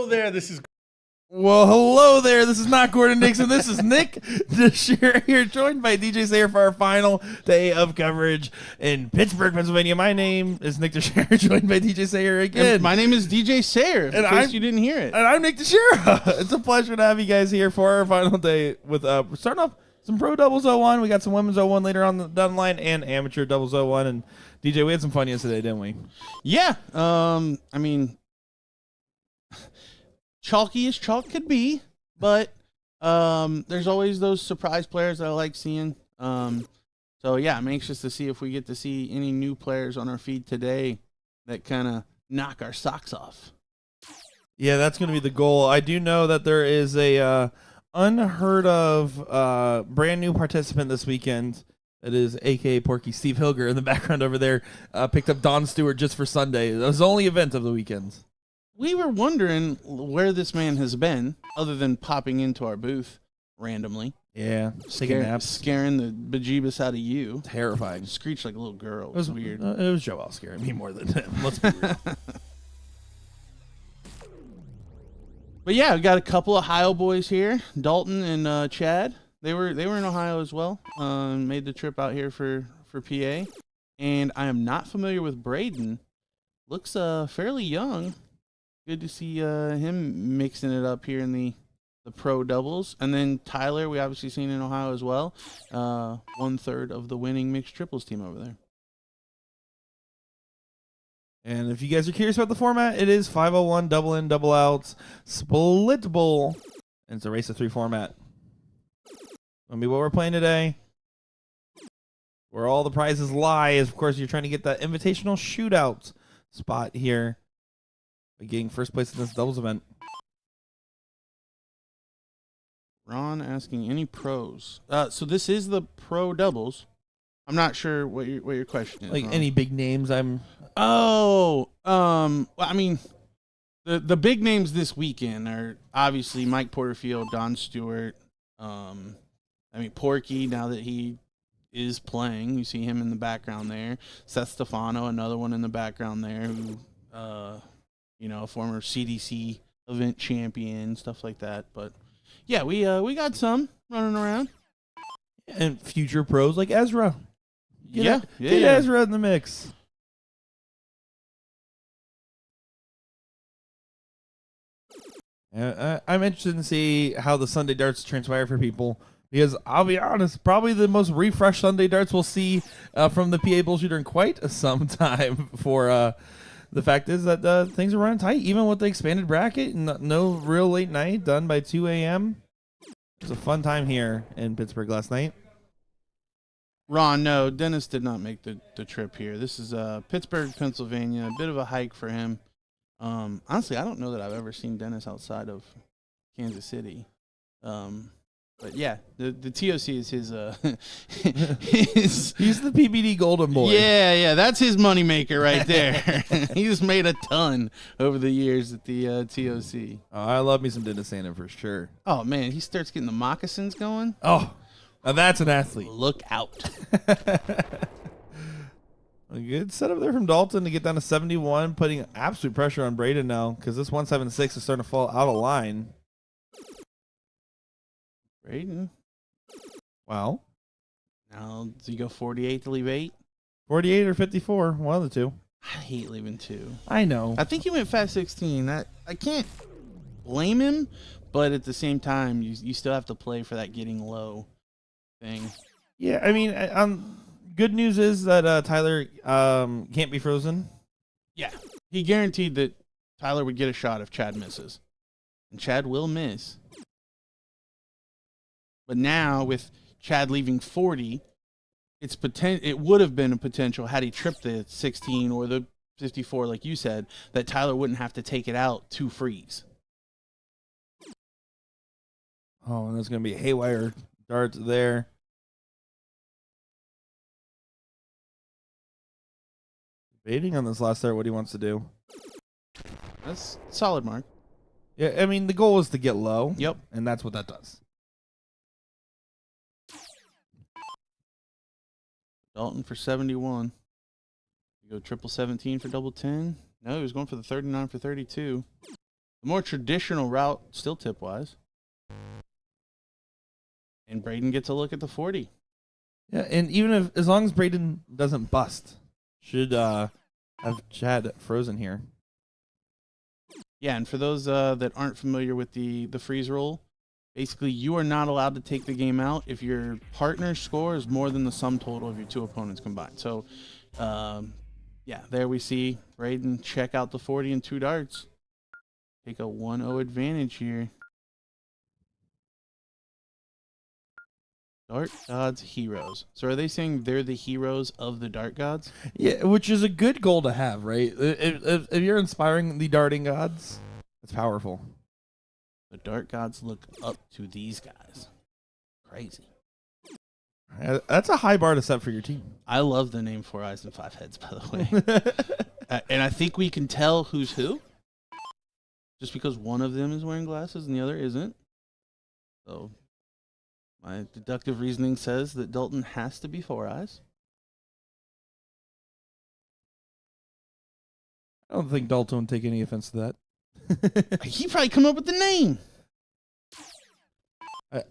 hello there. This is Well, hello there. This is not Gordon Dixon. This is Nick DeShira here, joined by DJ Sayer for our final day of coverage in Pittsburgh, Pennsylvania. My name is Nick DeShira, joined by DJ Sayer again. and my name is DJ Sayer. In case you didn't hear it. And I'm Nick DeShira. It's a pleasure to have you guys here for our final day with starting off some pro doubles 01. We got some women's 01 later on down the line and amateur doubles 01. And DJ, we had some fun yesterday, didn't we? Yeah. I mean, chalky as chalk could be, but there's always those surprise players that I like seeing. So yeah, I'm anxious to see if we get to see any new players on our feed today that kind of knock our socks off. Yeah, that's going to be the goal. I do know that there is a unheard of brand new participant this weekend. It is a.k.a. Porky Steve Hilger in the background over there. Picked up Don Stewart just for Sunday. That was the only event of the weekend. We were wondering where this man has been, other than popping into our booth randomly. Yeah, taking naps. Scaring the bejeebus out of you. Terrifying. Screeched like a little girl. It was weird. It was Joel scaring me more than him. Let's be real. But yeah, we got a couple of Ohio boys here, Dalton and Chad. They were in Ohio as well. Made the trip out here for PA, and I am not familiar with Braden. Looks fairly young. Good to see him mixing it up here in the pro doubles. And then Tyler, we obviously seen in Ohio as well. 1/3 of the winning mixed triples team over there. And if you guys are curious about the format, it is 501 double in, double outs, split bowl, and it's a race of 3 format. Gonna be what we're playing today. Where all the prizes lie is, of course, you're trying to get that invitational shootout spot here by getting first place in this doubles event. Ron asking any pros. So this is the pro doubles. I'm not sure what your question is. Like Ron. any big names, Well, I mean, the big names this weekend are obviously Mike Porterfield, Don Stewart. I mean, Porky, now that he is playing, you see him in the background there. Seth Stefano, another one in the background there, who, a former CDC event champion, stuff like that. But yeah, we got some running around. and future pros like Ezra. Get Ezra in the mix. I'm interested to see how the Sunday darts transpire for people, because I'll be honest, probably the most refreshed Sunday darts we'll see from the PA BullShooter in quite some time. For the fact is that things are running tight, even with the expanded bracket and no real late night done by 2 a.m. It was a fun time here in Pittsburgh last night. Ron, no, Dennis did not make the trip here. This is Pittsburgh, Pennsylvania, a bit of a hike for him. Honestly, I don't know that I've ever seen Dennis outside of Kansas City. But yeah, the TOC is his He's the PBD golden boy. Yeah, that's his moneymaker right there. He's made a ton over the years at the TOC. Oh, I love me some Dennis Santa for sure. Oh man, he starts getting the moccasins going. Oh, now that's an athlete. Look out. A good setup there from Dalton to get down to 71, putting absolute pressure on Braden now, because this 176 is starting to fall out of line. Braden. Wow. Now, do you go 48 to leave 8? 48 or 54, one of the two. I hate leaving 2. I know. I think he went fast 16. I can't blame him, but at the same time, you still have to play for that getting low thing. Yeah, I mean, good news is that Tyler can't be frozen. Yeah. He guaranteed that Tyler would get a shot if Chad misses. And Chad will miss. But now, with Chad leaving 40, it would have been a potential, had he tripped the 16 or the 54, like you said, that Tyler wouldn't have to take it out to freeze. Oh, and there's going to be a haywire dart there. Debating on this last start what he wants to do. That's a solid mark. Yeah, I mean, the goal is to get low. Yep. And that's what that does. Dalton for 71. You go triple 17 for double 10. No, he was going for the 39 for 32. The more traditional route, still tip wise. And Braden gets a look at the 40. Yeah, and even if, as long as Braden doesn't bust, should have Chad frozen here. Yeah, and for those that aren't familiar with the freeze rule, basically you are not allowed to take the game out if your partner's score is more than the sum total of your two opponents combined. So, yeah, there we see Braden check out the 40 and 2 darts. Take a 1-0 advantage here. Dart gods heroes. So are they saying they're the heroes of the dart gods? Yeah, which is a good goal to have, right? If you're inspiring the darting gods, it's powerful. The dart gods look up to these guys. Crazy. That's a high bar to set for your team. I love the name 4 Eyes and 5 Heads, by the way. And I think we can tell who's who. Just because one of them is wearing glasses and the other isn't. So my deductive reasoning says that Dalton has to be 4 Eyes. I don't think Dalton would take any offense to that. He probably come up with the name.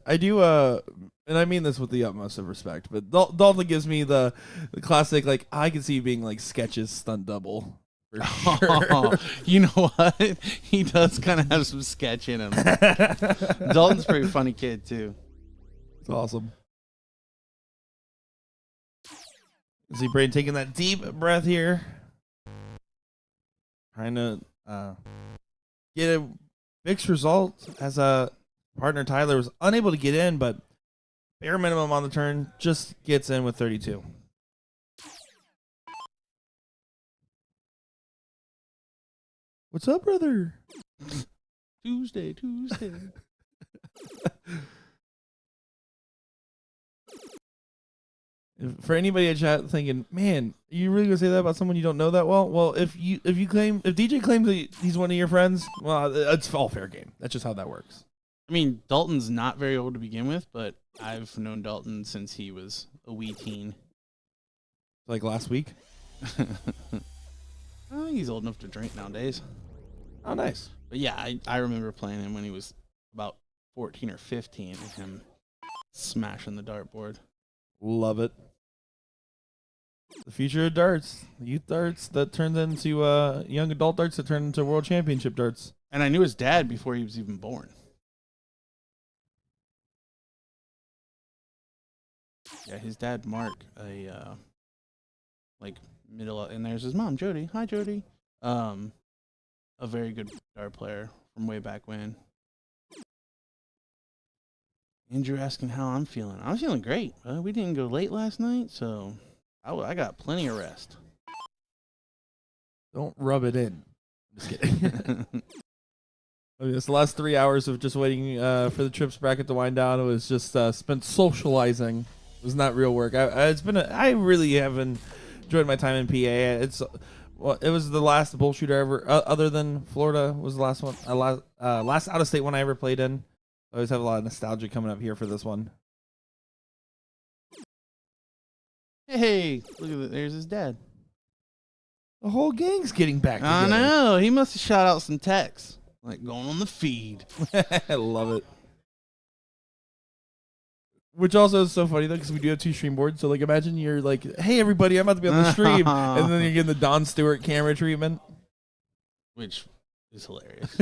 I do, and I mean this with the utmost of respect, but Dalton gives me the classic, like, I can see you being like Sketch's stunt double. For sure. Oh, you know what? He does kind of have some sketch in him. Dalton's a pretty funny kid, too. It's awesome. See Braden taking that deep breath here. Trying to get a mixed result as a partner Tyler was unable to get in, but bare minimum on the turn just gets in with 32. What's up, brother? Tuesday. For anybody in chat thinking, man, you really gonna say that about someone you don't know that well? Well, if DJ claims that he's one of your friends, well, it's all fair game. That's just how that works. I mean, Dalton's not very old to begin with, but I've known Dalton since he was a wee teen. Like last week? Oh, he's old enough to drink nowadays. Oh, nice. But yeah, I remember playing him when he was about 14 or 15 and him smashing the dartboard. Love it. The future of darts. Youth darts that turned into young adult darts that turned into world championship darts. And I knew his dad before he was even born. Yeah, his dad, Mark, and there's his mom, Jody. Hi, Jody. A very good dart player from way back when. Andrew asking how I'm feeling. I'm feeling great. We didn't go late last night, so I got plenty of rest. Don't rub it in. Just kidding. I mean, it's the last 3 hours of just waiting for the trips bracket to wind down. It was just spent socializing. It was not real work. I really have enjoyed my time in PA. It was the last BullShooter ever, other than Florida was the last one. Last out of state one I ever played in. I always have a lot of nostalgia coming up here for this one. Hey, look at that. There's his dad. The whole gang's getting back together. I know. He must have shot out some texts, like going on the feed. I love it. Which also is so funny, though, because we do have 2 stream boards. So, like, imagine you're like, hey, everybody, I'm about to be on the stream. And then you're getting the Don Stewart camera treatment. Which is hilarious.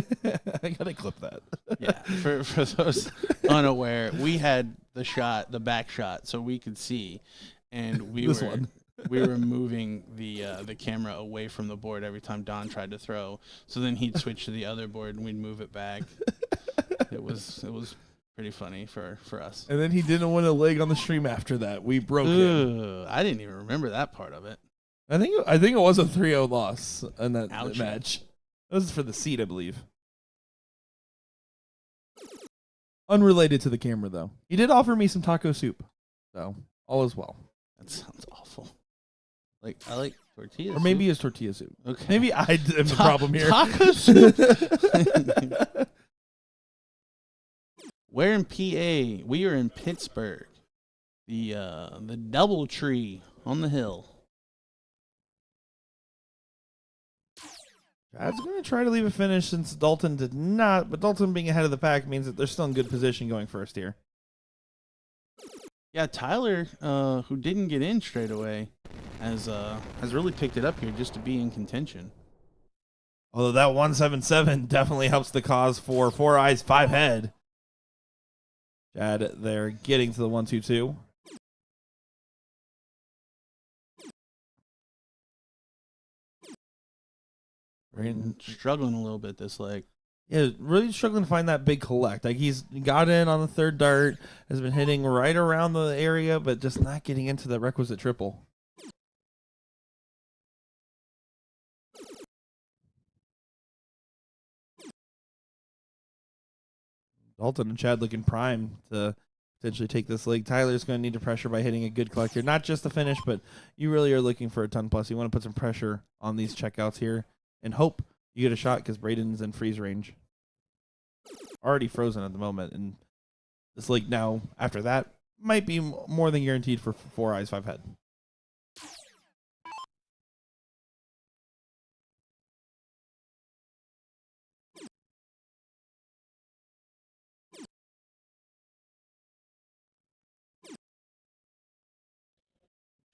I got to clip that. Yeah. For those unaware, we had the back shot, so we could see. And we were moving the camera away from the board every time Don tried to throw. So then he'd switch to the other board, and we'd move it back. It was pretty funny for us. And then he didn't win a leg on the stream after that. We broke him. I didn't even remember that part of it. I think it was a 3-0 loss in that Ouch. match. That was for the seed, I believe. Unrelated to the camera, though. He did offer me some taco soup. So, all is well. That sounds awful. I like tortillas. Or maybe it's tortilla soup. Okay. Maybe I am the problem here. Taco soup? We're in PA. We are in Pittsburgh. The Doubletree on the hill. Chad's going to try to leave a finish since Dalton did not, but Dalton being ahead of the pack means that they're still in good position going first here. Yeah, Tyler, who didn't get in straight away, has really picked it up here just to be in contention. Although that 177 definitely helps the cause for 4 eyes, 5 head. Chad there getting to the 122. Braden struggling a little bit this leg. Yeah, really struggling to find that big collect. Like he's got in on the 3rd dart, has been hitting right around the area, but just not getting into the requisite triple. Dalton and Chad looking prime to potentially take this leg. Tyler's going to need to pressure by hitting a good collect here. Not just the finish, but you really are looking for a ton plus. You want to put some pressure on these checkouts here and hope you get a shot because Braden's in freeze range. Already frozen at the moment. And this leg now, after that, might be more than guaranteed for 4 eyes, 5 head.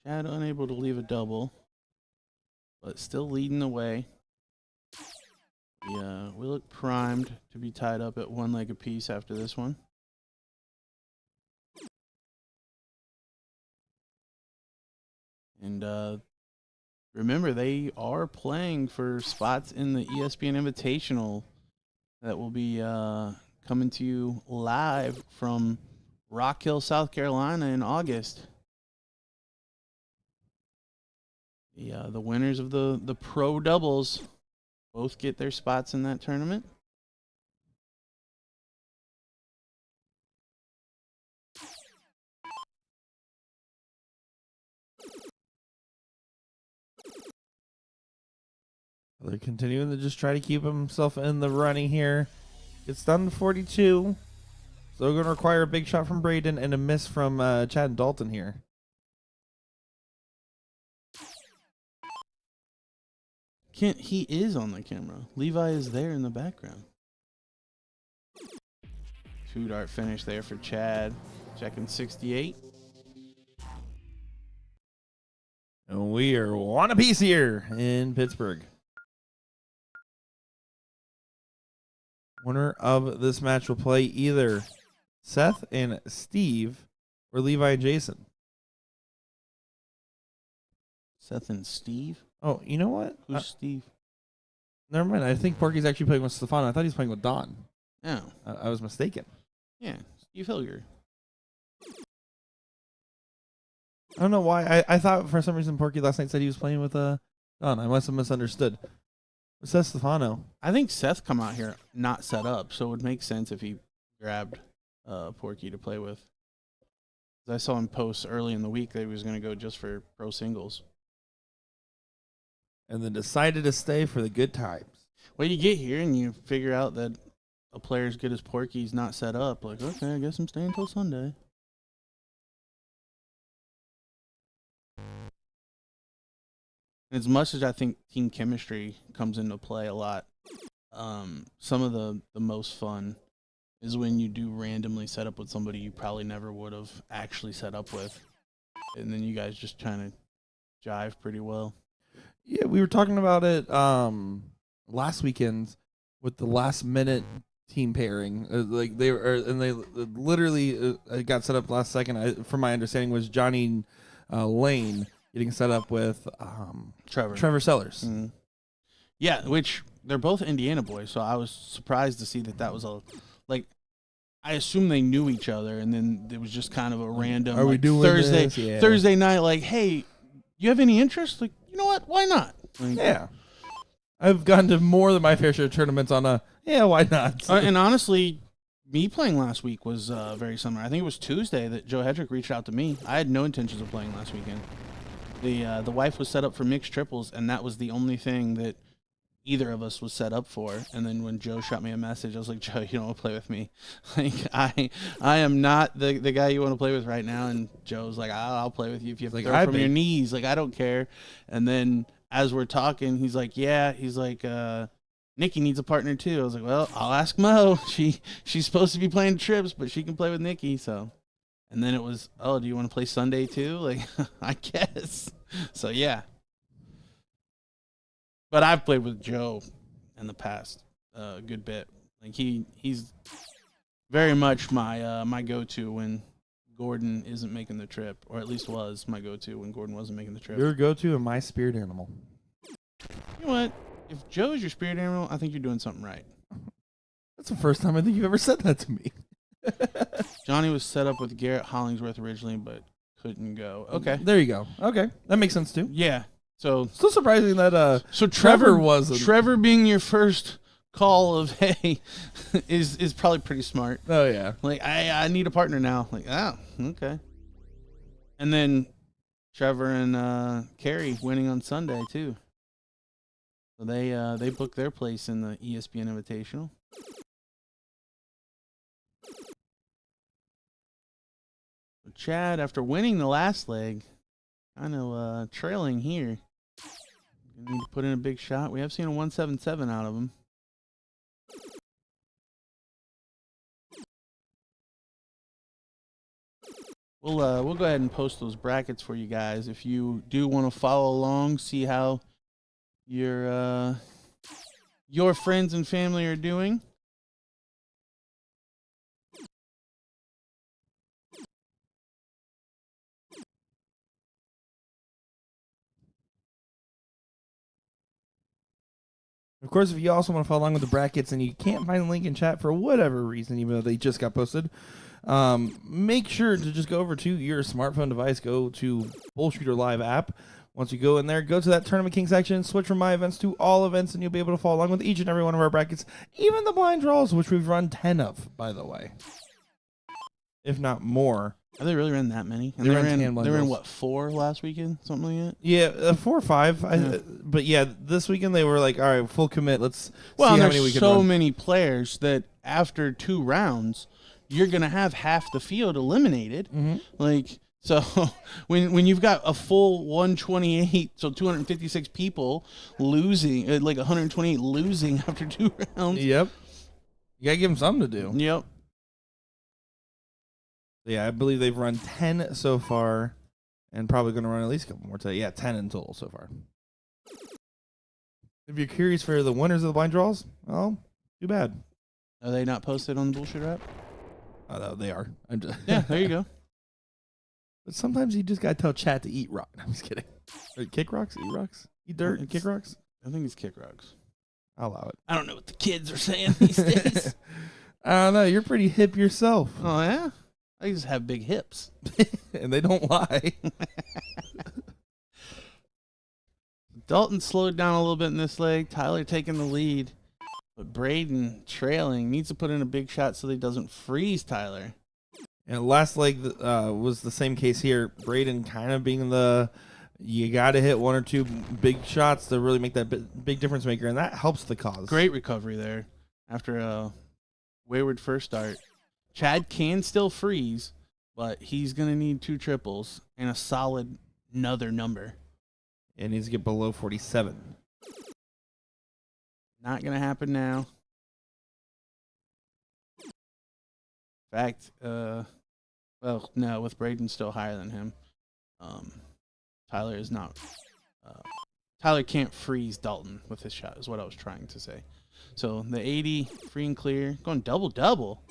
Chad unable to leave a double, but still leading the way. We look primed to be tied up at 1 leg apiece after this one. And remember, they are playing for spots in the ESPN Invitational that will be coming to you live from Rock Hill, South Carolina in August. The winners of the pro doubles both get their spots in that tournament. They're continuing to just try to keep himself in the running here. Gets down to 42. So we're going to require a big shot from Braden and a miss from Chad and Dalton here. He is on the camera. Levi is there in the background. 2-dart finish there for Chad. Checking 68. And we are 1 apiece here in Pittsburgh. Winner of this match will play either Seth and Steve or Levi and Jason. Seth and Steve? Oh, you know what? Who's Steve? Never mind. I think Porky's actually playing with Stefano. I thought he was playing with Don. Oh. I was mistaken. Yeah, Steve Hilger. I don't know why. I thought for some reason Porky last night said he was playing with Don. I must have misunderstood. It says Stefano. I think Seth come out here not set up, so it would make sense if he grabbed Porky to play with. I saw him post early in the week that he was going to go just for pro singles. And then decided to stay for the good times. Well, you get here and you figure out that a player as good as Porky's not set up. Like, okay, I guess I'm staying until Sunday. As much as I think team chemistry comes into play a lot, some of the most fun is when you do randomly set up with somebody you probably never would have actually set up with. And then you guys just kind of jive pretty well. Yeah, we were talking about it last weekend with the last minute team pairing. Like they literally got set up last second. From my understanding, was Johnny Lane getting set up with Trevor Sellers. Mm-hmm. Yeah, which they're both Indiana boys, so I was surprised to see that was I assume they knew each other, and then it was just kind of a random. Are we doing Thursday? This? Yeah. Thursday night, like, hey, you have any interest? Like, you know what? Why not? Like, yeah, I've gone to more than my fair share of tournaments on why not? And honestly, me playing last week was very similar. I think it was Tuesday that Joe Hedrick reached out to me. I had no intentions of playing last weekend. The wife was set up for mixed triples, and that was the only thing that either of us was set up for. And then when Joe shot me a message, I was like, Joe, you don't want to play with me. Like, I am not the guy you want to play with right now. And Joe's like, I'll play with you if you have to throw from your knees. Like, I don't care. And then as we're talking, he's like, yeah, he's like, Nikki needs a partner too. I was like, well, I'll ask Mo. She's supposed to be playing trips, but she can play with Nikki. So, and then it was, oh, do you want to play Sunday too? Like, I guess. So yeah. But I've played with Joe in the past a good bit. Like he's very much my go-to when Gordon isn't making the trip, or at least was my go-to when Gordon wasn't making the trip. Your go-to and my spirit animal. You know what? If Joe is your spirit animal, I think you're doing something right. That's the first time I think you've ever said that to me. Johnny was set up with Garrett Hollingsworth originally, but couldn't go. Okay. There you go. Okay. That makes sense too. Yeah. So Still surprising that so Trevor wasn't. Trevor being your first call of hey is probably pretty smart. Oh yeah. Like I need a partner now. Like, oh, okay. And then Trevor and Carrie winning on Sunday too. So they booked their place in the ESPN Invitational. So Chad, after winning the last leg, kind of trailing here. Gonna need to put in a big shot. We have seen a 177 out of him. We'll go ahead and post those brackets for you guys if you do want to follow along, see how your friends and family are doing. Of course, if you also want to follow along with the brackets and you can't find the link in chat for whatever reason, even though they just got posted, make sure to just go over to your smartphone device, go to BullShooter Live app. Once you go in there, go to that Tournament King section, switch from My Events to All Events, and you'll be able to follow along with each and every one of our brackets, even the blind draws, which we've run 10 of, by the way. If not more. Have they really ran that many? And They they ran 10 blind ran draws. what, 4 last weekend? Something like that? Yeah, 4 or 5. Yeah. But yeah, this weekend they were like, all right, full commit. Let's Well, see and how many we there's can so run. many players that after 2 rounds, you're going to have half the field eliminated. Mm-hmm. Like, so when you've got a full 128, so 256 people losing, like 128 losing after 2 rounds. Yep. You got to give them something to do. Yep. Yeah, I believe they've run 10 so far and probably going to run at least a couple more today. Yeah, 10 in total so far. If you're curious for the winners of the blind draws, well, too bad. Are they not posted on the BullShooter app? Oh, they are. I'm just Yeah, there you go. But sometimes you just got to tell chat to eat rock. I'm just kidding. Or kick rocks? Eat rocks? Eat dirt? It's- Kick rocks? I think it's Kick Rocks. I'll allow it. I don't know what the kids are saying these days. I don't know. You're pretty hip yourself. Oh, yeah? I just have big hips. And they don't lie. Dalton slowed down a little bit in this leg. Tyler taking the lead. But Braden trailing. Needs to put in a big shot so that he doesn't freeze Tyler. And last leg was the same case here. Braden kind of being you got to hit 1 or 2 big shots to really make that big difference maker, and that helps the cause. Great recovery there after a wayward first start. Chad can still freeze, but he's going to need 2 triples and a solid another number. And needs to get below 47. Not going to happen now. In fact, well, no, with Braden still higher than him. Tyler is not. Tyler can't freeze Dalton with his shot, is what I was trying to say. So the 80, free and clear, going double-double.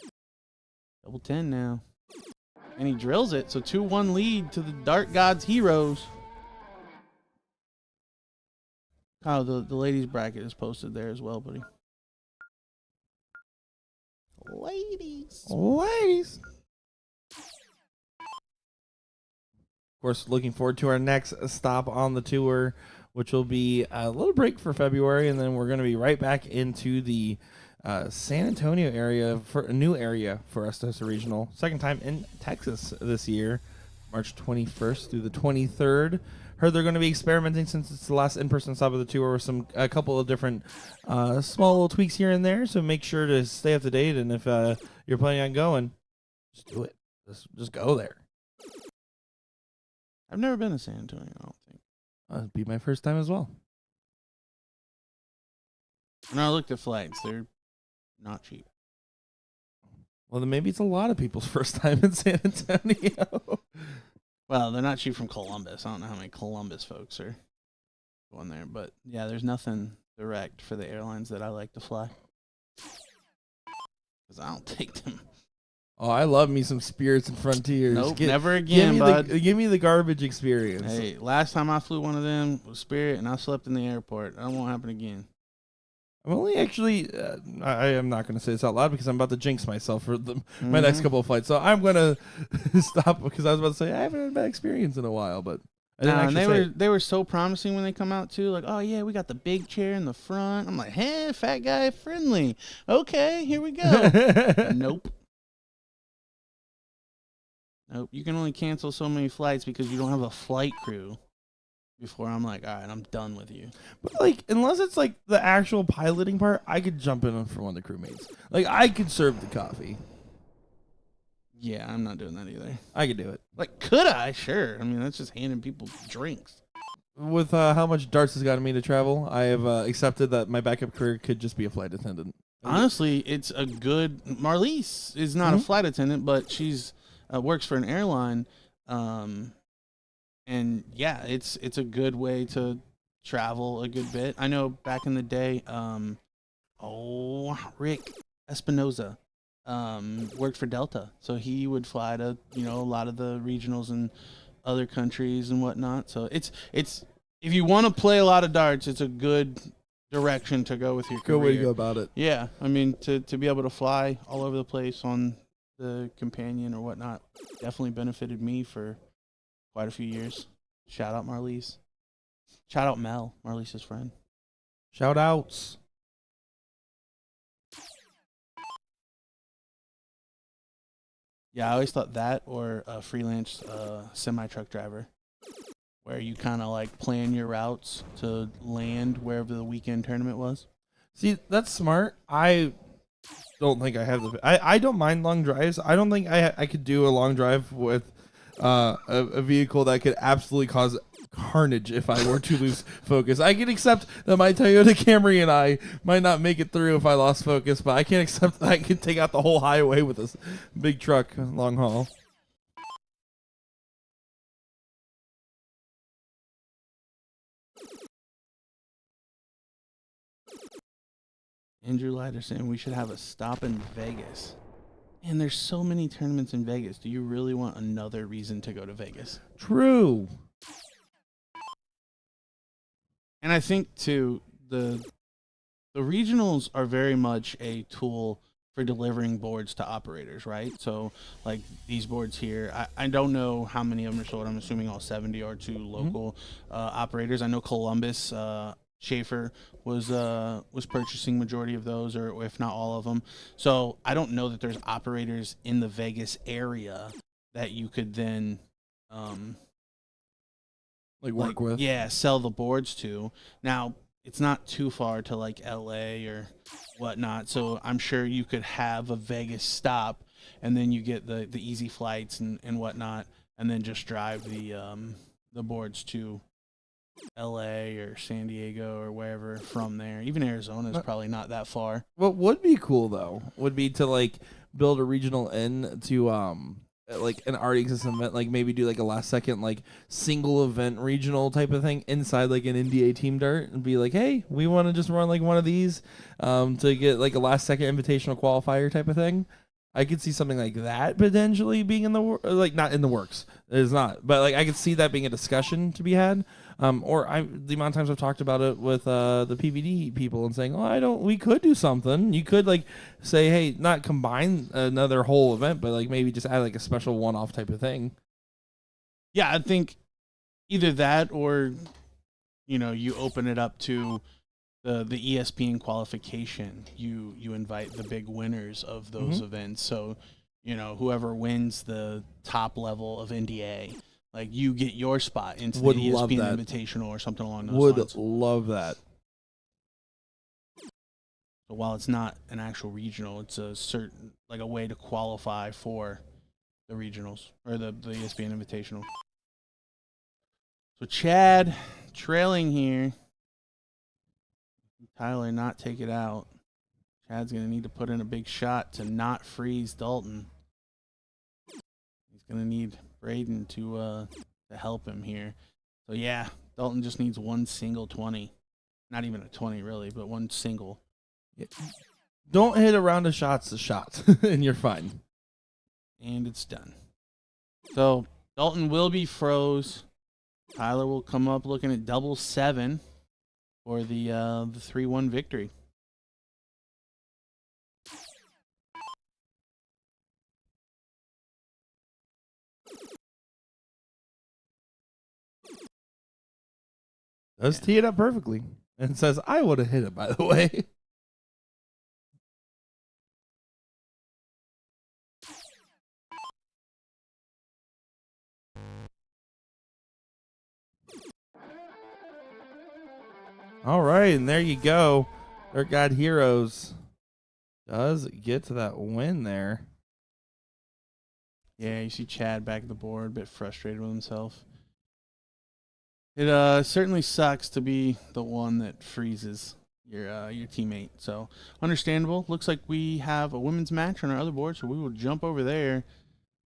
Double 10 now. And he drills it, so 2-1 lead to the Dart Gods Heroes. Kyle, the ladies bracket is posted there as well, buddy. Ladies. Ladies. Of course, looking forward to our next stop on the tour, which will be a little break for February, and then we're going to be right back into the San Antonio area, for a new area for us to host a regional. Second time in Texas this year, March 21st through the 23rd. Heard they're going to be experimenting since it's the last in-person stop of the tour with a couple of different small little tweaks here and there. So make sure to stay up to date, and if you're planning on going, just do it. Just go there. I've never been to San Antonio, I don't think. It'd be my first time as well. When I looked at flights, they're not cheap. Well, then maybe it's a lot of people's first time in San Antonio. Well, they're not cheap from Columbus. I don't know how many Columbus folks are going there, but yeah, there's nothing direct for the airlines that I like to fly because I don't take them. Oh, I love me some Spirits and Frontiers. Nope, never again, give me the garbage experience. Hey, last time I flew one of them was Spirit, and I slept in the airport. That won't happen again. I'm only actually, I am not going to say this out loud because I'm about to jinx myself for my next couple of flights. So I'm going to stop because I was about to say I haven't had a bad experience in a while, but I didn't actually say they were so promising when they come out too. Like, oh yeah, we got the big chair in the front. I'm like, hey, fat guy friendly. Okay, here we go. Nope. Nope. You can only cancel so many flights because you don't have a flight crew. Before I'm like, all right, I'm done with you. But like, unless it's like the actual piloting part, I could jump in for one of the crewmates. Like, I could serve the coffee. Yeah, I'm not doing that either. I could do it. Like, could I? Sure. I mean, that's just handing people drinks. With how much darts has gotten me to travel, I have accepted that my backup career could just be a flight attendant. Honestly, it's a good. Marlise is not a flight attendant, but she's works for an airline. And yeah, it's a good way to travel a good bit. I know back in the day, Rick Espinoza worked for Delta, so he would fly to a lot of the regionals in other countries and whatnot. So it's if you want to play a lot of darts, it's a good direction to go with your career. Good way to go about it. Yeah, I mean to be able to fly all over the place on the companion or whatnot definitely benefited me for quite a few years. Shout out Marlise. Shout out Mel, Marlise's friend. Shout outs. Yeah, I always thought that or a freelance semi-truck driver where you kind of like plan your routes to land wherever the weekend tournament was. See, that's smart. I don't think I have I don't mind long drives. I don't think I could do a long drive with a vehicle that could absolutely cause carnage if I were to lose focus. I can accept that my Toyota Camry and I might not make it through if I lost focus, but I can't accept that I could take out the whole highway with this big truck long haul. Andrew Leiter saying we should have a stop in Vegas. And there's so many tournaments in Vegas. Do you really want another reason to go to Vegas? True. And I think too the regionals are very much a tool for delivering boards to operators, right? So like these boards here, I don't know how many of them are sold. I'm assuming all 70 are to local operators. I know Columbus Schaefer was purchasing majority of those, or if not all of them. So I don't know that there's operators in the Vegas area that you could then work with. Yeah, sell the boards to. Now it's not too far to like LA or whatnot, so I'm sure you could have a Vegas stop, and then you get the easy flights and whatnot, and then just drive the boards to LA or San Diego or wherever from there. Even Arizona is probably not that far. What would be cool though would be to like build a regional in to like an already existing event, like maybe do like a last second like single event regional type of thing inside like an NDA team dart and be like, hey, we want to just run like one of these to get like a last second invitational qualifier type of thing. I could see something like that potentially being in the like not in the works. It is not, but like I could see that being a discussion to be had. The amount of times I've talked about it with the PVD people and saying, we could do something. You could like say, hey, not combine another whole event, but like maybe just add like a special one-off type of thing. Yeah, I think either that or, you open it up to the ESPN qualification. You invite the big winners of those events. So, whoever wins the top level of NDA, like you get your spot into the ESPN Invitational or something along those lines. Would love that. So while it's not an actual regional, it's a certain like a way to qualify for the regionals or the ESPN Invitational. So Chad trailing here. Tyler not take it out. Chad's going to need to put in a big shot to not freeze Dalton. He's going to need Braden to help him here. So, yeah, Dalton just needs one single 20. Not even a 20, really, but one single. Don't hit a round of shots a shot, and you're fine. And it's done. So, Dalton will be froze. Tyler will come up looking at double 7 for the 3-1 victory. Does tee it up perfectly. And says, I would have hit it, by the way. All right, and there you go. Dirt God Heroes does get to that win there. Yeah, you see Chad back at the board, a bit frustrated with himself. It certainly sucks to be the one that freezes your teammate. So understandable. Looks like we have a women's match on our other board, so we will jump over there.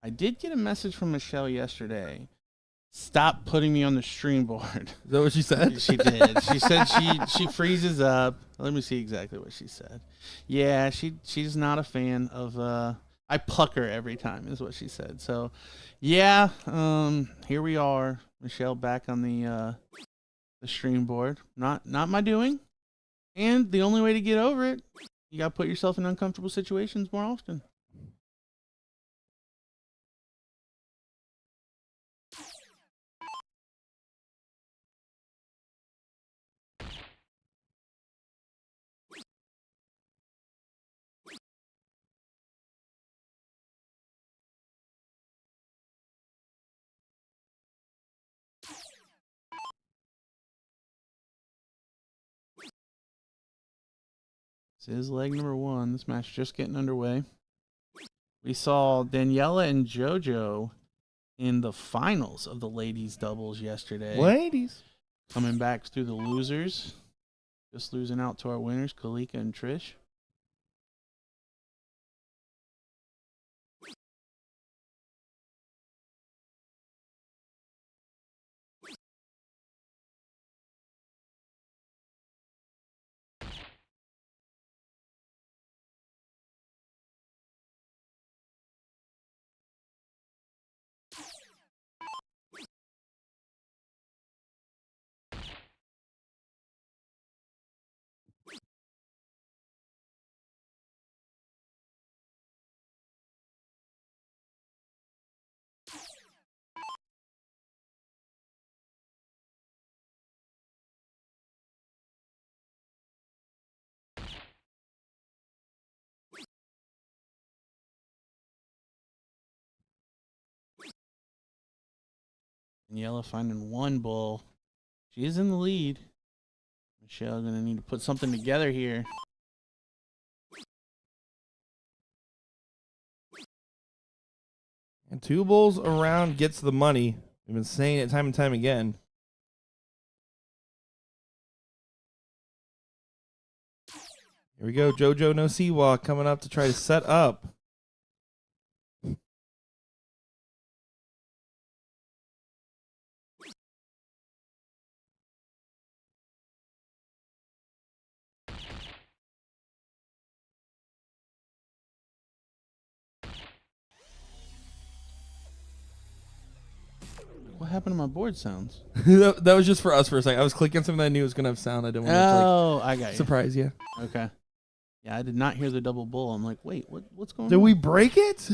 I did get a message from Michelle yesterday. Stop putting me on the stream board. Is that what she said? She did. She said she freezes up. Let me see exactly what she said. Yeah, she's not a fan of I pucker every time is what she said. So, yeah, here we are. Michelle back on the stream board. Not my doing. And the only way to get over it, you got to put yourself in uncomfortable situations more often. This is leg number 1. This match just getting underway. We saw Daniela and JoJo in the finals of the ladies doubles yesterday. Ladies. Coming back through the losers. Just losing out to our winners, Kalika and Trish. Daniela finding one bull. She is in the lead. Michelle going to need to put something together here. And 2 bulls around gets the money. We've been saying it time and time again. Here we go. JoJo no Siwa coming up to try to set up. What happened to my board sounds? That was just for us for a second. I was clicking something I knew was going to have sound. I didn't want to I got you. surprise you. Okay. Yeah, I did not hear the double bull. I'm like, wait, what's going on? Did we break it?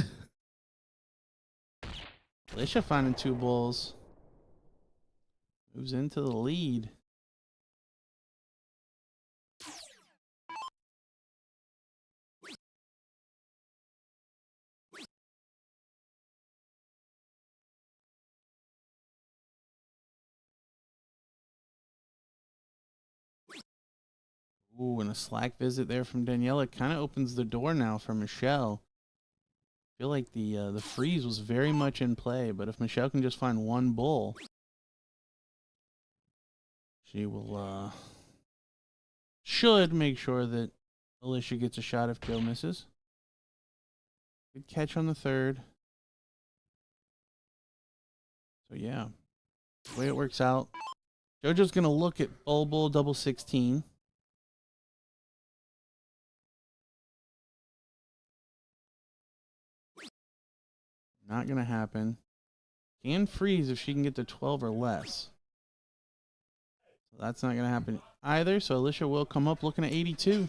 Alicia finding 2 bulls. Moves into the lead. Ooh, and a slack visit there from Daniela kind of opens the door now for Michelle. I feel like the freeze was very much in play, but if Michelle can just find one bull, she will should make sure that Alicia gets a shot if Joe misses. Good catch on the third. So yeah, the way it works out, JoJo's gonna look at Bull double 16. Not gonna happen. Can freeze if she can get to 12 or less. So that's not gonna happen either. So Alicia will come up looking at 82.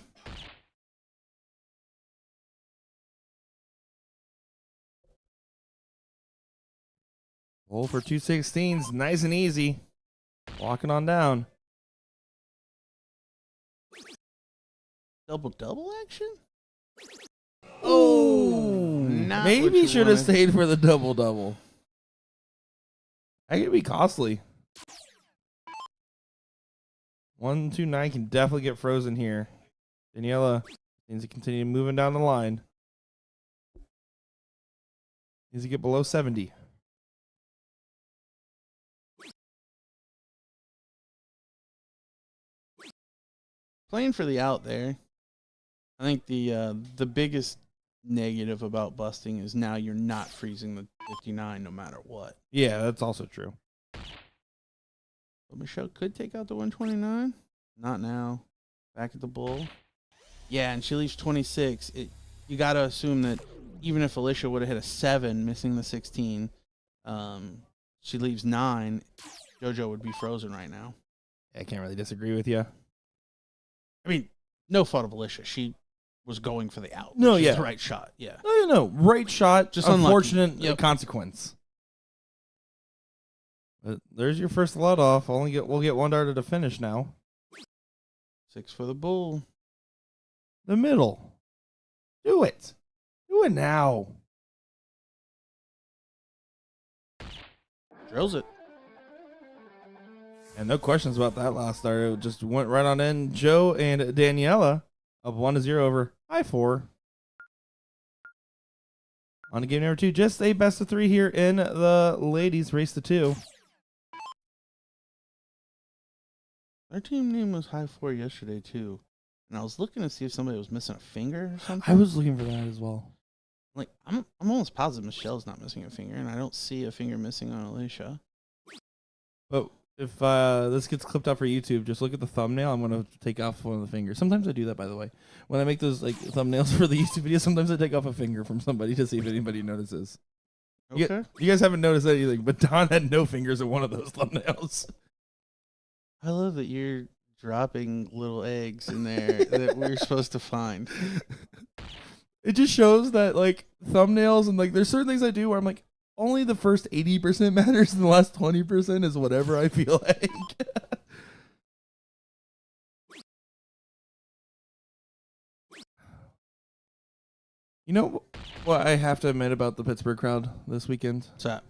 Bull for 216s, nice and easy. Walking on down. Double action? Oh, maybe should have stayed for the double. That could be costly. 129 can definitely get frozen here. Daniela needs to continue moving down the line. Needs to get below 70. Playing for the out there. I think the biggest negative about busting is now you're not freezing the 59 no matter what. Yeah, that's also true. But Michelle could take out the 129. Not now. Back at the bull. Yeah, and she leaves 26. You got to assume that even if Alicia would have hit a 7, missing the 16, she leaves 9, JoJo would be frozen right now. I can't really disagree with you. I mean, no fault of Alicia. She was going for the out. No, which is yeah. the right shot. Yeah. No. Right shot, just unfortunate consequence. But there's your first let off. We'll get one dart at a finish now. 6 for the bull. The middle. Do it. Do it now. Drills it. And no questions about that last start. It just went right on in. Joe and Daniela up 1-0 over I-4. On to game number 2. Just a best of 3 here in the ladies race to 2. Our team name was High 4 yesterday, too. And I was looking to see if somebody was missing a finger or something. I was looking for that as well. Like, I'm almost positive Michelle's not missing a finger, and I don't see a finger missing on Alicia. But if this gets clipped out for YouTube, just look at the thumbnail. I'm going to take off one of the fingers. Sometimes I do that, by the way. When I make those like thumbnails for the YouTube video, sometimes I take off a finger from somebody to see if anybody notices. Okay. You guys haven't noticed anything, but Don had no fingers in one of those thumbnails. I love that you're dropping little eggs in there that we're supposed to find. It just shows that like thumbnails and like there's certain things I do where I'm like, only the first 80% matters and the last 20% is whatever I feel like. You know what I have to admit about the Pittsburgh crowd this weekend? What's that?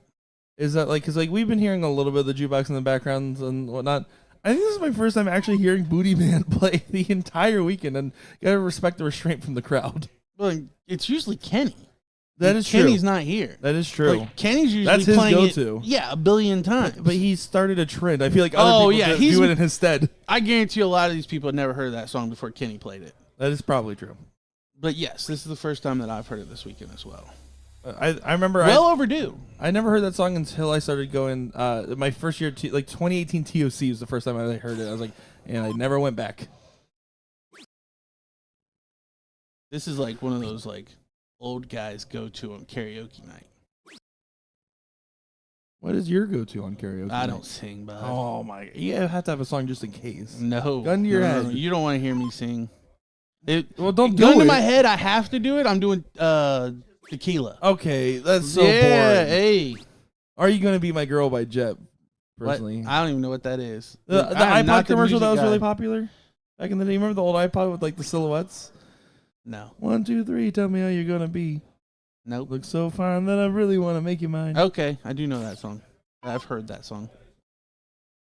Is that like, because like we've been hearing a little bit of the jukebox in the background and whatnot. I think this is my first time actually hearing Booty Man play the entire weekend, and gotta respect the restraint from the crowd. Well, it's usually Kenny. That is true. Kenny's not here. That is true. Like, Kenny's usually That's his playing go-to. it, yeah, a billion times. But he started a trend. I feel like other people do it in his stead. I guarantee you a lot of these people had never heard that song before Kenny played it. That is probably true. But yes, this is the first time that I've heard it this weekend as well. I remember overdue. I never heard that song until I started going. My first year, like 2018 TOC was the first time I heard it. I was like, and I never went back. This is like one of those like old guys go to on karaoke night. What is your go-to on karaoke? I don't sing, bud. Oh my! You have to have a song just in case. No, gun to your head. No, you don't want to hear me sing. Well, don't gun do to it. my head. I have to do it. I'm doing Tequila. Okay, that's so yeah, boring. Hey, Are You Gonna Be My Girl by Jet? Personally, I don't even know what that is. The iPod commercial that was guy. really popular back in the day. Remember the old iPod with like the silhouettes? No. 1, 2, 3. Tell me how you're gonna be. Nope. Look so fine that I really want to make you mine. Okay, I do know that song. I've heard that song.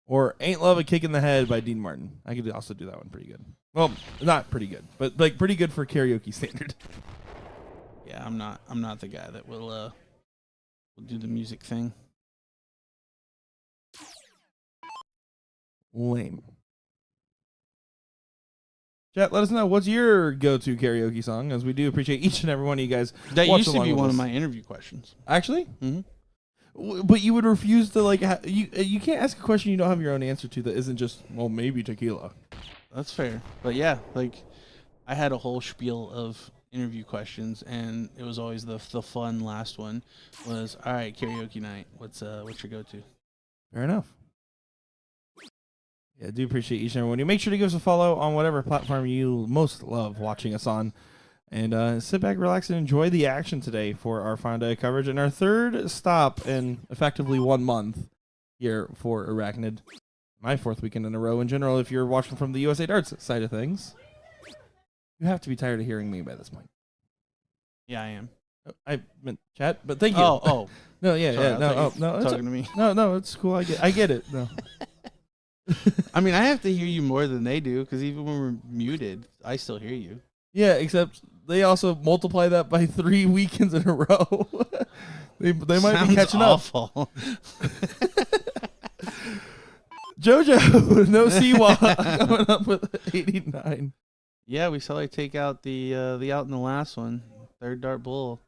Or Ain't Love a Kick in the Head by Dean Martin. I could also do that one pretty good. Well, not pretty good, but like pretty good for karaoke standard. Yeah, I'm not the guy that will do the music thing. Lame. Chat, let us know what's your go-to karaoke song, as we do appreciate each and every one of you guys. That watch used to along be with one us. of my interview questions. Actually? Mm-hmm. But you would refuse to, like, you can't ask a question you don't have your own answer to that isn't just, well, maybe tequila. That's fair. But yeah, like I had a whole spiel of interview questions, and it was always the fun last one was, all right, karaoke night. What's your go-to? Fair enough. Yeah, I do appreciate each and every one. You make sure to give us a follow on whatever platform you most love watching us on. And sit back, relax, and enjoy the action today for our Final Day coverage and our third stop in effectively 1 month here for Arachnid. My 4th weekend in a row. In general, if you're watching from the USA Darts side of things, you have to be tired of hearing me by this point. Yeah, I am. I meant chat, but thank you. Oh. No, yeah, Sorry, yeah, I no, thought you no, were it's, talking to me. no, it's cool. I get it. No. I mean, I have to hear you more than they do because even when we're muted, I still hear you. Yeah, except they also multiply that by 3 weekends in a row. they might Sounds be catching awful. up. JoJo, no Siwa, coming up with 89. Yeah, we saw her take out the out in the last one. Third dart bull.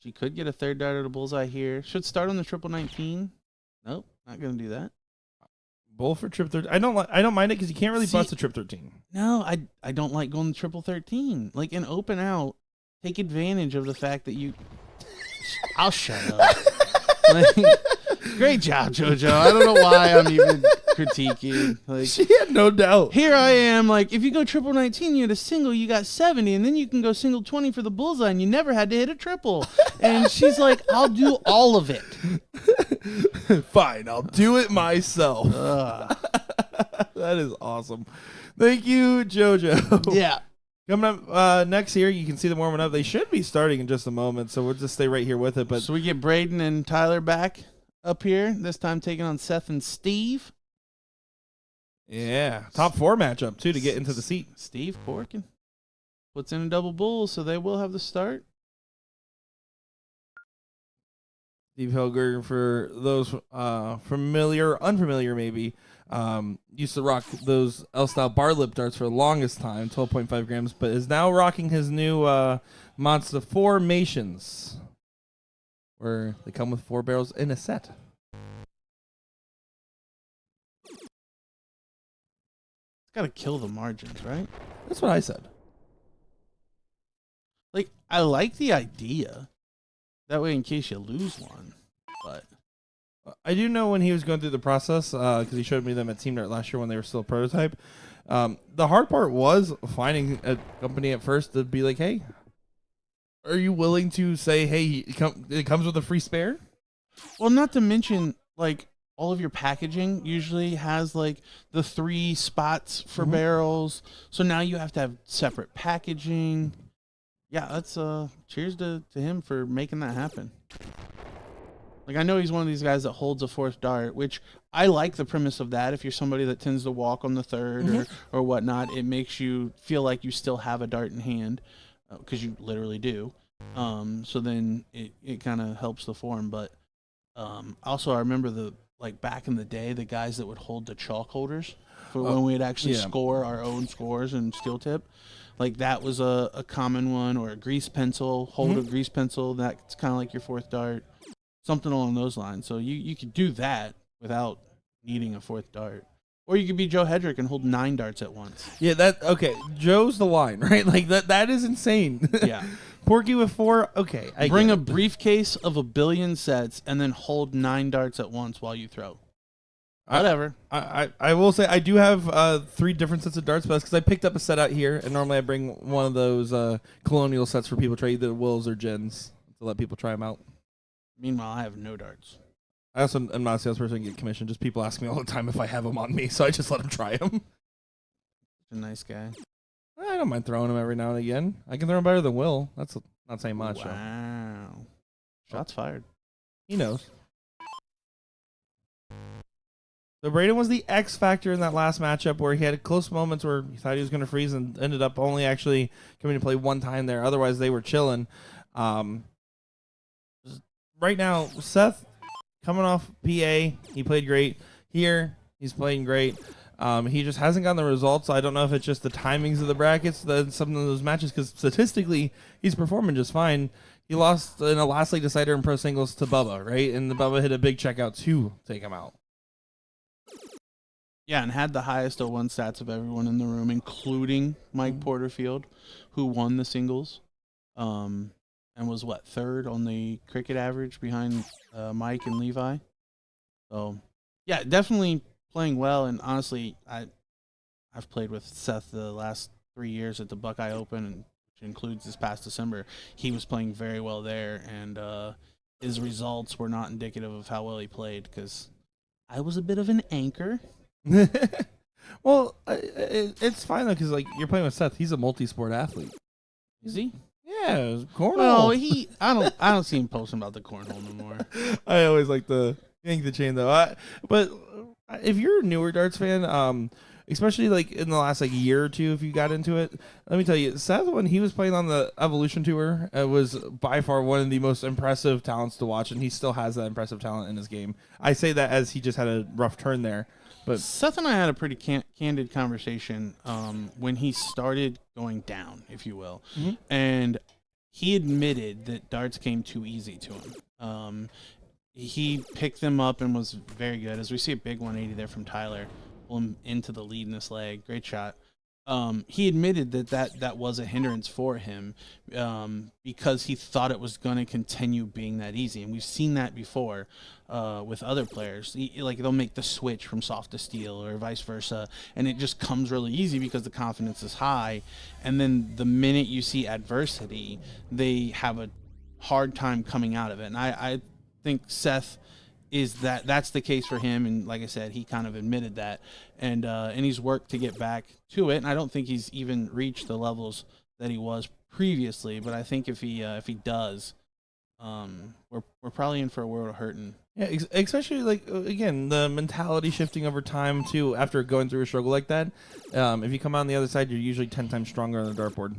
She could get a third dart at a bullseye here. Should start on the 1919. Nope, not gonna do that. Bull for trip 13. I don't mind it because you can't really See, bust a trip 13. No, I don't like going to 13. Like in open out, take advantage of the fact that you. I'll shut up. Like, great job, JoJo. I don't know why I'm even critiquing. Like, She had no doubt. here I am. Like, if you go 19, you hit a single, you got 70, and then you can go single 20 for the bullseye, and you never had to hit a triple. And she's like, I'll do all of it. Fine, I'll do it myself. Ugh. That is awesome. Thank you, JoJo. Yeah. Coming up next here, you can see them warming up. They should be starting in just a moment, so we'll just stay right here with it. But So we get Braden and Tyler back up here, this time taking on Seth and Steve. yeah, top 4 matchup, too, to get into the seat. Steve Corkin puts in a double bull, so they will have the start. Steve Helger, for those familiar, unfamiliar maybe, used to rock those L-style bar lip darts for the longest time, 12.5 grams, but is now rocking his new Monster Formations, where they come with 4 barrels in a set. It's got to kill the margins, right? That's what I said. Like, I like the idea. That way, in case you lose one. But I do know when he was going through the process, because he showed me them at Team Dart last year when they were still a prototype. The hard part was finding a company at first to be like, hey, are you willing to say, hey, it comes with a free spare? well, not to mention, like, all of your packaging usually has, like, the 3 spots for barrels. So now you have to have separate packaging. Yeah, that's cheers to him for making that happen. Like, I know he's one of these guys that holds a 4th dart, which I like the premise of that. If you're somebody that tends to walk on the 3rd or whatnot, it makes you feel like you still have a dart in hand, because you literally do. So then it kind of helps the form. But also, I remember back in the day, the guys that would hold the chalk holders for when we'd actually score our own scores in steel tip. Like, that was a common one, or a grease pencil, hold a grease pencil. That's kind of like your 4th dart, something along those lines. So you could do that without needing a 4th dart. Or you could be Joe Hedrick and hold 9 darts at once. Yeah, okay. Joe's the line, right? Like, that is insane. Yeah. Porky with 4, okay. Bring a briefcase of 1 billion sets and then hold 9 darts at once while you throw. Whatever. I will say I do have 3 different sets of darts, but that's because I picked up a set out here, and normally I bring one of those colonial sets for people to try, either Wills or Gens, to let people try them out. Meanwhile, I have no darts. I also am not a salesperson and get commission. Just people ask me all the time if I have them on me, so I just let them try them. A nice guy. I don't mind throwing them every now and again. I can throw them better than Will. That's not saying much. So. Wow. Shots fired. He knows. So Braden was the X factor in that last matchup where he had close moments where he thought he was going to freeze and ended up only actually coming to play 1 time there. Otherwise, they were chilling. Right now, Seth coming off PA, he played great. Here, he's playing great. He just hasn't gotten the results. I don't know if it's just the timings of the brackets, some of those matches, because statistically he's performing just fine. He lost in a last league decider in pro singles to Bubba, right? And the Bubba hit a big checkout to take him out. Yeah, and had the highest 0-1 stats of everyone in the room, including Mike Porterfield, who won the singles, and was third on the cricket average behind Mike and Levi. So, yeah, definitely playing well. And honestly, I've played with Seth the last 3 years at the Buckeye Open, which includes this past December. He was playing very well there, and his results were not indicative of how well he played because I was a bit of an anchor. Well, it's fine though, because like you're playing with Seth. He's a multi-sport athlete. Is he? Yeah, cornhole. Well, I don't see him posting about the cornhole no more. I always like to yank the chain though. But if you're a newer darts fan, especially like in the last like year or two, if you got into it, let me tell you, Seth, when he was playing on the Evolution Tour, was by far one of the most impressive talents to watch, and he still has that impressive talent in his game. I say that as he just had a rough turn there. But Seth and I had a pretty candid conversation when he started going down, if you will. Mm-hmm. And he admitted that darts came too easy to him. He picked them up and was very good. As we see a big 180 there from Tyler, pull him into the lead in this leg. Great shot. He admitted that was a hindrance for him because he thought it was going to continue being that easy. And we've seen that before with other players. Like they'll make the switch from soft to steel or vice versa, and it just comes really easy because the confidence is high. And then the minute you see adversity, they have a hard time coming out of it. And I think Seth is that's the case for him, and like I said, he kind of admitted that, and he's worked to get back to it. And I don't think he's even reached the levels that he was previously, but I think if he does, we're probably in for a world of hurting. Yeah, especially like again the mentality shifting over time too. After going through a struggle like that, if you come out on the other side, you're usually 10 times stronger on the dartboard.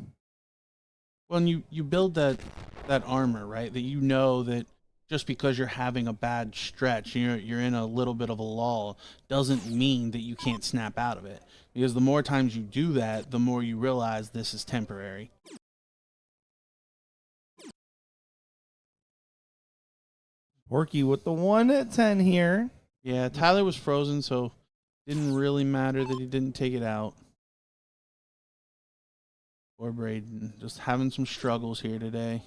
Well, and you build that armor, right? That you know that just because you're having a bad stretch, you're in a little bit of a lull, doesn't mean that you can't snap out of it. Because the more times you do that, the more you realize this is temporary. Porky with the 1 at 10 here. Yeah, Tyler was frozen, so didn't really matter that he didn't take it out. Poor Braden, just having some struggles here today.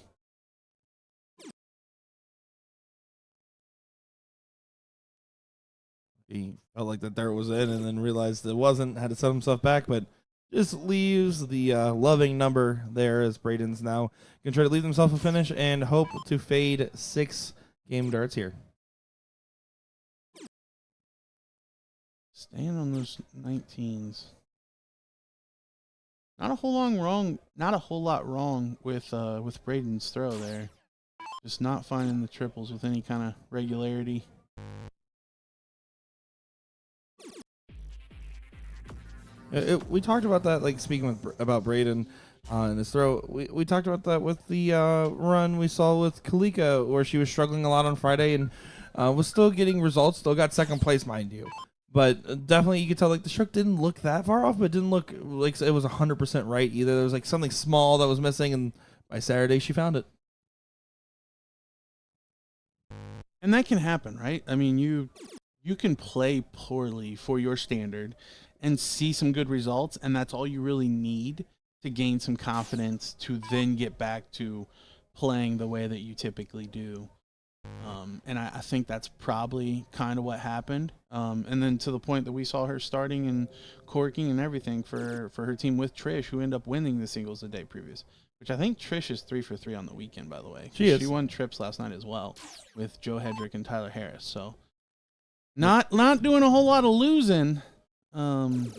He felt like the dirt was in and then realized it wasn't, had to set himself back, but just leaves the loving number there as Braden's now going to try to leave himself a finish and hope to fade 6 game darts here. Staying on those 19s. Not a whole lot wrong with Braden's throw there. Just not finding the triples with any kind of regularity. We talked about that, like speaking about Braden in his throw. We talked about that with the run we saw with Kalika, where she was struggling a lot on Friday and was still getting results. Still got second place, mind you. But definitely you could tell like the stroke didn't look that far off, but it didn't look like it was 100% right either. There was like something small that was missing, and by Saturday she found it. And that can happen, right? I mean, you can play poorly for your standard and see some good results, and that's all you really need to gain some confidence to then get back to playing the way that you typically do. And I think that's probably kind of what happened. And then to the point that we saw her starting and corking and everything for her team with Trish, who ended up winning the singles the day previous. Which I think Trish is 3 for 3 on the weekend, by the way. She won trips last night as well with Joe Hedrick and Tyler Harris. So not doing a whole lot of losing.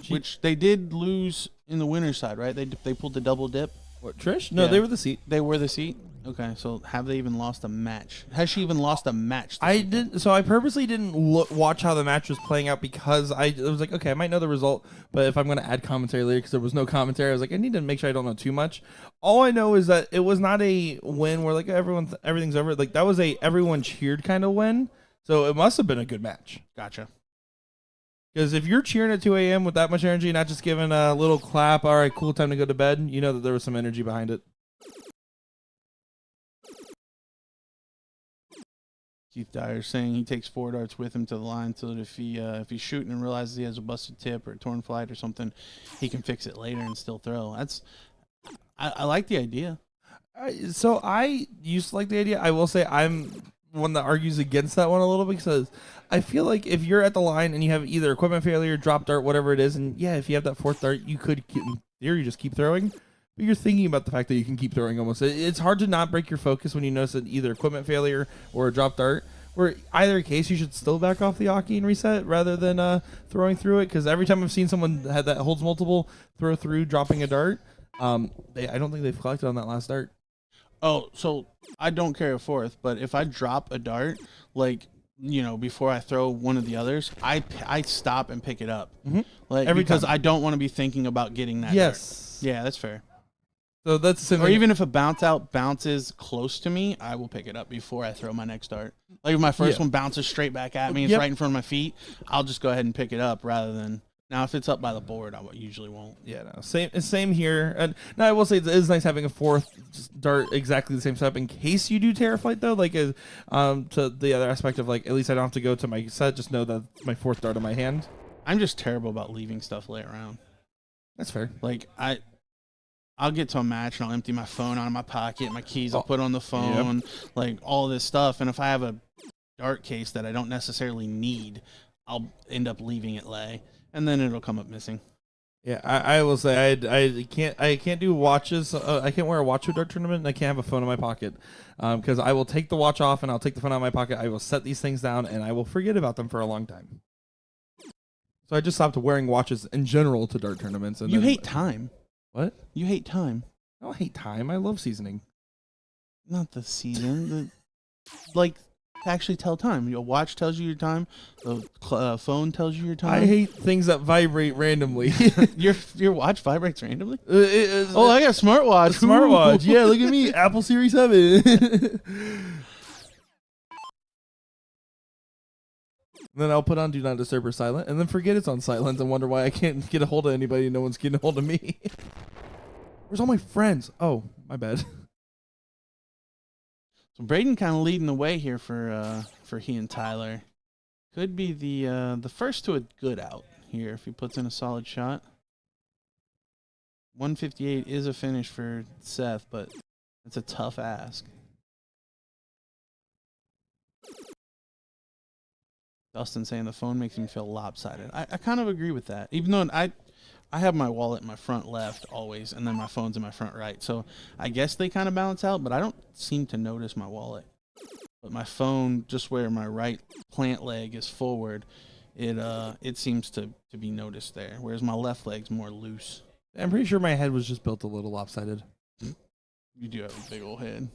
Which they did lose in the winner's side, right? They pulled the double dip. What, Trish? No, they were the seat. They were the seat? Okay, so have they even lost a match? Has she even lost a match? I didn't. So I purposely didn't watch how the match was playing out because I was like, okay, I might know the result, but if I'm going to add commentary later because there was no commentary, I was like, I need to make sure I don't know too much. All I know is that it was not a win where like everything's over. Like that was a everyone cheered kind of win. So it must have been a good match. Gotcha. Because if you're cheering at 2 a.m. with that much energy, not just giving a little clap, all right, cool, time to go to bed, you know that there was some energy behind it. Keith Dyer saying he takes 4 darts with him to the line so that if he's shooting and realizes he has a busted tip or a torn flight or something, he can fix it later and still throw. I like the idea. So I used to like the idea. I will say I'm one that argues against that one a little bit because I feel like if you're at the line and you have either equipment failure, drop dart, whatever it is, and yeah, if you have that 4th dart, you could, in theory, just keep throwing. But you're thinking about the fact that you can keep throwing almost. It's hard to not break your focus when you notice that either equipment failure or a drop dart. Where either case, you should still back off the Aki and reset rather than throwing through it. Because every time I've seen someone that holds multiple throw through dropping a dart, I don't think they've collected on that last dart. Oh, so I don't carry a 4th, but if I drop a dart, like, before I throw one of the others, I stop and pick it up. Mm-hmm. Like, because I don't want to be thinking about getting that Yes. dart. Yeah, that's fair. So that's the same Or thing. even if a bounce out bounces close to me, I will pick it up before I throw my next dart. Like if my first one bounces straight back at me, it's right in front of my feet, I'll just go ahead and pick it up rather than... Now, if it's up by the board, I usually won't. Yeah, no, same here. And now I will say it is nice having a 4th dart exactly the same setup in case you do Terraflight though. Like, to the other aspect of like, at least I don't have to go to my set. Just know that my 4th dart in my hand. I'm just terrible about leaving stuff lay around. That's fair. Like I'll get to a match and I'll empty my phone out of my pocket, my keys I'll put on the phone, like all this stuff. And if I have a dart case that I don't necessarily need, I'll end up leaving it lay, and then it'll come up missing. Yeah, I will say I can't do watches. I can't wear a watch to a dart tournament, and I can't have a phone in my pocket because I will take the watch off and I'll take the phone out of my pocket. I will set these things down and I will forget about them for a long time. So I just stopped wearing watches in general to dart tournaments. And you hate time. What? You hate time. I don't hate time. I love seasoning. Not the season. Like, to actually tell time. Your watch tells you your time. The phone tells you your time. I hate things that vibrate randomly. Your watch vibrates randomly? I got a smartwatch. Smartwatch. Yeah, look at me. Apple Series 7. Then I'll put on Do Not Disturb or Silent, and then forget it's on silent and wonder why I can't get a hold of anybody and no one's getting a hold of me. Where's all my friends? Oh, my bad. So Braden kind of leading the way here for he and Tyler. Could be the first to a good out here if he puts in a solid shot. 158 is a finish for Seth, but it's a tough ask. Dustin saying the phone makes him feel lopsided. I kind of agree with that. Even though I have my wallet in my front left always, and then my phone's in my front right. So I guess they kind of balance out, but I don't seem to notice my wallet. But my phone, just where my right plant leg is forward, it seems to be noticed there, whereas my left leg's more loose. I'm pretty sure my head was just built a little lopsided. You do have a big old head.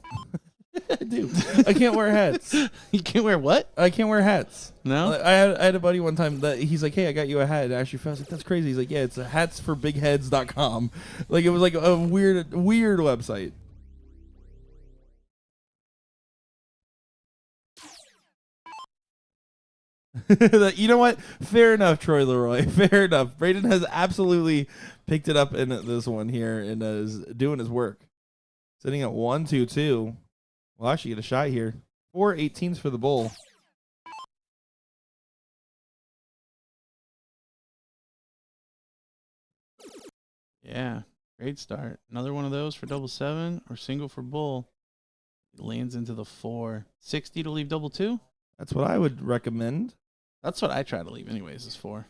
I do. I can't wear hats. You can't wear what? I can't wear hats. No? I had a buddy one time that he's like, hey, I got you a hat. And I actually felt like, that's crazy. He's like, yeah, it's hatsforbigheads.com. Like, it was like a weird website. You know what? Fair enough, Troy Leroy. Fair enough. Braden has absolutely picked it up in this one here and is doing his work. Sitting at 1-2-2. We'll actually get a shot here. 4 18s for the bull. Yeah, great start. Another one of those for double 7 or single for bull. He lands into the 4. 60 to leave double 2? That's what I would recommend. That's what I try to leave anyways, is 4.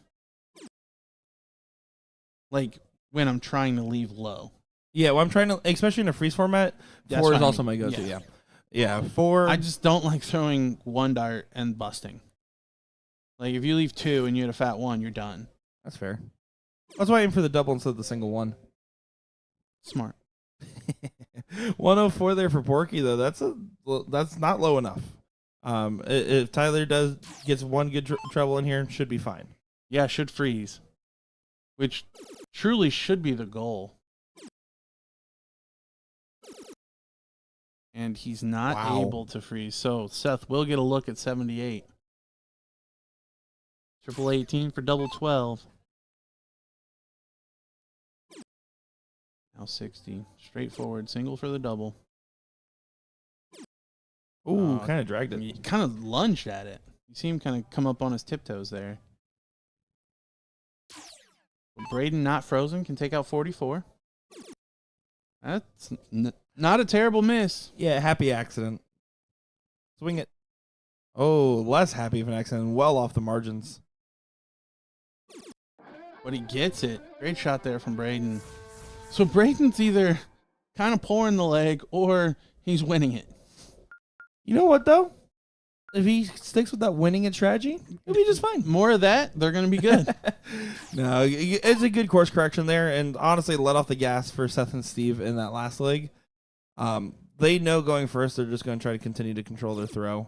Like, when I'm trying to leave low. Yeah, well, I'm trying to, especially in a freeze format, That's 4 is what I also mean. my go-to, Yeah. Yeah, 4. I just don't like throwing one dart and busting. Like, if you leave 2 and you hit a fat 1, you're done. That's fair. That's why I aim for the double instead of the single one. Smart. 104 there for Porky, though. That's not low enough. If Tyler gets one good treble in here, should be fine. Yeah, should freeze. Which truly should be the goal. And he's not able to freeze. So Seth will get a look at 78. Triple 18 for double 12. Now 60. Straightforward. Single for the double. Ooh, kind of dragged it. He kind of lunged at it. You see him kind of come up on his tiptoes there. Braden, not frozen, can take out 44. That's not a terrible miss. Yeah, happy accident. Swing it. Oh, less happy of an accident. Well off the margins. But he gets it. Great shot there from Braden. So Braden's either kind of pouring the leg or he's winning it. You know what, though? If he sticks with that winning it strategy, he'll be just fine. More of that, they're going to be good. No, it's a good course correction there. And honestly, let off the gas for Seth and Steve in that last leg. They know going first, they're just going to try to continue to control their throw.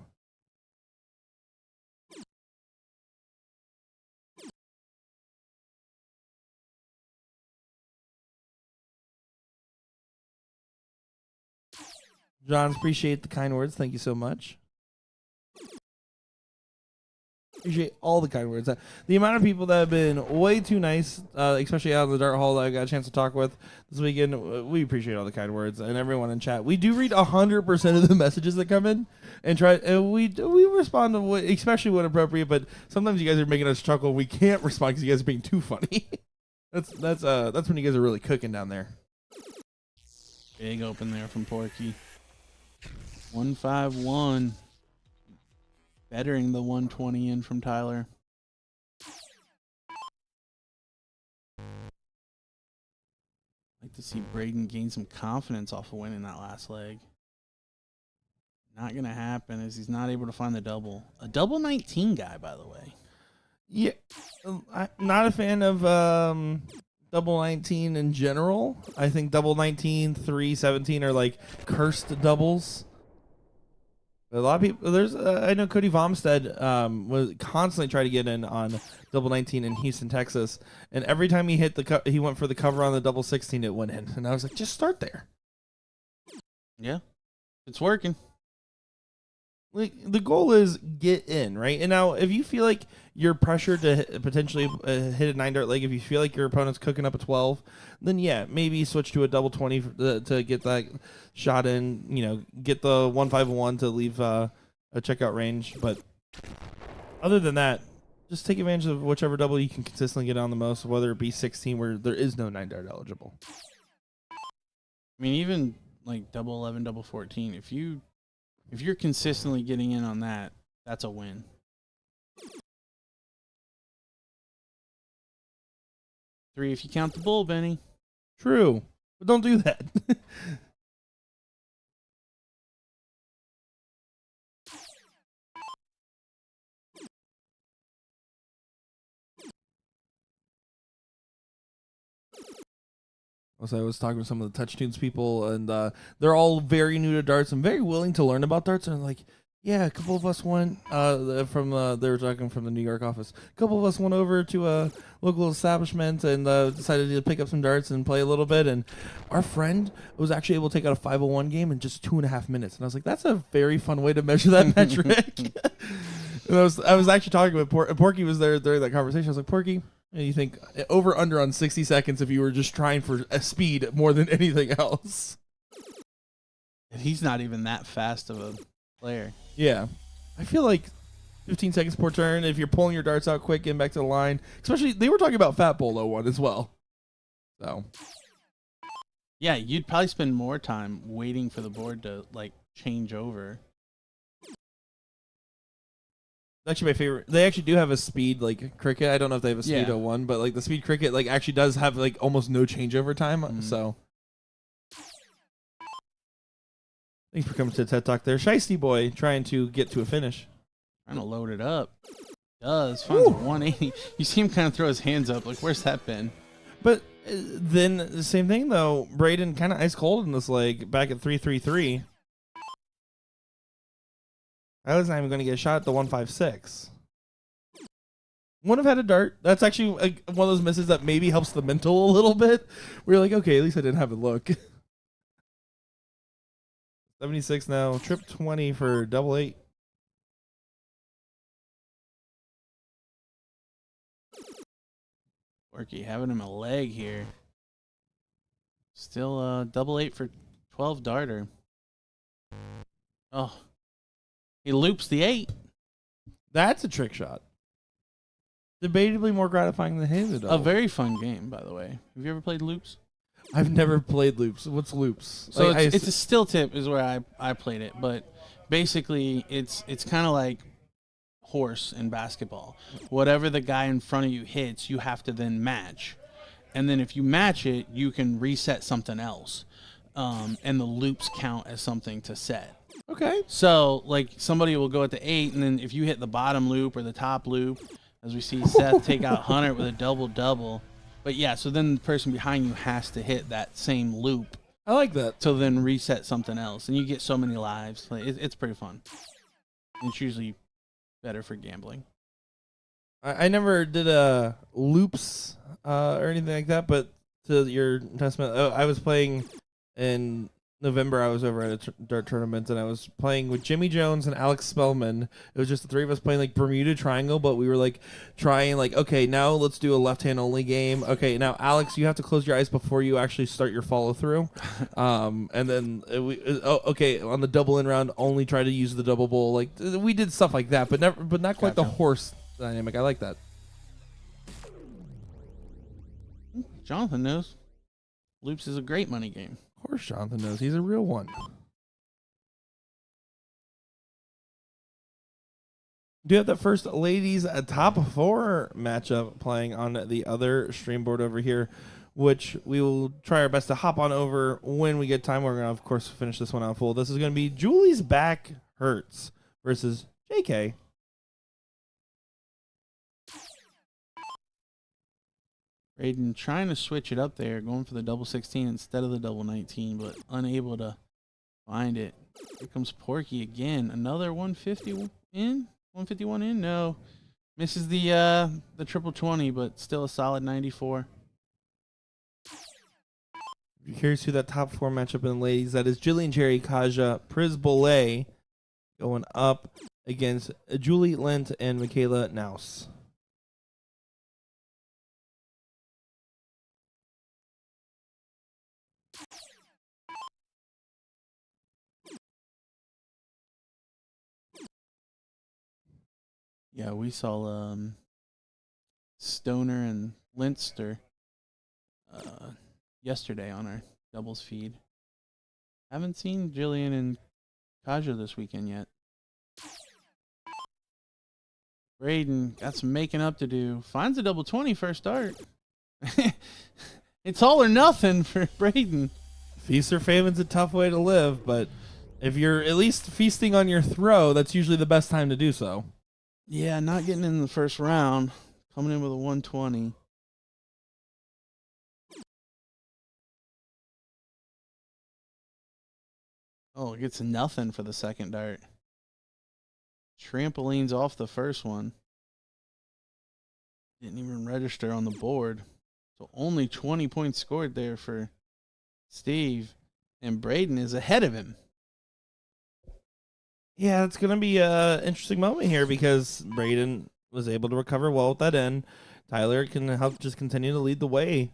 John, appreciate the kind words. Thank you so much. Appreciate all the kind words. The amount of people that have been way too nice, especially out in the dart hall that I got a chance to talk with this weekend, we appreciate all the kind words and everyone in chat. We do read 100% of the messages that come in and we respond to what, especially when appropriate. But sometimes you guys are making us chuckle. We can't respond because you guys are being too funny. that's when you guys are really cooking down there. Big open there from Porky. 151. Bettering the 120 in from Tyler. I'd like to see Braden gain some confidence off of winning that last leg. Not going to happen as he's not able to find the double. A double 19 guy, by the way. Yeah. I'm not a fan of double 19 in general. I think double 19, 3, 17 are like cursed doubles. A lot of people, I know Cody Vomstead was constantly trying to get in on double 19 in Houston, Texas, and every time he hit he went for the cover on the double 16, it went in, and I was like, just start there. Yeah, it's working. Like the goal is get in, right? And now if you feel like you're pressured to potentially hit a 9 dart leg, if you feel like your opponent's cooking up a 12, then yeah, maybe switch to a double 20 to get that shot in, get the 151 to leave a checkout range. But other than that, just take advantage of whichever double you can consistently get on the most, whether it be 16 where there is no 9 dart eligible. I mean, even like double 11, double 14, if you're consistently getting in on that, that's a win. Three if you count the bull, Benny. True, but don't do that. So I was talking to some of the Touch Tunes people, and they're all very new to darts and very willing to learn about darts. And like, yeah, a couple of us went from they were talking from the New York office. A couple of us went over to a local establishment and decided to pick up some darts and play a little bit. And our friend was actually able to take out a 501 game in just 2.5 minutes. And I was like, that's a very fun way to measure that metric. And I was actually talking with Porky was there during that conversation. I was like, Porky, and you think over under on 60 seconds if you were just trying for a speed more than anything else. And he's not even that fast of a player. Yeah. I feel like 15 seconds per turn if you're pulling your darts out quick, getting back to the line. Especially, they were talking about Fat Bolo one as well. So. Yeah, you'd probably spend more time waiting for the board to, like, change over. Actually, my favorite. They actually do have a speed like cricket. I don't know if they have a speed 01, but like the speed cricket like actually does have like almost no changeover time. So, thanks for coming to TED Talk. There, Shiesty Boy trying to get to a finish. Trying to load it up. Does finds a 180. You see him kind of throw his hands up. Like, where's that been? But then the same thing though. Braden kind of ice cold in this leg back at 333. I was not even going to get a shot at the 156. Wouldn't have had a dart. That's actually like one of those misses that maybe helps the mental a little bit. We're like, okay, at least I didn't have a look. 76 now. Trip 20 for double 8. Porky having him a leg here. Still double 8 for 12 darter. Oh, he loops the 8. That's a trick shot. Debatably more gratifying than hitting the double. A very fun game, by the way. Have you ever played loops? I've never played loops. What's loops? So Like, it's a still tip is where I played it, but basically it's kind of like horse in basketball. Whatever the guy in front of you hits, you have to then match. And then if you match it, you can reset something else. And the loops count as something to set. Okay. So, like, somebody will go at the 8, and then if you hit the bottom loop or the top loop, as we see Seth take out Hunter with a double-double. But, yeah, so then the person behind you has to hit that same loop. I like that. To then reset something else. And you get so many lives. Like, it's pretty fun. And it's usually better for gambling. I never did loops or anything like that, but to your testament, I was playing in November. I was over at a dart tournament, and I was playing with Jimmy Jones and Alex Spellman. It was just the three of us playing like Bermuda Triangle, but we were like trying like, okay, now let's do a left-hand only game. Okay, now Alex, you have to close your eyes before you actually start your follow-through. And then okay, on the double in round, only try to use the double bowl. Like we did stuff like that, but not quite the horse dynamic. I like that. Jonathan knows. Loops is a great money game. Of course, Jonathan knows. He's a real one. Do you have the first ladies top 4 matchup playing on the other stream board over here, which we will try our best to hop on over when we get time. We're going to, of course, finish this one out full. This is going to be Julie's Back Hurts versus JK. Braden trying to switch it up there, going for the double 16 instead of the double 19, but unable to find it. Here comes Porky again. Another 150 in? 151 in? No. Misses the triple 20, but still a solid 94. Here's who that top 4 matchup in the ladies. That is Jillian Jerry, Kaja, Priz Bolet going up against Julie Lent and Michaela Naus. Yeah, we saw Stoner and Linster yesterday on our doubles feed. Haven't seen Jillian and Kaja this weekend yet. Braden got some making up to do. Finds a double 20 first start. It's all or nothing for Braden. Feast or favin's a tough way to live, but if you're at least feasting on your throw, that's usually the best time to do so. Yeah, not getting in the first round. Coming in with a 120. Oh, it gets nothing for the second dart. Trampolines off the first one. Didn't even register on the board. So only 20 points scored there for Steve. And Braden is ahead of him. Yeah, it's going to be an interesting moment here because Braden was able to recover well with that end. Tyler can help just continue to lead the way.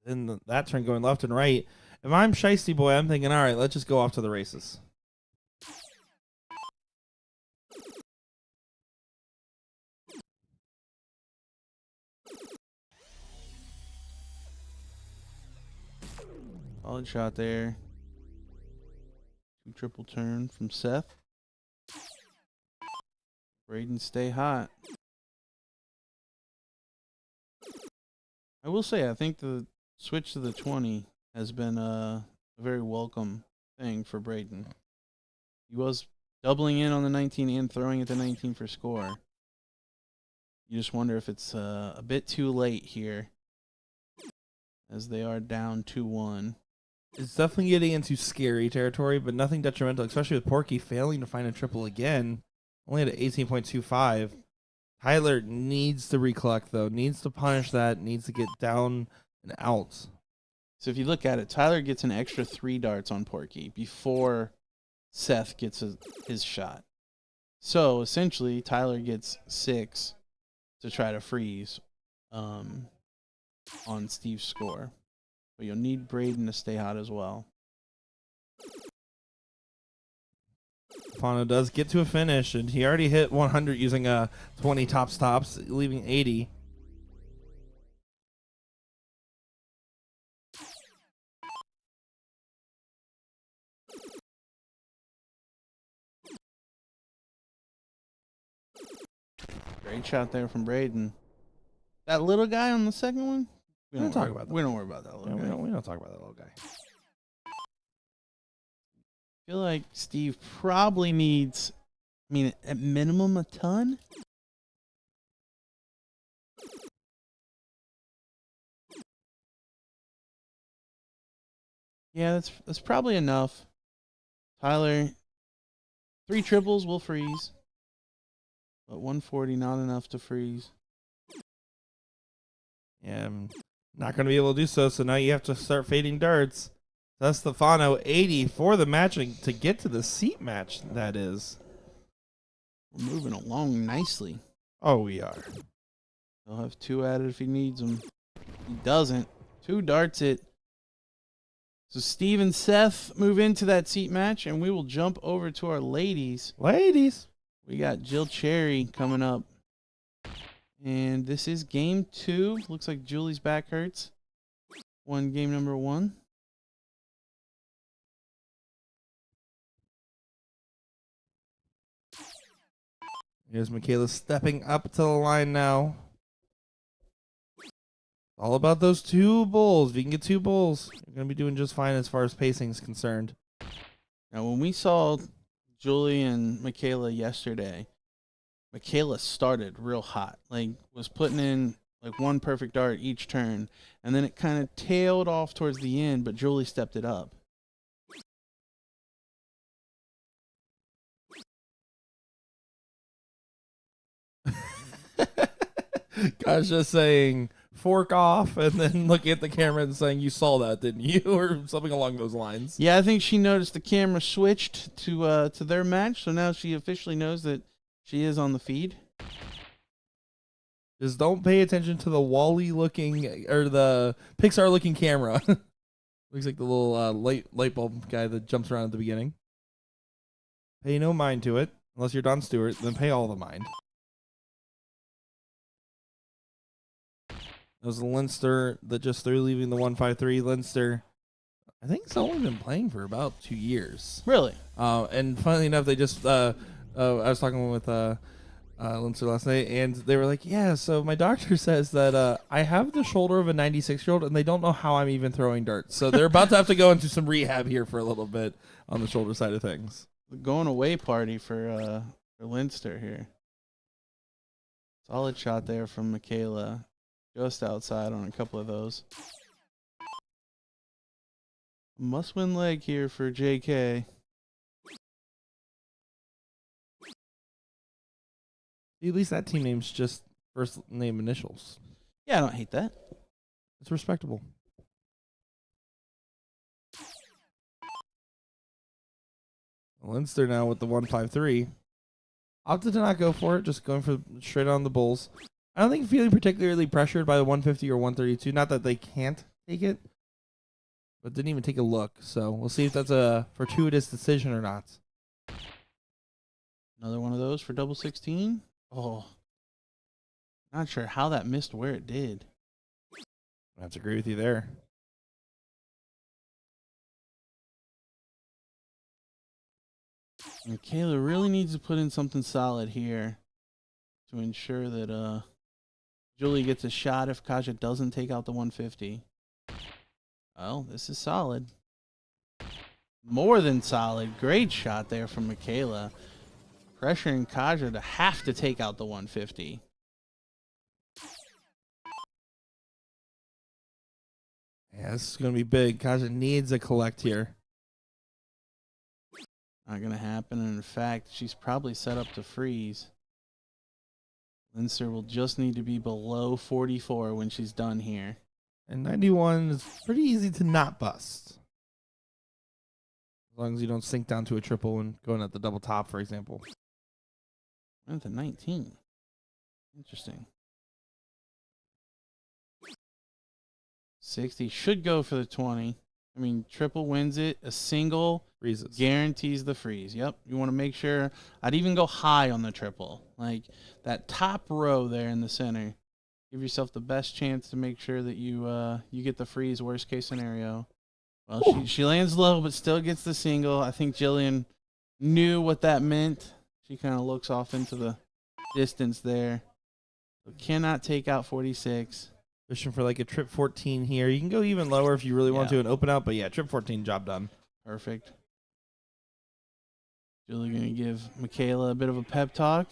And that turn going left and right. If I'm Shiesty Boy, I'm thinking, all right, let's just go off to the races. Solid shot there. Triple turn from Seth. Braden stay hot. I will say, I think the switch to the 20 has been a very welcome thing for Braden. He was doubling in on the 19 and throwing at the 19 for score. You just wonder if it's a bit too late here as they are down 2-1. It's definitely getting into scary territory, but nothing detrimental, especially with Porky failing to find a triple again. Only at 18.25. Tyler needs to recollect, though. Needs to punish that. Needs to get down and out. So if you look at it, Tyler gets an extra 3 darts on Porky before Seth gets his shot. So essentially, Tyler gets 6 to try to freeze on Steve's score. But you'll need Braden to stay hot as well. Fano does get to a finish, and he already hit 100 using 20 top stops, leaving 80. Great shot there from Braden. That little guy on the second one? We don't talk about that. We don't worry about that little guy. We don't talk about that little guy. I feel like Steve probably needs, at minimum a ton. Yeah, that's probably enough. Tyler, 3 triples will freeze. But 140 not enough to freeze. Yeah, I'm not going to be able to do so, so now you have to start fading darts. That's Stefano 80 for the matching to get to the seat match, that is. We're moving along nicely. Oh, we are. He'll have 2 added if he needs them. He doesn't. 2 darts it. So Steve and Seth move into that seat match, and we will jump over to our ladies. Ladies. We got Jill Cherry coming up. And this is game 2. Looks like Julie's back hurts. Won game number 1. Here's Michaela stepping up to the line now. All about those 2 bulls. If you can get 2 bulls, you're going to be doing just fine as far as pacing is concerned. Now, when we saw Julie and Michaela yesterday, Michaela started real hot. Like, was putting in like 1 perfect dart each turn. And then it kind of tailed off towards the end, but Julie stepped it up. Gosh, just saying fork off and then looking at the camera and saying you saw that, didn't you? Or something along those lines. Yeah, I think she noticed the camera switched to their match, so now she officially knows that she is on the feed. Just don't pay attention to the Wally looking or the Pixar looking camera. Looks like the little light bulb guy that jumps around at the beginning. Pay no mind to it. Unless you're Don Stewart, then pay all the mind. It was Leinster that just threw, leaving the 153. Leinster, I think it's only been playing for about 2 years. Really? And funnily enough, they just, I was talking with Leinster last night, and they were like, yeah, so my doctor says that I have the shoulder of a 96-year-old, and they don't know how I'm even throwing darts. So they're about to have to go into some rehab here for a little bit on the shoulder side of things. The going away party for Leinster here. Solid shot there from Michaela. Just outside on a couple of those. Must win leg here for JK. At least that team name's just first name initials. Yeah, I don't hate that. It's respectable. Leinster now with the 153. Opted to not go for it, just going for straight on the bulls. I don't think feeling particularly pressured by the 150 or 132. Not that they can't take it, but didn't even take a look. So we'll see if that's a fortuitous decision or not. Another one of those for double 16. Oh, not sure how that missed where it did. I have to agree with you there. Michaela really needs to put in something solid here to ensure that Julie gets a shot if Kaja doesn't take out the 150. Well, this is solid. More than solid. Great shot there from Michaela. Pressuring Kaja to have to take out the 150. Yeah, this is going to be big. Kaja needs a collect here. Not going to happen. And in fact, she's probably set up to freeze. Leinster will just need to be below 44 when she's done here. And 91 is pretty easy to not bust. As long as you don't sink down to a triple and going at the double top, for example. Went to 19. Interesting. 60 should go for the 20. I mean, triple wins it. A single Freezes. guarantees the freeze. Yep. You want to make sure. I'd even go high on the triple. Like that top row there in the center. Give yourself the best chance to make sure that you get the freeze, worst case scenario. Well, she lands low, but still gets the single. I think Jillian knew what that meant. She kind of looks off into the distance there. So cannot take out 46. Fishing for like a trip 14 here. You can go even lower if you really want to and open out, but yeah, trip 14, job done. Perfect. Julie going to give Michaela a bit of a pep talk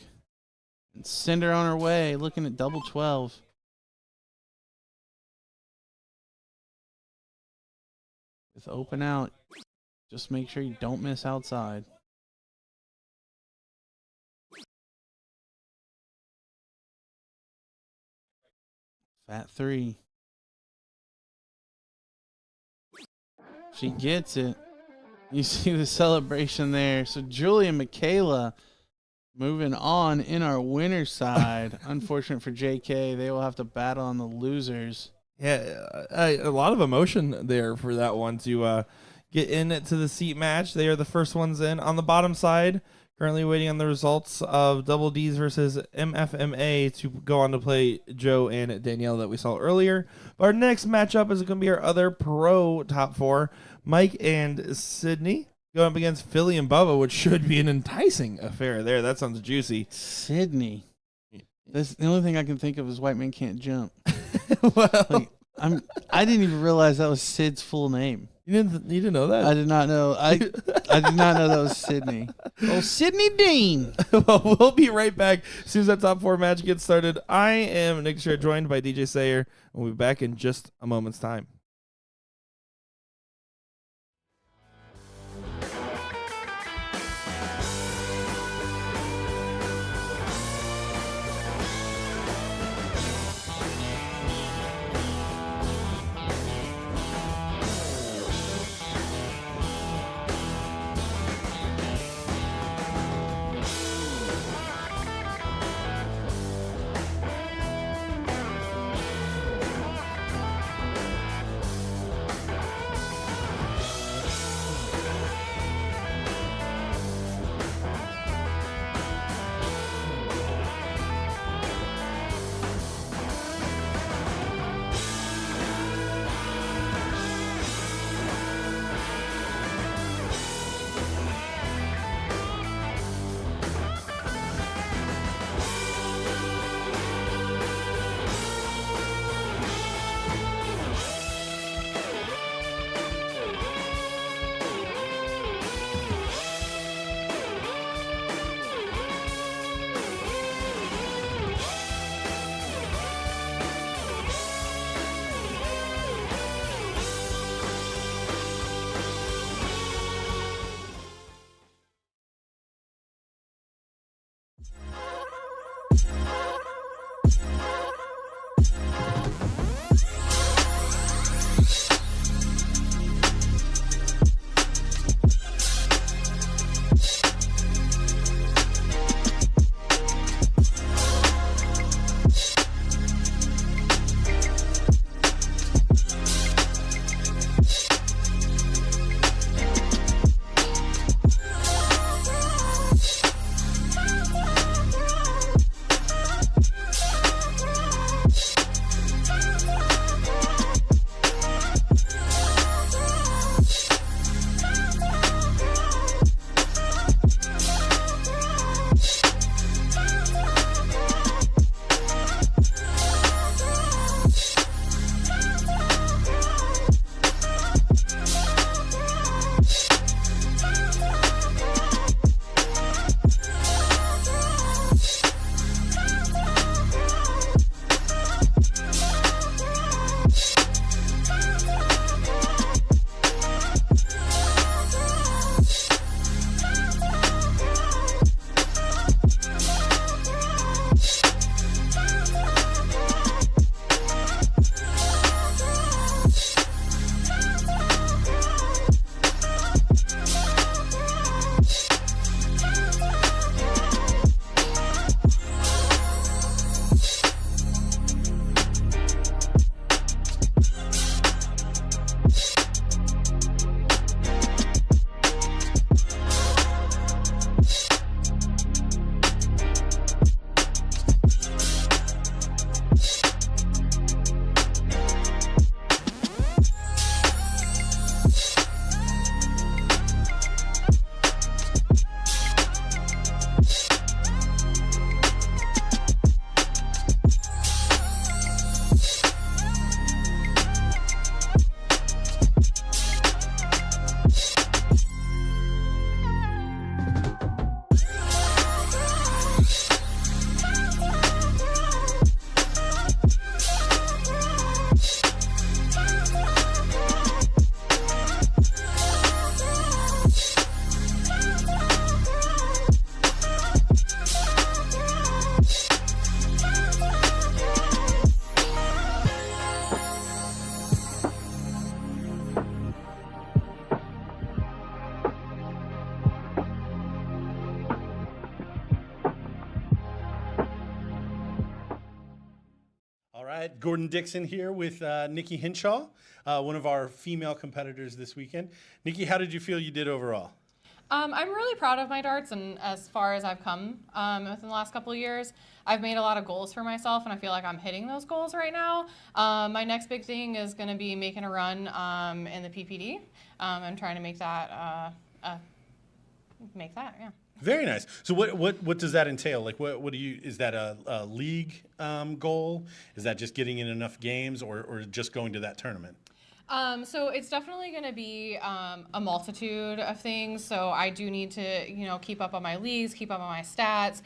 and send her on her way, looking at double 12. With open out, just make sure you don't miss outside. Fat 3. She gets it. You see the celebration there. So Julie and Michaela moving on in our winner's side. Unfortunate for JK. They will have to battle on the losers. Yeah, a lot of emotion there for that one to get into the seat match. They are the first ones in. On the bottom side, currently waiting on the results of Double D's versus MFMA to go on to play Joe and Danielle that we saw earlier. But our next matchup is going to be our other pro top 4, Mike and Sydney, going up against Philly and Bubba, which should be an enticing affair there. That sounds juicy. Sydney. That's the only thing I can think of is White Man Can't Jump. Well, Like, I didn't even realize that was Sid's full name. you didn't know that? I did not know. I did not know that was Sydney. Oh, Sydney Dean. Well, we'll be right back as soon as that top 4 match gets started. I am Nick Scher, joined by DJ Sayer, and we'll be back in just a moment's time. Gordon Dixon here with Nikki Hinshaw, one of our female competitors this weekend. Nikki, how did you feel you did overall? I'm really proud of my darts and as far as I've come within the last couple of years. I've made a lot of goals for myself, and I feel like I'm hitting those goals right now. My next big thing is going to be making a run in the PPD. I'm trying to make that, yeah. Very nice. So what does that entail? Like what do you, is that a league goal? Is that just getting in enough games or just going to that tournament? So it's definitely going to be a multitude of things. So I do need to, keep up on my leagues, keep up on my stats,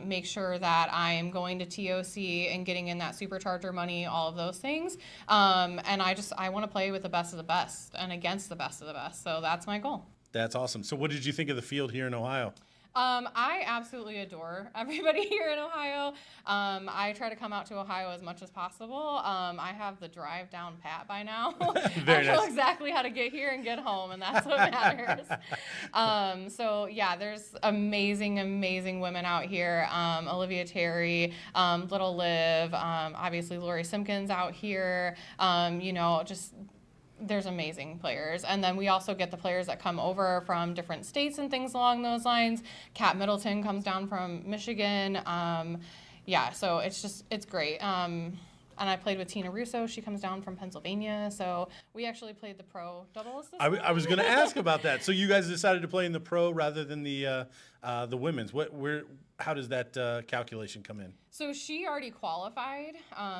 make sure that I am going to TOC and getting in that supercharger money, all of those things. And I want to play with the best of the best and against the best of the best. So that's my goal. That's awesome. So what did you think of the field here in Ohio? I absolutely adore everybody here in Ohio. I try to come out to Ohio as much as possible. I have the drive down pat by now. Very I know nice. exactly how to get here and get home, and that's what matters. So yeah, there's amazing, amazing women out here. Olivia Terry, Little Liv, obviously Lori Simpkins out here. There's amazing players. And then we also get the players that come over from different states and things along those lines. Kat Middleton comes down from Michigan. So it's great. And I played with Tina Russo. She comes down from Pennsylvania. So we actually played the pro doubles this I was going to ask about that. So you guys decided to play in the pro rather than the women's. How does that calculation come in? So she already qualified,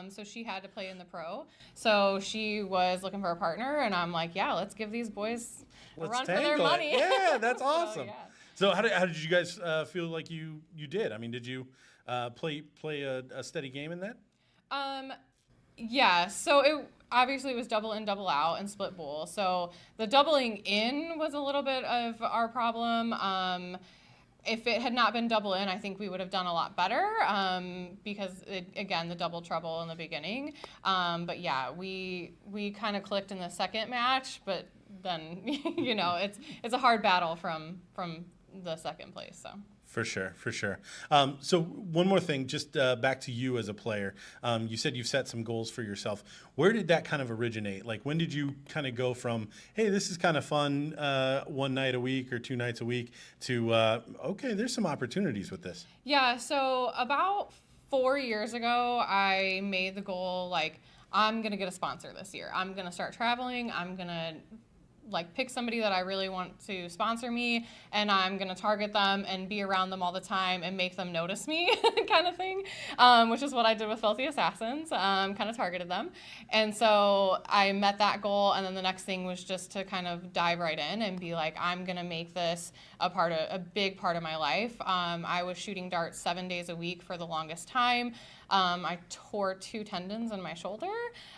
so she had to play in the pro. So she was looking for a partner, and I'm like, yeah, let's give these boys a run for their tangle it. money. Yeah, that's awesome. Yeah. So how did you guys feel like you did? I mean, did you play a steady game in that? Yeah, so it obviously was double in, double out, and split bowl. So the doubling in was a little bit of our problem. If it had not been double in, I think we would have done a lot better because, the double trouble in the beginning. But yeah, we kind of clicked in the second match, but then, it's a hard battle from the second place, so. For sure. So one more thing, just back to you as a player. You said you've set some goals for yourself. Where did that kind of originate? Like, when did you kind of go from, hey, this is kind of fun one night a week or two nights a week to, okay, there's some opportunities with this? Yeah, so about 4 years ago, I made the goal, like, I'm going to get a sponsor this year. I'm going to start traveling. I'm going to pick somebody that I really want to sponsor me, and I'm going to target them and be around them all the time and make them notice me kind of thing, which is what I did with Filthy Assassins, kind of targeted them. And so I met that goal, and then the next thing was just to kind of dive right in and be like, I'm going to make this a big part of my life. I was shooting darts 7 days a week for the longest time. I tore 2 tendons in my shoulder,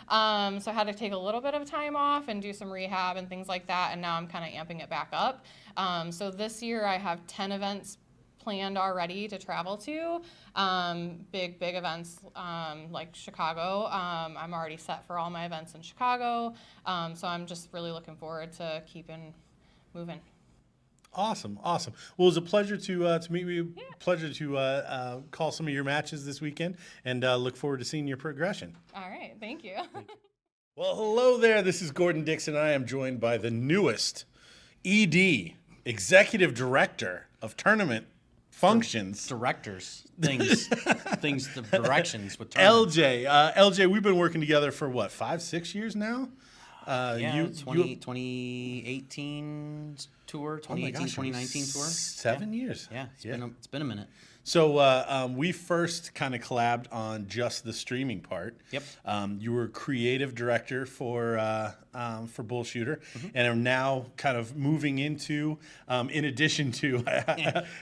so I had to take a little bit of time off and do some rehab and things like that, and now I'm kind of amping it back up. So this year I have 10 events planned already to travel to, big events like Chicago. I'm already set for all my events in Chicago, so I'm just really looking forward to keeping moving. Awesome. Well, it was a pleasure to meet you. Yeah. Pleasure to call some of your matches this weekend, and look forward to seeing your progression. All right. Thank you. Well, hello there. This is Gordon Dixon. I am joined by the newest ED, Executive Director of Tournament Functions. Directors, the directions with tournaments. LJ, we've been working together for what, 5-6 years now? 2018 tour, 2019 tour. 7 years. Yeah, it's been a minute. So we first kind of collabed on just the streaming part. Yep. You were creative director for BullShooter, and are now kind of moving into, in addition to,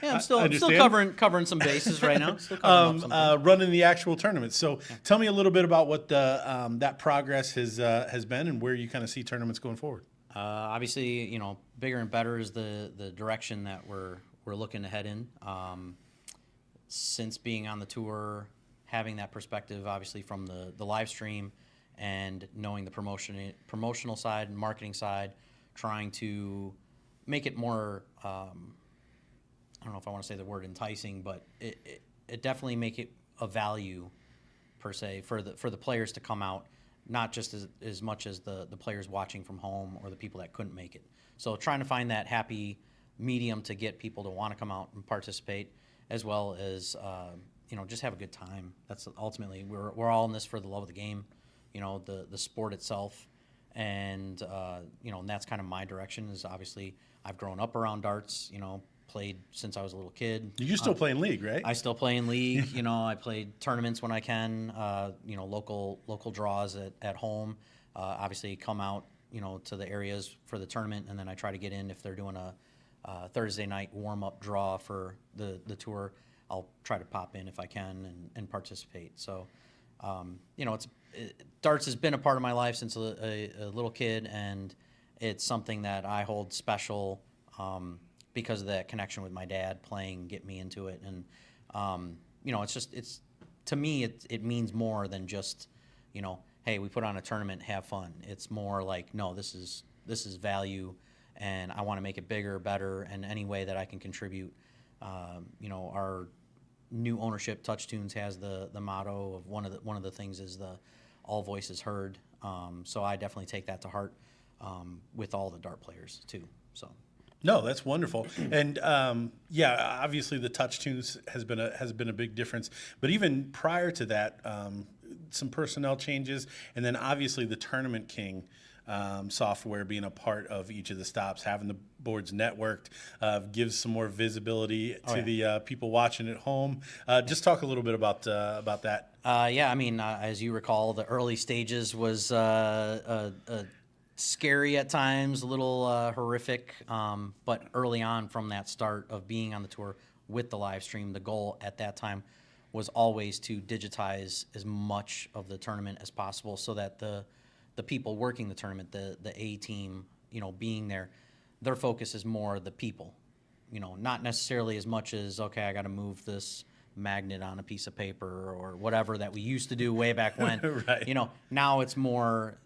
I'm still covering some bases right now. Still covering running the actual tournament. So tell me a little bit about what that progress has been, and where you kind of see tournaments going forward. Obviously, bigger and better is the direction that we're looking to head in. Since being on the tour, having that perspective, obviously from the live stream, and knowing the promotional side and marketing side, trying to make it more, I don't know if I want to say the word enticing, but it definitely make it a value per se for the players to come out, not just as much as the players watching from home or the people that couldn't make it. So trying to find that happy medium to get people to want to come out and participate, as well as just have a good time. That's ultimately we're all in this for the love of the game, the sport itself, and and that's kind of my direction. Is obviously I've grown up around darts, played since I was a little kid. You're still playing league, right? I still play in league. I played tournaments when I can. Local draws at home. Obviously, come out to the areas for the tournament, and then I try to get in if they're doing a Thursday night warm up draw for the tour. I'll try to pop in if I can and participate. So, darts has been a part of my life since a little kid, and it's something that I hold special. Because of that connection with my dad playing, get me into it, and it's to me it means more than just hey, we put on a tournament, have fun. It's more like, no, this is value, and I want to make it bigger, better, and any way that I can contribute. Our new ownership, Touch Tunes, has the motto of one of the things is the all voices heard. So I definitely take that to heart with all the dart players too. So. No, that's wonderful, and obviously the Touch Tunes has been a big difference. But even prior to that, some personnel changes, and then obviously the Tournament King software being a part of each of the stops, having the boards networked, gives some more visibility to the people watching at home. Just talk a little bit about that. As you recall, the early stages was scary at times, a little horrific, but early on from that start of being on the tour with the live stream, the goal at that time was always to digitize as much of the tournament as possible, so that the people working the tournament, the A team, being there, their focus is more the people, not necessarily as much as, okay, I got to move this magnet on a piece of paper or whatever that we used to do way back when. Right. Now it's more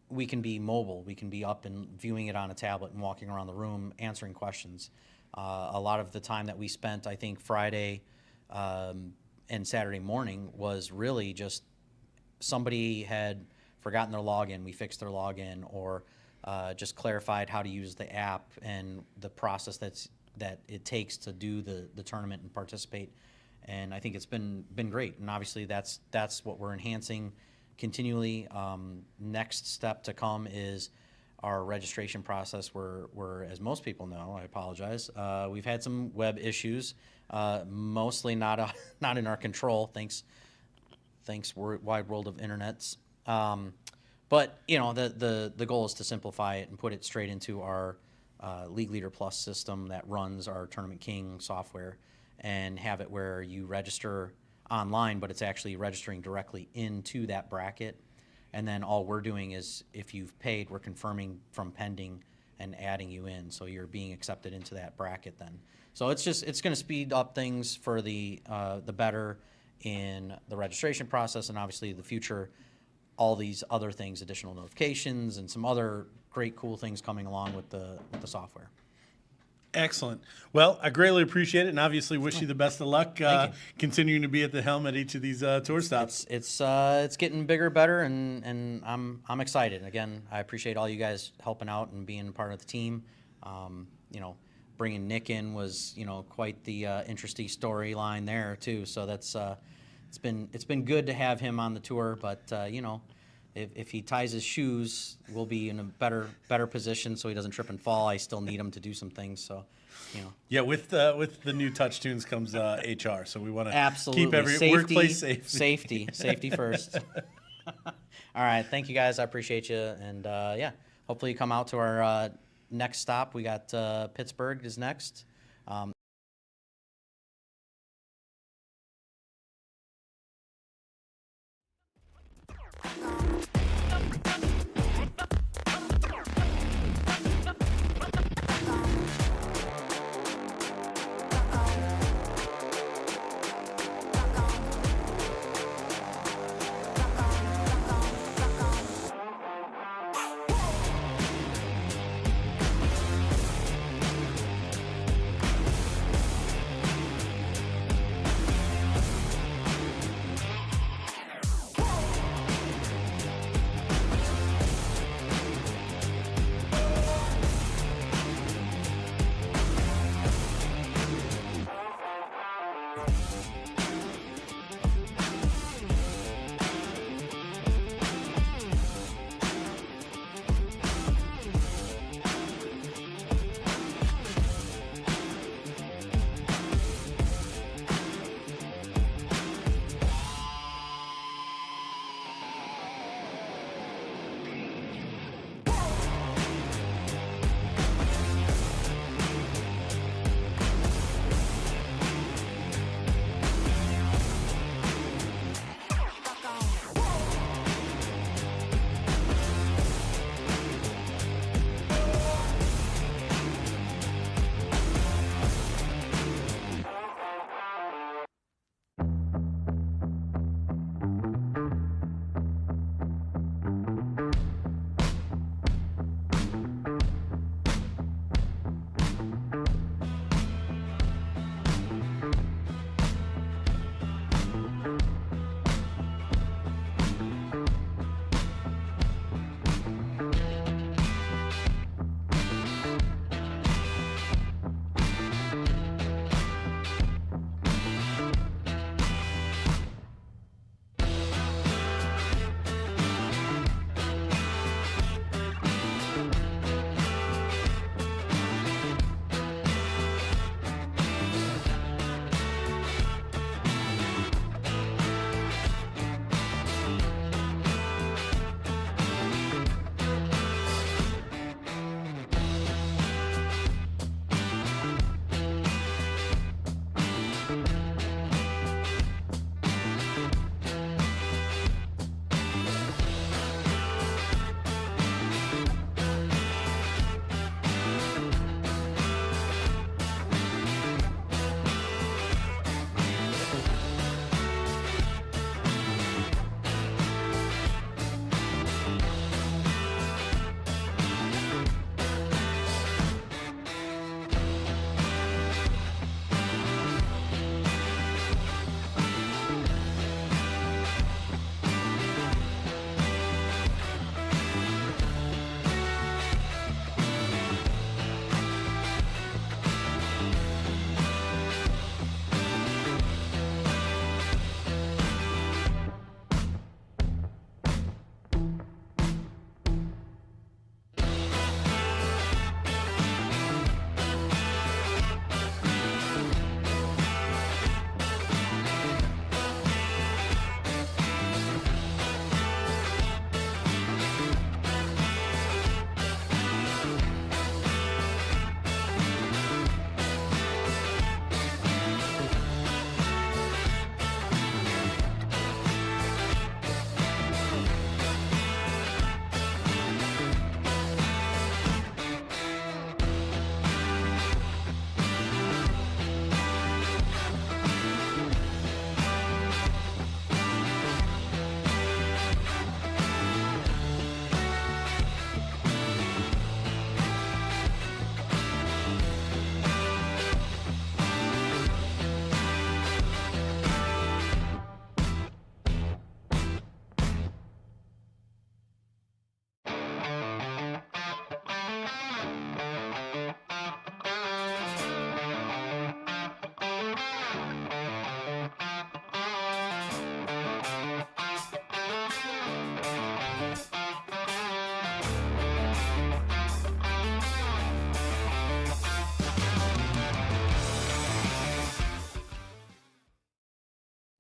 we can be mobile. We can be up and viewing it on a tablet and walking around the room, answering questions. A lot of the time that we spent, I think, Friday and Saturday morning was really just somebody had forgotten their login. We fixed their login, or just clarified how to use the app and the process that it takes to do the tournament and participate. And I think it's been great. And obviously that's what we're enhancing continually. Next step to come is our registration process. We're, as most people know, I apologize, we've had some web issues, mostly not in our control. Thanks, wide world of internets. But the goal is to simplify it and put it straight into our League Leader Plus system that runs our Tournament King software, and have it where you register online, but it's actually registering directly into that bracket. And then all we're doing is, if you've paid, we're confirming from pending and adding you in, so you're being accepted into that bracket then. So it's going to speed up things for the better in the registration process, and obviously the future, all these other things, additional notifications and some other great cool things coming along with the software. Excellent. Well, I greatly appreciate it, and obviously wish you the best of luck continuing to be at the helm at each of these tour stops. It's getting bigger, better, and I'm excited. Again, I appreciate all you guys helping out and being part of the team. Bringing Nick in was quite the interesting storyline there too. So that's it's been good to have him on the tour, but if he ties his shoes, we'll be in a better position so he doesn't trip and fall. I still need him to do some things, so Yeah, with the new Touch Tunes comes HR, so we want to absolutely keep every safety, workplace safe. Safety first. All right, thank you guys. I appreciate you, and hopefully you come out to our next stop. We got Pittsburgh is next.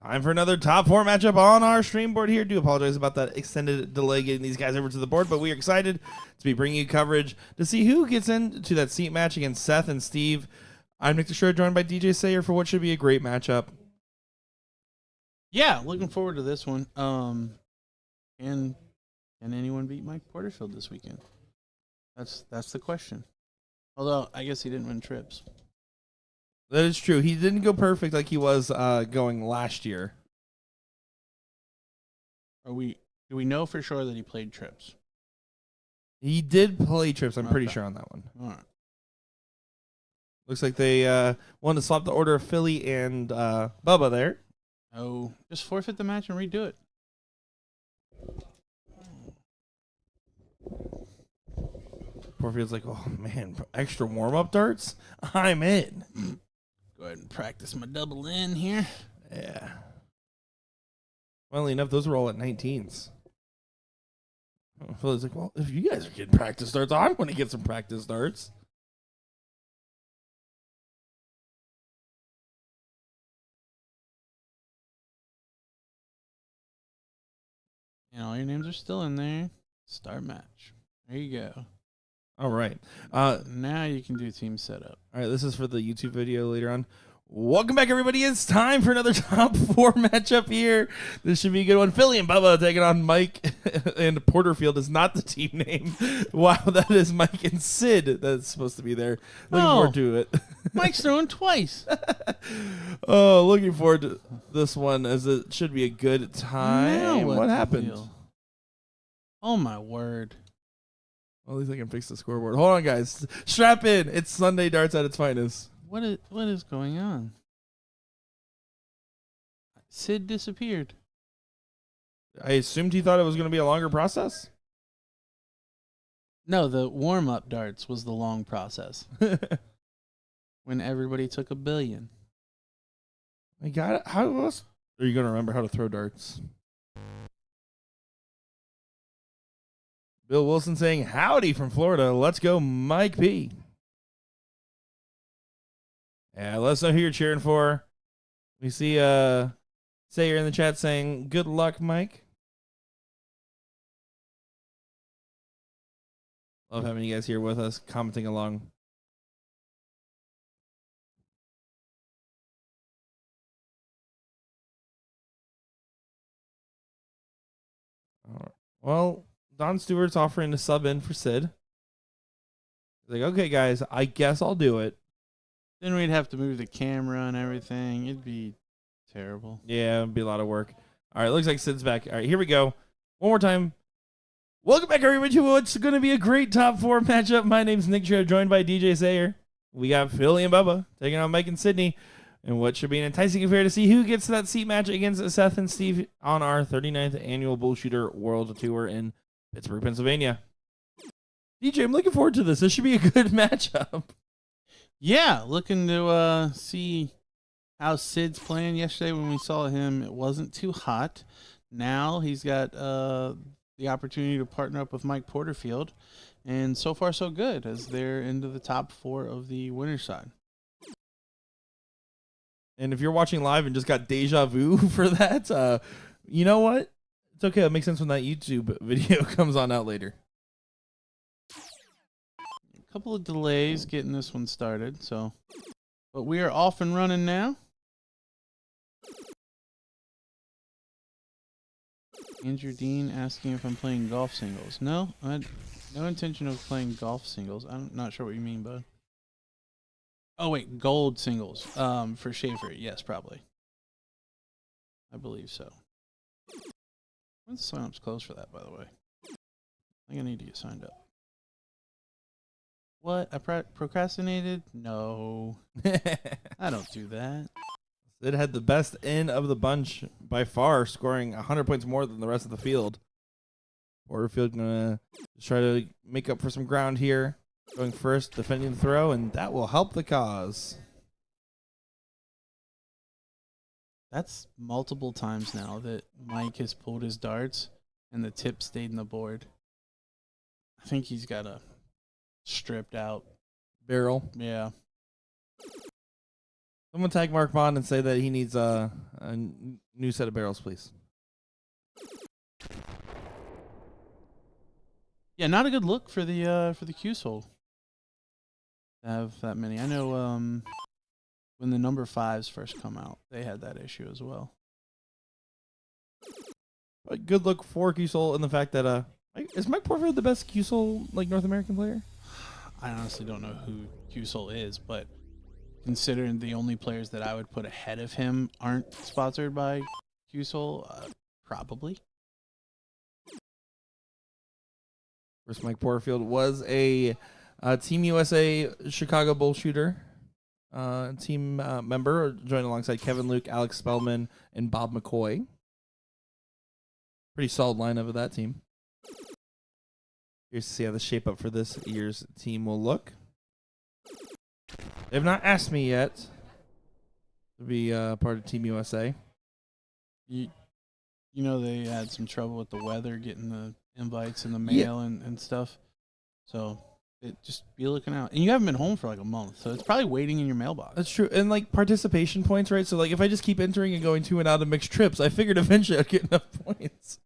Time for another top 4 matchup on our stream board here. Do apologize about that extended delay getting these guys over to the board, but we are excited to be bringing you coverage to see who gets into that seat match against Seth and Steve. I'm Nick Destroyer, joined by DJ Sayer for what should be a great matchup. Yeah, looking forward to this one. And can anyone beat Mike Porterfield this weekend? That's the question. Although I guess he didn't win trips. That is true. He didn't go perfect like he was going last year. Do we know for sure that he played trips? He did play trips, I'm pretty Okay. sure on that one. All right. Looks like they wanted to swap the order of Philly and Bubba there. Oh, just forfeit the match and redo it. Porfield's like, oh man, extra warm-up darts? I'm in. Go ahead and practice my double in here. Yeah. Funnily enough, those were all at 19s. Philly's like, well, if you guys are getting practice darts, I'm going to get some practice darts. And all your names are still in there. Start match. There you go. All right. Now you can do team setup. All right, this is for the YouTube video later on. Welcome back, everybody. It's time for another top 4 matchup here. This should be a good one. Philly and Bubba taking on Mike and Porterfield is not the team name. Wow, that is Mike and Sid that's supposed to be there. Looking forward to it. Mike's throwing twice. Oh, looking forward to this one as it should be a good Now time. what's What the happened? deal? Oh, my word. Well, at least I can fix the scoreboard. Hold on, guys. Strap in. It's Sunday Darts at its finest. What is going on? Sid disappeared. I assumed he thought it was going to be a longer process. No, the warm-up darts was the long process. When everybody took $1 billion. I got it. How else are you going to remember how to throw darts? Bill Wilson saying howdy from Florida. Let's go, Mike P. Yeah, let us know who you're cheering for. We see Sayer in the chat saying good luck, Mike. Love having you guys here with us, commenting along. All right. Well, Don Stewart's offering to sub in for Sid. He's like, okay, guys, I guess I'll do it. Then we'd have to move the camera and everything. It'd be terrible. Yeah, it'd be a lot of work. All right, looks like Sid's back. All right, here we go. One more time. Welcome back, everybody, to what's going to be a great top 4 matchup. My name's Nick Cho, joined by DJ Sayer. We got Philly and Bubba taking on Mike and Sydney. And what should be an enticing affair to see who gets to that seat match against Seth and Steve on our 39th annual BullShooter World Tour in Pittsburgh, Pennsylvania. DJ, I'm looking forward to this. This should be a good matchup. Yeah, looking to see how Sid's playing. Yesterday when we saw him, it wasn't too hot. Now he's got the opportunity to partner up with Mike Porterfield. And so far, so good, as they're into the top 4 of the winner's side. And if you're watching live and just got deja vu for that, you know what? It's okay. It makes sense when that YouTube video comes on out later. A couple of delays getting this one started, but we are off and running now. Andrew Dean asking if I'm playing golf singles. No, I had no intention of playing golf singles. I'm not sure what you mean, bud. Oh wait, gold singles. For Schaefer, yes, probably. I believe so. When's the sign-ups closed for that, by the way? I think I need to get signed up. What? I procrastinated? No. I don't do that. Sid had the best in of the bunch by far, scoring 100 points more than the rest of the field. Porterfield going to try to make up for some ground here. Going first, defending the throw, and that will help the cause. That's multiple times now that Mike has pulled his darts and the tip stayed in the board. I think he's got a stripped out barrel. Yeah. Someone tag Mark Bond and say that he needs new set of barrels, please. Yeah, not a good look for the Q Soul to have that many. I know when the number 5s first come out, they had that issue as well. But good look for Q-Soul in the fact that is Mike Porterfield the best Q-Soul like North American player? I honestly don't know who Q Soul is, but considering the only players that I would put ahead of him aren't sponsored by Q Soul, probably. Of course, Mike Porterfield was a Team USA Chicago BullShooter team member, joined alongside Kevin Luke, Alex Spellman, and Bob McCoy. Pretty solid lineup of that team. Here's to see how the shape up for this year's team will look. They have not asked me yet to be part of Team USA. You know they had some trouble with the weather getting the invites in the mail and stuff. So just be looking out. And you haven't been home for like a month, so it's probably waiting in your mailbox. That's true. And like participation points, right? So like if I just keep entering and going to and out of mixed trips, I figured eventually I'd get enough points.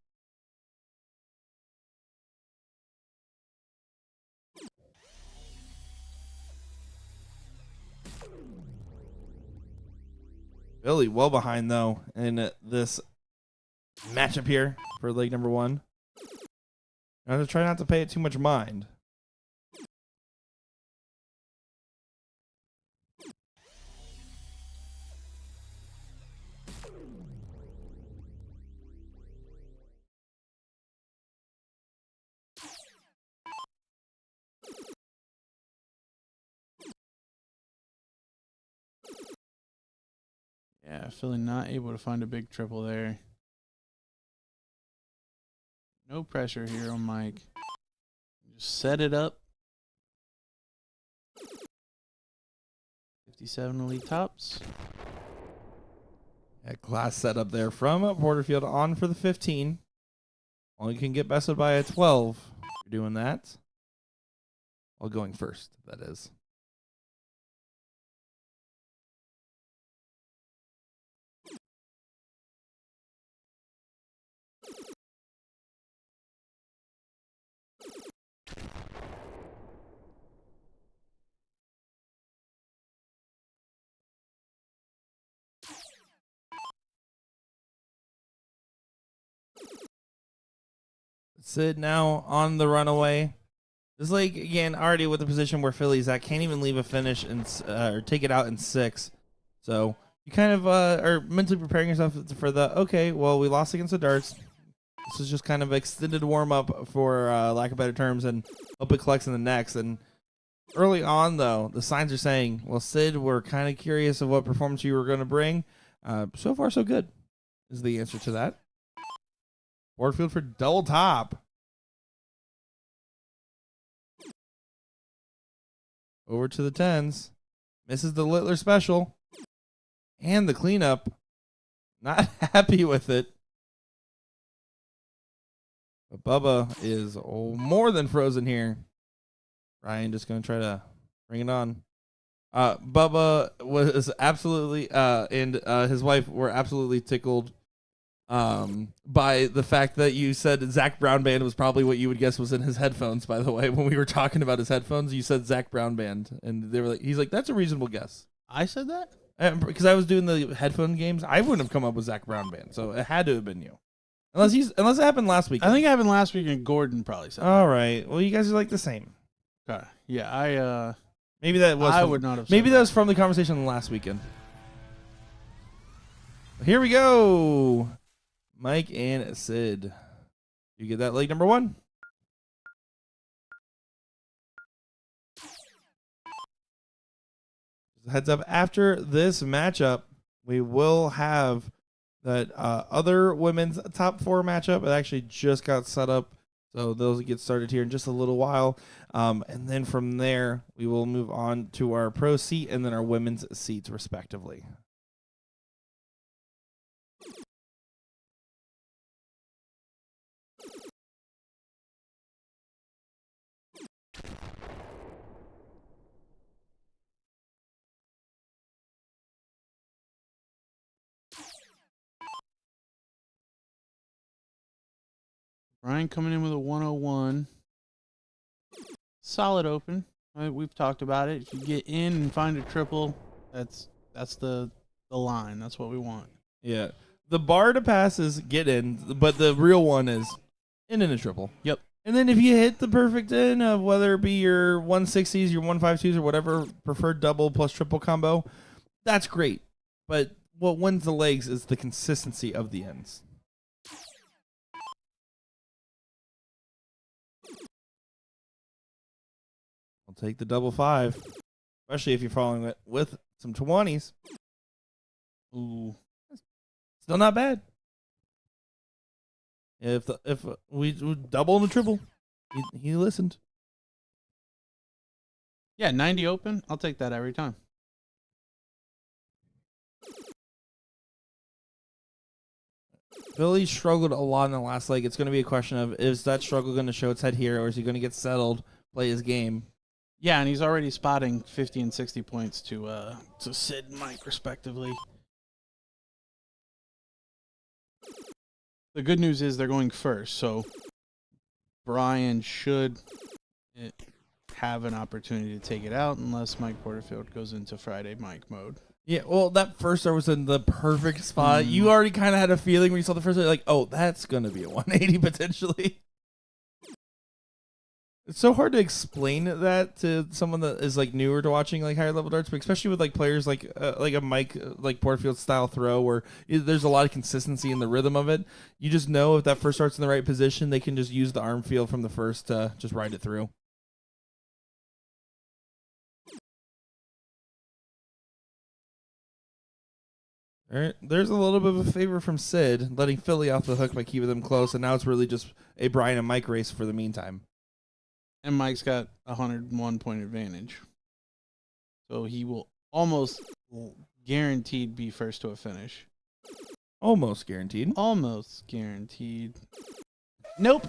Billy well behind though in this matchup here for leg number 1. I have to try not to pay it too much mind. Yeah, feeling not able to find a big triple there. No pressure here on Mike. Just set it up. 57 elite tops. That class setup there from Porterfield on for the 15. Only can get bested by a 12. You're doing that. While going first, that is. Sid now on the runaway. This is like, again, already with the position where Philly's at, can't even leave a finish and or take it out in 6. So you kind of are mentally preparing yourself for the, okay, well, we lost against the Darts. This is just kind of extended warm-up for lack of better terms, and hope it collects in the next. And early on, though, the signs are saying, well, Sid, we're kind of curious of what performance you were going to bring. So far, so good is the answer to that. Porterfield for double top. Over to the 10s. Misses the Littler special. And the cleanup. Not happy with it. But Bubba is more than frozen here. Ryan just going to try to bring it on. Bubba was absolutely, and his wife were absolutely tickled by the fact that you said Zach Brown Band was probably what you would guess was in his headphones, by the way. When we were talking about his headphones, you said Zach Brown Band. And they were like, he's like, that's a reasonable guess. I said that? Because I was doing the headphone games, I wouldn't have come up with Zach Brown Band. So it had to have been you. Unless it happened last week. I think it happened last week, and Gordon probably said All right. Well, you guys are like the same. that. Okay. Yeah, Maybe that was. I would not have said Maybe that that. was from the conversation last weekend. Here we go. Mike and Sid. You get that leg number 1? Heads up, after this matchup, we will have that other women's top 4 matchup. It actually just got set up, so those get started here in just a little while. And then from there, we will move on to our pro seat and then our women's seats, respectively. Brian coming in with a 101. Solid open. We've talked about it. If you get in and find a triple, that's the line. That's what we want. Yeah. The bar to pass is get in, but the real one is in and a triple. Yep. And then if you hit the perfect in of whether it be your 160s, your 152s, or whatever preferred double plus triple combo, that's great. But what wins the legs is the consistency of the ends. I'll take the double 5, especially if you're following it with some 20s. Ooh. Still not bad. If we double and the triple, he listened. Yeah, 90 open. I'll take that every time. Philly struggled a lot in the last leg. It's going to be a question of, is that struggle going to show its head here, or is he going to get settled, play his game? Yeah, and he's already spotting 50 and 60 points to Sid and Mike, respectively. The good news is they're going first, so Brian should have an opportunity to take it out unless Mike Porterfield goes into Friday Mike mode. Yeah, well, that first start was in the perfect spot. You already kind of had a feeling when you saw the first start, like, oh, that's going to be a 180 potentially. It's so hard to explain that to someone that is like newer to watching like higher level darts, but especially with like players like a Mike like Porterfield style throw where there's a lot of consistency in the rhythm of it. You just know if that first start's in the right position, they can just use the arm feel from the first to just ride it through. All right, there's a little bit of a favor from Sid, letting Philly off the hook by keeping them close, and now it's really just a Brian and Mike race for the meantime. And Mike's got a 101 point advantage. So he will almost guaranteed be first to a finish. Almost guaranteed. Almost guaranteed. Nope.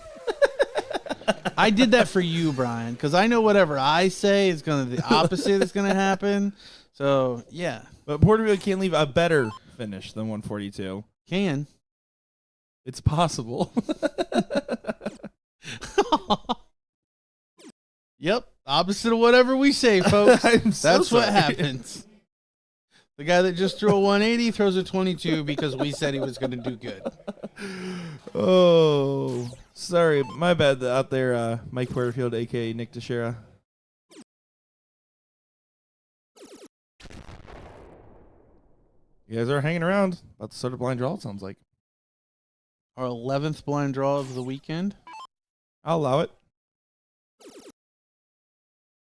I did that for you, Brian, because I know whatever I say is going to the opposite is going to happen. So, yeah. But Porterfield can't leave a better finish than 142. Can. It's possible. Yep. Opposite of whatever we say, folks. I'm so That's what sorry. happens. The guy that just threw a 180 throws a 22 because we said he was going to do good. Oh, sorry. My bad out there, Mike Porterfield, a.k.a. Nick Teixeira. You guys are hanging around. About to start a blind draw, it sounds like. Our 11th blind draw of the weekend. I'll allow it.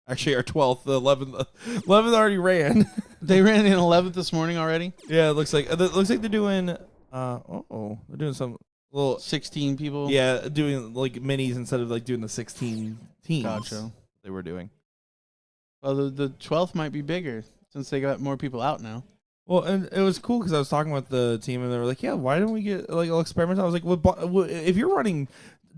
Actually, our 12th. The 11th already ran. They ran in 11th this morning already. Yeah, it looks like they're doing. They're doing some little 16 people. Yeah, doing like minis instead of like doing the 16 teams. Gotcha. They were doing. Well, the 12th might be bigger since they got more people out now. Well, and it was cool because I was talking with the team and they were like, "Yeah, why don't we get like an experiment?" I was like, well, if you're running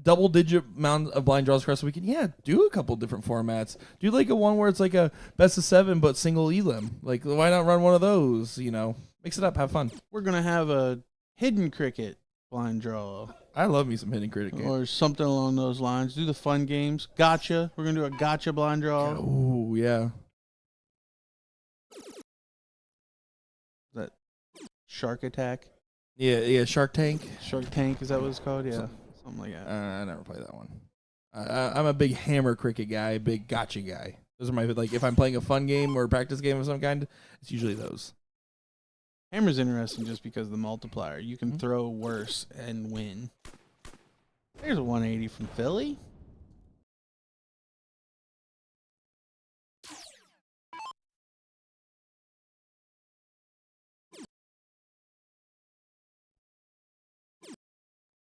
double-digit amount of blind draws across the weekend, yeah, do a couple different formats. Do like a one where it's like a best of 7 but single elim. Like, why not run one of those? You know, mix it up, have fun. We're gonna have a hidden cricket blind draw I love me some hidden critic games. or something along those lines. Do the fun games. Gotcha. We're gonna do a gotcha blind draw. Oh yeah. That Shark Attack, Yeah. Shark Tank. Shark Tank. Is that what it's called? Yeah, something like that. I never played that one. I'm a big hammer cricket guy, big gotcha guy. Those are my like. If I'm playing a fun game or a practice game of some kind, it's usually those. Hammer's interesting just because of the multiplier. You can throw worse and win. There's a 180 from Philly.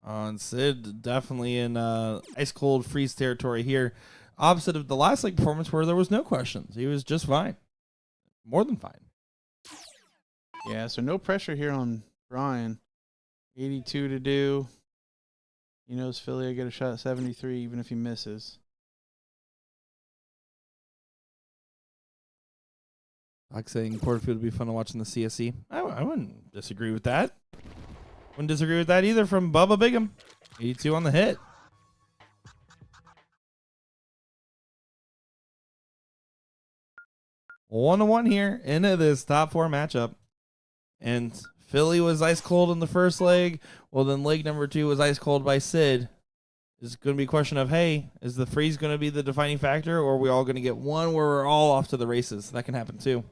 And Sid definitely in ice cold freeze territory here. Opposite of the last like performance where there was no questions. He was just fine. More than fine. Yeah, so no pressure here on Brian. 82 to do. He knows Philly will get a shot at 73 even if he misses. Like saying Porterfield would be fun to watch in the CSE. I wouldn't disagree with that. Wouldn't disagree with that either from Bubba Bigham. 82 on the hit. 1-1 here into this top 4 matchup. And Philly was ice cold in the first leg. Well, then leg number 2 was ice cold by Sid. It's going to be a question of, hey, is the freeze going to be the defining factor, or are we all going to get one where we're all off to the races? That can happen too.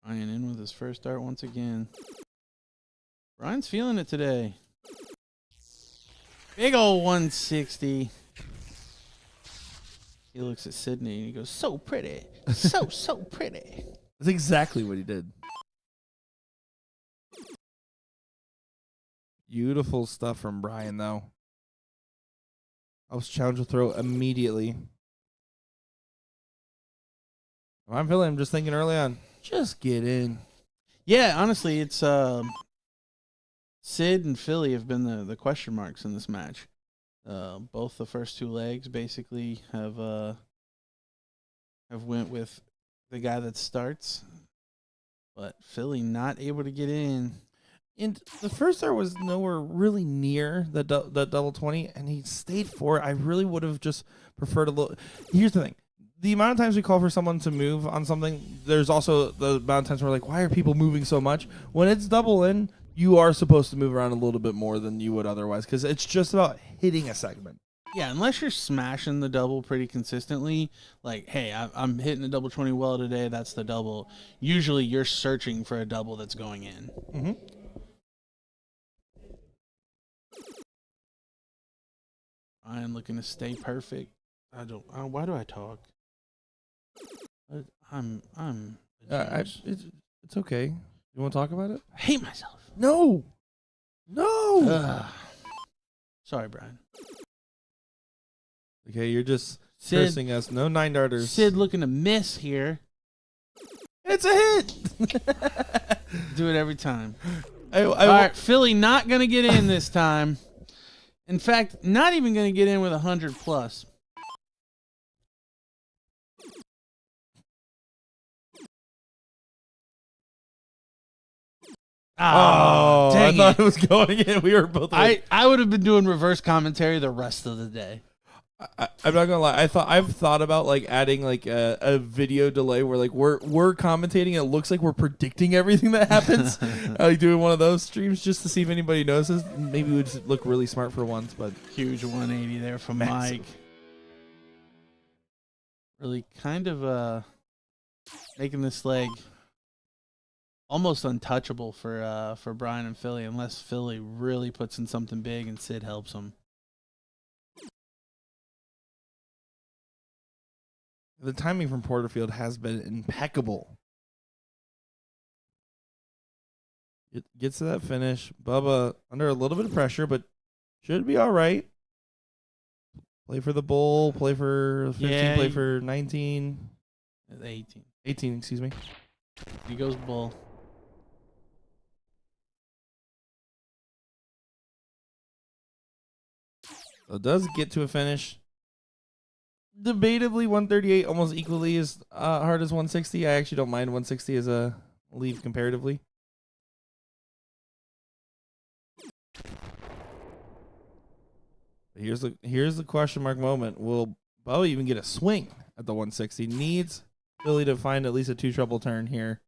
Ryan in with his first start once again. Ryan's feeling it today. Big old 160. He looks at Sydney and he goes, so pretty. So pretty. That's exactly what he did. Beautiful stuff from Brian, though. I was challenged to throw immediately. I'm feeling, I'm just thinking early on, just get in. Yeah, honestly, it's Sid and Philly have been the question marks in this match. Both the first 2 legs basically have went with the guy that starts, but Philly not able to get in. And the first start was nowhere really near that double 20, and he stayed for it. I really would have just preferred a little. Here's the thing. The amount of times we call for someone to move on something, there's also the amount of times we're like, why are people moving so much? When it's double in, you are supposed to move around a little bit more than you would otherwise, because it's just about hitting a segment. Yeah, unless you're smashing the double pretty consistently, like, hey, I'm hitting the double 20 well today, that's the double. Usually you're searching for a double that's going in. Mm-hmm. I'm looking to stay perfect. Why do I talk? I'm It's okay. You want to talk about it? I hate myself. No. Ugh. Sorry, Brian. Okay, you're just Sid, cursing us. No 9-darters. Sid looking to miss here. It's a hit. Do it every time. All All right, Philly not going to get in this time. In fact, not even going to get in with 100 plus. Oh, dang I thought it. it was going in. We were both. I would have been doing reverse commentary the rest of the day. I'm not gonna lie. I've thought about like adding like a video delay where like we're commentating. It looks like we're predicting everything that happens. Like doing one of those streams just to see if anybody notices. Maybe we just look really smart for once. But Huge 180 there from Massive. Mike. Really kind of making this leg almost untouchable for Brian and Philly, unless Philly really puts in something big and Sid helps him. the timing from Porterfield has been impeccable. It gets to that finish. Bubba under a little bit of pressure, but should be all right. Play for the bull. Play for 15. Yeah, Play for 19. 18. 18, excuse me. He goes bull. So it does get to a finish. Debatably, 138 almost equally as hard as 160. I actually don't mind 160 as a leave comparatively. Here's the question mark moment. Will Bo even get a swing at the 160? Needs Billy to find at least a 2 trouble turn here.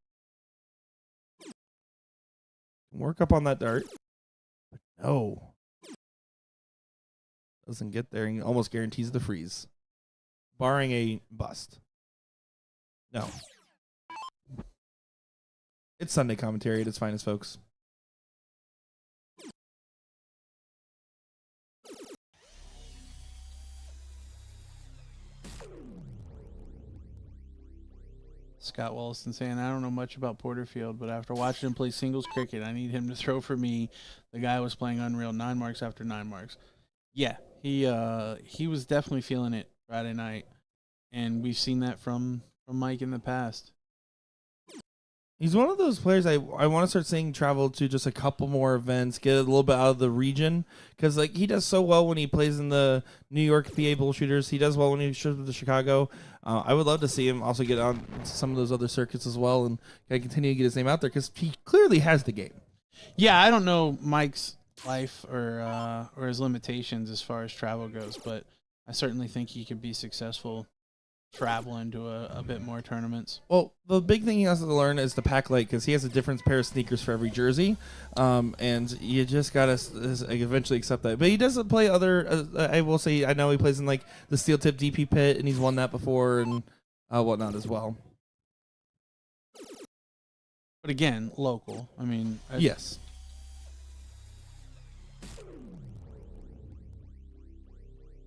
Work up on that dart. But no. Doesn't get there and almost guarantees the freeze. Barring a bust. No. It's Sunday commentary at its finest, folks. Scott Wollaston saying, I don't know much about Porterfield, but after watching him play singles cricket, I need him to throw for me. The guy was playing unreal 9 marks after 9 marks. Yeah, he was definitely feeling it Friday night, and we've seen that from Mike in the past. He's one of those players I want to start seeing travel to just a couple more events, get a little bit out of the region, because like he does so well when he plays in the New York PA Bullshooters. He does well when he shows up to Chicago. I would love to see him also get on some of those other circuits as well and continue to get his name out there because he clearly has the game. Yeah, I don't know Mike's life or his limitations as far as travel goes, but I certainly think he could be successful traveling to a bit more tournaments. Well, the big thing he has to learn is the pack light because he has a different pair of sneakers for every jersey, and you just gotta eventually accept that. But he doesn't play other. I will say I know he plays in like the steel tip DP pit, and he's won that before and whatnot as well. But again, local. I mean, Yes.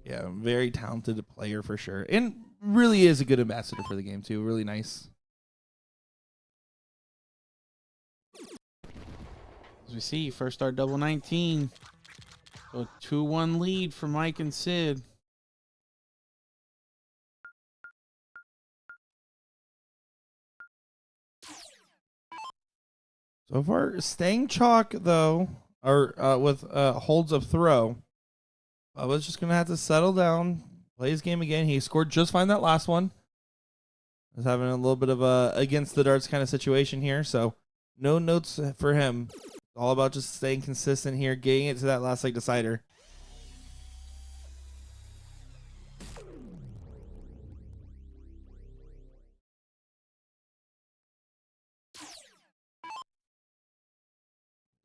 Yeah, very talented player for sure, and really is a good ambassador for the game too. Really nice. As we see, first start double 19. So 2-1 lead for Mike and Sid. So far, staying chalk though, or with holds of throw. Bubba's just gonna have to settle down, play his game again. He scored just fine that last one. Was having a little bit of a against the darts kind of situation here, so no notes for him. All about just staying consistent here, getting it to that last leg decider.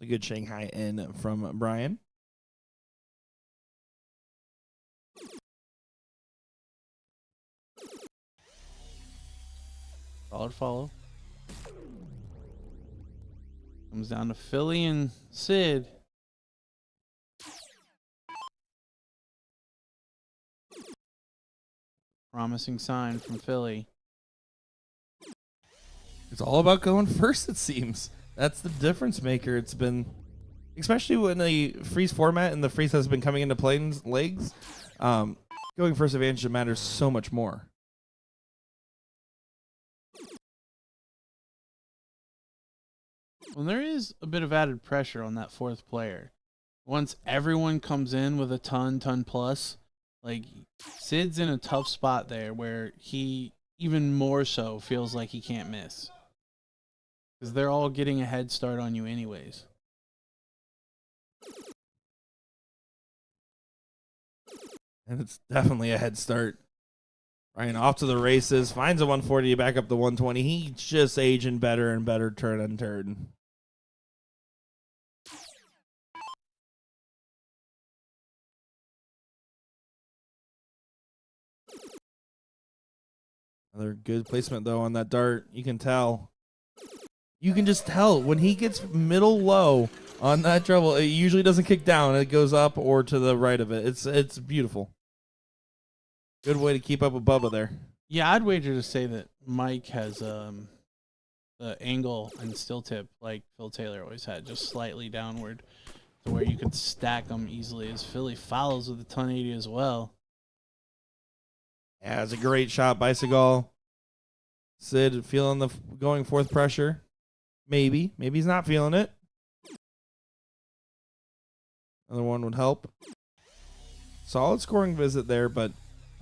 A good Shanghai in from Brian. Solid follow. Comes down to Philly and Sid. Promising sign from Philly. It's all about going first, it seems. That's the difference maker. It's been, especially when the freeze format and the freeze has been coming into play in legs, going first advantage matters so much more. Well, there is a bit of added pressure on that fourth player. Once everyone comes in with a ton plus, like Sid's in a tough spot there where he even more so feels like he can't miss. Because they're all getting a head start on you anyways. And it's definitely a head start. Ryan off to the races, finds a 140 back up the 120. He's just aging better and better turn on turn. Another good placement, though, on that dart. You can tell. You can just tell when he gets middle low on that treble, it usually doesn't kick down. It goes up or to the right of it. It's beautiful. Good way to keep up with Bubba there. Yeah, I'd wager to say that Mike has the angle and still tip like Phil Taylor always had, just slightly downward to where you could stack them easily as Philly follows with the 1080 as well. Yeah, it's a great shot by Seagal. Sid feeling the going forth pressure. Maybe he's not feeling it. Another one would help. Solid scoring visit there, but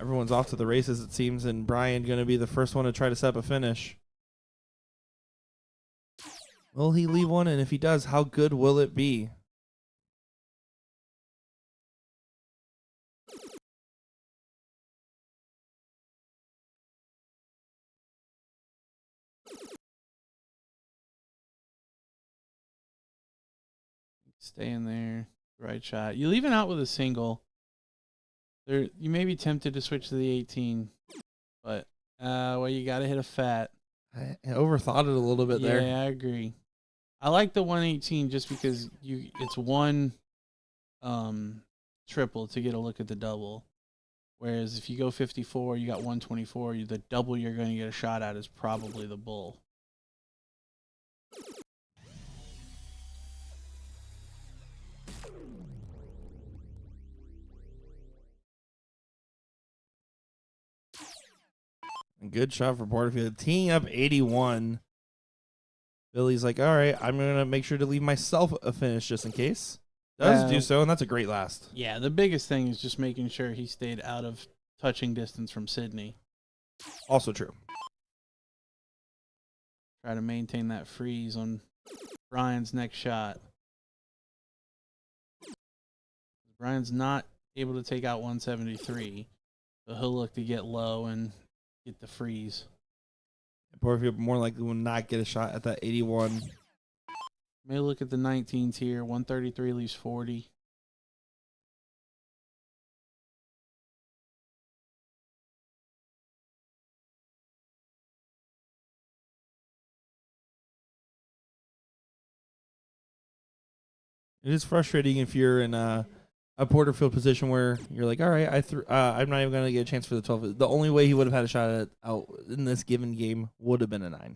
everyone's off to the races, it seems, and Brian going to be the first one to try to set up a finish. Will he leave one? And if he does, how good will it be? Stay in there. Right shot. You leave it out with a single. There, you may be tempted to switch to the 18, but well, you got to hit a fat. I overthought it a little bit there. Yeah, I agree. I like the 118 just because it's one triple to get a look at the double. Whereas if you go 54, you got 124. The double you're going to get a shot at is probably the bull. Good shot for Porterfield. Teeing up 81. Billy's like, all right, I'm going to make sure to leave myself a finish just in case. Does do so, and that's a great last. Yeah, the biggest thing is just making sure he stayed out of touching distance from Sydney. Also true. Try to maintain that freeze on Brian's next shot. Brian's not able to take out 173, so he'll look to get low and get the freeze. Porterfield more likely will not get a shot at that 81. May look at the 19s here. 133 leaves 40. It is frustrating if you're in a Porterfield position where you're like, all right, I'm not even going to get a chance for the 12. The only way he would have had a shot at out in this given game would have been a 9.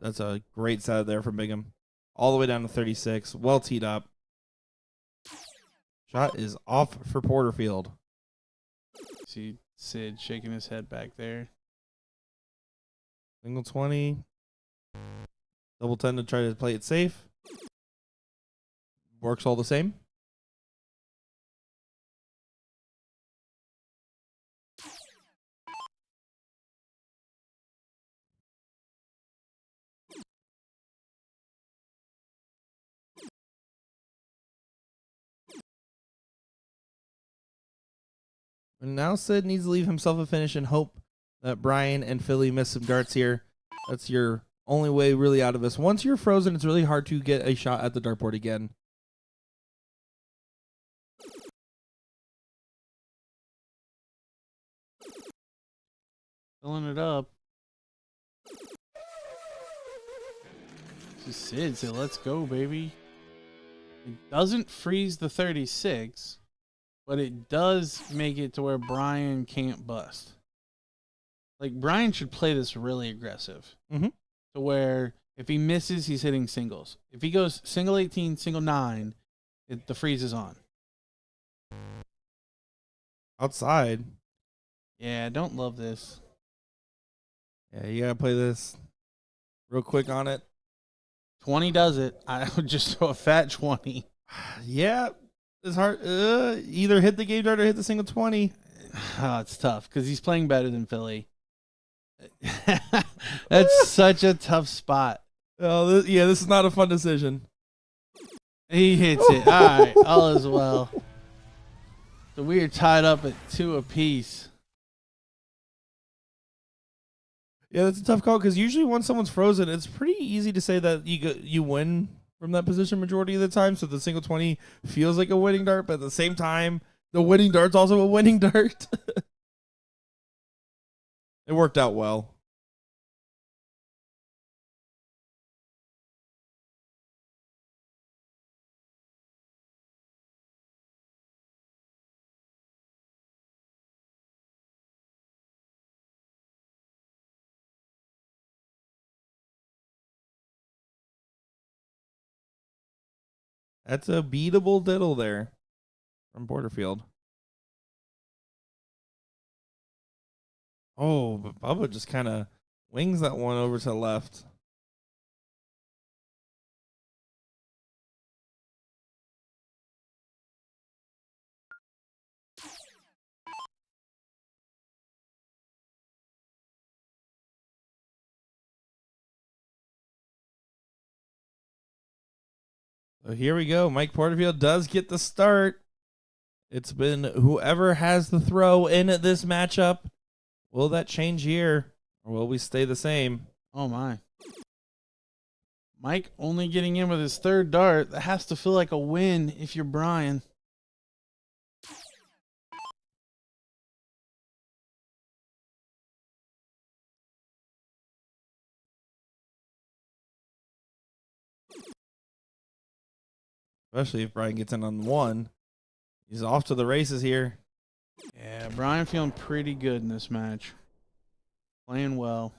That's a great set there from Bingham. All the way down to 36. Well teed up. Shot is off for Porterfield. See Sid shaking his head back there. Single 20. Double 10 to try to play it safe. Works all the same. And now Sid needs to leave himself a finish and hope that Brian and Philly miss some darts here. That's your only way really out of this. Once you're frozen, it's really hard to get a shot at the dartboard again. Filling it up. This is Sid said, let's go, baby. It doesn't freeze the 36, but it does make it to where Brian can't bust. Like, Brian should play this really aggressive. Mm-hmm. To where if he misses, he's hitting singles. If he goes single 18, single 9, the freeze is on. Outside. Yeah, I don't love this. Yeah, you got to play this real quick on it. 20 does it. I would just throw a fat 20. Yeah, it's hard. Either hit the game dart or hit the single 20. Oh, it's tough because he's playing better than Philly. That's such a tough spot. Oh, this is not a fun decision. He hits it. All right, all is well. So we are tied up at 2 apiece. Yeah, that's a tough call because usually once someone's frozen, it's pretty easy to say that you win from that position majority of the time. So the single 20 feels like a winning dart, but at the same time, the winning dart's also a winning dart. It worked out well. That's a beatable diddle there from Porterfield. Oh, but Bubba just kind of wings that one over to the left. So here we go. Mike Porterfield does get the start. It's been whoever has the throw in this matchup. Will that change here, or will we stay the same? Oh, my. Mike only getting in with his 3rd dart. That has to feel like a win if you're Brian. Especially if Brian gets in on 1. He's off to the races here. Yeah, Brian feeling pretty good in this match. Playing well.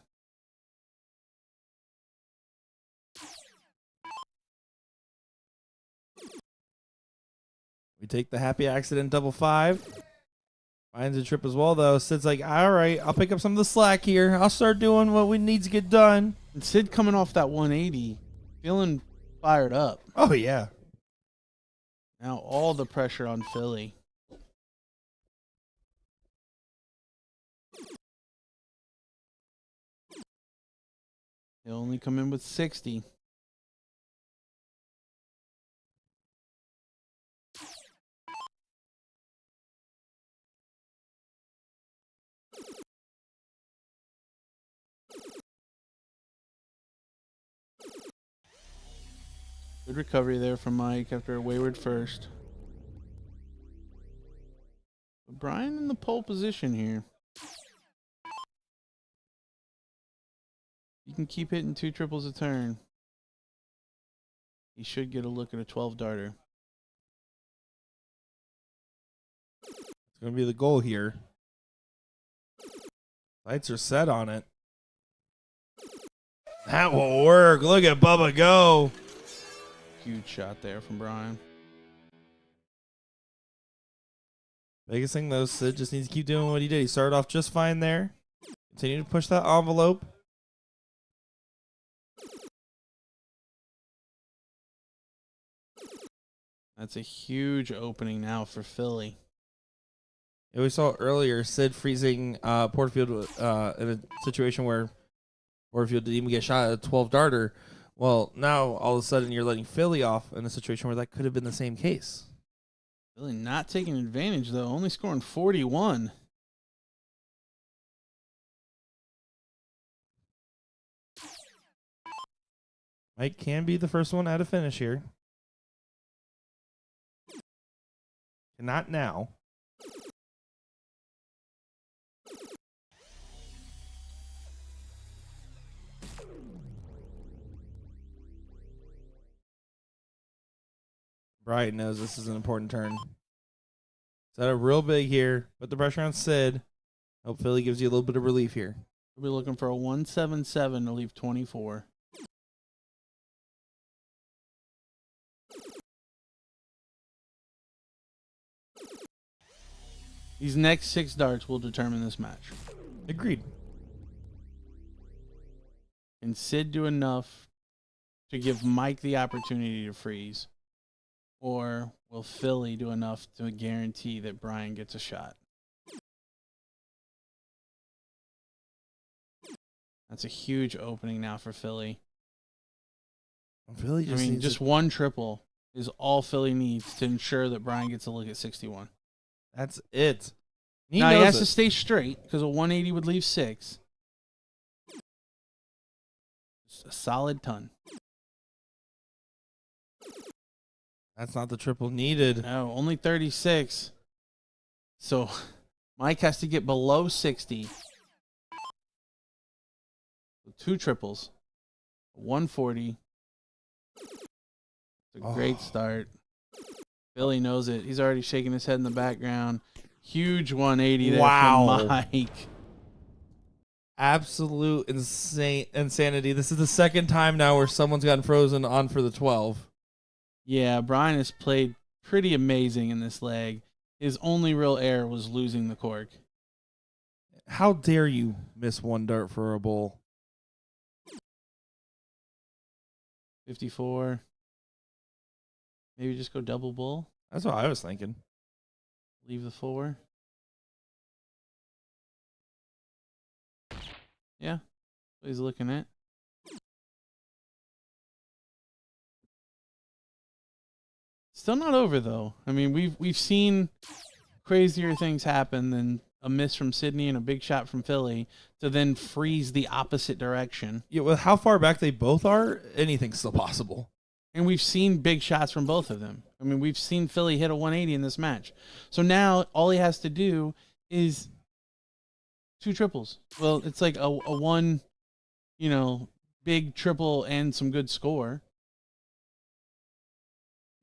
We take the happy accident double 5. Finds a trip as well, though. Sid's like, all right, I'll pick up some of the slack here. I'll start doing what we need to get done. And Sid coming off that 180, feeling fired up. Oh, yeah. Now all the pressure on Philly. He'll only come in with 60. Good recovery there from Mike after a wayward first. But Brian in the pole position here. You can keep hitting 2 triples a turn. He should get a look at a 12 darter. It's going to be the goal here. Lights are set on it. That will work. Look at Bubba go. Huge shot there from Brian. Biggest thing, though, Sid just needs to keep doing what he did. He started off just fine there. Continue to push that envelope. That's a huge opening now for Philly. Yeah, we saw earlier Sid freezing Porterfield in a situation where Porterfield didn't even get shot at a 12 darter. Well, now all of a sudden you're letting Philly off in a situation where that could have been the same case. Philly not taking advantage, though. Only scoring 41. Mike can be the first one out of finish here. Not now. Brian knows this is an important turn. Set up real big here. Put the pressure on Sid. Hope Philly gives you a little bit of relief here. We'll be looking for a 177 to leave 24. These next 6 darts will determine this match. Agreed. Can Sid do enough to give Mike the opportunity to freeze? Or will Philly do enough to guarantee that Brian gets a shot? That's a huge opening now for Philly. Philly just needs just one triple is all Philly needs to ensure that Brian gets a look at 61. That's it. Now he has to stay straight because a 180 would leave 6. Just a solid ton. That's not the triple needed. No, only 36. So Mike has to get below 60. 2 triples. 140. It's a great start. Billy knows it. He's already shaking his head in the background. Huge 180 there from Mike. Absolute insanity. This is the second time now where someone's gotten frozen on for the 12. Yeah, Brian has played pretty amazing in this leg. His only real error was losing the cork. How dare you miss one dart for a bull? 54. Maybe just go double bull. That's what I was thinking. Leave the 4. Yeah, what he's looking at. Still not over though. I mean, we've seen crazier things happen than a miss from Sydney and a big shot from Philly to then freeze the opposite direction. Yeah, with how far back they both are, anything's still possible. And we've seen big shots from both of them. I mean, we've seen Philly hit a 180 in this match. So now all he has to do is 2 triples. Well, it's like a one, big triple and some good score.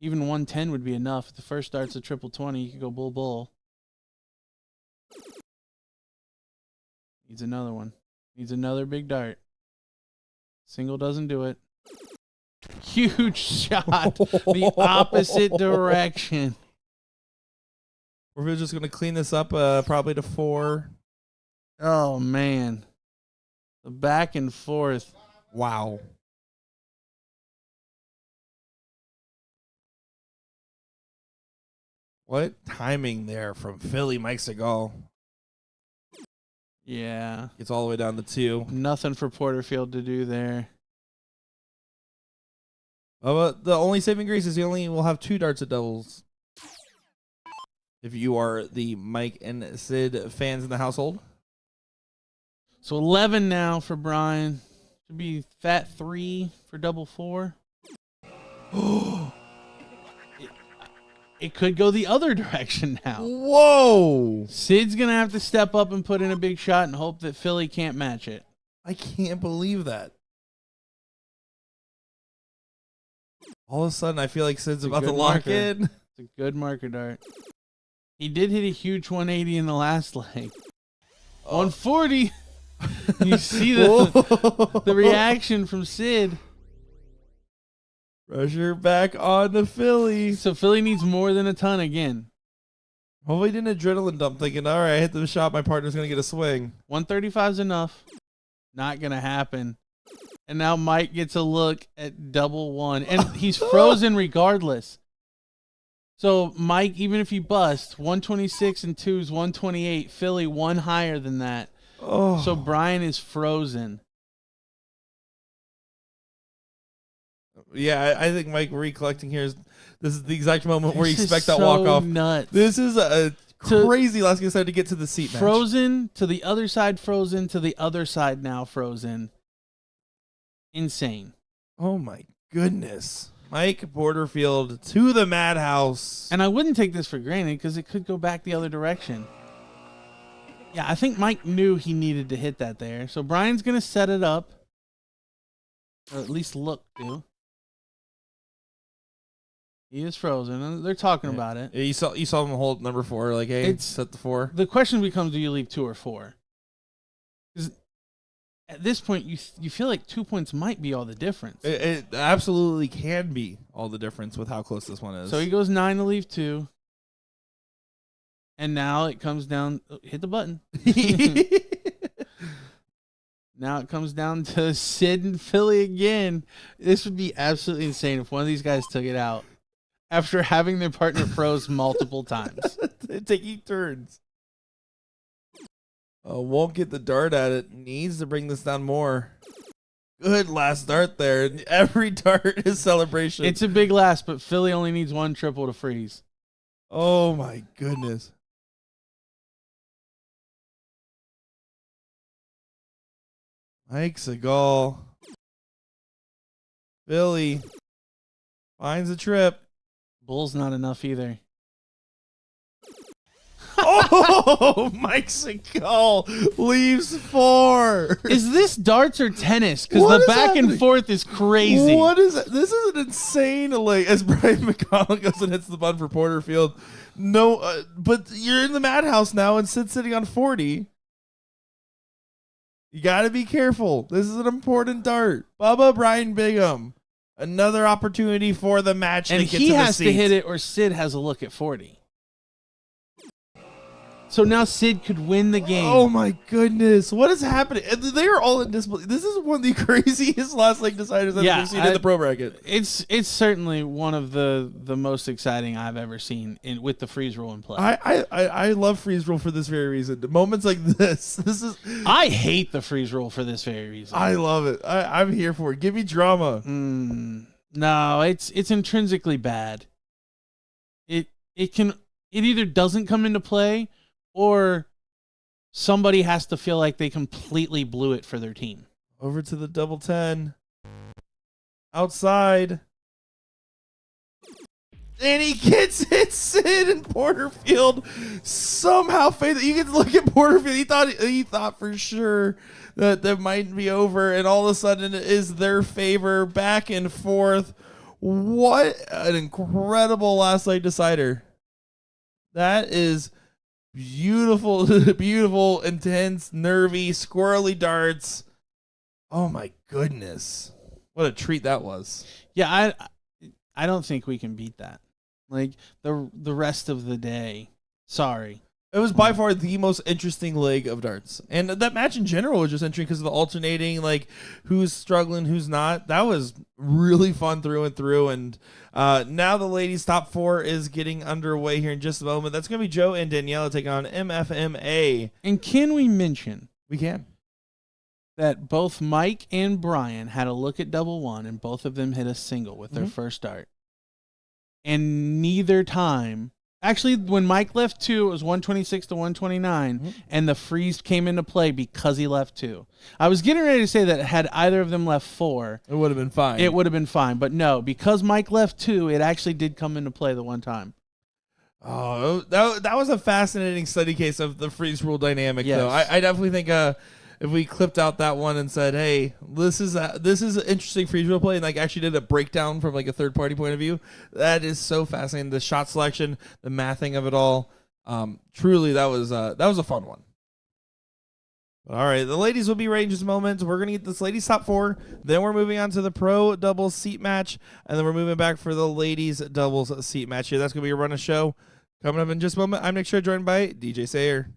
Even 110 would be enough. If the first dart's a triple 20, you could go bull. Needs another one. Needs another big dart. Single doesn't do it. Huge shot. The opposite direction. We're just going to clean this up probably to 4. Oh man, the back and forth. Wow. What timing there from Philly Mike Segal. Yeah, Gets all the way down to 2. nothing for Porterfield to do there. But the only saving grace is he only will have 2 darts at doubles. If you are the Mike and Sid fans in the household. So 11 now for Brian. Should be fat 3 for double 4. It could go the other direction now. Whoa! Sid's going to have to step up and put in a big shot and hope that Philly can't match it. I can't believe that. All of a sudden, I feel like Sid's a about to good lock marker. in. It's a good marker dart. He did hit a huge 180 in the last leg. 140. You see the reaction from Sid. Pressure back on the Philly. So Philly needs more than a ton again. Hopefully, he didn't adrenaline dump thinking, all right, I hit the shot, my partner's going to get a swing. 135 is enough. Not going to happen. And now Mike gets a look at double 1. And he's frozen regardless. So Mike, even if he busts, 126 and 2 is 128. Philly 1 higher than that. Oh. So Brian is frozen. Yeah, I think Mike recollecting here is this is the exact moment where you This is expect that so walk off. nuts. This is a crazy last game side to get to the seat match. Frozen to the other side, frozen to the other side, now frozen. Insane. Oh my goodness. Mike Porterfield to the madhouse. And I wouldn't take this for granted because it could go back the other direction. Yeah, I think Mike knew he needed to hit that there. So Brian's going to set it up. Or at least look to. He is frozen. And they're talking about it. Yeah, you saw him hold number 4, like, hey, It's- set the 4. The question becomes, do you leave 2 or 4? Because at this point, you feel like 2 points might be all the difference. It absolutely can be all the difference with how close this one is. So he goes 9 to leave 2. And now it comes down. Hit the button. Now it comes down to Sid and Philly again. This would be absolutely insane if one of these guys took it out after having their partner froze multiple times. Taking turns. Won't get the dart at it. Needs to bring this down more. Good last dart there. Every dart is celebration. It's a big last, but Philly only needs 1 triple to freeze. Oh my goodness. Mike Segal. Philly finds a trip. Bull's not enough either. Oh, Mike Segal leaves 4. Is this darts or tennis? Because What the is back happening? and forth is crazy. What is it? This is an insane like as Brian McConnell goes and hits the button for Porterfield. No, but you're in the madhouse now and Sid's sitting on 40. You got to be careful. This is an important dart. Bubba Brian Bigham. Another opportunity for the match And to get he to the has to seat. hit it or Sid has a look at 40. So now Sid could win the game. Oh my goodness. What is happening? And they are all in disbelief. This is one of the craziest last leg deciders I've ever seen in the pro bracket. It's certainly one of the most exciting I've ever seen with the freeze rule in play. I love freeze roll for this very reason. Moments like this. I hate the freeze rule for this very reason. I love it. I'm here for it. Give me drama. No, it's intrinsically bad. It either doesn't come into play or somebody has to feel like they completely blew it for their team. Over to the double 10. Outside. And he gets it. Sid and Porterfield somehow fade. You can look at Porterfield. He thought for sure that might be over, and all of a sudden it is their favor. Back and forth. What an incredible last night decider. That is beautiful, beautiful, intense, nervy, squirrely darts. Oh my goodness. What a treat that was. Yeah, I don't think we can beat that. Like the rest of the day Sorry. It was by far the most interesting leg of darts. And that match in general was just interesting because of the alternating, like, who's struggling, who's not. That was really fun through and through. And now the ladies' top 4 is getting underway here in just a moment. That's going to be Joe and Daniela taking on MFMA. And can we mention We can. that both Mike and Brian had a look at double one, and both of them hit a single with their Mhm. first dart. And neither time... Actually, when Mike left 2, it was 126 to 129, and the freeze came into play because he left 2. I was getting ready to say that had either of them left 4, It would have been fine. it would have been fine. But no, because Mike left 2, it actually did come into play the one time. Oh, that was a fascinating study case of the freeze rule dynamic, Yes. though. I definitely think if we clipped out that one and said, "Hey, this is an interesting freeze rule play," and like actually did a breakdown from like a third party point of view, that is so fascinating. The shot selection, the mathing of it all, truly that was a fun one. All right, the ladies will be ready in just a moment. We're gonna get this ladies top 4, then we're moving on to the pro doubles seat match, and then we're moving back for the ladies doubles seat match here. That's gonna be a run of show coming up in just a moment. I'm Nick Shore, joined by DJ Sayer.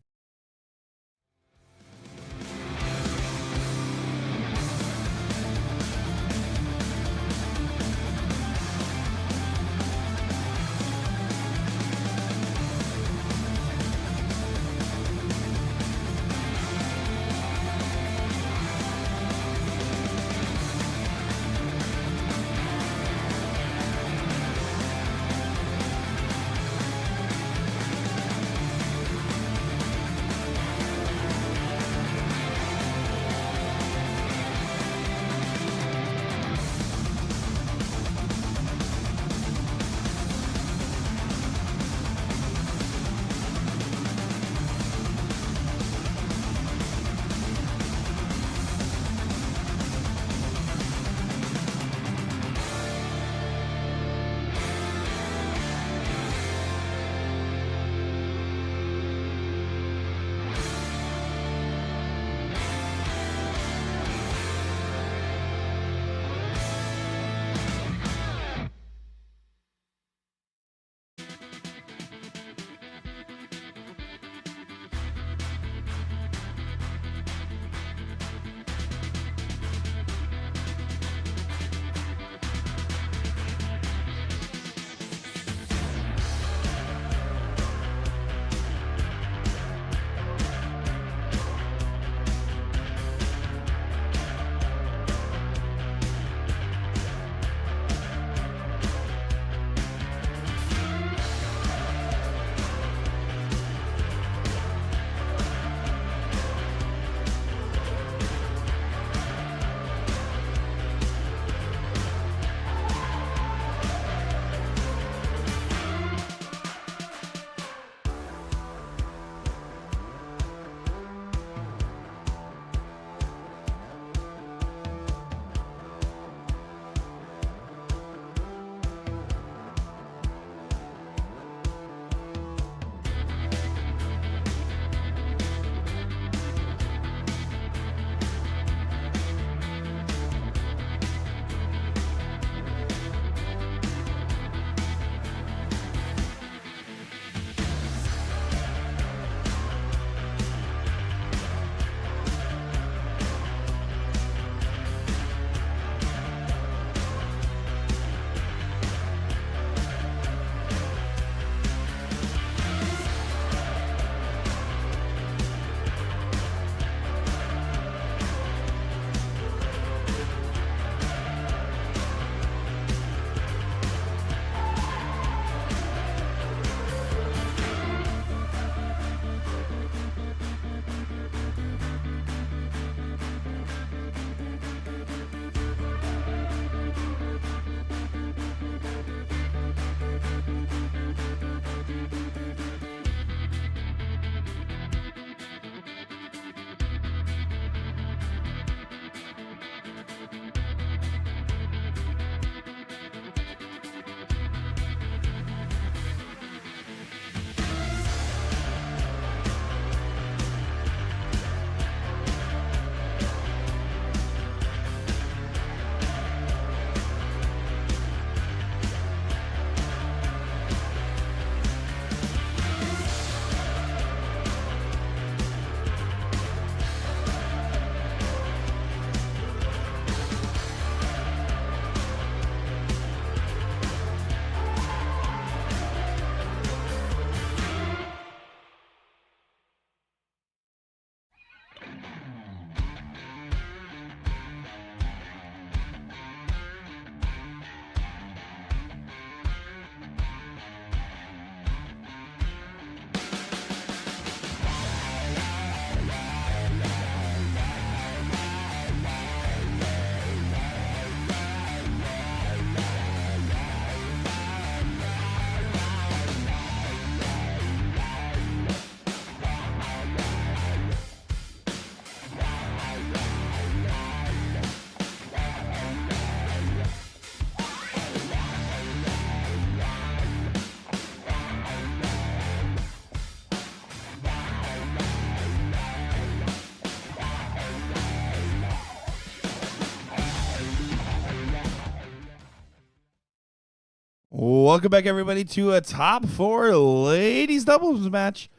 Welcome back, everybody, to a top 4 ladies doubles match.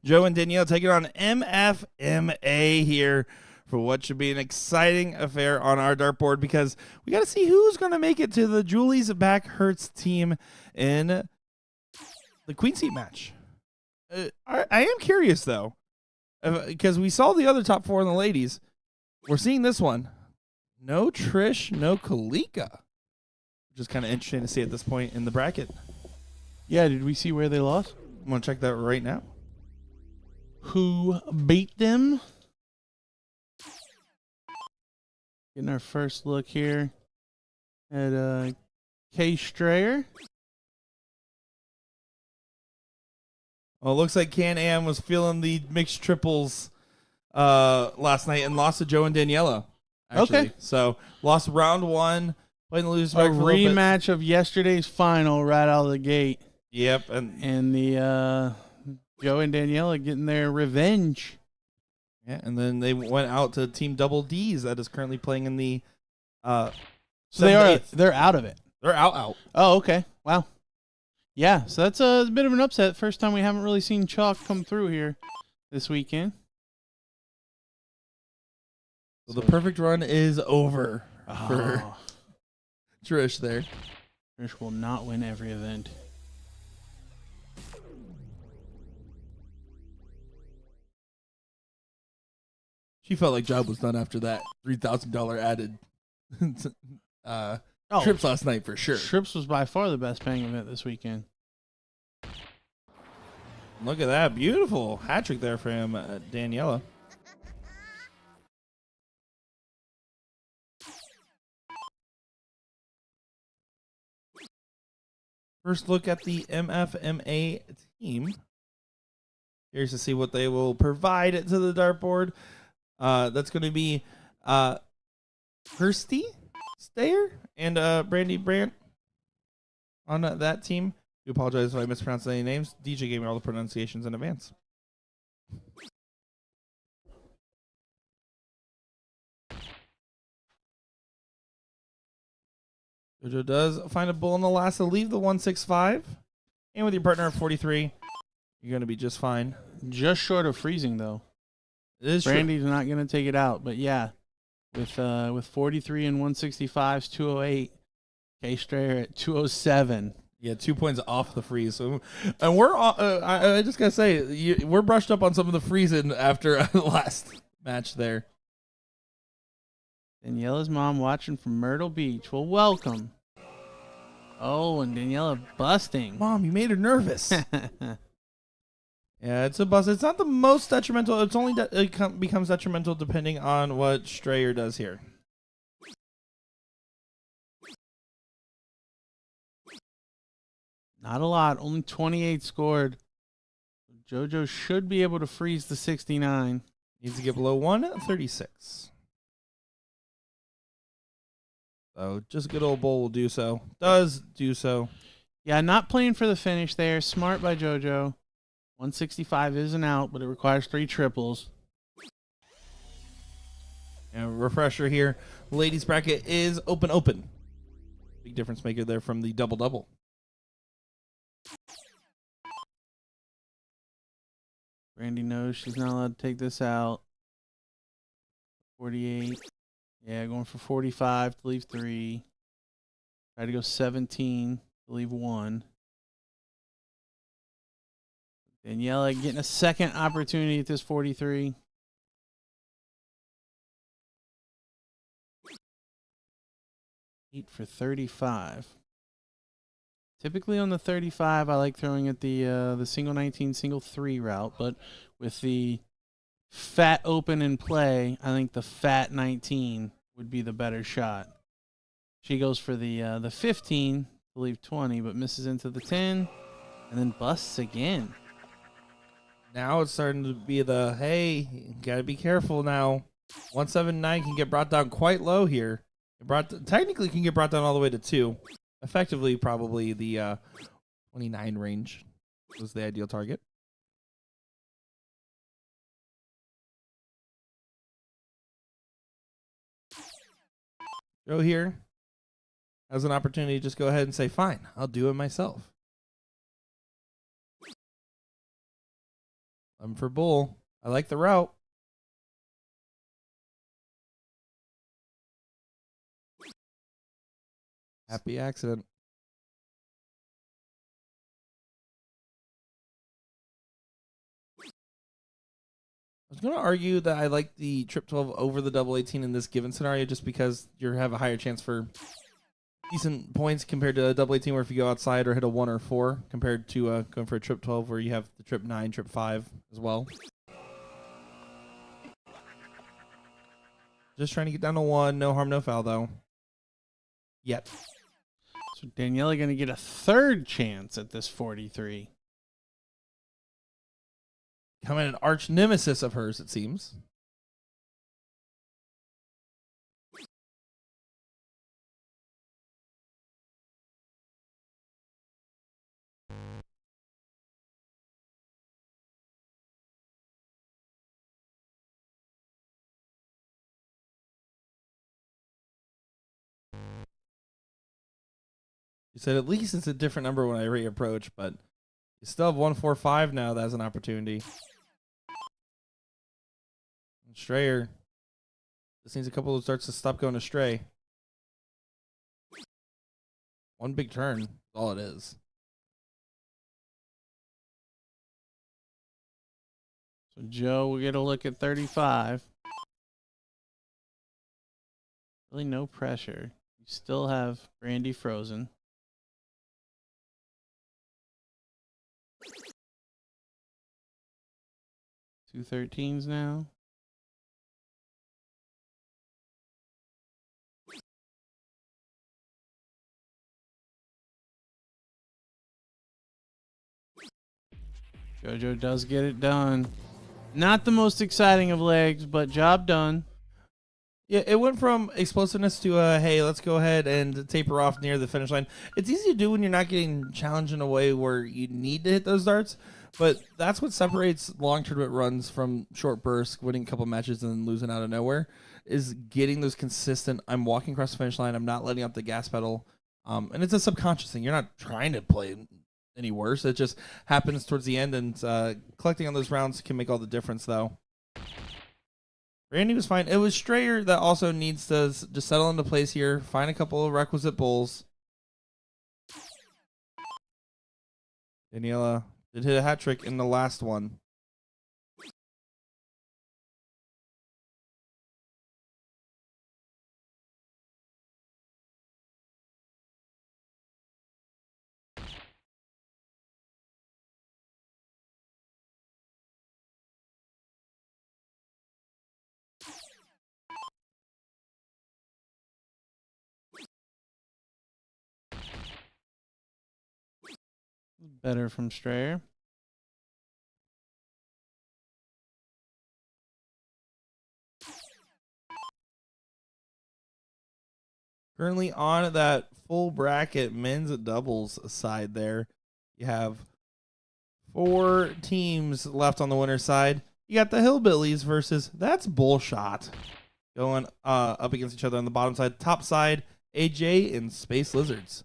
Joe and Danielle taking on MFMA here for what should be an exciting affair on our dartboard, because we got to see who's going to make it to the Julie's Back Hurts team in the Queen Seat match. I am curious, though, because we saw the other top 4 in the ladies. We're seeing this one. No Trish, no Kalika. Which is kind of interesting to see at this point in the bracket. Yeah, did we see where they lost? I'm going to check that right now. Who beat them? Getting our first look here at Kay Strayer. Well, it looks like Can-Am was feeling the mixed triples last night and lost to Joe and Daniela. Actually. Okay. So lost round 1, playing the losers A back for a little bit. rematch of yesterday's final right out of the gate. Yep. And the Joe and Daniela getting their revenge. Yeah, and then they went out to Team Double D's that is currently playing in the So 7th. they're out of it. They're out. Oh, okay. Wow. Yeah, so that's a bit of an upset. First time we haven't really seen Chalk come through here this weekend. So the perfect run is over for Oh, Trish there. Trish will not win every event. She felt like job was done after that $3,000 added Oh, trips last night for sure. Trips was by far the best paying event this weekend. Look at that. Beautiful hat trick there from Daniela. First look at the MFMA team. Here's to see what they will provide to the dartboard. That's going to be Kirsty Stayer and Brandy Brandt on that team. I apologize if I mispronounced any names. DJ gave me all the pronunciations in advance. Jojo does find a bull in the last to leave the 165. And with your partner at 43, you're going to be just fine. Just short of freezing, though. It is true. Brandy's not going to take it out, but yeah, with 43 and 165's 208, Kay Strayer at 207. Yeah, 2 points off the freeze. So, and we're I just gotta say, we're brushed up on some of the freezing after the last match there. Daniela's mom watching from Myrtle Beach. Well, welcome. Oh, and Daniela busting. Mom, you made her nervous. Yeah, it's a bust. It's not the most detrimental. It's only it becomes detrimental depending on what Strayer does here. Not a lot. Only 28 scored. JoJo should be able to freeze the 69. Needs to get below 136. So just a good old bowl will do so. Does do so. Yeah, not playing for the finish there. Smart by JoJo. 165 is an out, but it requires 3 triples. And refresher here. Ladies bracket is open. Big difference maker there from the double. Brandy knows she's not allowed to take this out. 48. Yeah, going for 45 to leave 3. Try to go 17 to leave 1. Daniela getting a second opportunity at this 43. Eight for 35. Typically on the 35, I like throwing at the single 19, single 3 route, but with the fat open in play, I think the fat 19 would be the better shot. She goes for the 15 to leave 20, but misses into the 10, and then busts again. Now it's starting to be the, hey, you gotta be careful now. 179 can get brought down quite low here. Technically can get brought down all the way to 2. Effectively, probably the 29 range was the ideal target. Go here. has an opportunity to just go ahead and say, fine, I'll do it myself. I'm for bull. I like the route. Happy accident. I was going to argue that I like the trip 12 over the double 18 in this given scenario just because you have a higher chance for decent points compared to a double 18 where if you go outside or hit a 1 or 4 compared to going for a trip 12 where you have the trip 9, trip 5 as well. Just trying to get down to 1. No harm, no foul, though. Yet. So Daniela going to get a third chance at this 43. Coming an arch nemesis of hers, it seems. You said at least it's a different number when I reapproach, but you still have 145 now. That's an opportunity. Strayer. This needs a couple of starts to stop going astray. One big turn. That's all it is. So Joe will get a look at 35. Really no pressure. You still have Brandy frozen. Two 13s now. JoJo does get it done. Not the most exciting of legs, but job done. Yeah, it went from explosiveness to hey, let's go ahead and taper off near the finish line. It's easy to do when you're not getting challenged in a way where you need to hit those darts, but that's what separates long tournament runs from short bursts, winning a couple matches and then losing out of nowhere, is getting those consistent, I'm walking across the finish line, I'm not letting up the gas pedal. And it's a subconscious thing. You're not trying to play any worse. It just happens towards the end, and collecting on those rounds can make all the difference, though. Randy was fine. It was Strayer that also needs to just settle into place here, find a couple of requisite bulls. Daniela did hit a hat trick in the last one. Better from Strayer. Currently on that full bracket men's doubles side there, you have 4 teams left on the winner's side. You got the Hillbillies versus that's BullShooter going up against each other on the bottom side. Top side, AJ and Space Lizards.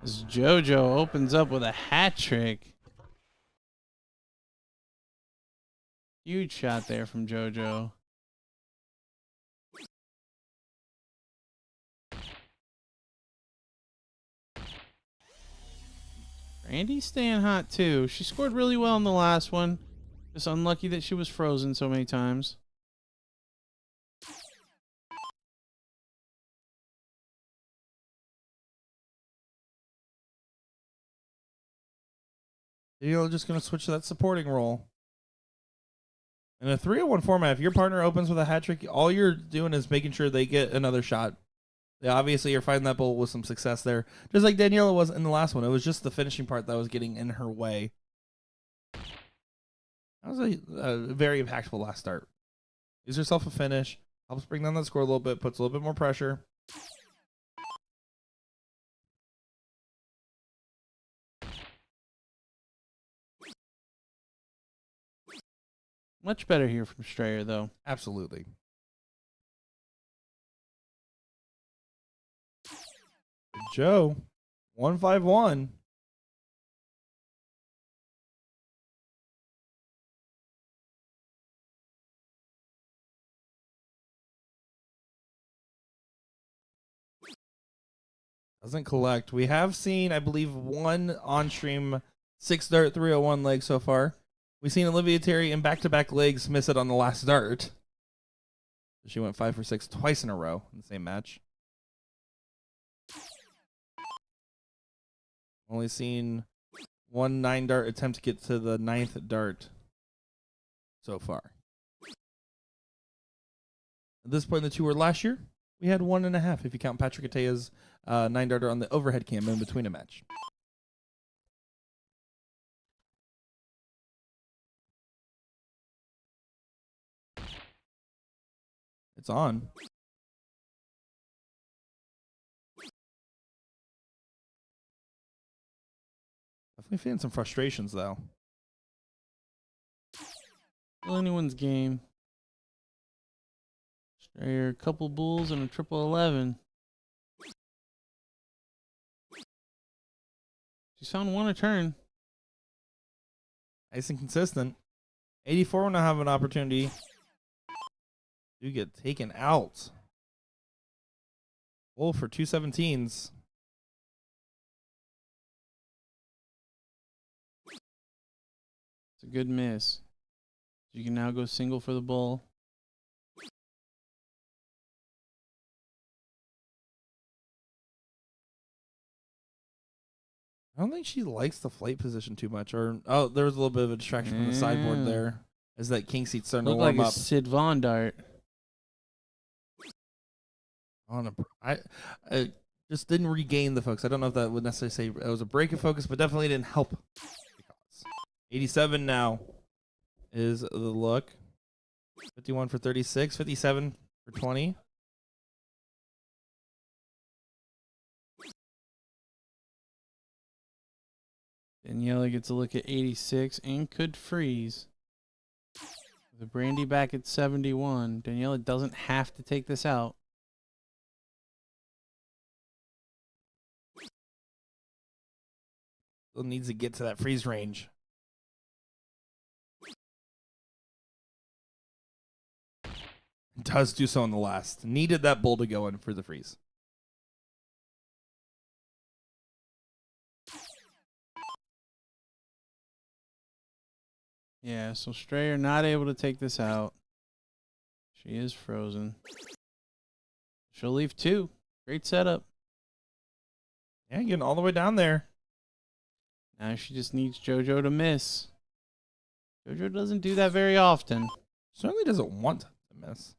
As JoJo opens up with a hat trick. Huge shot there from JoJo. Randy's staying hot too. She scored really well in the last one. Just unlucky that she was frozen so many times. You're just going to switch to that supporting role. In a 3-on-1 format, if your partner opens with a hat trick, all you're doing is making sure they get another shot. They obviously are finding that bull with some success there. Just like Daniela was in the last one. It was just the finishing part that was getting in her way. That was a very impactful last start. Gives herself a finish. Helps bring down that score a little bit. Puts a little bit more pressure. Much better here from Strayer, though. Absolutely. Joe, 151. Doesn't collect. We have seen, I believe, one on-stream 6-dart 301 leg so far. We've seen Olivia Terry in back-to-back legs miss it on the last dart. She went 5 for 6 twice in a row in the same match. Only seen one 9-dart attempt to get to the 9th dart so far. At this point in the tour last year, we had 1.5 if you count Patrick Atea's 9-darter on the overhead cam in between a match. It's on. Definitely feeling some frustrations though. Still anyone's game. Strayer, a couple bulls and a triple 11. She's found one a turn. Nice and consistent. 84 will now have an opportunity to get taken out. Bull for 217s. It's a good miss. You can now go single for the bull. I don't think she likes the flight position too much. Or there was a little bit of a distraction from the sideboard there as that king seat's starting to warm like up. a Sid Vaughn dart. I just didn't regain the focus. I don't know if that would necessarily say it was a break of focus, but definitely didn't help. 87 now is the look. 51 for 36, 57 for 20. Daniela gets a look at 86 and could freeze. The Brandy back at 71. Daniela doesn't have to take this out. Still needs to get to that freeze range. Does do so in the last. Needed that bull to go in for the freeze. Yeah, so Strayer not able to take this out. She is frozen. She'll leave 2. Great setup. Yeah, getting all the way down there. Now she just needs JoJo to miss. JoJo doesn't do that very often. Certainly doesn't want to miss.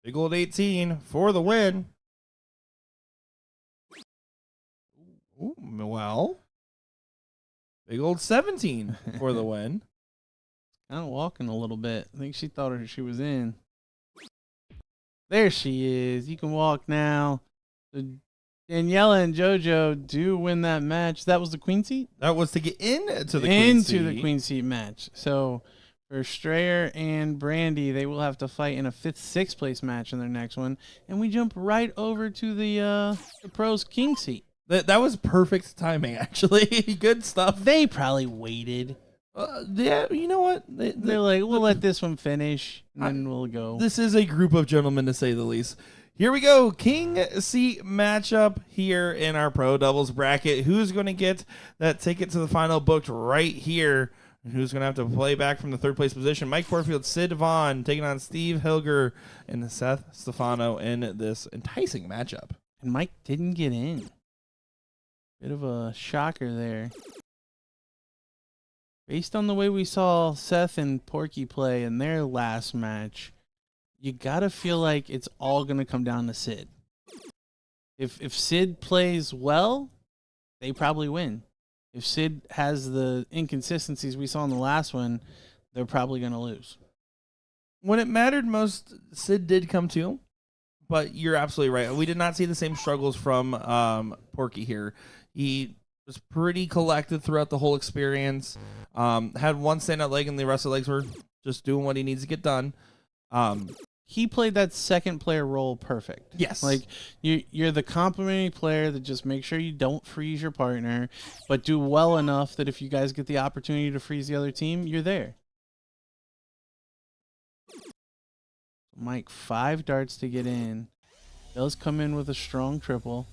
Big old 18 for the win. Ooh, well, big old 17 for the win. Kind of walking a little bit. I think she thought she was in. There she is. You can walk now. So Daniela and JoJo do win that match. That was the queen seat? That was to get into the queen seat. The queen seat match. So for Strayer and Brandy, they will have to fight in a 5th, 6th place match in their next one. And we jump right over to the pros king seat. That was perfect timing, actually. Good stuff. They probably waited. Yeah, you know what? They're like, we'll let this one finish, and then we'll go. This is a group of gentlemen, to say the least. Here we go. King seat matchup here in our pro doubles bracket. Who's going to get that ticket to the final booked right here? Who's going to have to play back from the 3rd place position? Mike Porterfield, Sid Vaughn taking on Steve Hilger and Seth Stefano in this enticing matchup. And Mike didn't get in. Bit of a shocker there. Based on the way we saw Seth and Porky play in their last match, you gotta feel like it's all gonna come down to Sid. If Sid plays well, they probably win. If Sid has the inconsistencies we saw in the last one, they're probably gonna lose. When it mattered most, Sid did come to, but you're absolutely right. We did not see the same struggles from Porky here. He was pretty collected throughout the whole experience. Had one standout leg, and the rest of the legs were just doing what he needs to get done. he played that second player role perfect. Yes. Like you're the complimentary player that just makes sure you don't freeze your partner, but do well enough that if you guys get the opportunity to freeze the other team, you're there. Mike, 5 darts to get in. Does come in with a strong triple.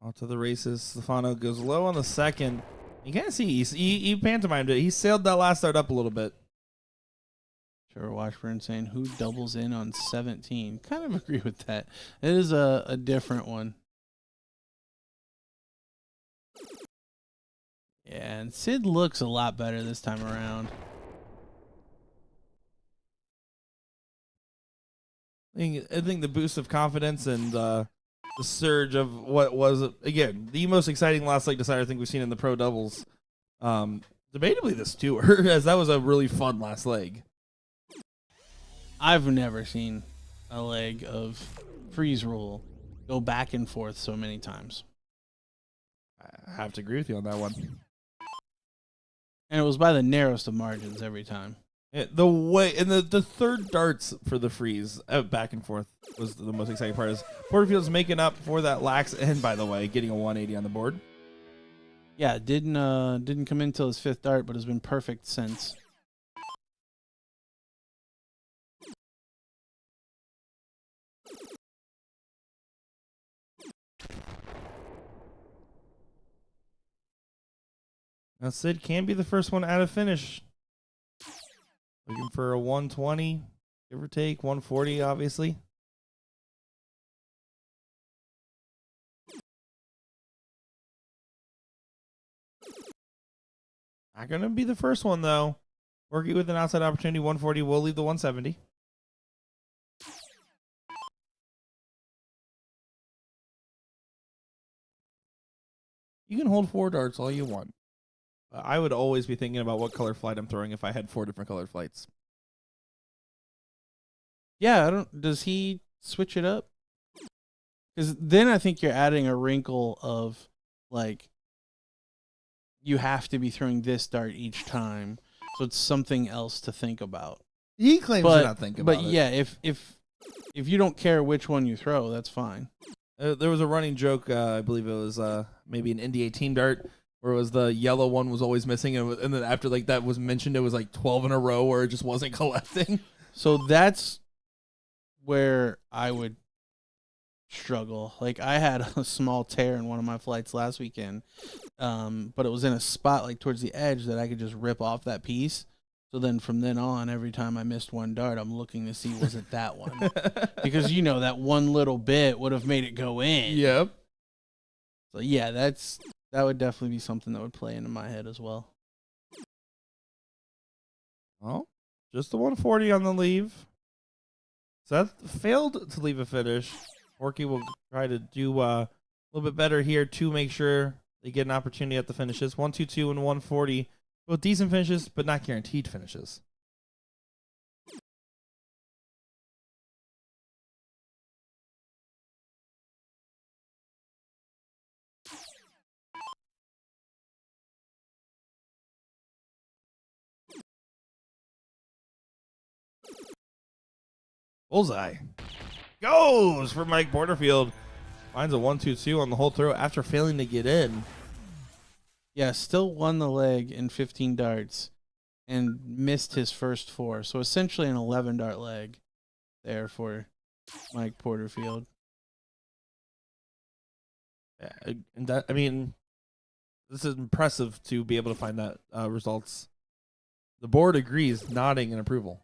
Off to the races. Stefano goes low on the second. You can't see he pantomimed it. He sailed that last dart up a little bit. Trevor Washburn saying, who doubles in on 17? Kind of agree with that. It is a different one. Yeah, and Sid looks a lot better this time around. I think the boost of confidence and the surge of what was, again, the most exciting last leg decider I think we've seen in the pro doubles. Debatably this tour, as that was a really fun last leg. I've never seen a leg of freeze rule go back and forth so many times. I have to agree with you on that one. And it was by the narrowest of margins every time. The way and the third darts for the freeze back and forth was the most exciting part. Is Porterfield's making up for that lax end, by the way, getting a 180 on the board. Yeah, didn't come in till his 5th dart, but has been perfect since. Now Sid can be the first one out of finish. Looking for a 120, give or take, 140, obviously. Not going to be the first one, though. Working with an outside opportunity, 140 will leave the 170. You can hold 4 darts all you want. I would always be thinking about what color flight I'm throwing if I had 4 different colored flights. Yeah, does he switch it up? Because then I think you're adding a wrinkle of, like, you have to be throwing this dart each time. So it's something else to think about. He claims to not think about it. But yeah, if you don't care which one you throw, that's fine. There was a running joke, I believe it was maybe an Indy 18 dart, where it was the yellow one was always missing, and then after like that was mentioned, it was like 12 in a row where it just wasn't collecting. So that's where I would struggle. Like, I had a small tear in one of my flights last weekend, but it was in a spot like towards the edge that I could just rip off that piece. So then from then on, every time I missed one dart, I'm looking to see, was it that one? Because, that one little bit would have made it go in. Yep. So yeah, that would definitely be something that would play into my head as well. Well, just the 140 on the leave. Seth failed to leave a finish. Porky will try to do a little bit better here to make sure they get an opportunity at the finishes. 122 and 140. Both decent finishes, but not guaranteed finishes. Bullseye. Goes for Mike Porterfield. Finds a 1-2-2 on the whole throw after failing to get in. Yeah, still won the leg in 15 darts and missed his first 4. So essentially an 11 dart leg there for Mike Porterfield. And that, I mean, this is impressive to be able to find that results. The board agrees, nodding in approval.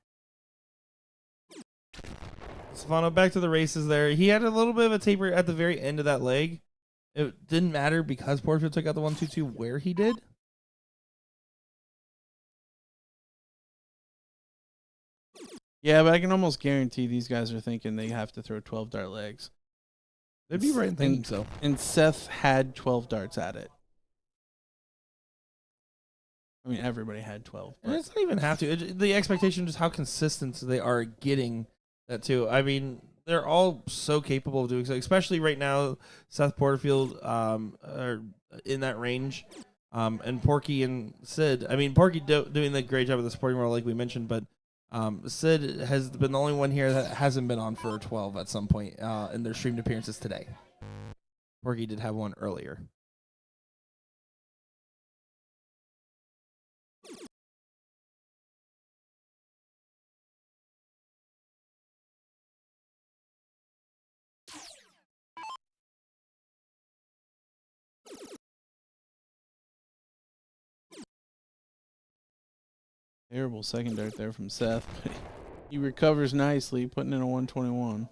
Stefano back to the races there. He had a little bit of a taper at the very end of that leg. It didn't matter because Porterfield took out the 1-2-2 where he did. Yeah, but I can almost guarantee these guys are thinking they have to throw 12 dart legs. They'd be right in thinking so. And Seth had 12 darts at it. I mean, everybody had 12. And it's not even have to. The expectation is how consistent they are getting that too. I mean, they're all so capable of doing so, especially right now. Seth Porterfield are in that range, and Porky and Sid. I mean, Porky doing the great job of the supporting role, like we mentioned, but Sid has been the only one here that hasn't been on for 12 at some point in their streamed appearances today. Porky did have one earlier. Terrible second dart there from Seth, but he recovers nicely, putting in a 121.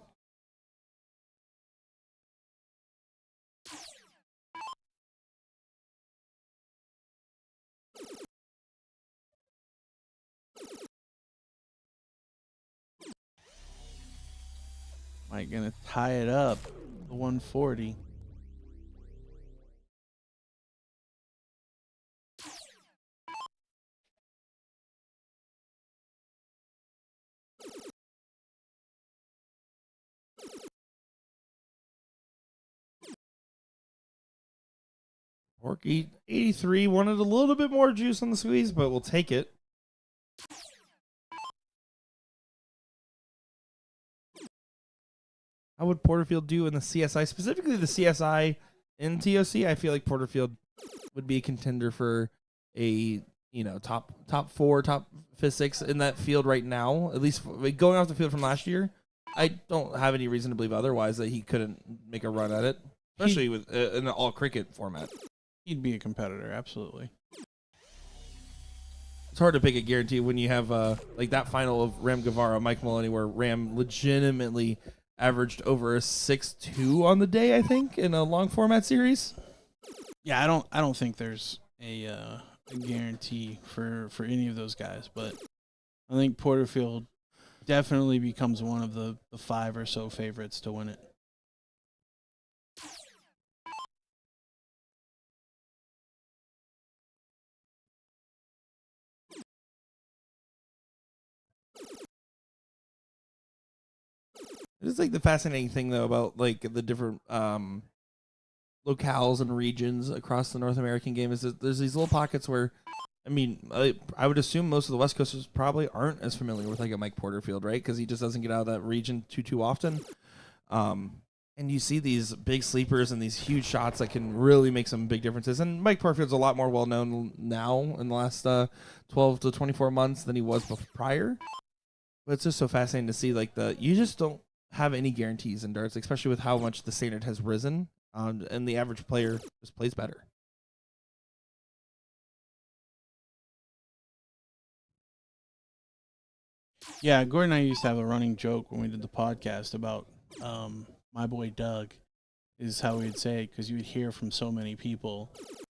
Mike gonna tie it up, the 140. Porky 83 wanted a little bit more juice on the squeeze, but we'll take it. How would Porterfield do in the CSI, specifically the CSI in TOC? I feel like Porterfield would be a contender for a top 4, top 5, 6 in that field right now. At least going off the field from last year, I don't have any reason to believe otherwise that he couldn't make a run at it, especially with in an all cricket format. He'd be a competitor, absolutely. It's hard to pick a guarantee when you have like that final of Ram Guevara, Mike Maloney, where Ram legitimately averaged over a 6.2 on the day, I think, in a long format series. Yeah, I don't think there's a guarantee for any of those guys, but I think Porterfield definitely becomes one of the 5 or so favorites to win it. It's like the fascinating thing though about like the different locales and regions across the North American game is that there's these little pockets where, I mean, I would assume most of the West Coasters probably aren't as familiar with like a Mike Porterfield, right? Because he just doesn't get out of that region too often. And you see these big sleepers and these huge shots that can really make some big differences. And Mike Porterfield's a lot more well known now in the last 12 to 24 months than he was prior. But it's just so fascinating to see like you just don't have any guarantees in darts, especially with how much the standard has risen, and the average player just plays better. Yeah, Gordon and I used to have a running joke when we did the podcast about my boy Doug, is how we'd say it, because you would hear from so many people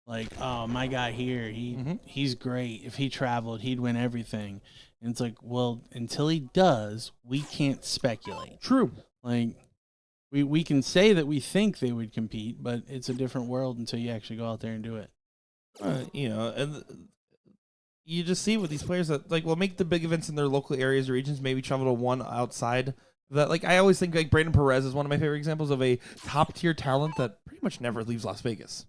like, oh, my guy here, he's great. If he traveled, he'd win everything. And it's like, well, until he does, we can't speculate. True. Like, we can say that we think they would compete, but it's a different world until you actually go out there and do it. And you just see with these players that like will make the big events in their local areas or regions, maybe travel to one outside that. Like I always think like Brandon Perez is one of my favorite examples of a top tier talent that pretty much never leaves Las Vegas.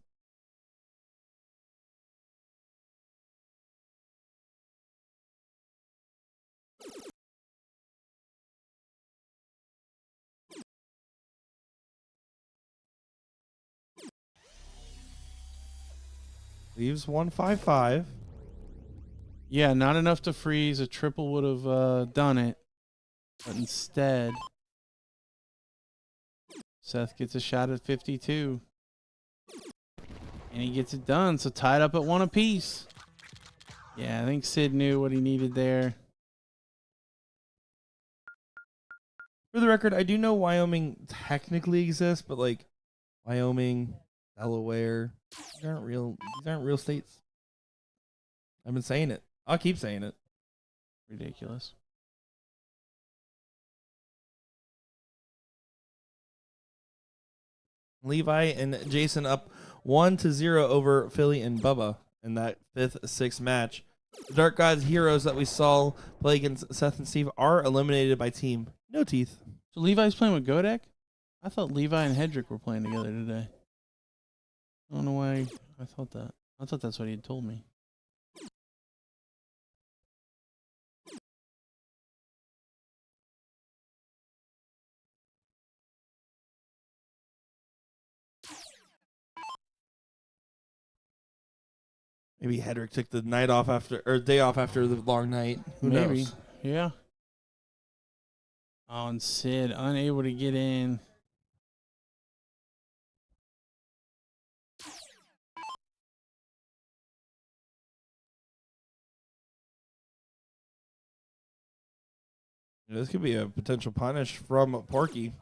Leaves 155. Yeah, not enough to freeze. A triple would have done it. But instead, Seth gets a shot at 52. And he gets it done. So tied up at 1 apiece. Yeah, I think Sid knew what he needed there. For the record, I do know Wyoming technically exists, but like Wyoming, Delaware, these aren't real states. I've been saying it. I'll keep saying it. Ridiculous. Levi and Jason up 1-0 over Philly and Bubba in that 5th-6th match. The Dark Gods heroes that we saw play against Seth and Steve are eliminated by team No Teeth. So Levi's playing with Godek? I thought Levi and Hedrick were playing together today. I don't know why I thought that. I thought that's what he had told me. Maybe Hedrick took the night off after, or day off after the long night. Who Maybe. knows? Yeah. Oh, and Sid unable to get in. This could be a potential punish from Porky.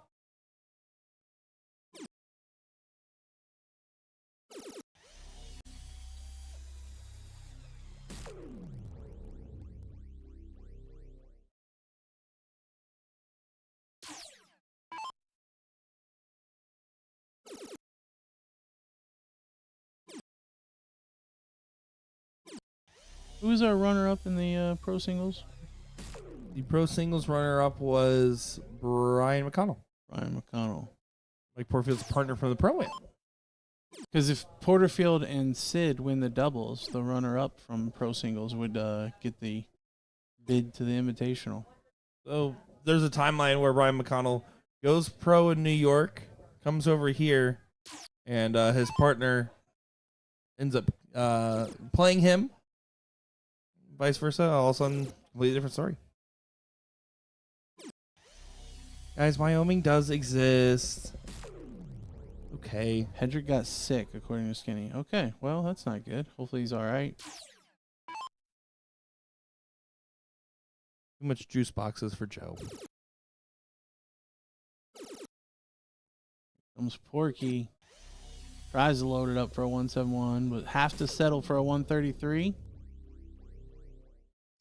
Who's our runner-up in the pro singles? The pro singles runner-up was Brian McConnell, Ryan McConnell. Mike Porterfield's partner from the pro-am. Because if Porterfield and Sid win the doubles, the runner-up from pro singles would get the bid to the Invitational. So there's a timeline where Brian McConnell goes pro in New York, comes over here, and his partner ends up playing him. Vice versa, all of a sudden, completely different story. Guys, Wyoming does exist. Okay. Hedrick got sick, according to Skinny. Okay, well, that's not good. Hopefully he's all right. Too much juice boxes for Joe. Comes Porky. Tries to load it up for a 171, but have to settle for a 133.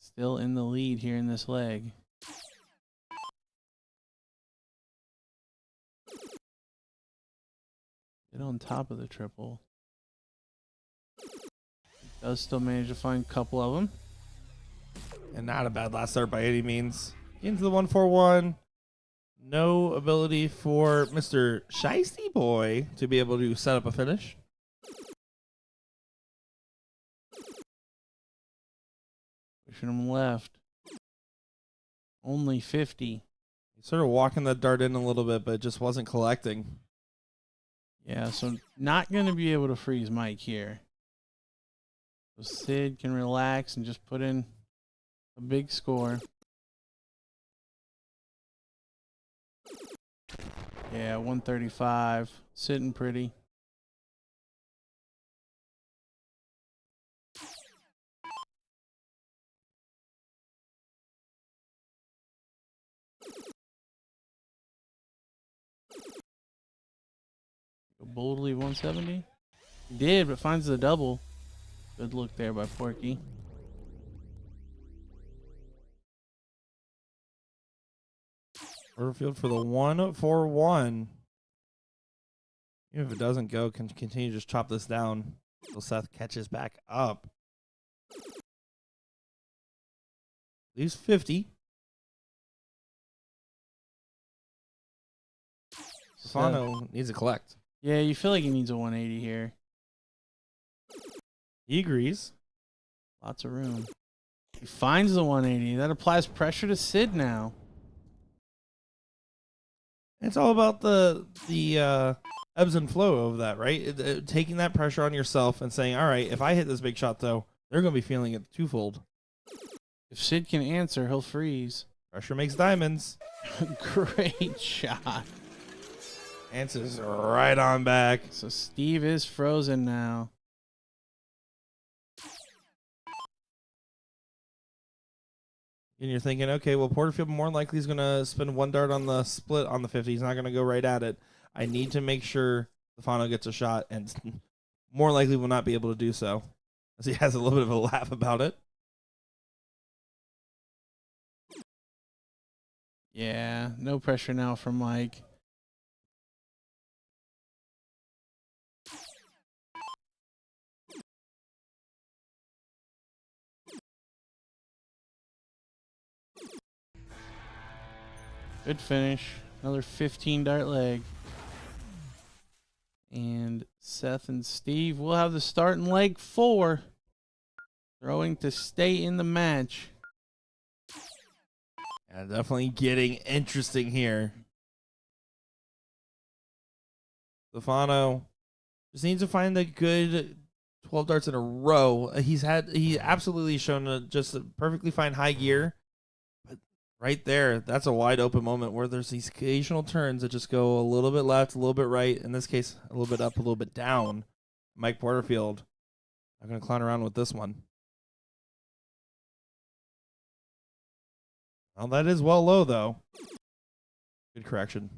Still in the lead here in this leg. Get on top of the triple. Does still manage to find a couple of them. And not a bad last start by any means. Into the 141. No ability for Mr. Shiesty Boy to be able to set up a finish. Pushing him left. Only 50. He's sort of walking the dart in a little bit, but it just wasn't collecting. Yeah, so not going to be able to freeze Mike here. So Sid can relax and just put in a big score. Yeah, 135. Sitting pretty. Boldly 170. He did, but finds the double. Good look there by Porky. Porterfield for the 141. Even if it doesn't go, can continue to just chop this down until Seth catches back up. Leaves 50. Stefano needs to collect. Yeah, you feel like he needs a 180 here. He agrees. Lots of room. He finds the 180. That applies pressure to Sid now. It's all about the ebbs and flow of that, right? Taking that pressure on yourself and saying, all right, if I hit this big shot, though, they're going to be feeling it twofold. If Sid can answer, he'll freeze. Pressure makes diamonds. Great shot. Answers right on back. So Steve is frozen now. And you're thinking, okay, well, Porterfield more than likely is going to spend one dart on the split on the 50. He's not going to go right at it. I need to make sure Stefano gets a shot, and more likely will not be able to do so, as he has a little bit of a laugh about it. Yeah, no pressure now from Mike. Good finish. Another 15 dart leg. And Seth and Steve will have the start in leg 4. Throwing to stay in the match. Yeah, definitely getting interesting here. Stefano just needs to find a good 12 darts in a row. He absolutely shown just a perfectly fine high gear. But right there, that's a wide open moment where there's these occasional turns that just go a little bit left, a little bit right. In this case, a little bit up, a little bit down. Mike Porterfield, I'm going to clown around with this one. Well, that is well low, though. Good correction.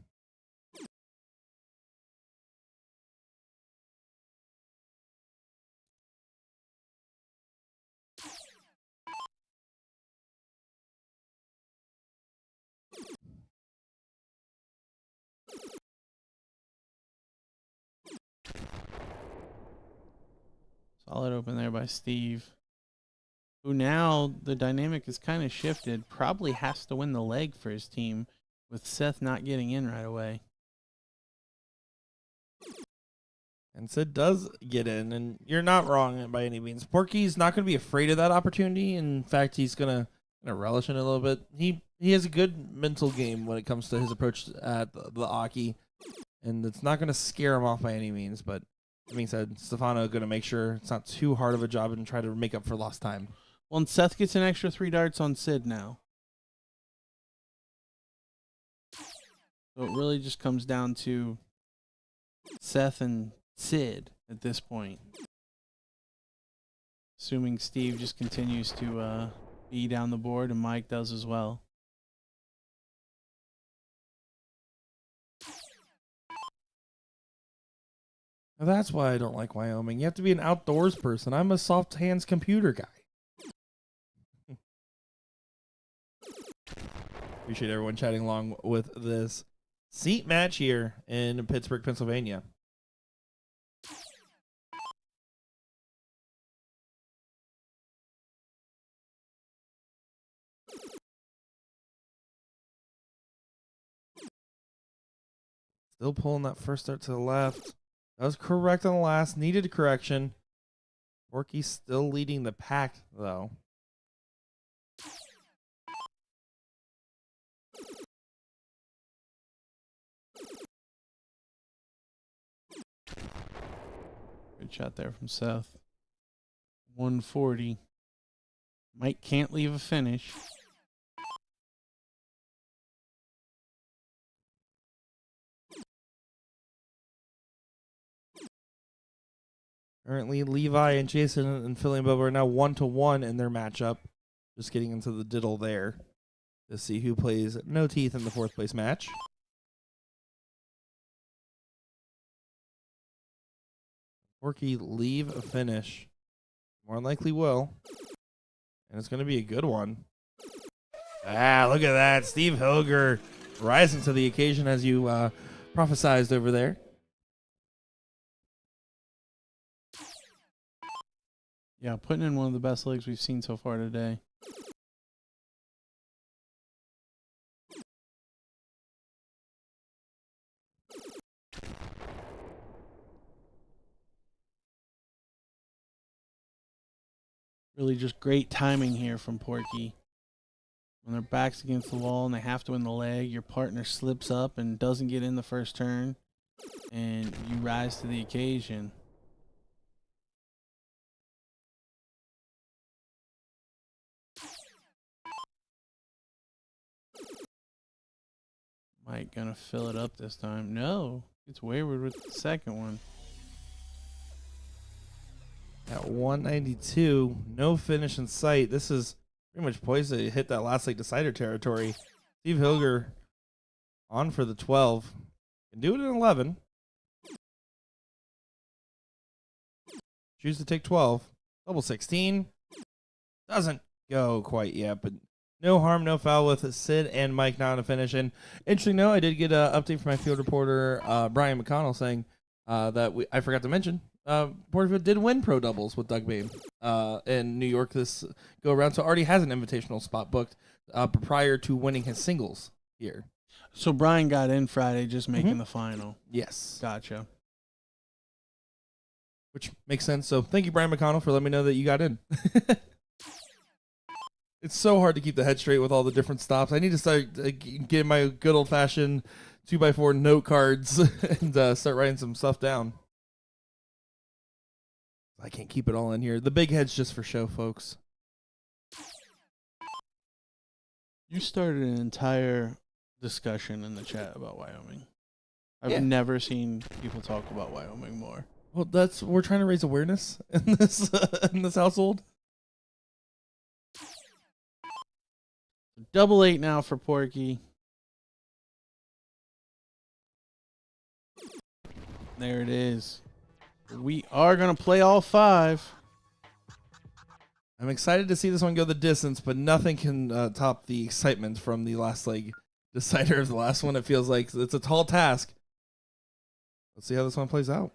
Solid open there by Steve. Who now, the dynamic is kind of shifted. Probably has to win the leg for his team, with Seth not getting in right away. And Sid does get in, and you're not wrong by any means. Porky's not going to be afraid of that opportunity. In fact, he's going to relish in it a little bit. He has a good mental game when it comes to his approach at the Aki, and it's not going to scare him off by any means. But that being said, Stefano going to make sure it's not too hard of a job and try to make up for lost time. Well, and Seth gets an extra 3 darts on Sid now. So it really just comes down to Seth and Sid at this point. Assuming Steve just continues to be down the board and Mike does as well. Now that's why I don't like Wyoming. You have to be an outdoors person. I'm a soft hands computer guy. Appreciate everyone chatting along with this seat match here in Pittsburgh, Pennsylvania. Still pulling that first start to the left. That was correct on the last. Needed a correction. Porky's still leading the pack, though. Good shot there from Seth. 140. Mike can't leave a finish. Currently, Levi and Jason and Philly and Bubba are now 1-1 in their matchup. Just getting into the diddle there to see who plays no teeth in the 4th place match. Porky leave a finish. More than likely will. And it's going to be a good one. Ah, look at that. Steve Hilger rising to the occasion as you prophesized over there. Yeah, putting in one of the best legs we've seen so far today. Really just great timing here from Porky. When their back's against the wall and they have to win the leg, your partner slips up and doesn't get in the first turn, and you rise to the occasion. Mike gonna fill it up this time. No, it's wayward with the second one. At 192, no finish in sight. This is pretty much poised to hit that last leg decider territory. Steve Hilger on for the 12. Can do it in 11. Choose to take 12. Double 16. Doesn't go quite yet, but no harm, no foul with Sid and Mike now to finish. And interesting note, I did get an update from my field reporter, Brian McConnell, saying that I forgot to mention, Porterfield did win pro doubles with Doug Babe in New York this go around, so already has an invitational spot booked prior to winning his singles here. So Brian got in Friday, just making the final. Yes. Gotcha. Which makes sense. So thank you, Brian McConnell, for letting me know that you got in. It's so hard to keep the head straight with all the different stops. I need to start getting my good old-fashioned 2x4 note cards and start writing some stuff down. I can't keep it all in here. The big head's just for show, folks. You started an entire discussion in the chat about Wyoming. I've Yeah. never seen people talk about Wyoming more. Well, we're trying to raise awareness in this household. 8 now for Porky. There it is. We are going to play all 5. I'm excited to see this one go the distance, but nothing can top the excitement from the last leg decider of the last one. It feels like it's a tall task. Let's see how this one plays out.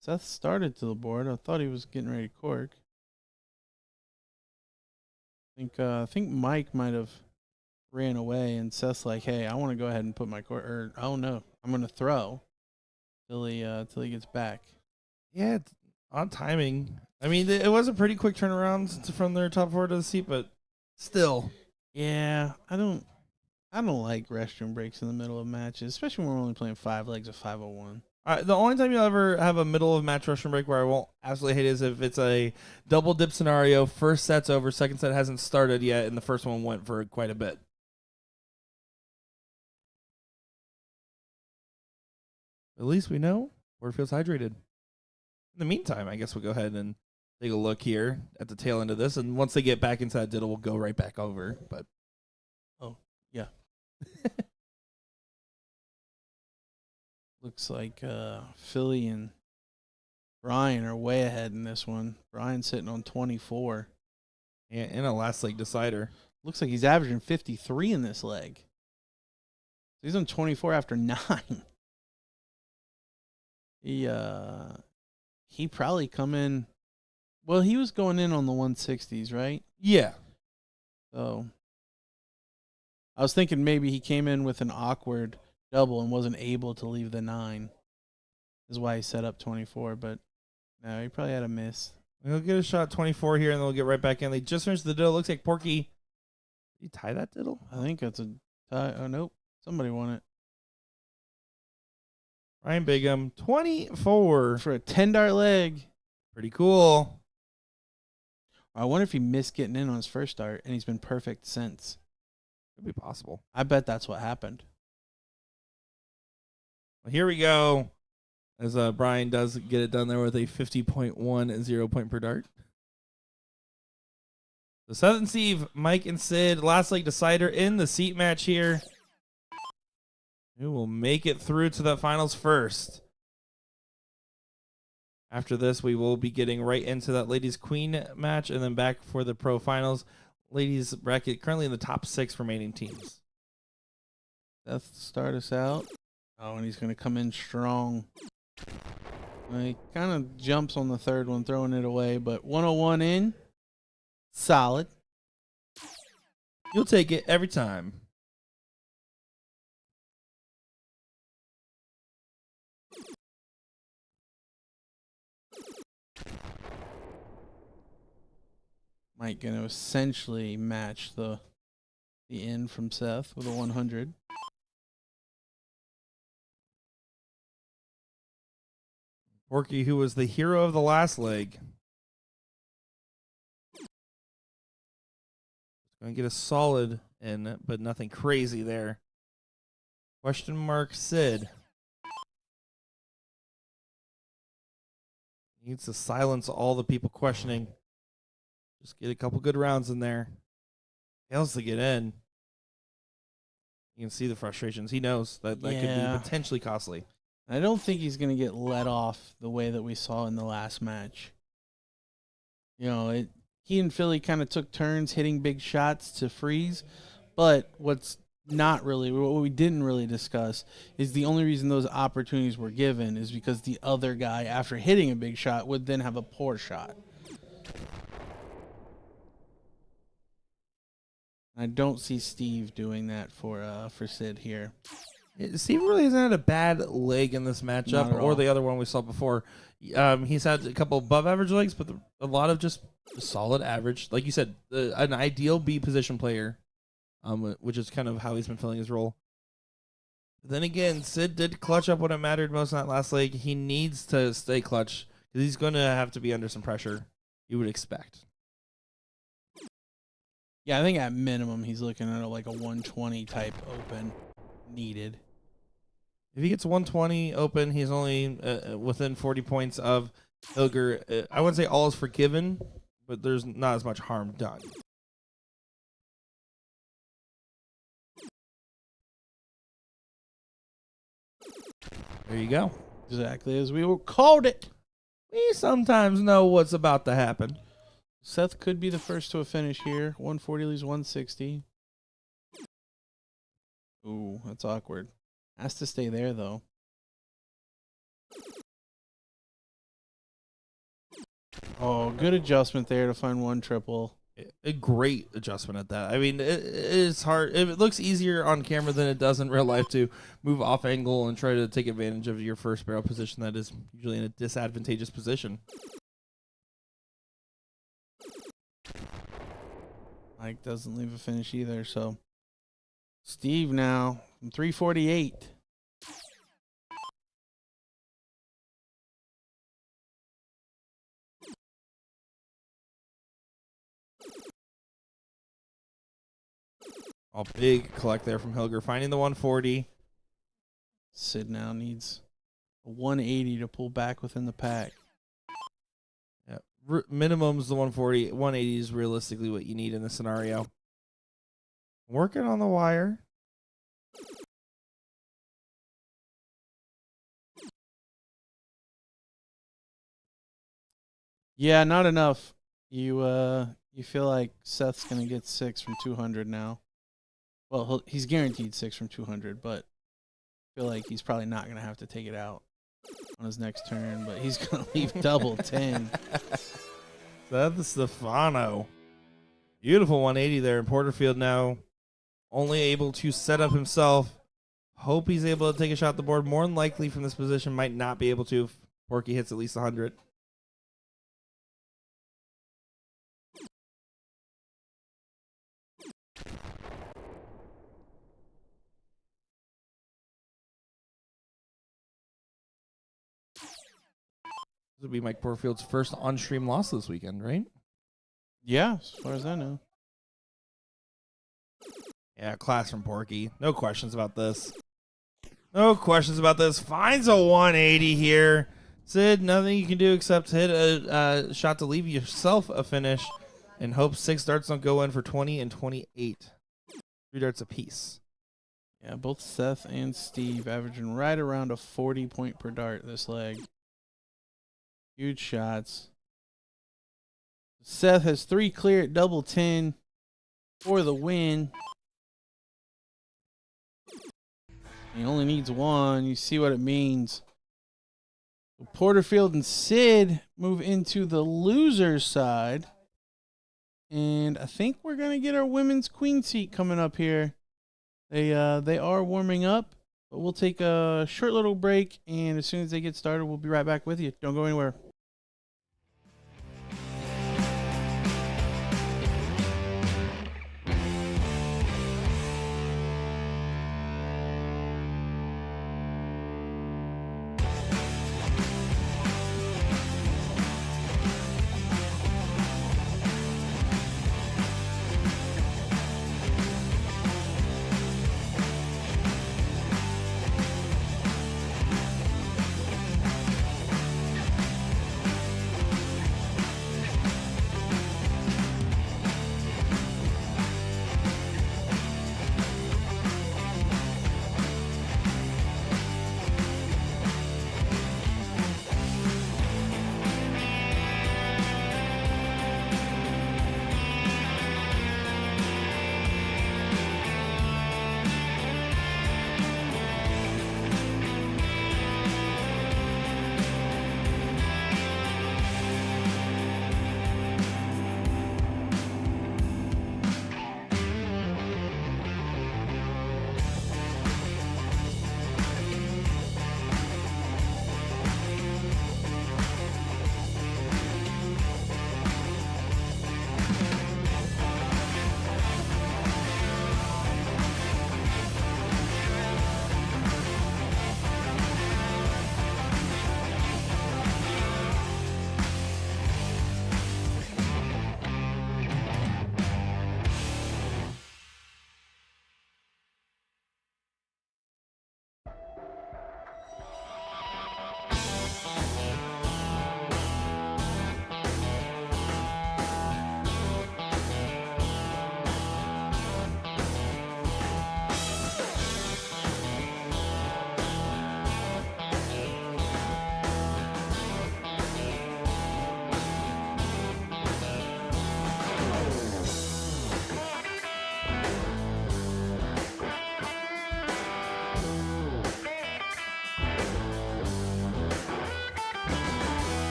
Seth started to the board. I thought he was getting ready to cork. I think Mike might have ran away, and Seth's like, "Hey, I want to go ahead and put my cork." Or oh no, I'm gonna throw till he gets back. Yeah, it's on timing. I mean, it was a pretty quick turnaround from their top 4 to the seat, but still. Yeah, I don't like restroom breaks in the middle of matches, especially when we're only playing 5 legs of 501. The only time you'll ever have a middle of match rush and break where I won't absolutely hate is if it's a double dip scenario. First set's over, second set hasn't started yet, and the first one went for quite a bit. At least we know where it feels hydrated. In the meantime, I guess we'll go ahead and take a look here at the tail end of this, and once they get back into that diddle, we'll go right back over. But yeah. Looks like Philly and Brian are way ahead in this one. Brian's sitting on 24. in a last leg decider. Looks like he's averaging 53 in this leg. He's on 24 after 9. He probably come in. Well, he was going in on the 160s, right? Yeah. So I was thinking maybe he came in with an awkward double and wasn't able to leave the 9. Is why he set up 24, but no, he probably had a miss. We'll get a shot 24 here, and then we'll get right back in. They just finished the diddle. Looks like Porky. Did he tie that diddle? I think that's a tie. Oh, nope. Somebody won it. Ryan Bigham, 24. For a 10-dart leg. Pretty cool. I wonder if he missed getting in on his first dart, and he's been perfect since. Could be possible. I bet that's what happened. Well, here we go. As Brian does get it done there with a 50.1 and 0 point per dart. The Southern Steve, Mike and Sid, last leg decider in the seat match here. Who will make it through to the finals first? After this, we will be getting right into that ladies queen match and then back for the pro finals. Ladies bracket currently in the top 6 remaining teams. Seth start us out. Oh, and he's going to come in strong. He kind of jumps on the third one, throwing it away, but 101 in. Solid. You'll take it every time. Mike going to essentially match the in from Seth with a 100. Porky, who was the hero of the last leg. Going to get a solid in, but nothing crazy there. Question mark Sid. Needs to silence all the people questioning. Just get a couple good rounds in there. Fails to get in. You can see the frustrations. He knows that could be potentially costly. I don't think he's going to get let off the way that we saw in the last match. You know, he and Philly kind of took turns hitting big shots to freeze, but what we didn't really discuss is the only reason those opportunities were given is because the other guy, after hitting a big shot, would then have a poor shot. I don't see Steve doing that for Sid here. Steve really hasn't had a bad leg in this matchup, Not at or all. the other one we saw before. He's had a couple above average legs, but a lot of just solid average. Like you said, an ideal B position player, which is kind of how he's been filling his role. Then again, Sid did clutch up when it mattered most in that last leg. He needs to stay clutch because he's going to have to be under some pressure, you would expect. Yeah, I think at minimum he's looking at like a 120 type open needed. If he gets 120 open, he's only within 40 points of Hilger. I wouldn't say all is forgiven, but there's not as much harm done. There you go. Exactly as we called it. We sometimes know what's about to happen. Seth could be the first to a finish here. 140 leaves 160. Ooh, that's awkward. Has to stay there, though. Oh, good adjustment there to find one triple. A great adjustment at that. I mean, it's hard. It looks easier on camera than it does in real life to move off angle and try to take advantage of your first barrel position that is usually in a disadvantageous position. Mike doesn't leave a finish either, so Steve now from 348. All big collect there from Hilger, finding the 140. Sid now needs a 180 to pull back within the pack. Yeah, minimum's the 140. 180 is realistically what you need in this scenario. Working on the wire. Yeah, not enough. You feel like Seth's gonna get 6 from 200 now. Well, he's guaranteed 6 from 200, but I feel like he's probably not gonna have to take it out on his next turn. But he's gonna leave double 10. Seth Stefano. Beautiful 180 there in Porterfield now. Only able to set up himself. Hope he's able to take a shot at the board. More than likely from this position, might not be able to if Porky hits at least 100. This would be Mike Porterfield's first on-stream loss this weekend, right? Yeah, as far as I know. Yeah, class from Porky. No questions about this. No questions about this. Finds a 180 here. Sid, nothing you can do except hit a shot to leave yourself a finish and hope 6 darts don't go in for 20 and 28. 3 darts apiece. Yeah, both Seth and Steve averaging right around a 40 point per dart this leg. Huge shots. Seth has 3 clear at double 10 for the win. He only needs 1. You see what it means. Porterfield and Sid move into the loser's side. And I think we're going to get our women's queen seat coming up here. They are warming up, but we'll take a short little break, and as soon as they get started, we'll be right back with you. Don't go anywhere.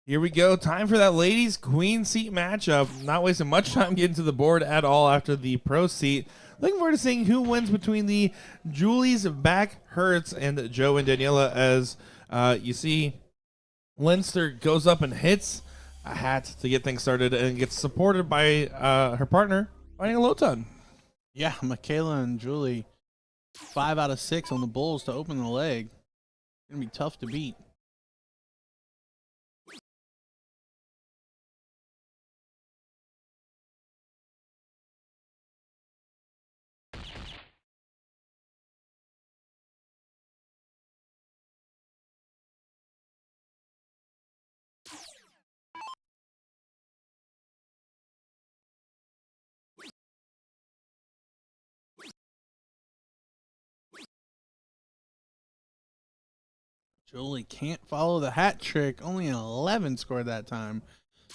Here we go. Time for that ladies queen seat matchup. Not wasting much time getting to the board at all after the pro seat. Looking forward to seeing who wins between the Julie's back hurts and Joe and Daniela. As you see, Leinster goes up and hits a hat to get things started and gets supported by her partner, finding a low ton. Yeah, Michaela and Julie, 5 out of 6 on the bulls to open the leg. Gonna be tough to beat. Julie can't follow the hat trick. Only an 11 scored that time.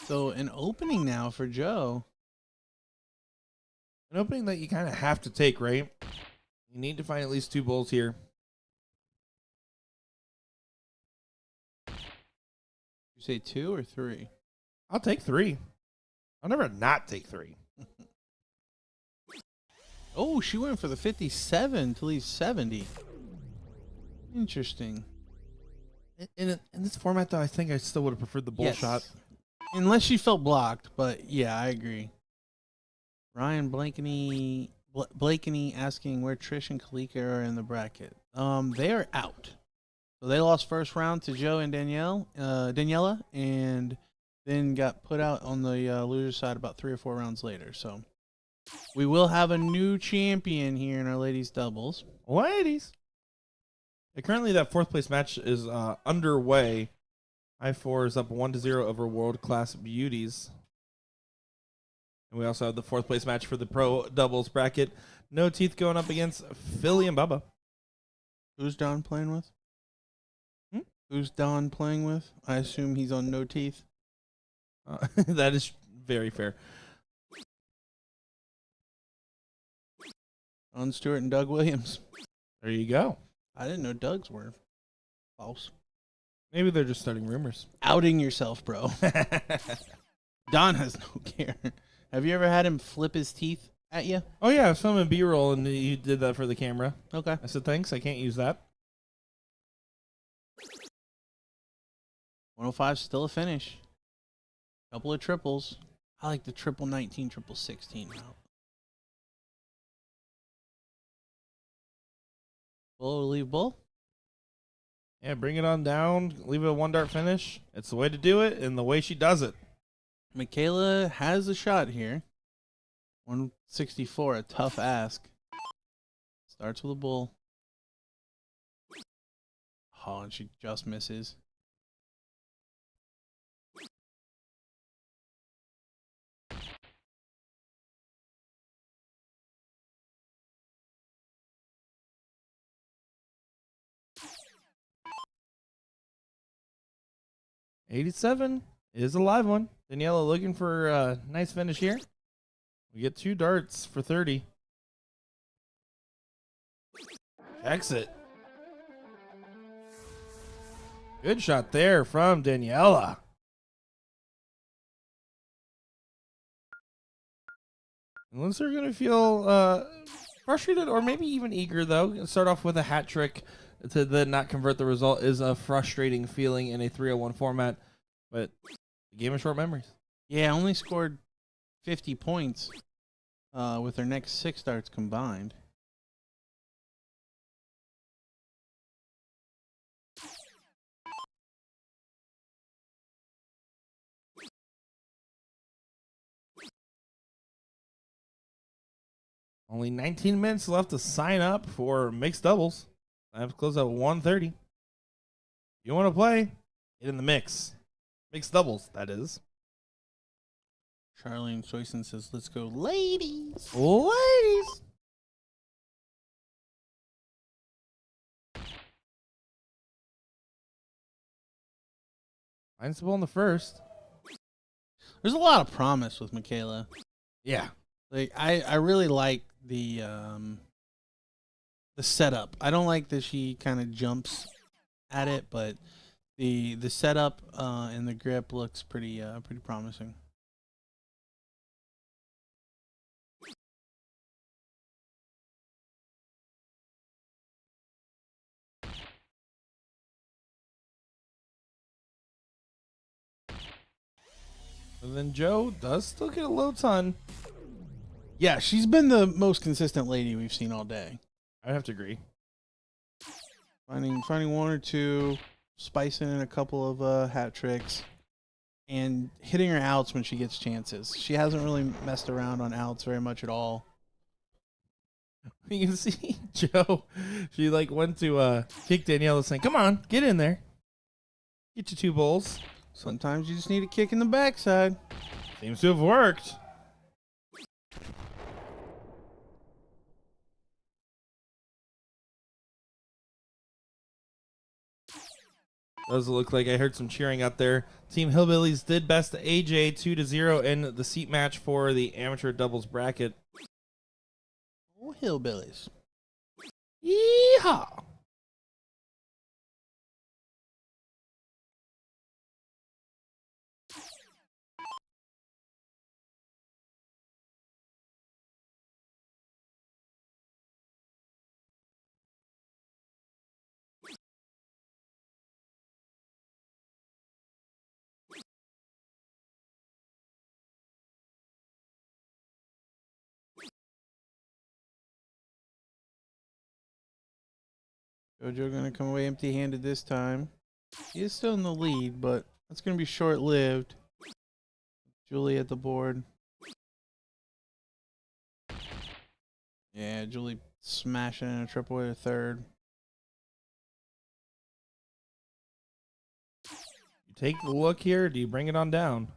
So an opening now for Joe. An opening that you kind of have to take, right? You need to find at least 2 bulls here. You say 2 or 3? I'll take 3. I'll never not take 3. Oh, she went for the 57 to leave 70. Interesting. In this format, though, I think I still would have preferred the bull shot. Unless she felt blocked, but yeah, I agree. Ryan Blakeney asking where Trish and Kalika are in the bracket. They are out. So they lost first round to Joe and Daniela, and then got put out on the loser side about 3 or 4 rounds later. So we will have a new champion here in our ladies doubles. Ladies. Currently, that 4th place match is underway. I4 is up 1-0 over World Class Beauties. And we also have the 4th place match for the pro doubles bracket. No Teeth going up against Philly and Bubba. Who's Don playing with? Who's Don playing with? I assume he's on No Teeth. That is very fair. Don Stewart and Doug Williams. There you go. I didn't know Doug's were false. Maybe they're just starting rumors. Outing yourself, bro. Don has no care. Have you ever had him flip his teeth at you? Oh, yeah. I was filming B-roll, and you did that for the camera. Okay. I said, thanks. I can't use that. 105 still a finish. Couple of triples. I like the triple 19, triple 16 now. Bull, leave bull. Yeah, bring it on down. Leave it a 1-dart finish. It's the way to do it and the way she does it. Michaela has a shot here. 164, a tough ask. Starts with a bull. Oh, and she just misses. $87 is a live one. Daniela looking for a nice finish here. We get 2 darts for 30. Exit. Good shot there from Daniela. Unless they're going to feel frustrated or maybe even eager, though. Start off with a hat trick to then not convert the result is a frustrating feeling in a 301 format. But the game of short memories. Yeah, only scored 50 points with their next 6 starts combined. Only 19 minutes left to sign up for mixed doubles. I have to close at 1:30. You want to play? Get in the mix. Mixed doubles, that is. Charlene Soyson says, let's go, ladies. Ladies. Finds the ball in the first. There's a lot of promise with Michaela. Yeah. Like I really like the setup. I don't like that she kind of jumps at it, but The setup and the grip looks pretty promising. And then Joe does still get a low ton. Yeah, she's been the most consistent lady we've seen all day. I'd have to agree. Finding one or two, spicing in a couple of hat tricks, and hitting her outs when she gets chances. She hasn't really messed around on outs very much at all. You can see Joe. She like went to kick Danielle, saying, "Come on, get in there, get you 2 bowls." Sometimes you just need a kick in the backside. Seems to have worked. Does look like I heard some cheering out there. Team Hillbillies did best AJ 2-0 in the seat match for the amateur doubles bracket. Oh, hillbillies. Yeehaw! JoJo gonna come away empty-handed this time. He is still in the lead, but that's gonna be short-lived. Julie at the board. Yeah, Julie smashing in a triple to third. You take the look here. Do you bring it on down?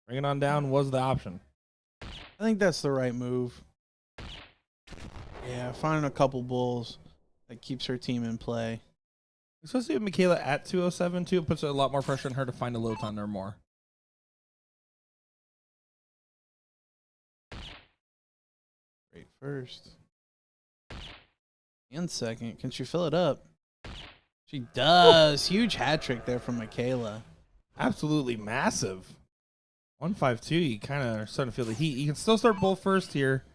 Bring it on down was the option. I think that's the right move. Yeah, finding a couple bulls that keeps her team in play. Especially with Michaela at 207 too, it puts a lot more pressure on her to find a low ton or more. Great first. And second. Can she fill it up? She does. Huge hat trick there from Michaela. Absolutely massive. 152, you kind of are starting to feel the heat. You can still start bull first here.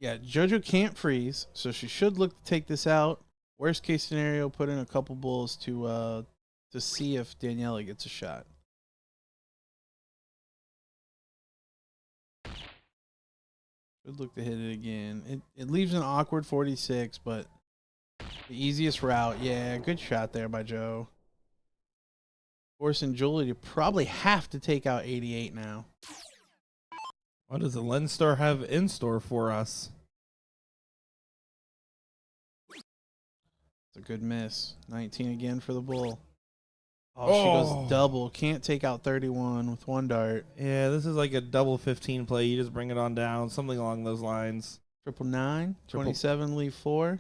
Yeah, JoJo can't freeze, so she should look to take this out. Worst case scenario, put in a couple bulls to see if Daniela gets a shot. Should look to hit it again. It leaves an awkward 46, but the easiest route. Yeah, good shot there by Joe. Forcing Julie to probably have to take out 88 now. What does the lens store have in store for us? It's a good miss. 19 again for the bull. Oh, she goes double. Can't take out 31 with one dart. Yeah, this is like a double 15 play. You just bring it on down, something along those lines. Triple 9, 27, leave 4.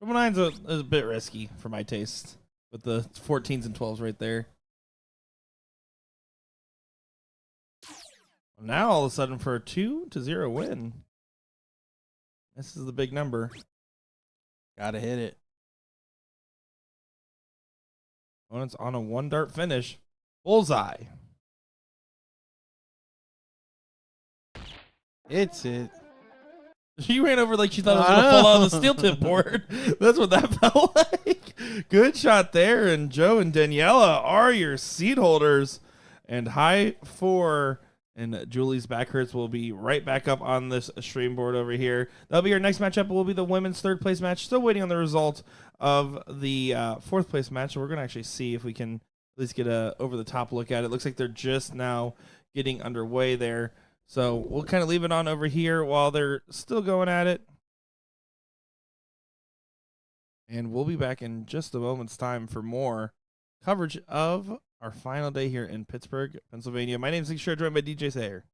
Triple 9's is a bit risky for my taste, with the 14s and 12s right there. Now all of a sudden for a 2-0 win. This is the big number. Gotta hit it. Opponent's on a 1 dart finish. Bullseye. It's it. She ran over like she thought it was going to fall out of the steel tip board. That's what that felt like. Good shot there. And Joe and Daniela are your seat holders. And high 4. And Julie's back hurts will be right back up on this stream board over here. That'll be our next matchup. It will be the women's 3rd place match. Still waiting on the result of the 4th place match. So we're going to actually see if we can at least get a over the top look at it. Looks like they're just now getting underway there. So we'll kind of leave it on over here while they're still going at it. And we'll be back in just a moment's time for more coverage of our final day here in Pittsburgh, Pennsylvania. My name is Nick, joined by DJ Sayer.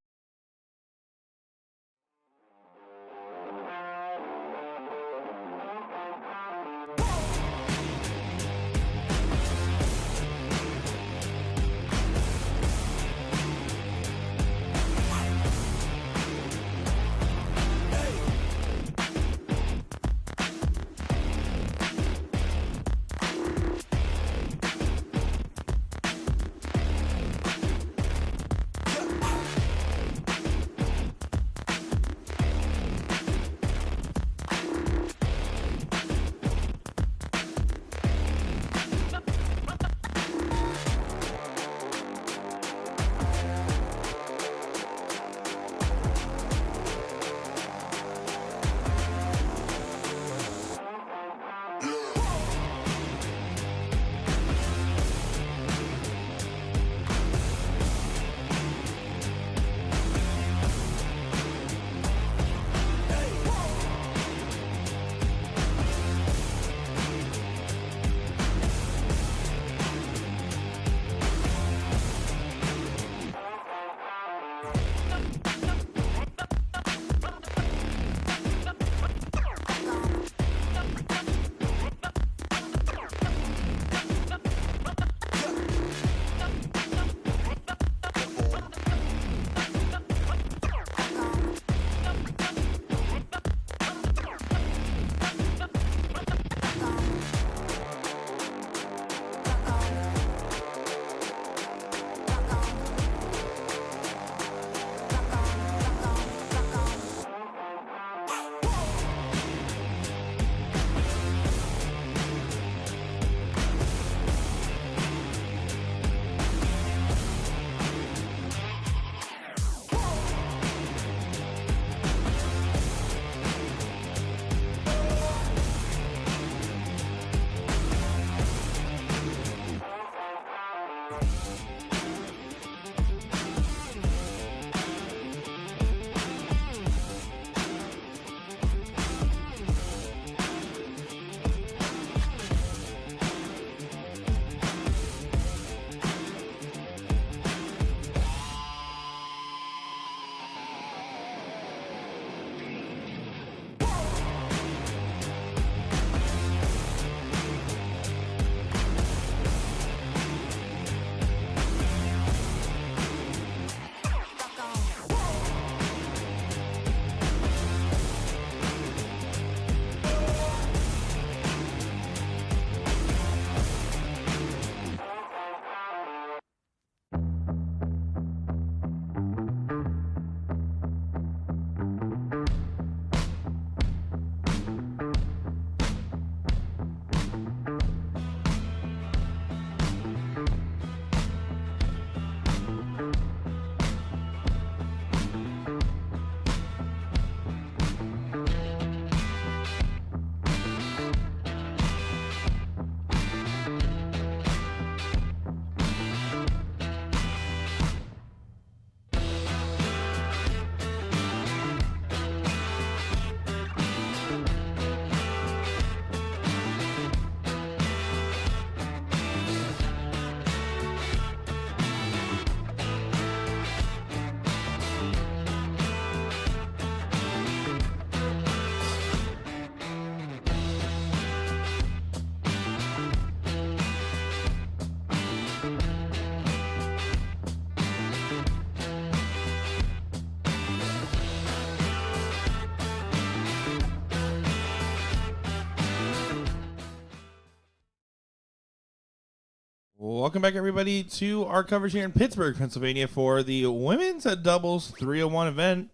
Welcome back, everybody, to our coverage here in Pittsburgh, Pennsylvania for the women's doubles 301 event.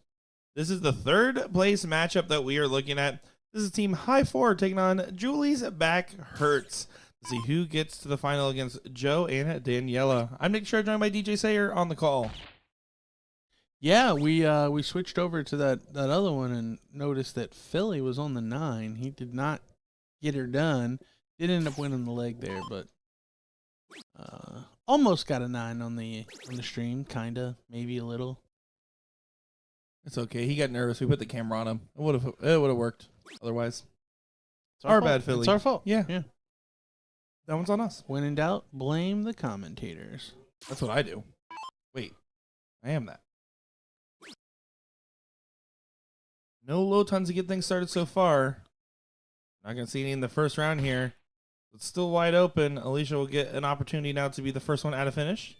This is the third place matchup that we are looking at. This is Team High 4 taking on Julie's Back Hurts to see who gets to the final against Joe and Daniela. I'm Nick Shore, joined by DJ Sayer on the call. Yeah, we switched over to that other one and noticed that Philly was on the 9. He did not get her done. Did end up winning the leg there, but almost got a 9 on the stream, kinda, maybe a little. It's okay. He got nervous. We put the camera on him. It would have worked otherwise. It's Our fault. bad, Philly. It's our fault. Yeah. Yeah. That one's on us. When in doubt, blame the commentators. That's what I do. Wait, I am that. No low tons to get things started so far. Not going to see any in the first round here. It's still wide open. Alicia will get an opportunity now to be the first one out of finish.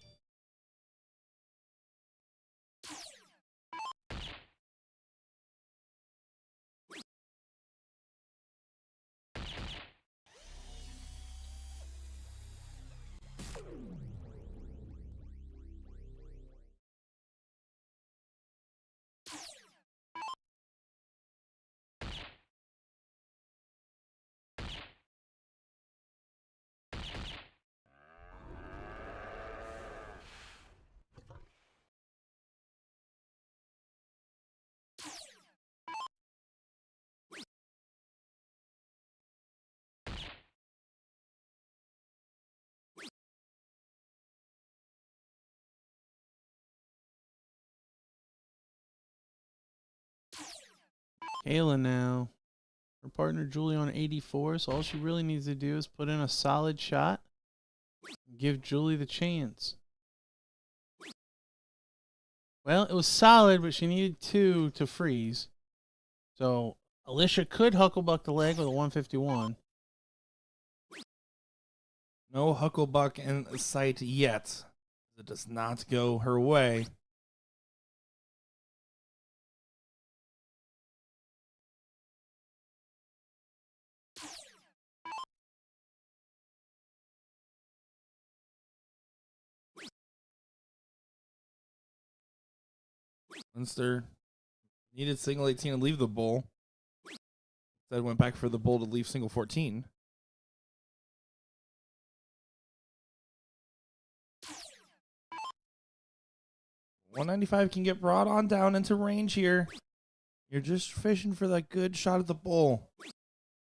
Kayla now. Her partner Julie on 84, so all she really needs to do is put in a solid shot and give Julie the chance. Well, it was solid, but she needed 2 to freeze. So Alicia could hucklebuck the leg with a 151. No hucklebuck in sight yet. It does not go her way. Munster needed single 18 and leave the bull. Instead went back for the bull to leave single 14. .195 can get brought on down into range here. You're just fishing for that good shot at the bull.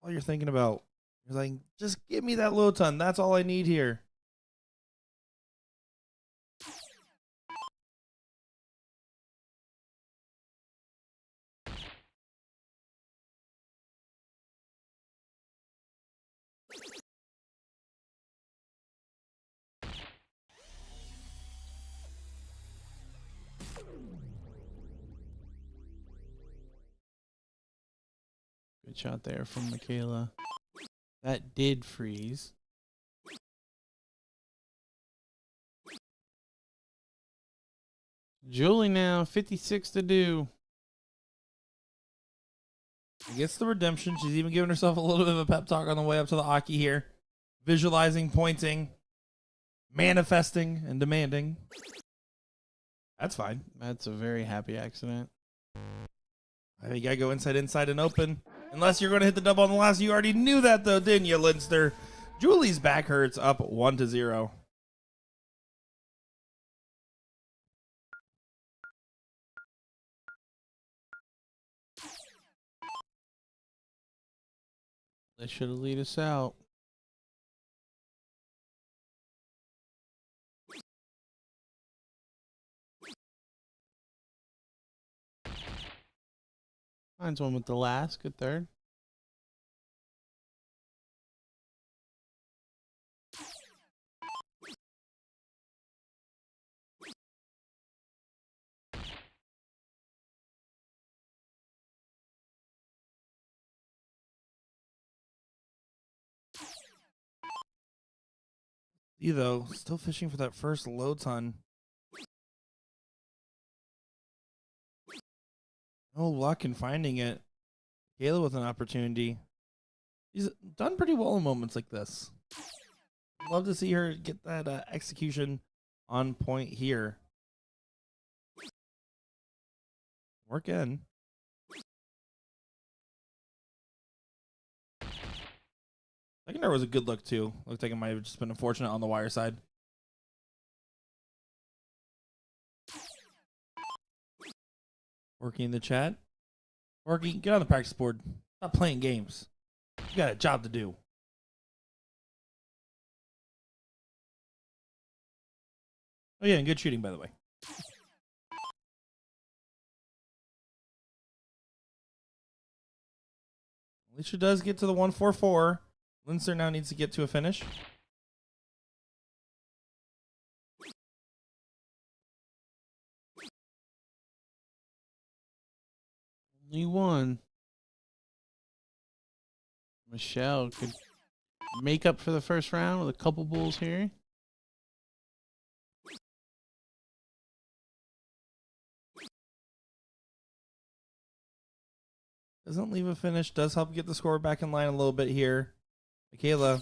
All you're thinking about. You're like, just give me that low ton. That's all I need here. Good shot there from Michaela. That did freeze. Julie now, 56 to do. She gets the redemption. She's even giving herself a little bit of a pep talk on the way up to the Aki here. Visualizing, pointing, manifesting, and demanding. That's fine. That's a very happy accident. I think you gotta go inside, and open. Unless you're gonna hit the double on the last. You already knew that though, didn't you, Linster? Julie's Back Hurts up 1-0. They should have lead us out. Finds one with the last. Good third. You though, still fishing for that first low ton. No luck in finding it. Kayla with an opportunity. He's done pretty well in moments like this. Love to see her get that execution on point here. Work in. Second dart was a good look too. Looked like it might have just been unfortunate on the wire side. Working in the chat. Working, get on the practice board. Stop playing games. You got a job to do. Oh yeah, and good shooting, by the way. Alicia does get to the 144. Linster now needs to get to a finish. Only one. Michelle could make up for the first round with a couple bulls here. Doesn't leave a finish. Does help get the score back in line a little bit here. Michaela.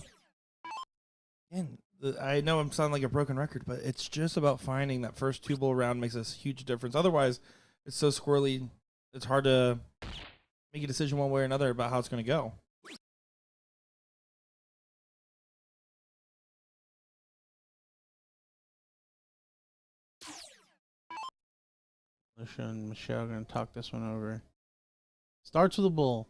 Again, I know I'm sounding like a broken record, but it's just about finding that first 2 bull round makes a huge difference. Otherwise, it's so squirrely, it's hard to make a decision one way or another about how it's going to go. Alicia and Michelle are going to talk this one over. Starts with a bull.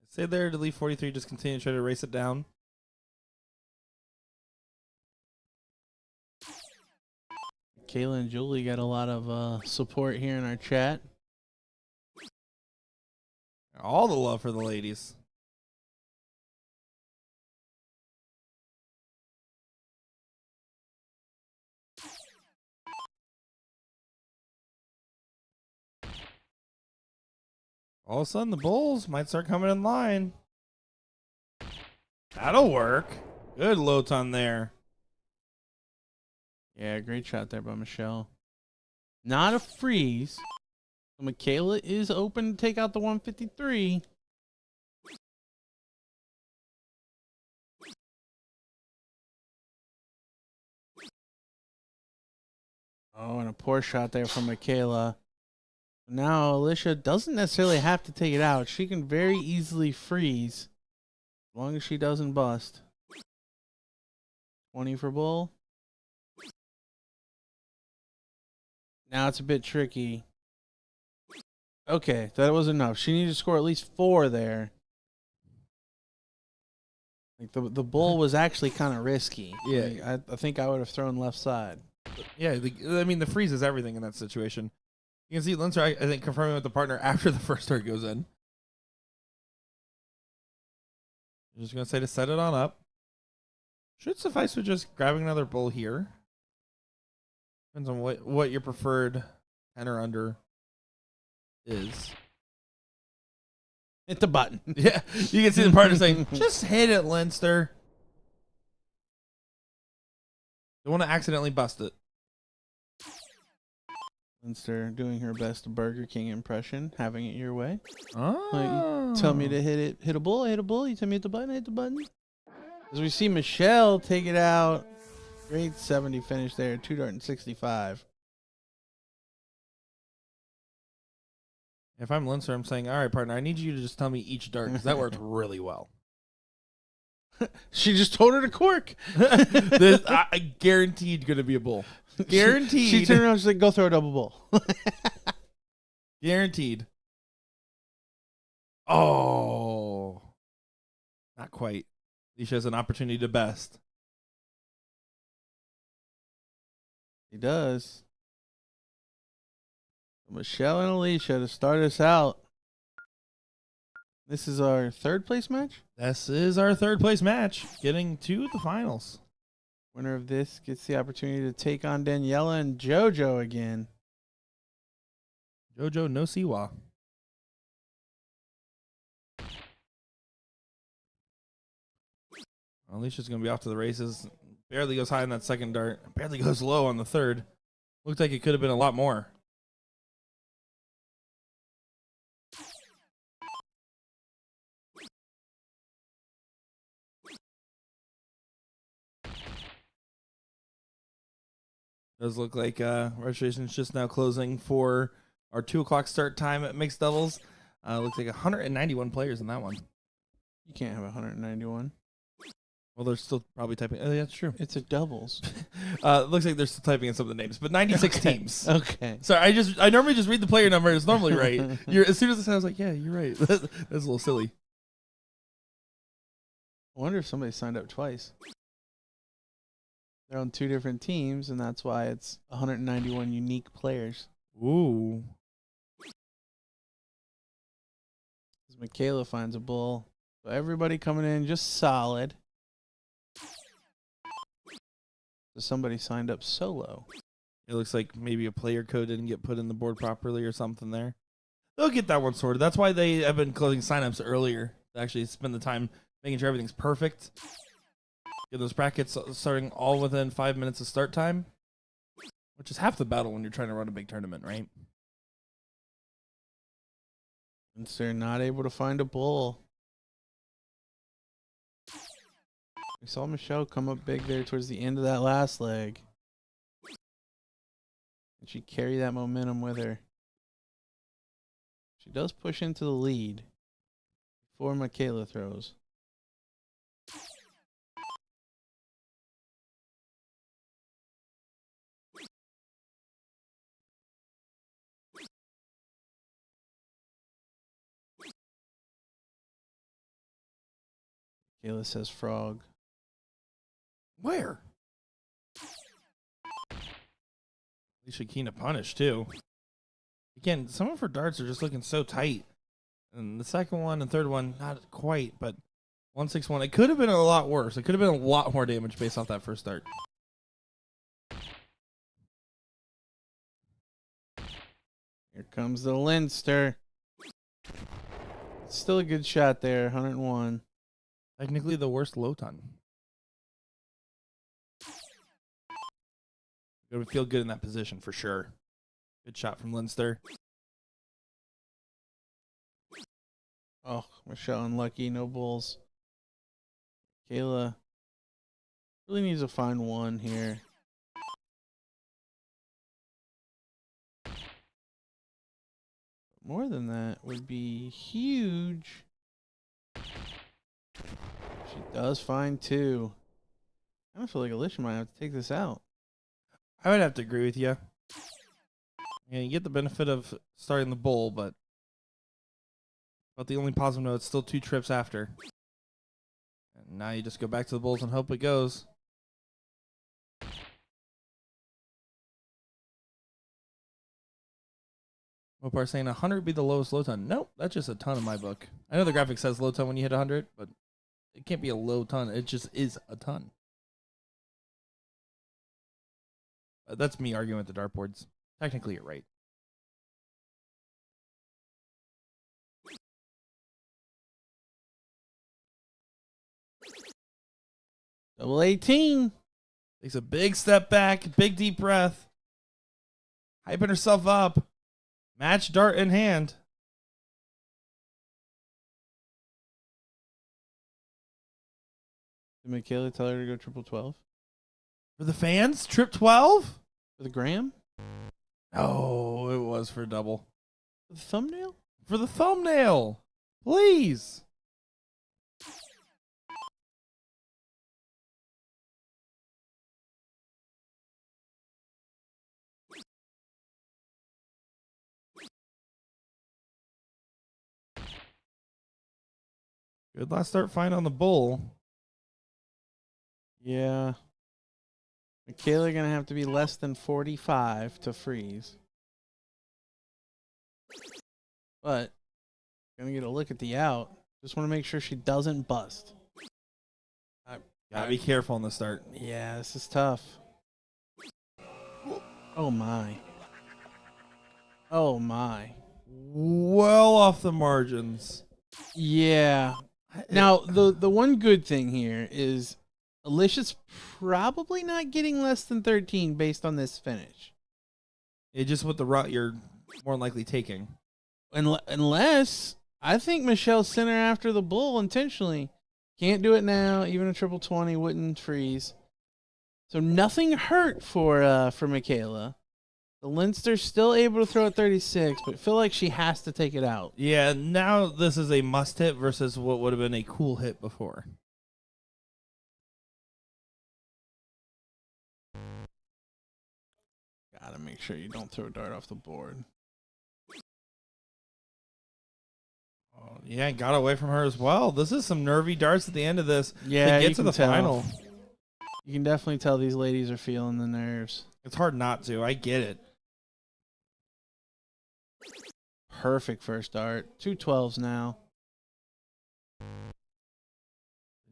Stay there to leave 43, just continue to try to race it down. Kayla and Julie got a lot of support here in our chat. All the love for the ladies. All of a sudden, the bulls might start coming in line. That'll work. Good low ton there. Yeah, great shot there by Michelle. Not a freeze. Michaela is open to take out the 153. Oh, and a poor shot there from Michaela. Now, Alicia doesn't necessarily have to take it out. She can very easily freeze as long as she doesn't bust. 20 for bull. Now it's a bit tricky. Okay, that was enough. She needed to score at least 4 there. Like the bull was actually kind of risky. Yeah. Like, I think I would have thrown left side. Yeah, I mean, the freeze is everything in that situation. You can see Linster, I think, confirming with the partner after the first dart goes in. I'm just going to say to set it on up. Should suffice with just grabbing another bull here. Depends on what your preferred 10 or under is. Hit the button. Yeah, you can see the partner saying, just hit it, Linster. Don't want to accidentally bust it. Linster doing her best Burger King impression, having it your way. Oh. Like, you tell me to hit a bull, I hit a bull. You tell me to hit the button, I hit the button. As we see Michelle take it out. Great 70 finish there, 2 dart and 65. If I'm Linster, I'm saying, all right, partner, I need you to just tell me each dart because that worked really well. She just told her to cork. This I guaranteed going to be a bull. Guaranteed. She turned around and she's like, go throw a double bull. Guaranteed. Oh. Not quite. Alicia has an opportunity to best. He does. Michelle and Alicia to start us out. This is our 3rd place match. This is our 3rd place match, getting to the finals. Winner of this gets the opportunity to take on Daniela and JoJo again. JoJo no Siwa. Alicia's going to be off to the races. Barely goes high on that second dart. Barely goes low on the third. Looked like it could have been a lot more. Does look like registration's just now closing for our 2 o'clock start time at mixed doubles. Looks like 191 players in that one. You can't have 191. Well, they're still probably typing. Oh, yeah, that's true. It's a doubles. Looks like they're still typing in some of the names, but 96 teams. Okay. Sorry, I normally just read the player number. It's normally right. As soon as I said, I was like, yeah, you're right. That's a little silly. I wonder if somebody signed up twice. They're on 2 different teams, and that's why it's 191 unique players. Ooh. As Michaela finds a bull. So everybody coming in just solid. So somebody signed up solo. It looks like maybe a player code didn't get put in the board properly or something there. They'll get that one sorted. That's why they have been closing signups earlier. To actually spend the time making sure everything's perfect. Get those brackets starting all within 5 minutes of start time, which is half the battle when you're trying to run a big tournament, right? Since they're not able to find a bull. We saw Michelle come up big there towards the end of that last leg. And she carried that momentum with her. She does push into the lead before Michaela throws. Michaela says frog. Where? Alicia keen to punish, too. Again, some of her darts are just looking so tight. And the second one and third one, not quite, but 161. It could have been a lot worse. It could have been a lot more damage based off that first dart. Here comes the Leinster. Still a good shot there, 101. Technically the worst low ton. It would feel good in that position for sure. Good shot from Leinster. Oh, Michelle unlucky, no bulls. Kayla really needs to find one here. More than that would be huge. She does find 2. I don't feel like Alicia might have to take this out. I would have to agree with you. Yeah, you get the benefit of starting the bowl, but the only positive note, it's still 2 trips after. And now you just go back to the bowls and hope it goes. Mopar saying 100 would be the lowest low ton. Nope, that's just a ton in my book. I know the graphic says low ton when you hit 100, but it can't be a low ton. It just is a ton. That's me arguing with the dartboards. Technically, you're right. Double 18. Takes a big step back, big deep breath. Hyping herself up. Match dart in hand. Did Michaela tell her to go triple 12? For the fans, trip 12? For the gram? Oh, it was for double. For the thumbnail? For the thumbnail. Please. Good last start fine on the bull. Yeah. Michaela going to have to be less than 45 to freeze. But, going to get a look at the out. Just want to make sure she doesn't bust. Gotta be careful on the start. Yeah, this is tough. Oh, my. Oh, my. Well off the margins. Yeah. Now, the one good thing here is Alicia's probably not getting less than 13 based on this finish. It's just what the route you're more likely taking. Unless, I think Michelle sent her after the bull intentionally. Can't do it now. Even a triple 20 wouldn't freeze. So nothing hurt for Michaela. The Leinster's still able to throw at 36, but feel like she has to take it out. Yeah, now this is a must hit versus what would have been a cool hit before. Gotta make sure you don't throw a dart off the board. Oh, yeah, got away from her as well. This is some nervy darts at the end of this Yeah, to you get to can the tell. final. You can definitely tell these ladies are feeling the nerves. It's hard not to. I get it. Perfect first dart. 2 12s now.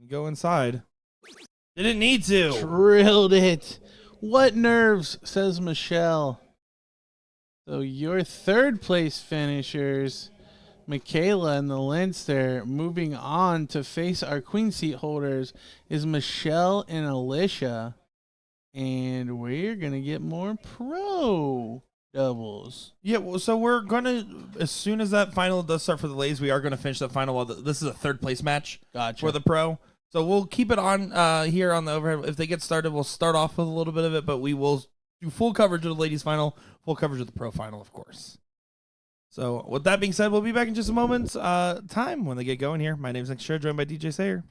Go inside. Didn't need to. Drilled it. What nerves, says Michelle. So your third place finishers, Michaela and the Leinster, moving on to face our queen seat holders is Michelle and Alicia. And we're going to get more pro doubles. Yeah, well, so we're going to, as soon as that final does start for the ladies, we are going to finish that final. This is a third place match Gotcha. for the pro. So we'll keep it on here on the overhead. If they get started, we'll start off with a little bit of it, but we will do full coverage of the ladies final, full coverage of the pro final, of course. So with that being said, we'll be back in just a moment's time when they get going here. My name's Nick Scher, joined by DJ Sayer.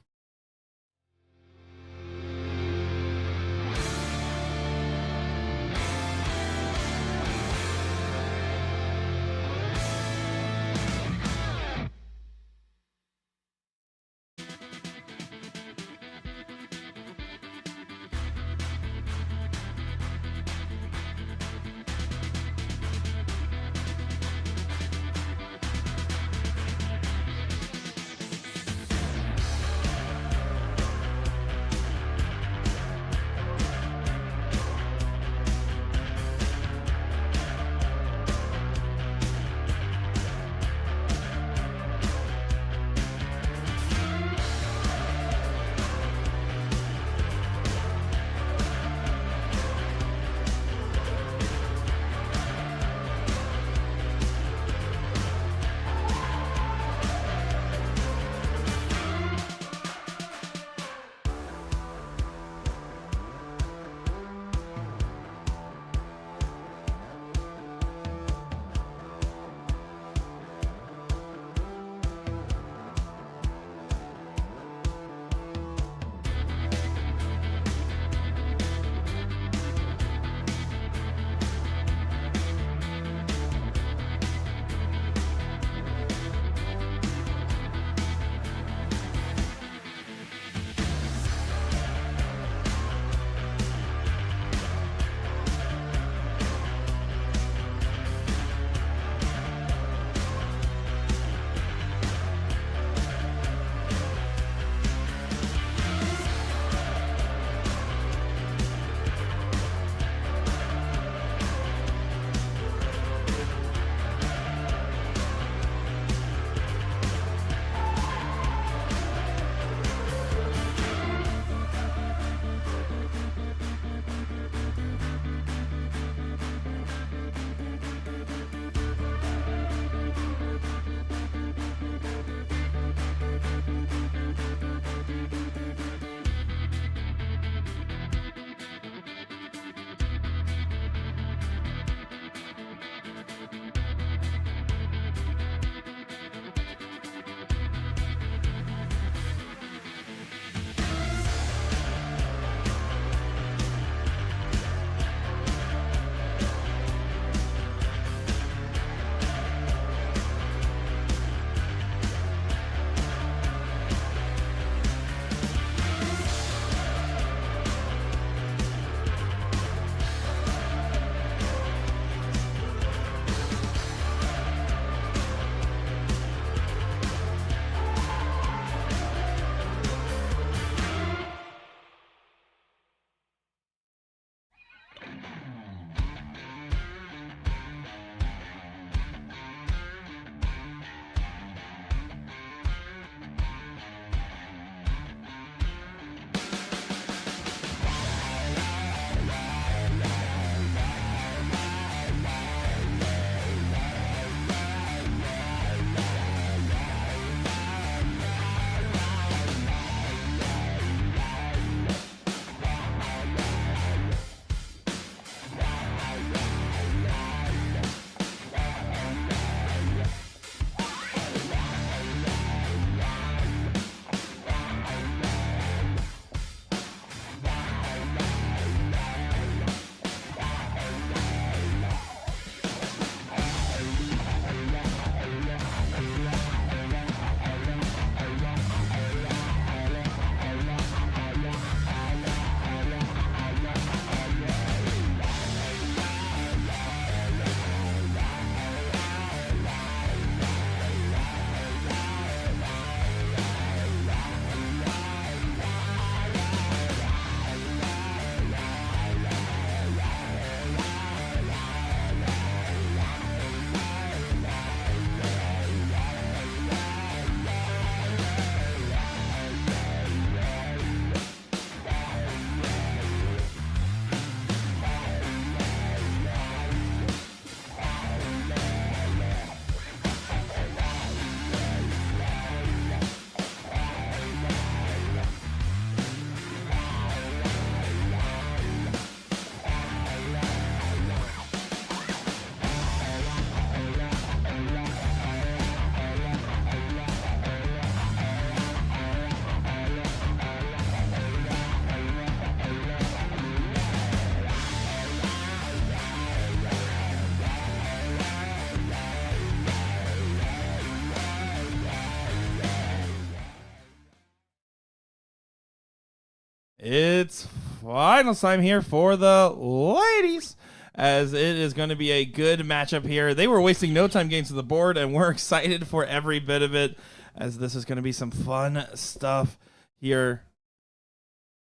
it's final time here for the ladies, as it is going to be a good matchup here. They were wasting no time getting to the board, and we're excited for every bit of it, as this is going to be some fun stuff here.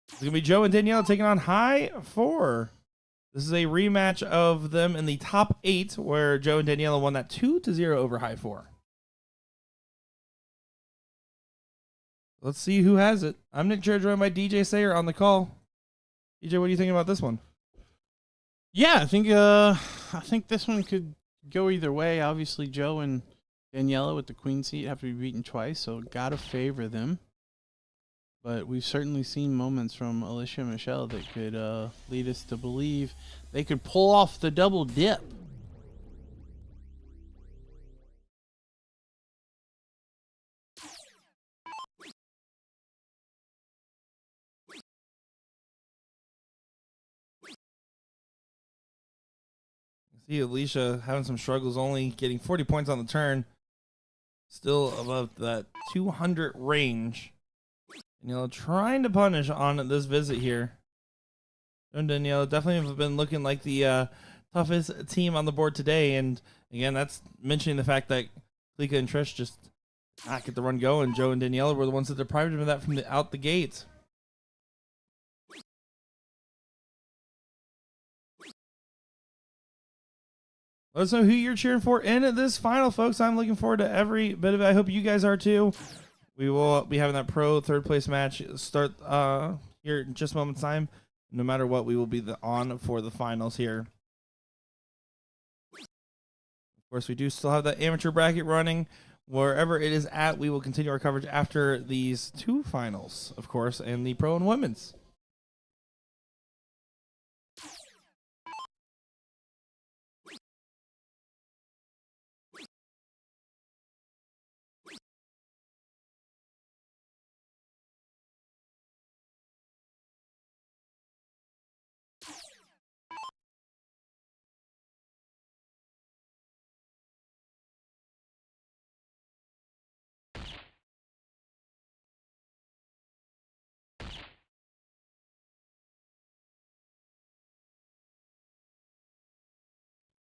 It's going to be Joe and Danielle taking on High 4. This is a rematch of them in the top 8, where Joe and Daniela won that 2-0 over High 4. Let's see who has it. I'm Nick Chair, joined by DJ Sayer on the call. DJ, what are you thinking about this one? Yeah, I think this one could go either way. Obviously, Joe and Daniela with the queen seat have to be beaten twice, so gotta favor them. But we've certainly seen moments from Alicia and Michelle that could lead us to believe they could pull off the double dip. See Alicia having some struggles, only getting 40 points on the turn. Still above that 200 range. Daniela trying to punish on this visit here. And Daniela definitely have been looking like the toughest team on the board today. And again, that's mentioning the fact that Klika and Trish just not get the run going. Joe and Daniela were the ones that deprived them of that from out the gate. Let us know who you're cheering for in this final, folks. I'm looking forward to every bit of it. I hope you guys are too. We will be having that pro third place match start here in just a moment's time. No matter what, we will be on for the finals here. Of course, we do still have that amateur bracket running. Wherever it is at, we will continue our coverage after these two finals, of course, and the pro and women's.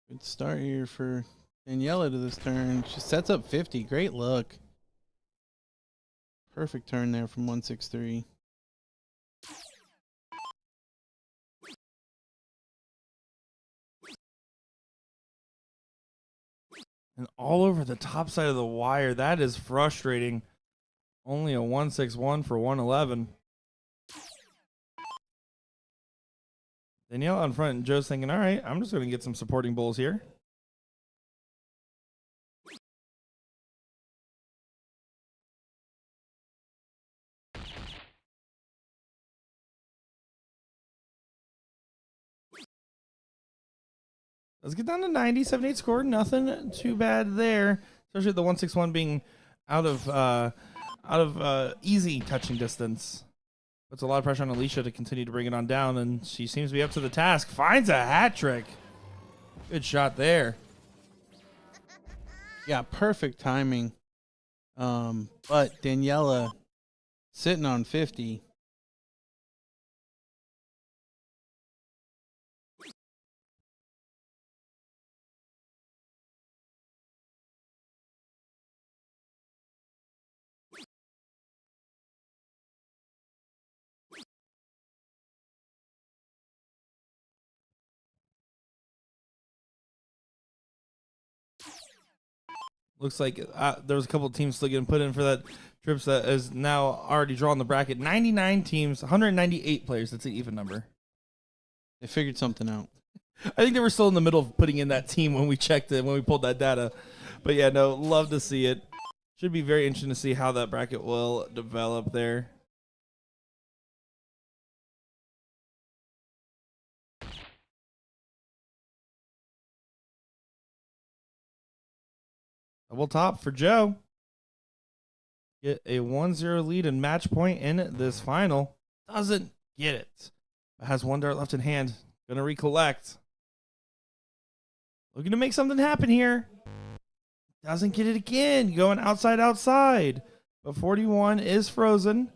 Good start here for Daniela to this turn. She sets up 50. Great look. Perfect turn there from 163. And all over the top side of the wire. That is frustrating. Only a 161 for 111. Danielle on front, and Joe's thinking, all right, I'm just going to get some supporting bowls here. Let's get down to 90, 78 score. Nothing too bad there, especially the 161 being out of easy touching distance. Puts a lot of pressure on Alicia to continue to bring it on down, and she seems to be up to the task. Finds a hat trick. Good shot there. Yeah, perfect timing. But Daniela sitting on 50. Looks like there was a couple of teams still getting put in for that trips that is now already drawn the bracket. 99 teams, 198 players. That's an even number. They figured something out. I think they were still in the middle of putting in that team when we checked it, when we pulled that data. But yeah, no, love to see it. Should be very interesting to see how that bracket will develop there. Double top for Joe. Get a 1-0 lead and match point in this final. Doesn't get it. But has one dart left in hand. Gonna recollect. Looking to make something happen here. Doesn't get it again. Going outside. But 41 is frozen.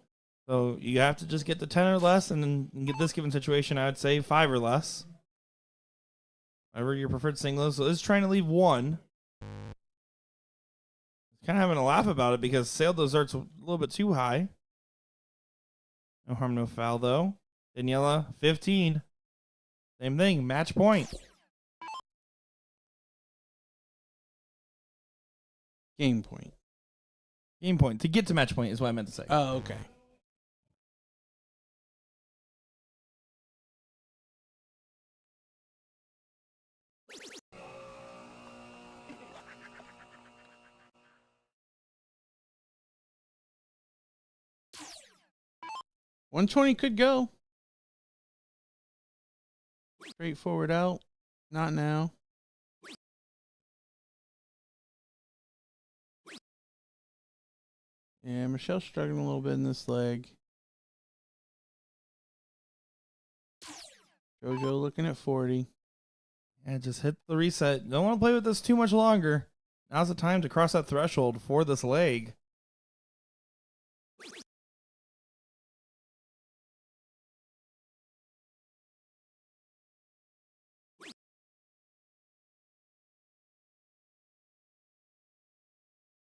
So you have to just get the 10 or less, and then in this given situation, I would say 5 or less. Whatever your preferred single is. So it's trying to leave 1. Kind of having a laugh about it because sailed those darts a little bit too high. No harm, no foul, though. Daniela, 15. Same thing, match point. Game point. Game point. To get to match point is what I meant to say. Oh, okay. $120 could go. Straightforward out. Not now. Yeah, Michelle's struggling a little bit in this leg. JoJo looking at 40. And just hit the reset. Don't want to play with this too much longer. Now's the time to cross that threshold for this leg.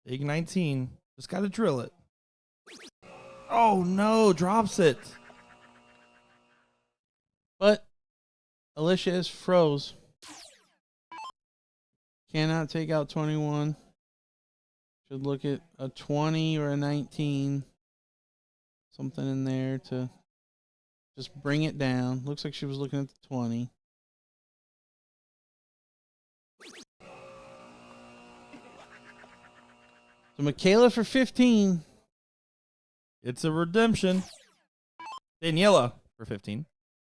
Big 19. Just got to drill it. Oh, no. Drops it. But Alicia is froze. Cannot take out 21. Should look at a 20 or a 19. Something in there to just bring it down. Looks like she was looking at the 20. So Michaela for 15. It's a redemption. Daniela for 15.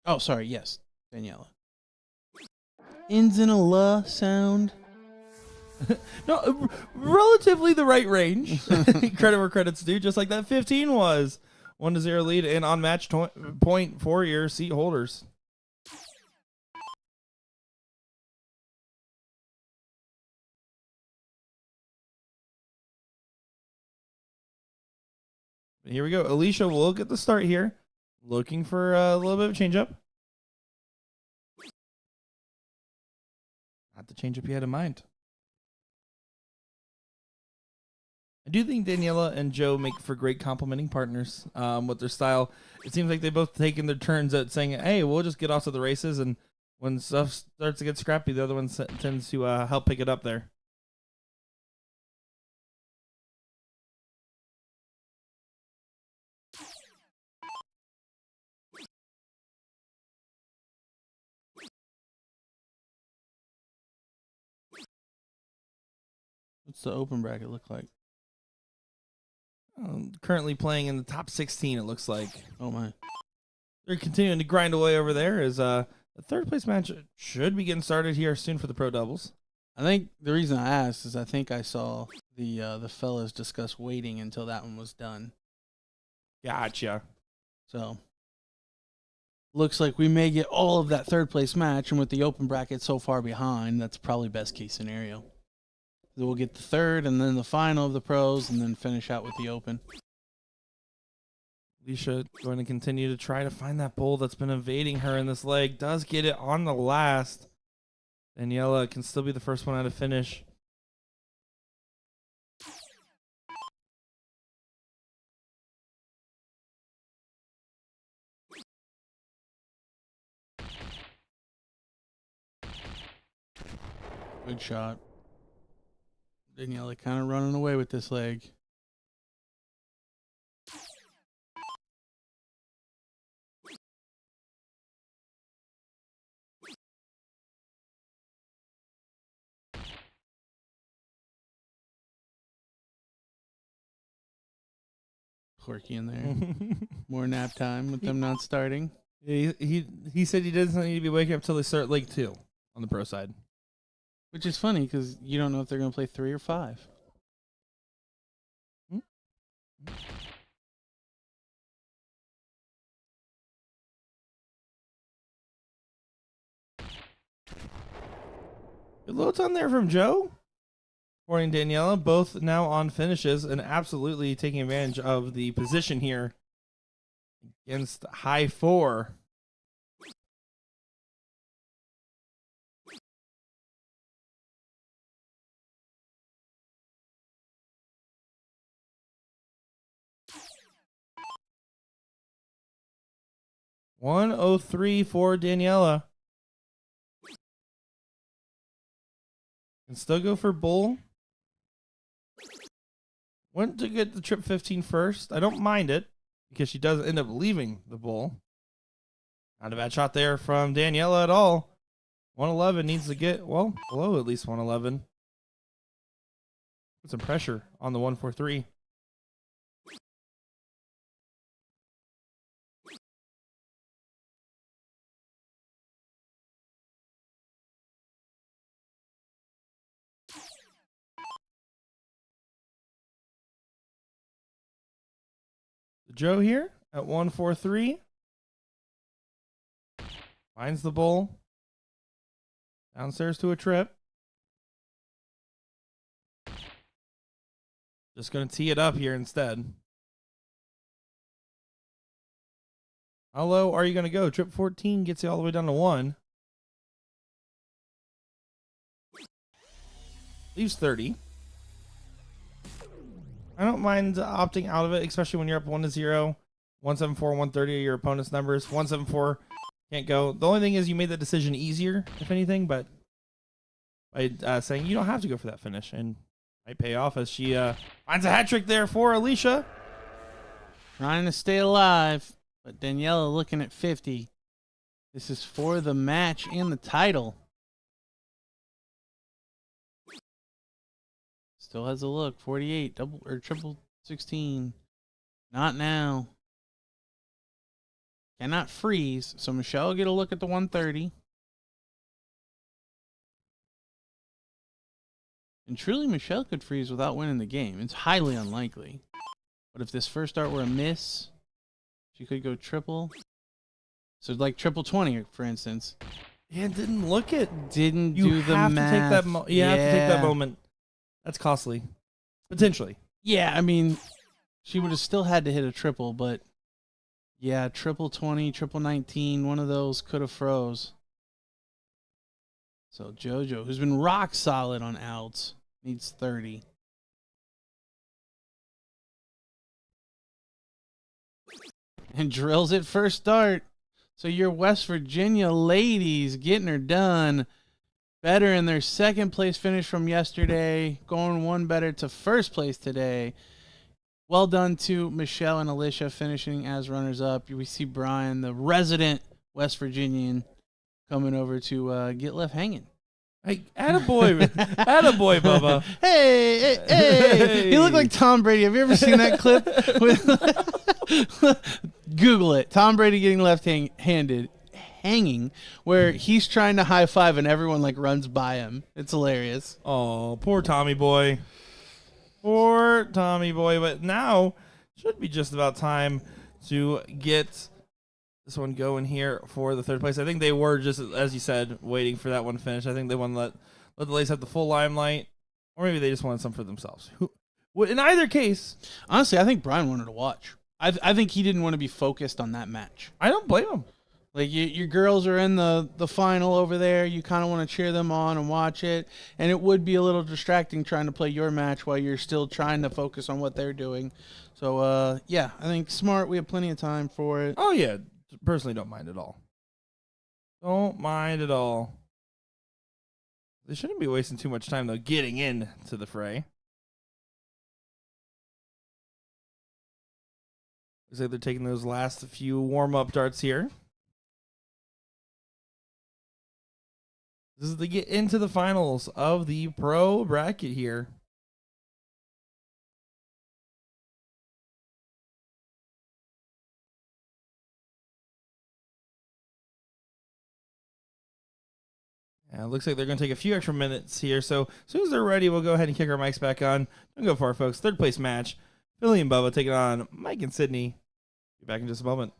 Oh, sorry. Yes. Daniela. Ends in a la sound. No, relatively the right range. Credit where credit's due, just like that 15 was. 1-0 lead and on match point for your seat holders. Here we go. Alicia will get the start here. Looking for a little bit of change up. Not the change up you had in mind. I do think Daniela and Joe make for great complementing partners with their style. It seems like they both taken their turns at saying, hey, we'll just get off to the races. And when stuff starts to get scrappy, the other one tends to help pick it up there. What's the open bracket look like? Currently playing in the top 16, it looks like. Oh, my. They're continuing to grind away over there as the third place match should be getting started here soon for the pro doubles. I think the reason I asked is I think I saw the fellas discuss waiting until that one was done. Gotcha. So looks like we may get all of that third place match, and with the open bracket so far behind, that's probably best case scenario. We'll get the third and then the final of the pros and then finish out with the open. Alicia going to continue to try to find that bull that's been evading her in this leg. Does get it on the last. Daniela can still be the first one out of finish. Good shot. Daniela kind of running away with this leg. Quirky in there. More nap time with them not starting. He said he doesn't need to be waking up till they start leg 2 on the pro side. Which is funny because you don't know if they're going to play 3 or 5. Good loads on there from Joe. Morning, Daniela. Both now on finishes and absolutely taking advantage of the position here against high 4. $103 for Daniela. Can still go for bull. Went to get the trip 15 first. I don't mind it because she does end up leaving the bull. Not a bad shot there from Daniela at all. 111 needs to get, well, below at least 111. Put some pressure on the 143. Joe here at 143. Finds the bull. Downstairs to a trip. Just going to tee it up here instead. How low are you going to go? Trip 14 gets you all the way down to 1. Leaves 30. I don't mind opting out of it, especially when you're up 1-0. 174, 130 are your opponent's numbers. 174 can't go. The only thing is you made the decision easier, if anything, but by saying you don't have to go for that finish, and might pay off as she finds a hat trick there for Alicia. Trying to stay alive, but Daniela looking at 50. This is for the match and the title. Still has a look. 48, double or triple 16. Not now. Cannot freeze. So Michelle will get a look at the 130. And truly, Michelle could freeze without winning the game. It's highly unlikely. But if this first start were a miss, she could go triple. So like triple 20, for instance. Yeah, didn't look it. Didn't You do the have math. to take that. You have to take that moment. That's costly, potentially. Yeah, I mean, she would have still had to hit a triple, but yeah, triple 20, triple 19, one of those could have froze. So JoJo, who's been rock solid on outs, needs 30. And drills it first start. So your West Virginia ladies getting her done. Better in their second place finish from yesterday, going one better to first place today. Well done to Michelle and Alicia finishing as runners up. We see Brian, the resident West Virginian, coming over to get left hanging. Hey, attaboy, attaboy, Bubba. Hey. He looked like Tom Brady. Have you ever seen that clip? Google it. Tom Brady getting left-handed. Hanging where he's trying to high five and everyone like runs by him. It's hilarious. Oh, poor Tommy boy. Poor Tommy boy. But now should be just about time to get this one going here for the third place. I think they were just, as you said, waiting for that one to finish. I think they want to let the ladies have the full limelight, or maybe they just wanted some for themselves. In either case, honestly, I think Brian wanted to watch. I think he didn't want to be focused on that match. I don't blame him. Like your girls are in the final over there. You kind of want to cheer them on and watch it. And it would be a little distracting trying to play your match while you're still trying to focus on what they're doing. So, yeah, I think smart. We have plenty of time for it. Oh, yeah. Personally, don't mind at all. Don't mind at all. They shouldn't be wasting too much time, though, getting into the fray. Looks like they're taking those last few warm-up darts here. This is to get into the finals of the pro bracket here. And it looks like they're going to take a few extra minutes here. So as soon as they're ready, we'll go ahead and kick our mics back on. Don't go far, folks. Third place match. Billy and Bubba taking on Mike and Sydney. Be back in just a moment.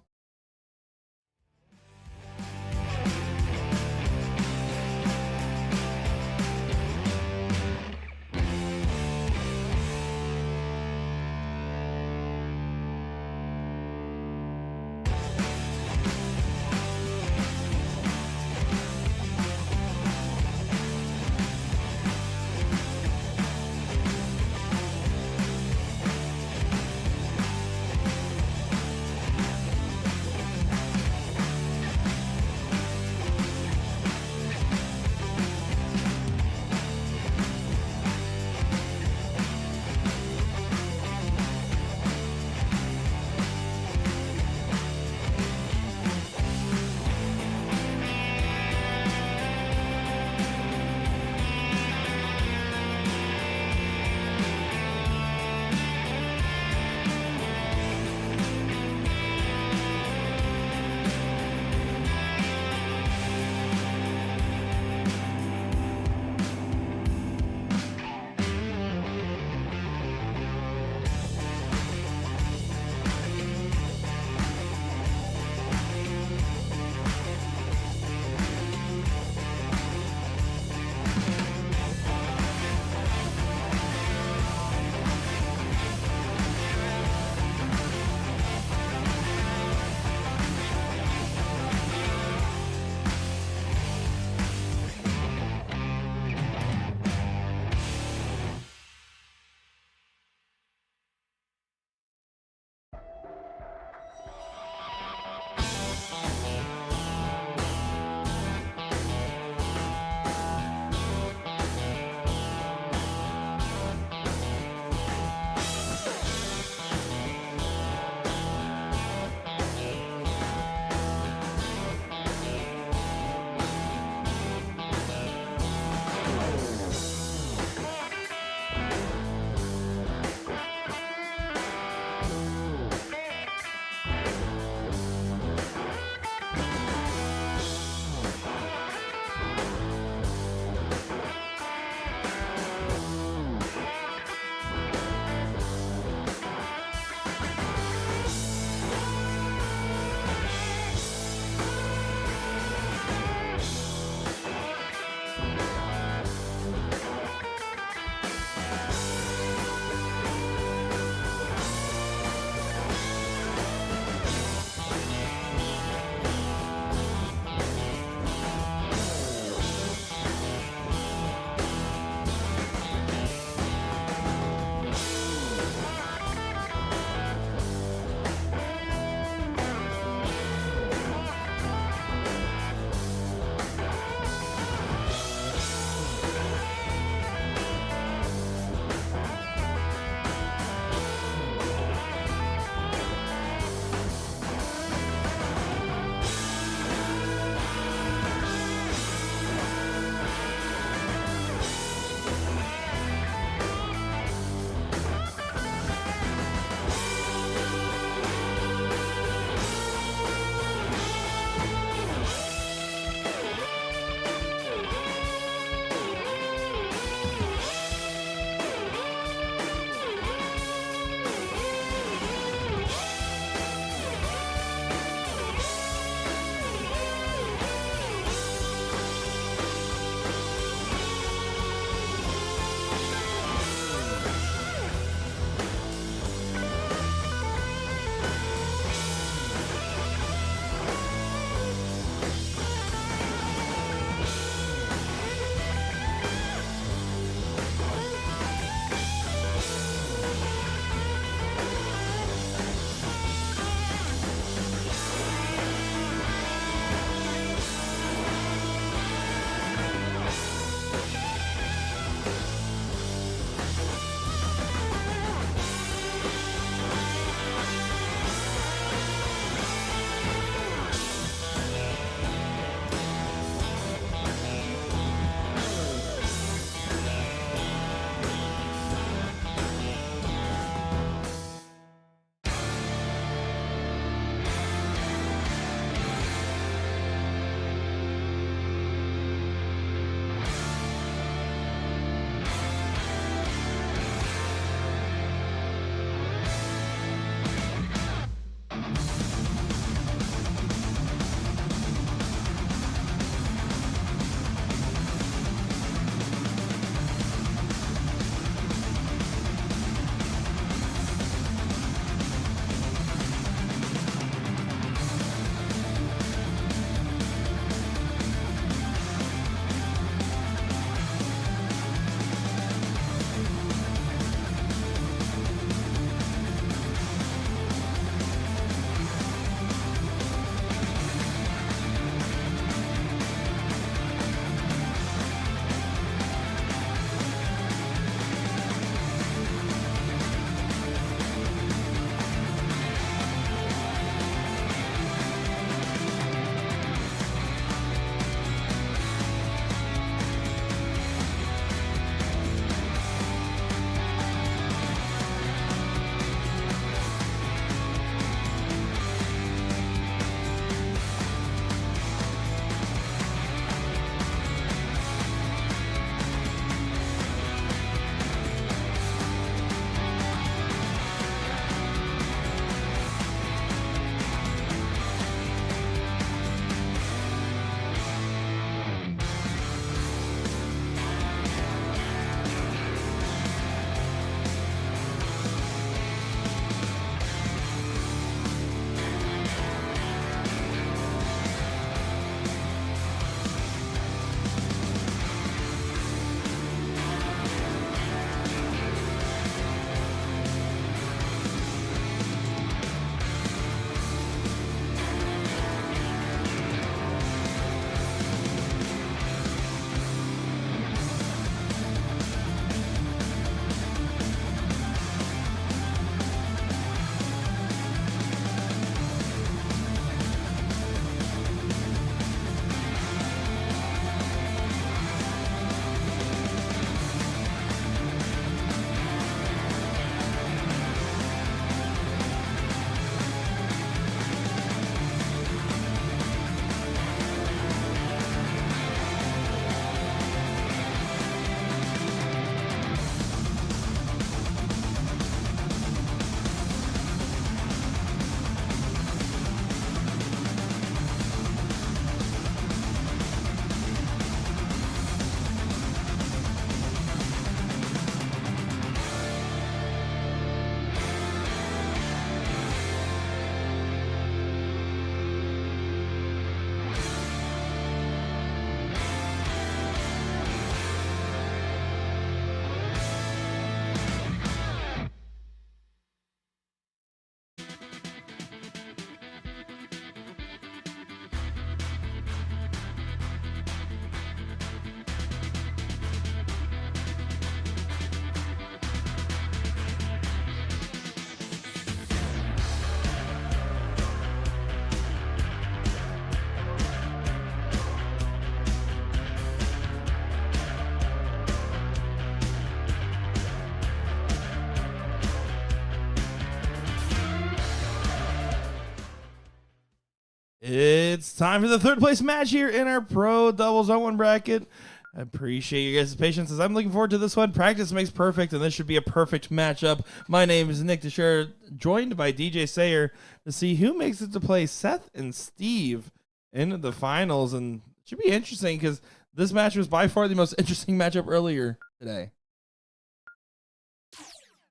It's time for the third place match here in our Pro Doubles on 1 bracket. I appreciate you guys' patience as I'm looking forward to this one. Practice makes perfect, and this should be a perfect matchup. My name is Nick Teixeira, joined by DJ Sayer to see who makes it to play Seth and Steve in the finals. And it should be interesting because this match was by far the most interesting matchup earlier today.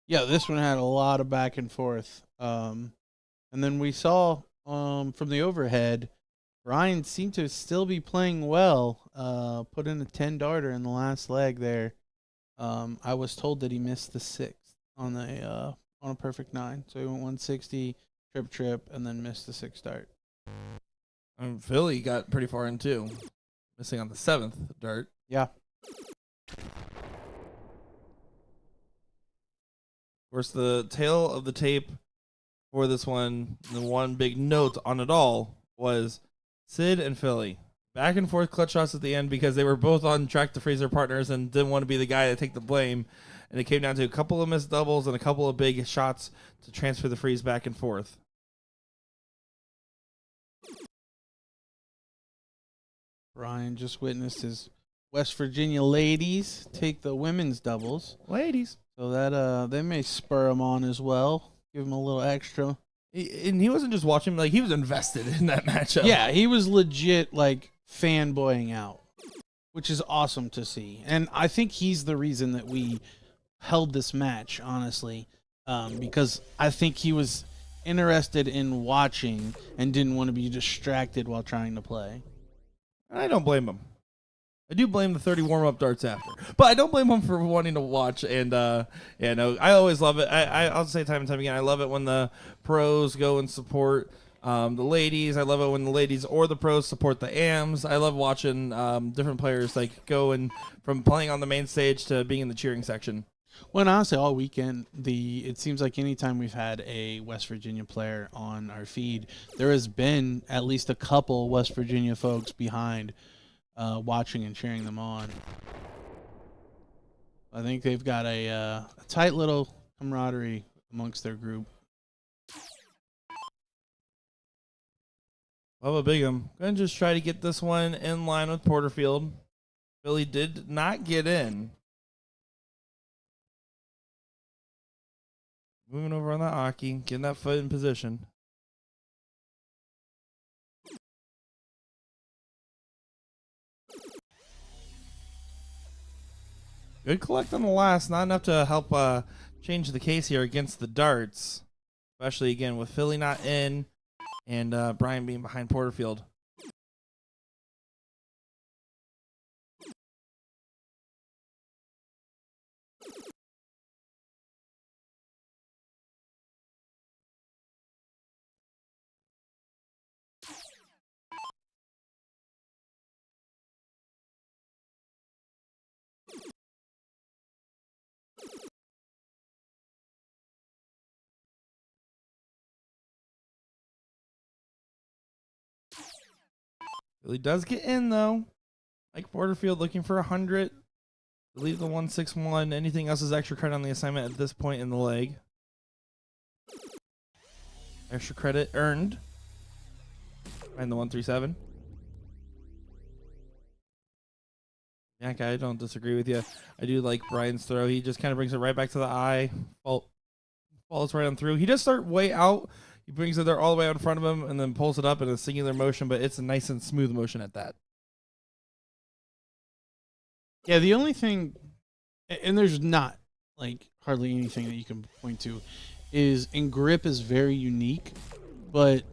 Yeah, this one had a lot of back and forth. And then we saw from the overhead, Brian seemed to still be playing well. Put in a 10 darter in the last leg there. I was told that he missed the 6th on a perfect 9. So he went 160, trip, and then missed the 6th dart. Philly got pretty far in too, missing on the 7th dart. Yeah. Of course, the tail of the tape for this one, the one big note on it all was Sid and Philly. Back and forth clutch shots at the end because they were both on track to freeze their partners and didn't want to be the guy to take the blame. And it came down to a couple of missed doubles and a couple of big shots to transfer the freeze back and forth. Brian just witnessed his West Virginia ladies take the women's doubles. Ladies. So that they may spur him on as well. Give him a little extra. And he wasn't just watching, like, he was invested in that matchup. Yeah, he was legit, like, fanboying out, which is awesome to see. And I think he's the reason that we held this match, honestly, because I think he was interested in watching and didn't want to be distracted while trying to play. I don't blame him. I do blame the 30 warm-up darts after. But I don't blame him for wanting to watch. And, yeah, no, I always love it. I'll say time and time again, I love it when the pros go and support the ladies. I love it when the ladies or the pros support the AMs. I love watching different players, like, go and from playing on the main stage to being in the cheering section. Well, honestly, all weekend, it seems like anytime we've had a West Virginia player on our feed, there has been at least a couple West Virginia folks behind watching and cheering them on. I think they've got a tight little camaraderie amongst their group. Bubba Bigham going to just try to get this one in line with Porterfield. Philly did not get in. Moving over on that Aki, getting that foot in position. Good collect on the last, not enough to help change the case here against the darts. Especially, again, with Philly not in and Brian being behind Porterfield. Philly does get in, though. Like Porterfield looking for 100. Leave the 161. Anything else is extra credit on the assignment at this point in the leg. Extra credit earned. And the 137. Yeah, I don't disagree with you. I do like Brian's throw. He just kind of brings it right back to the eye. Falls right on through. He does start way out. He brings it there all the way out in front of him and then pulls it up in a singular motion, but it's a nice and smooth motion at that. Yeah, the only thing, and there's not like hardly anything that you can point to, is in grip is very unique, but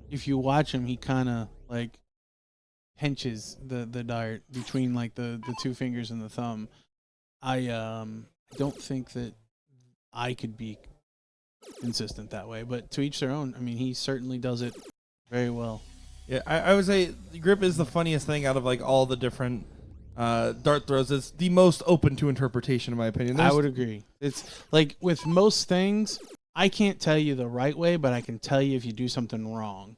if you watch him, he kind of like pinches the dart between like the two fingers and the thumb. I don't think that I could be consistent that way, but to each their own. I mean, he certainly does it very well. Yeah, I would say the grip is the funniest thing out of like all the different dart throws. It's the most open to interpretation, in my opinion. I would agree. It's like with most things, I can't tell you the right way, but I can tell you if you do something wrong.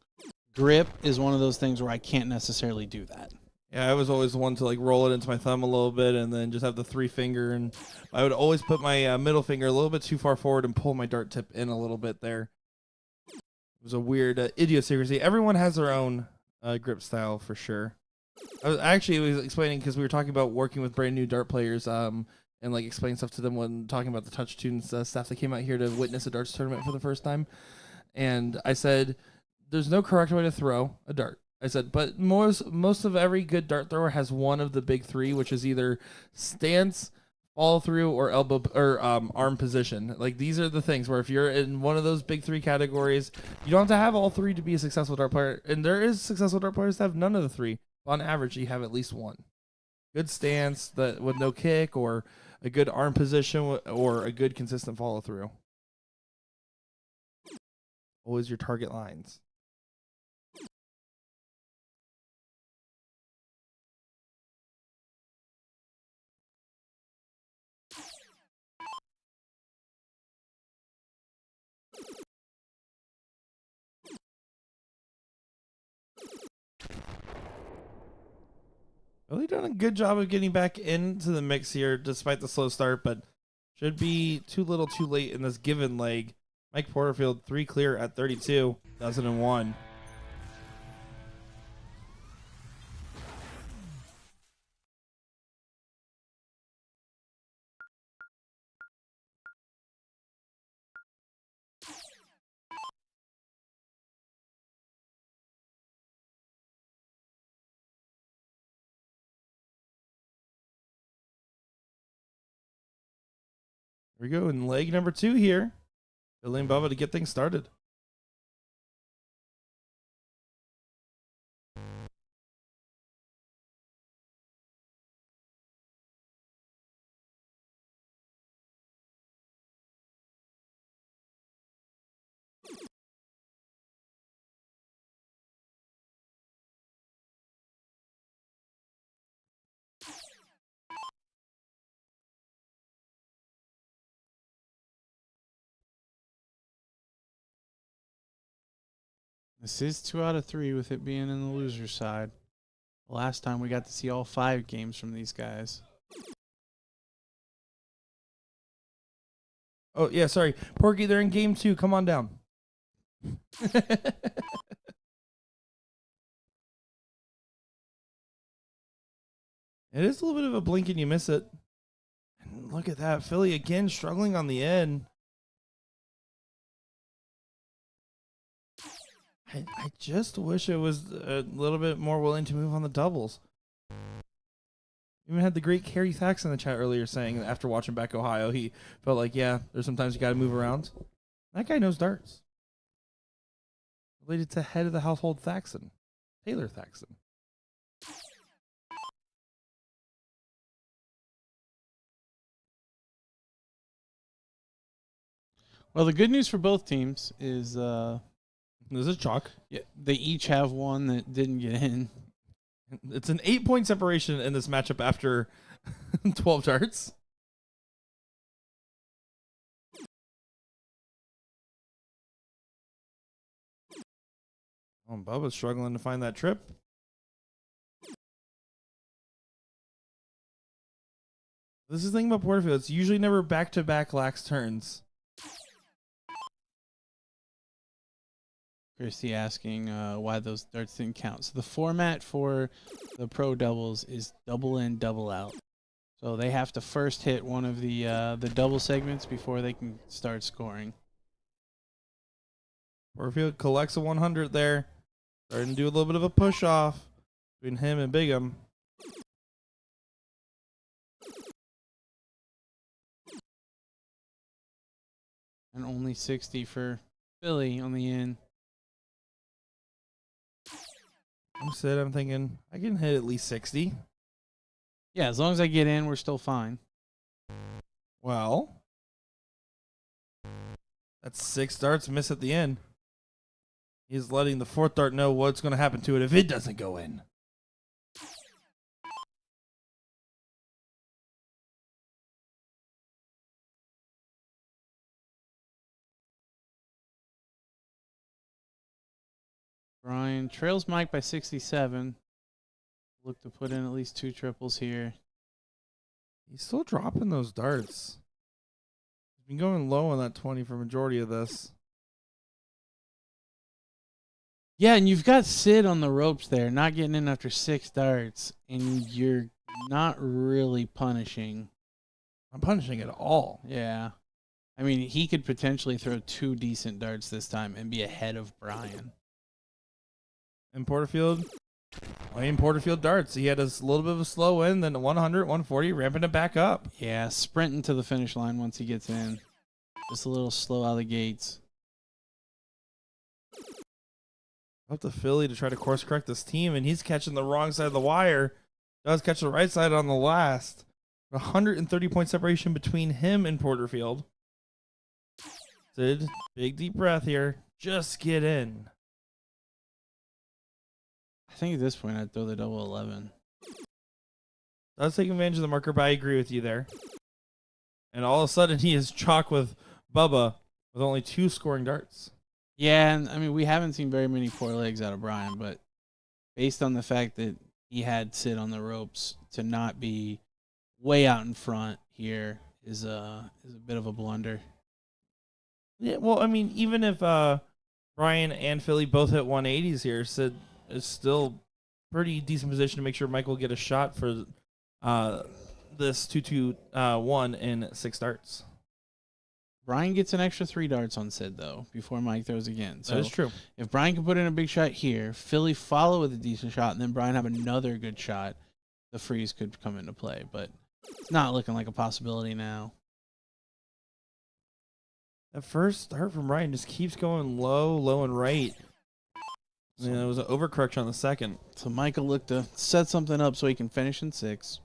Grip is one of those things where I can't necessarily do that. Yeah, I was always one to like roll it into my thumb a little bit and then just have the 3 finger, and I would always put my middle finger a little bit too far forward and pull my dart tip in a little bit there. It was a weird idiosyncrasy. Everyone has their own grip style for sure. I was explaining because we were talking about working with brand new dart players, and like explaining stuff to them when talking about the Touch Tunes staff that came out here to witness a darts tournament for the first time. And I said, there's no correct way to throw a dart. I said, but most of every good dart thrower has one of the big three, which is either stance, follow through, or elbow or arm position. Like these are the things where if you're in one of those big three categories, you don't have to have all three to be a successful dart player. And there is successful dart players that have none of the three. On average, you have at least one. Good stance that with no kick, or a good arm position, or a good consistent follow through. Always your target lines. Really done a good job of getting back into the mix here, despite the slow start, but should be too little too late in this given leg. Mike Porterfield, 3 clear at 32, 2001. Here we go in leg number 2 here. Billy and Bubba to get things started. This is 2 out of 3 with it being in the loser side. Last time we got to see all 5 games from these guys. Oh, yeah, sorry. Porky, they're in game 2. Come on down. It is a little bit of a blink and you miss it. And look at that. Philly again struggling on the end. I just wish it was a little bit more willing to move on the doubles. Even had the great Kerry Thax in the chat earlier saying that after watching back Ohio, he felt like, yeah, there's sometimes you got to move around. That guy knows darts. Related to head of the household Thaxton, Taylor Thaxton. Well, the good news for both teams is This is chalk. yeah, they each have one that didn't get in. It's an 8-point separation in this matchup after 12 darts. Oh, Bubba's struggling to find that trip. This is the thing about Porterfield. It's usually never back-to-back lax turns. Christy asking why those darts didn't count. So the format for the pro doubles is double in, double out. So they have to first hit one of the double segments before they can start scoring. Porterfield collects a 100 there. Starting to do a little bit of a push-off between him and Bigham. And only 60 for Philly on the in. I'm thinking, I can hit at least 60. Yeah, as long as I get in, we're still fine. Well, that's 6 darts miss at the end. He's letting the 4th dart know what's going to happen to it if it doesn't go in. Brian trails Mike by 67. Look to put in at least 2 triples here. He's still dropping those darts. He's been going low on that 20 for majority of this. Yeah, and you've got Sid on the ropes there, not getting in after 6 darts, and you're not really punishing. I'm punishing at all. Yeah. I mean, he could potentially throw 2 decent darts this time and be ahead of Brian. In Porterfield, playing Porterfield darts. He had a little bit of a slow in, then 100, 140, ramping it back up. Yeah, sprinting to the finish line once he gets in. Just a little slow out of the gates. Up to Philly to try to course correct this team, and he's catching the wrong side of the wire. Does catch the right side on the last. 130-point separation between him and Porterfield. Sid, big deep breath here. Just get in. I think at this point I'd throw the double 11. Does take advantage of the marker, but I agree with you there. And all of a sudden he is chalk with Bubba with only 2 scoring darts. Yeah, and I mean, we haven't seen very many poor legs out of Brian, but based on the fact that he had Sid on the ropes, to not be way out in front here is a bit of a blunder. Yeah, well, I mean, even if Brian and Philly both hit 180s here, Sid is still pretty decent position to make sure Mike will get a shot for this 2-2-1 in 6 darts. Brian gets an extra 3 darts on Sid, though, before Mike throws again. So That is true. if Brian can put in a big shot here, Philly follow with a decent shot, and then Brian have another good shot, the freeze could come into play. But it's not looking like a possibility now. That first dart from Brian just keeps going low, low, and right. And it was an overcorrection on the second. So Michael looked to set something up so he can finish in 6.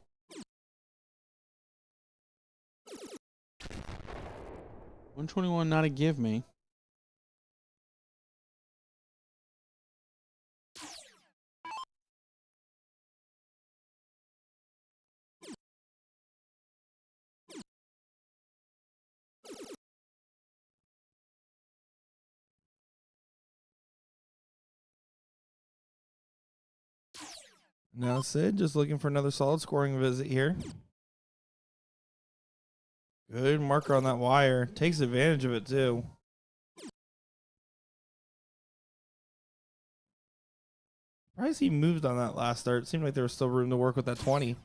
121, not a give me. Now Sid just looking for another solid scoring visit here. Good marker on that wire. Takes advantage of it too. Surprised he moved on that last start. It seemed like there was still room to work with that 20.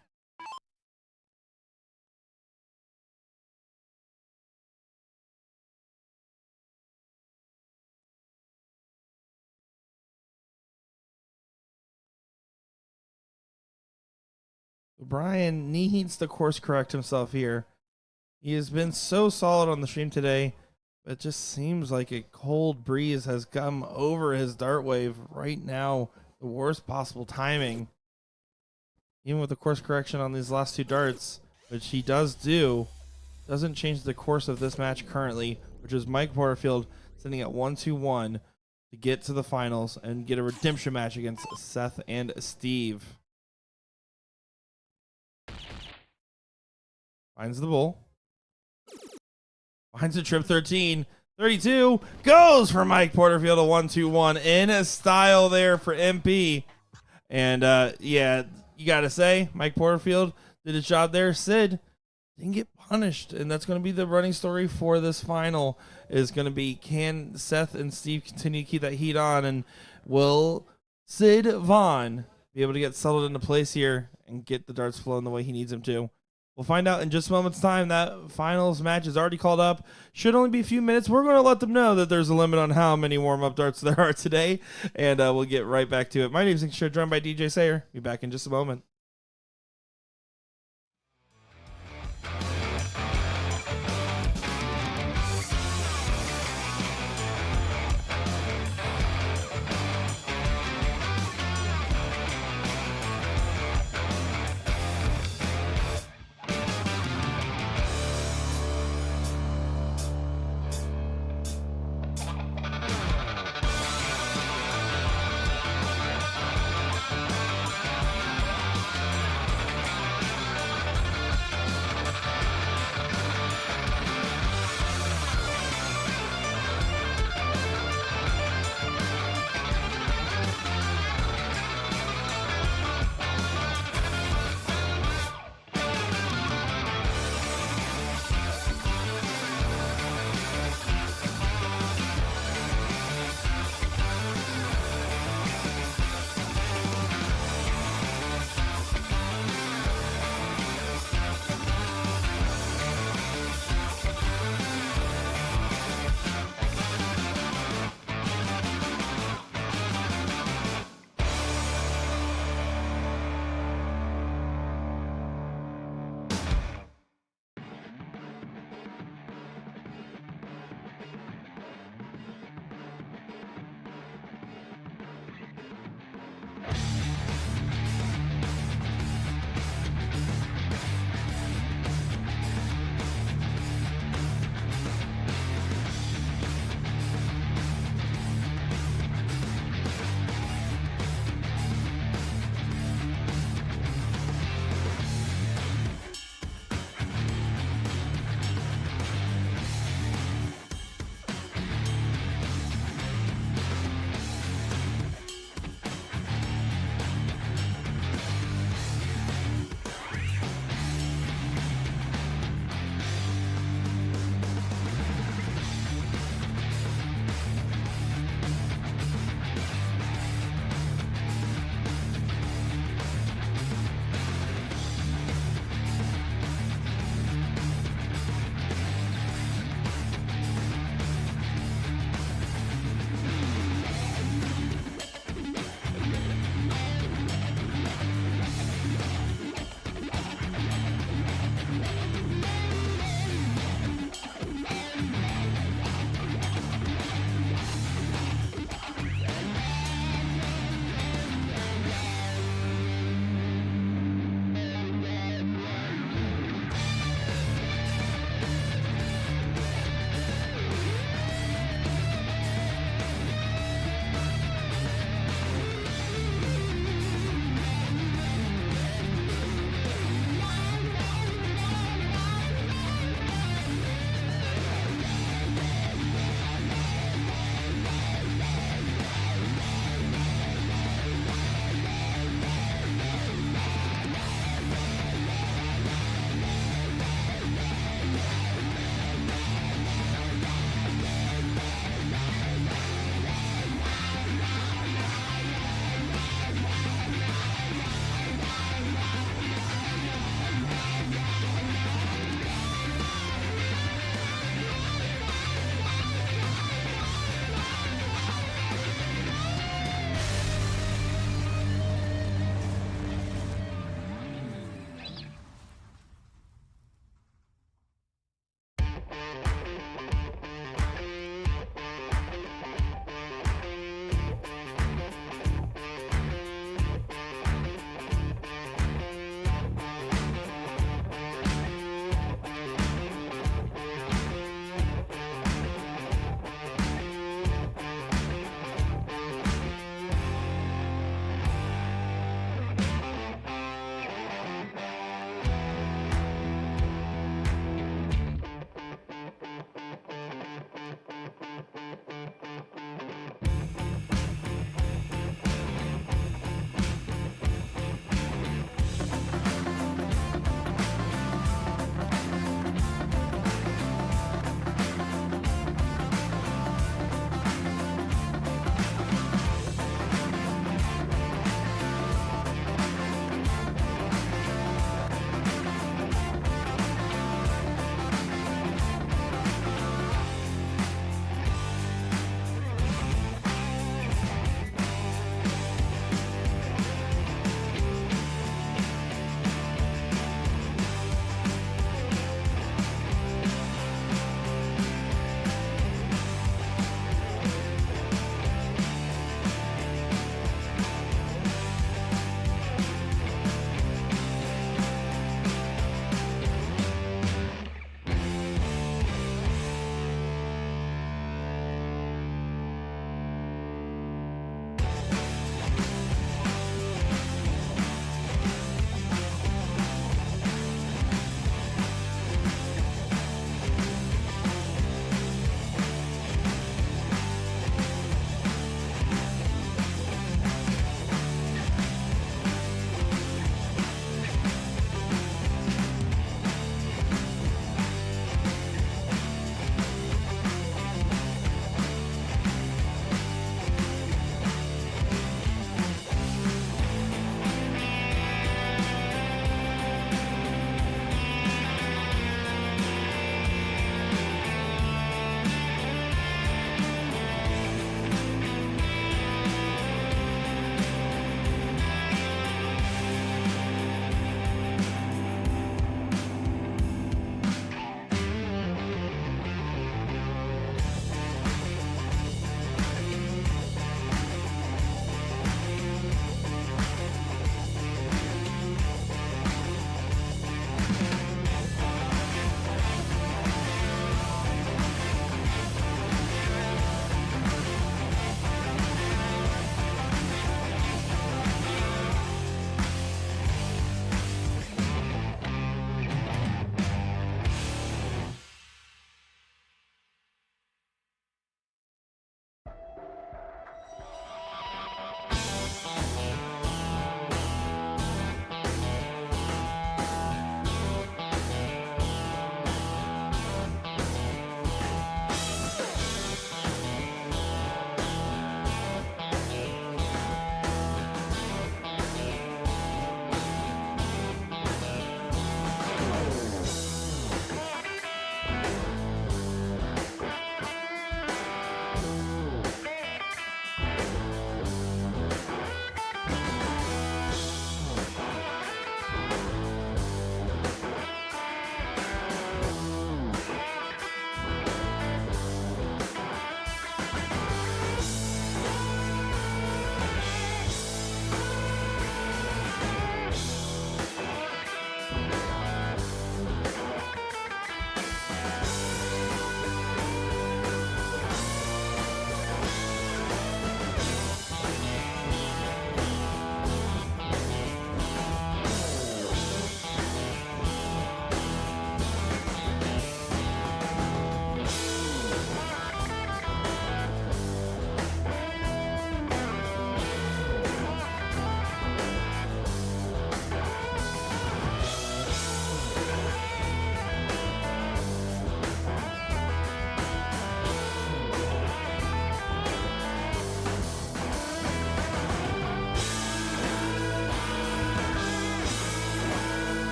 Brian needs to course correct himself here. He has been so solid on the stream today, but it just seems like a cold breeze has come over his dart wave right now. The worst possible timing. Even with the course correction on these last 2 darts, which he does do, doesn't change the course of this match currently, which is Mike Porterfield sitting at 1-2-1 to get to the finals and get a redemption match against Seth and Steve. Finds the bull. Finds a trip 13. 32 goes for Mike Porterfield, a 1-2-1 in a style there for MP. And yeah, you got to say, Mike Porterfield did his job there. Sid didn't get punished. And that's going to be the running story for this final, is going to be, can Seth and Steve continue to keep that heat on? And will Sid Vaughn be able to get settled into place here and get the darts flowing the way he needs them to? We'll find out in just a moment's time. That finals match is already called up. Should only be a few minutes. We're going to let them know that there's a limit on how many warm-up darts there are today, and we'll get right back to it. My name is Nick Scher, joined by DJ Sayer. Be back in just a moment.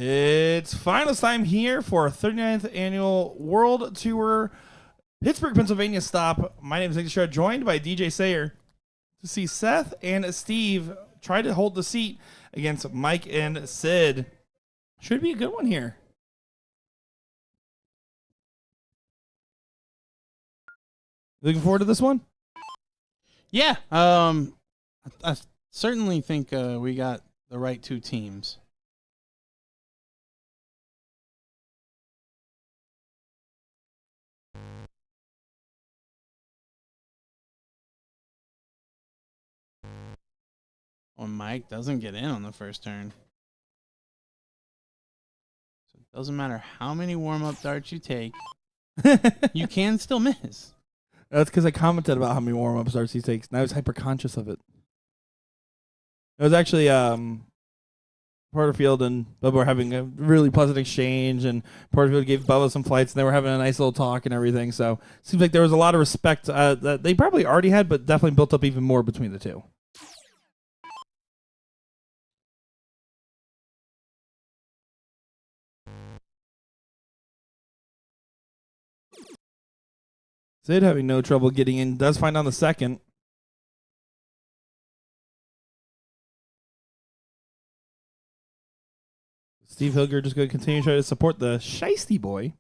It's finals time here for our 39th annual World Tour Pittsburgh, Pennsylvania stop. My name is Nick Shred, joined by DJ Sayer to see Seth and Steve try to hold the seat against Mike and Sid. Should be a good one here. Looking forward to this one? Yeah. I certainly think we got the right two teams. Well, Mike doesn't get in on the first turn. So it doesn't matter how many warm-up darts you take, you can still miss. That's because I commented about how many warm-up starts he takes. Now he's hyper-conscious of it. It was actually Porterfield and Bubba were having a really pleasant exchange, and Porterfield gave Bubba some flights, and they were having a nice little talk and everything. So it seems like there was a lot of respect that they probably already had, but definitely built up even more between the two. Sid having no trouble getting in. Does find on the second. Steve Hilger just going to continue to try to support the Shiesty boy.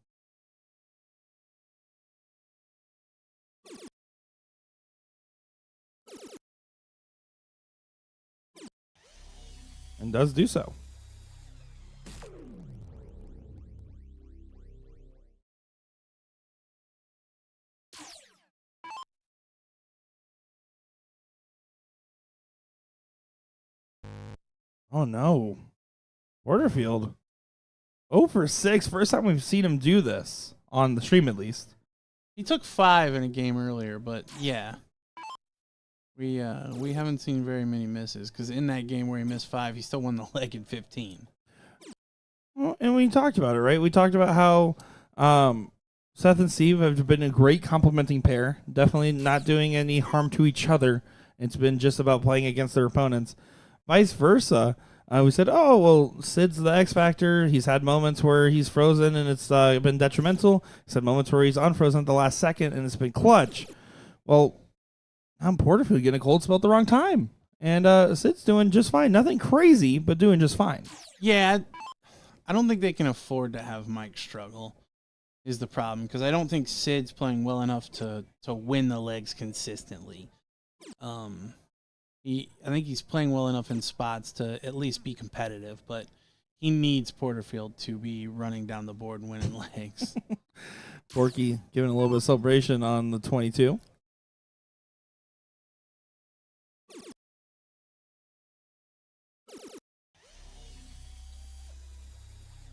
And does do so. Oh no. Porterfield. 0 for 6. First time we've seen him do this on the stream, at least. He took 5 in a game earlier, but yeah. We haven't seen very many misses, because in that game where he missed 5, he still won the leg in 15. Well, and we talked about it, right? We talked about how Seth and Steve have been a great complementing pair. Definitely not doing any harm to each other. It's been just about playing against their opponents. Vice versa. We said, oh, well, Sid's the X Factor. He's had moments where he's frozen and it's been detrimental. He's had moments where he's unfrozen at the last second and it's been clutch. Well, I'm Porterfield getting a cold spell at the wrong time. And Sid's doing just fine. Nothing crazy, but doing just fine. Yeah, I don't think they can afford to have Mike struggle is the problem, because I don't think Sid's playing well enough to win the legs consistently. I think he's playing well enough in spots to at least be competitive, but he needs Porterfield to be running down the board and winning legs. Porky giving a little bit of celebration on the 22.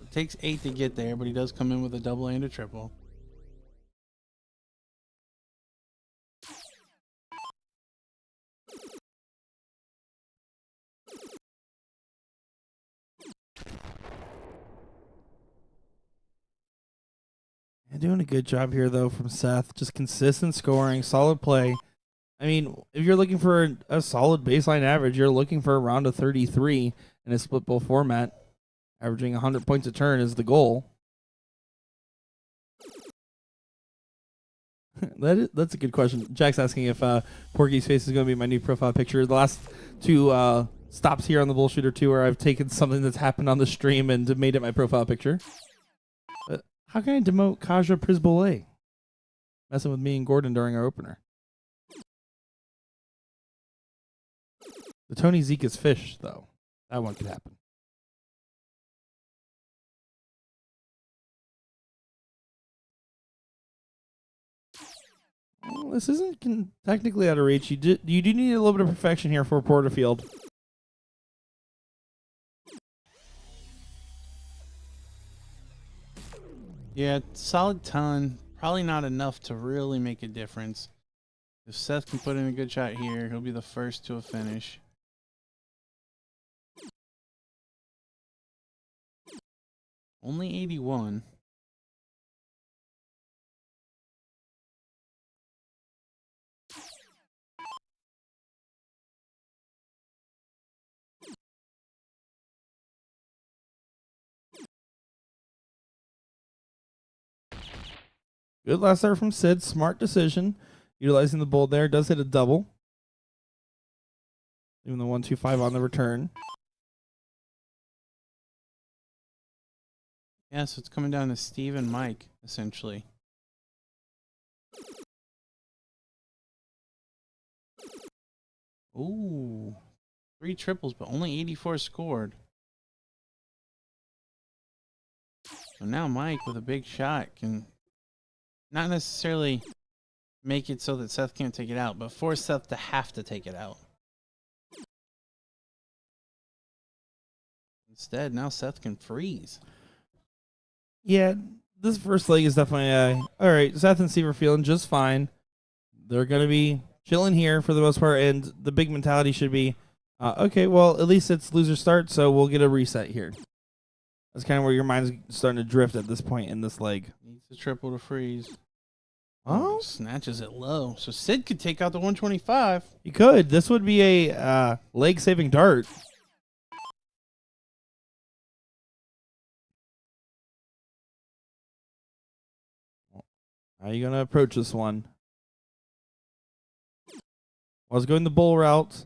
It takes 8 to get there, but he does come in with a double and a triple. And doing a good job here, though, from Seth. Just consistent scoring, solid play. I mean, if you're looking for a solid baseline average, you're looking for around a 33 in a split bowl format. Averaging 100 points a turn is the goal. That's a good question. Jack's asking if Porky's face is going to be my new profile picture. The last two stops here on the BullShooter Tour, I've taken something that's happened on the stream and made it my profile picture. How can I demote Kaja Prisbole? Messing with me and Gordon during our opener. The Tony Zika's fish, though. That one could happen. Well, this isn't technically out of reach. You do need a little bit of perfection here for Porterfield. Yeah, solid ton. Probably not enough to really make a difference. If Seth can put in a good shot here, he'll be the first to a finish. Only 81. Good last start from Sid. Smart decision. Utilizing the bold there. Does hit a double. Even the 1-2-5 on the return. Yeah, so it's coming down to Steve and Mike, essentially. Ooh. 3 triples, but only 84 scored. So now Mike with a big shot can not necessarily make it so that Seth can't take it out, but force Seth to have to take it out. Instead, now Seth can freeze. Yeah, this first leg is definitely all right. Seth and Steve are feeling just fine. They're going to be chilling here for the most part, and the big mentality should be, okay, well, at least it's loser start, so we'll get a reset here. That's kind of where your mind's starting to drift at this point in this leg. Needs the triple to freeze. Oh, Snatches it low. So Sid could take out the 125. you could. This would be a leg-saving dart. How are you going to approach this one? I was going the bull route.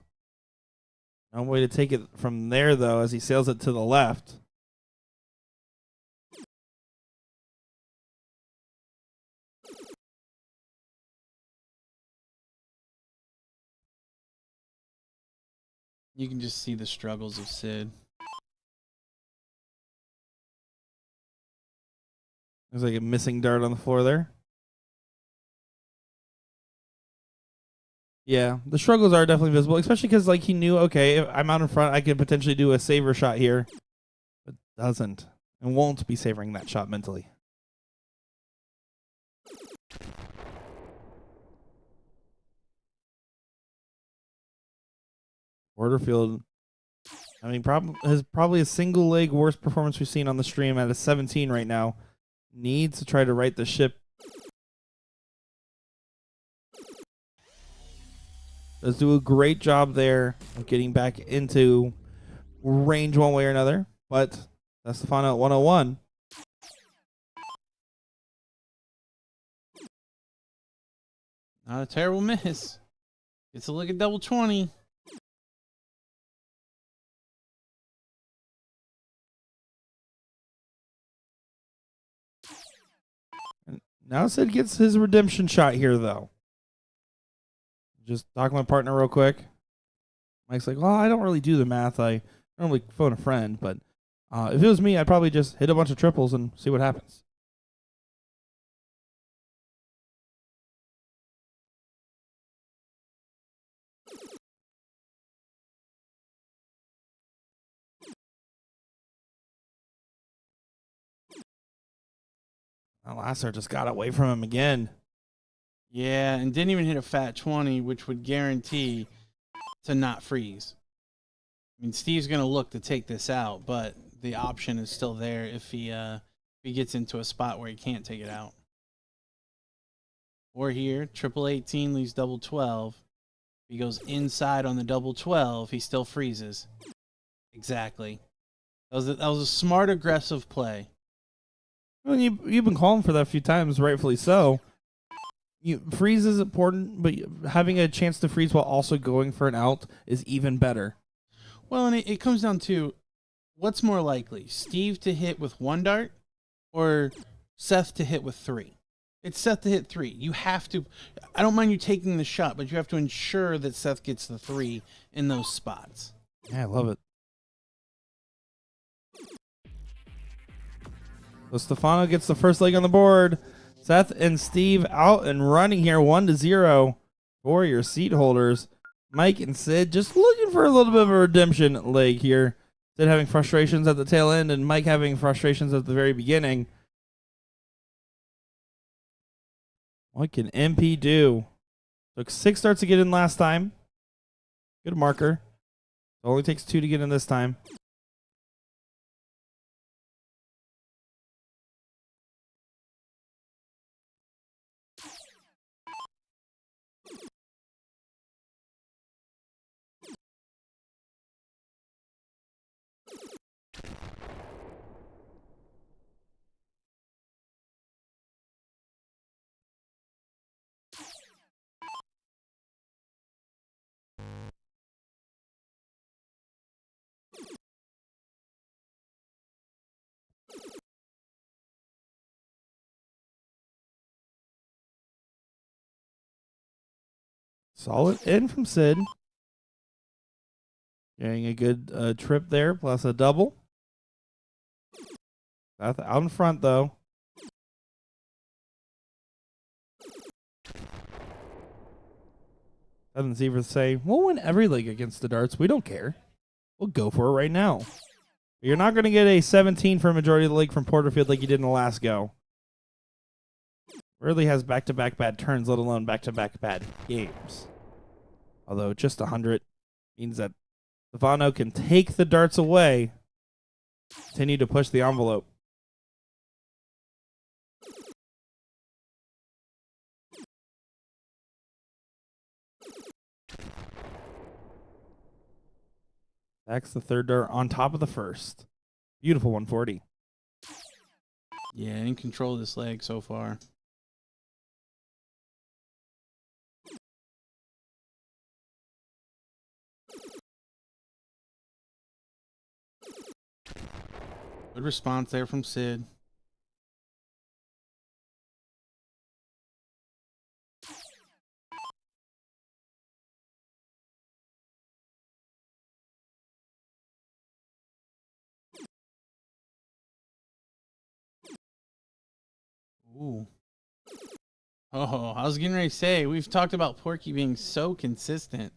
No way to take it from there, though, as he sails it to the left. You can just see the struggles of Sid. There's like a missing dart on the floor there. Yeah, the struggles are definitely visible, especially because like he knew, okay, if I'm out in front, I could potentially do a saver shot here, but doesn't and won't be savoring that shot mentally. Porterfield, I mean, has probably a single leg worst performance we've seen on the stream at a 17 right now. Needs to try to right the ship. Does do a great job there of getting back into range one way or another, but that's the final at 101. Not a terrible miss. Gets a look at double 20. And now Sid gets his redemption shot here, though. Just talking to my partner real quick. Mike's like, well, I don't really do the math. I normally phone a friend, but if it was me, I'd probably just hit a bunch of triples and see what happens. Lasser just got away from him again. Yeah, and didn't even hit a fat 20, which would guarantee to not freeze. I mean, Steve's going to look to take this out, but the option is still there if he gets into a spot where he can't take it out. Or here, triple 18 leaves double 12. If he goes inside on the double 12, he still freezes. Exactly. That was a smart, aggressive play. Well, you've been calling for that a few times, rightfully so. Freeze is important, but having a chance to freeze while also going for an out is even better. Well, and it comes down to what's more likely, Steve to hit with 1 dart or Seth to hit with 3? It's Seth to hit 3. You have to, I don't mind you taking the shot, but you have to ensure that Seth gets the 3 in those spots. Yeah, I love it. So Stefano gets the first leg on the board. Seth and Steve out and running here 1-0 for your seat holders. Mike and Sid just looking for a little bit of a redemption leg here. Sid having frustrations at the tail end and Mike having frustrations at the very beginning. What can MP do? Took 6 starts to get in last time. Good marker. It only takes 2 to get in this time. Solid in from Sid. Getting a good trip there, plus a double. Out in front, though. Doesn't Zebra say, we'll win every league against the darts. We don't care. We'll go for it right now. You're not going to get a 17 for a majority of the league from Porterfield like you did in the last go. Rarely has back-to-back bad turns, let alone back-to-back bad games. Although just 100 means that Stefano can take the darts away, continue to push the envelope. That's the third dart on top of the first. Beautiful 140. Yeah, in control of this leg so far. Good response there from Sid. Ooh. Oh, I was getting ready to say, we've talked about Porky being so consistent,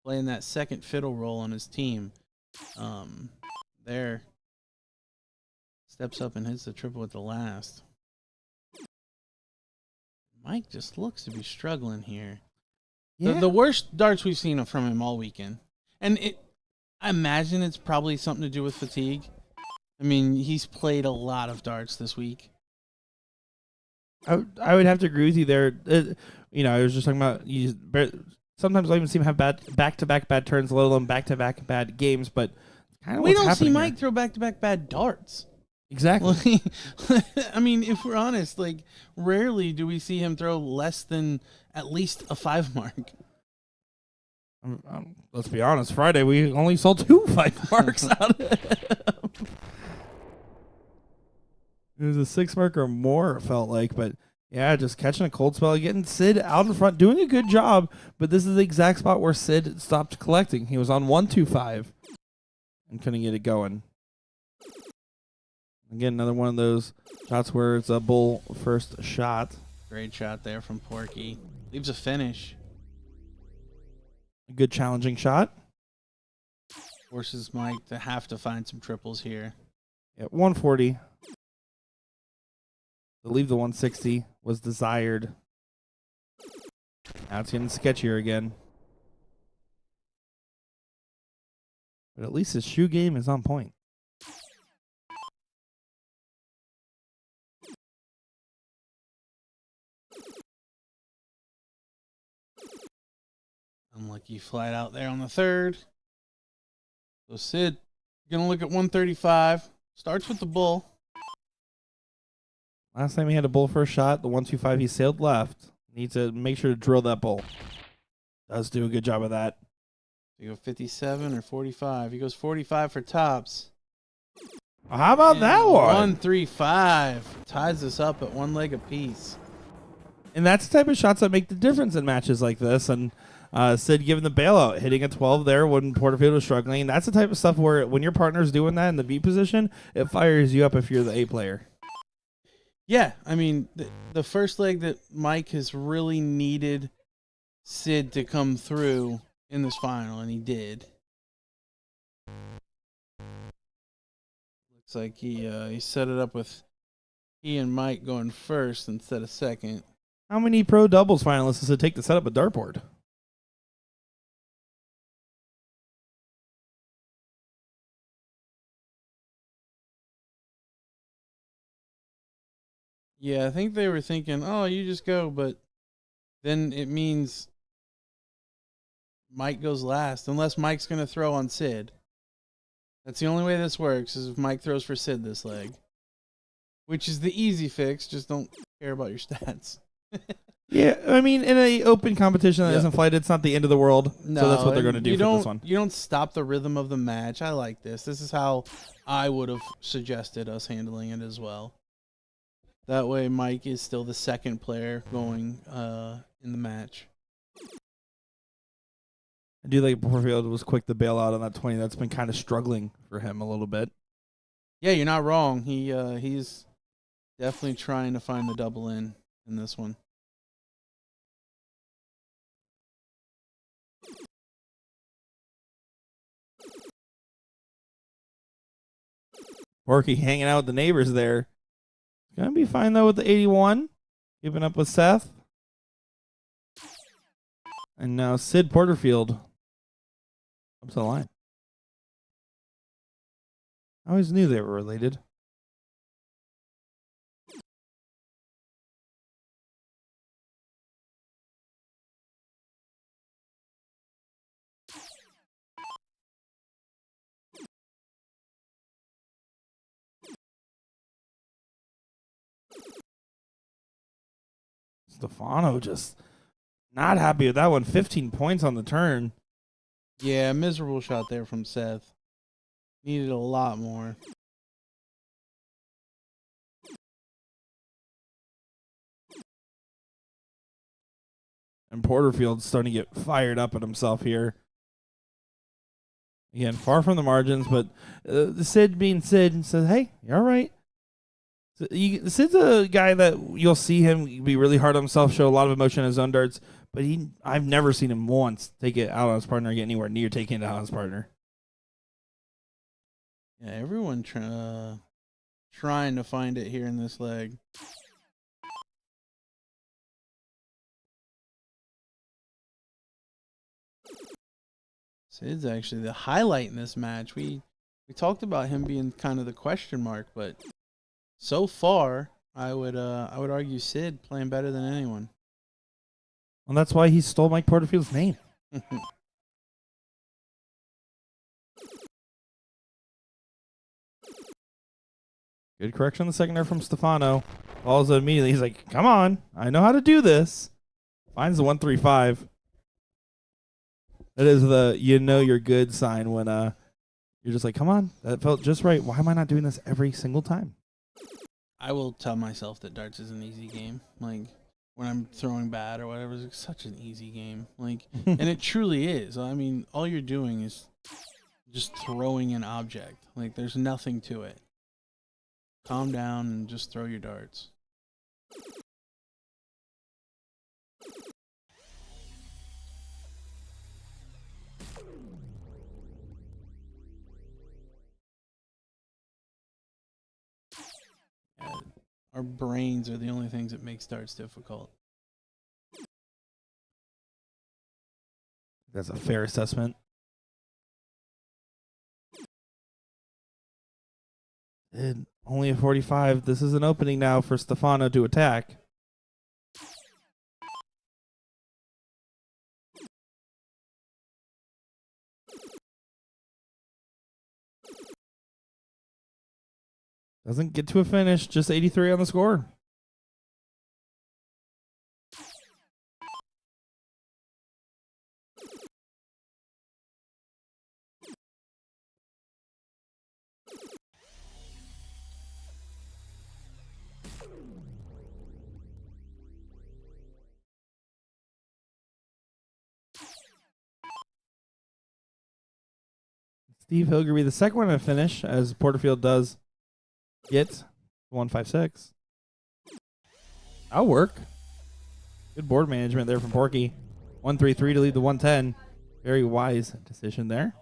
playing that second fiddle role on his team. There. Steps up and hits the triple at the last. Mike just looks to be struggling here. Yeah. The worst darts we've seen from him all weekend. And I imagine it's probably something to do with fatigue. I mean, he's played a lot of darts this week. I would have to agree with you there. I was just talking about sometimes I even see him have back-to-back bad turns, let alone back-to-back bad games. But kind of We don't see here. Mike throw back-to-back bad darts. Exactly. I mean, if we're honest, like rarely do we see him throw less than at least a 5 mark. Let's be honest. Friday we only saw 2 5 marks out of him. It was a 6 mark or more, it felt like. But yeah, just catching a cold spell, getting Sid out in front, doing a good job. But this is the exact spot where Sid stopped collecting. He was on 1-2-5 and couldn't get it going. Again, another one of those shots where it's a bull first shot. Great shot there from Porky. Leaves a finish. A good challenging shot. Forces Mike to have to find some triples here. Yeah, 140. To leave the 160 was desired. Now it's getting sketchier again. But at least his shoe game is on point. Unlucky flight out there on the third. So Sid gonna look at 135. Starts with the bull. Last time he had a bull first shot, the 125 he sailed left. Needs to make sure to drill that bull. Does do a good job of that. You go 57 or 45. He goes 45 for tops. How about that one? 135 ties us up at 1 leg apiece. And that's the type of shots that make the difference in matches like this. And Sid giving the bailout, hitting a 12 there when Porterfield was struggling. And that's the type of stuff where when your partner's doing that in the B position, it fires you up if you're the A player. Yeah, I mean, the first leg that Mike has really needed Sid to come through in this final, and he did. Looks like he set it up with he and Mike going first instead of second. How many pro doubles finalists does it take to set up a dartboard? Yeah, I think they were thinking, oh, you just go, but then it means Mike goes last, unless Mike's going to throw on Sid. That's the only way this works, is if Mike throws for Sid this leg. Which is the easy fix, just don't care about your stats. Yeah, I mean, in an open competition that isn't flighted, it's not the end of the world. No, so that's what they're going to do for this one. You don't stop the rhythm of the match. I like this. This is how I would have suggested us handling it as well. That way, Mike is still the second player going in the match. I do like Porterfield was quick to bail out on that 20. That's been kind of struggling for him a little bit. Yeah, you're not wrong. He's definitely trying to find the double in this one. Porky hanging out with the neighbors there. Gonna be fine though with the 81. Keeping up with Seth. And now Sid Porterfield up to the line. I always knew they were related. Stefano just not happy with that one. 15 points on the turn. Yeah, miserable shot there from Seth. Needed a lot more. And Porterfield's starting to get fired up at himself here. Again, far from the margins, but Sid being Sid says, hey, you're all right. Sid's a guy that you'll see him be really hard on himself, show a lot of emotion in his own darts, but I've never seen him once take it out on his partner or get anywhere near taking it out on his partner. Yeah, everyone trying to find it here in this leg. Sid's actually the highlight in this match. We talked about him being kind of the question mark, but so far, I would argue Sid playing better than anyone. Well, that's why he stole Mike Porterfield's name. Good correction on the second there from Stefano. Falls immediately. He's like, come on. I know how to do this. Finds the 135. That is the you're good sign when you're just like, come on. That felt just right. Why am I not doing this every single time? I will tell myself that darts is an easy game. Like, when I'm throwing bad or whatever, it's such an easy game. Like, and it truly is. I mean, all you're doing is just throwing an object. Like, there's nothing to it. Calm down and just throw your darts. Our brains are the only things that make darts difficult. That's a fair assessment. And only a 45. This is an opening now for Stefano to attack. Doesn't get to a finish, just 83 on the score. Steve Hilgerby, the second one to finish, as Porterfield does get 156. That'll work. Good board management there from Porky. 133 to lead the 110. Very wise decision there.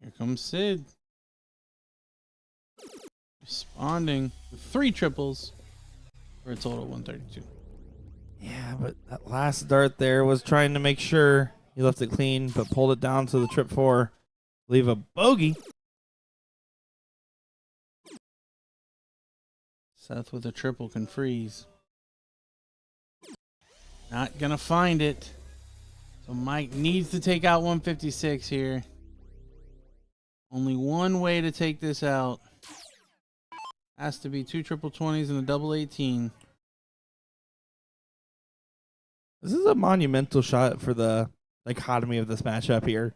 Here comes Sid. Responding with 3 triples for a total of 132. Yeah, but that last dart there was trying to make sure he left it clean, but pulled it down to the trip 4. Leave a bogey. Seth with a triple can freeze. Not going to find it. So Mike needs to take out 156 here. Only one way to take this out. Has to be 2 triple 20s and a double 18. This is a monumental shot for the dichotomy of this matchup here.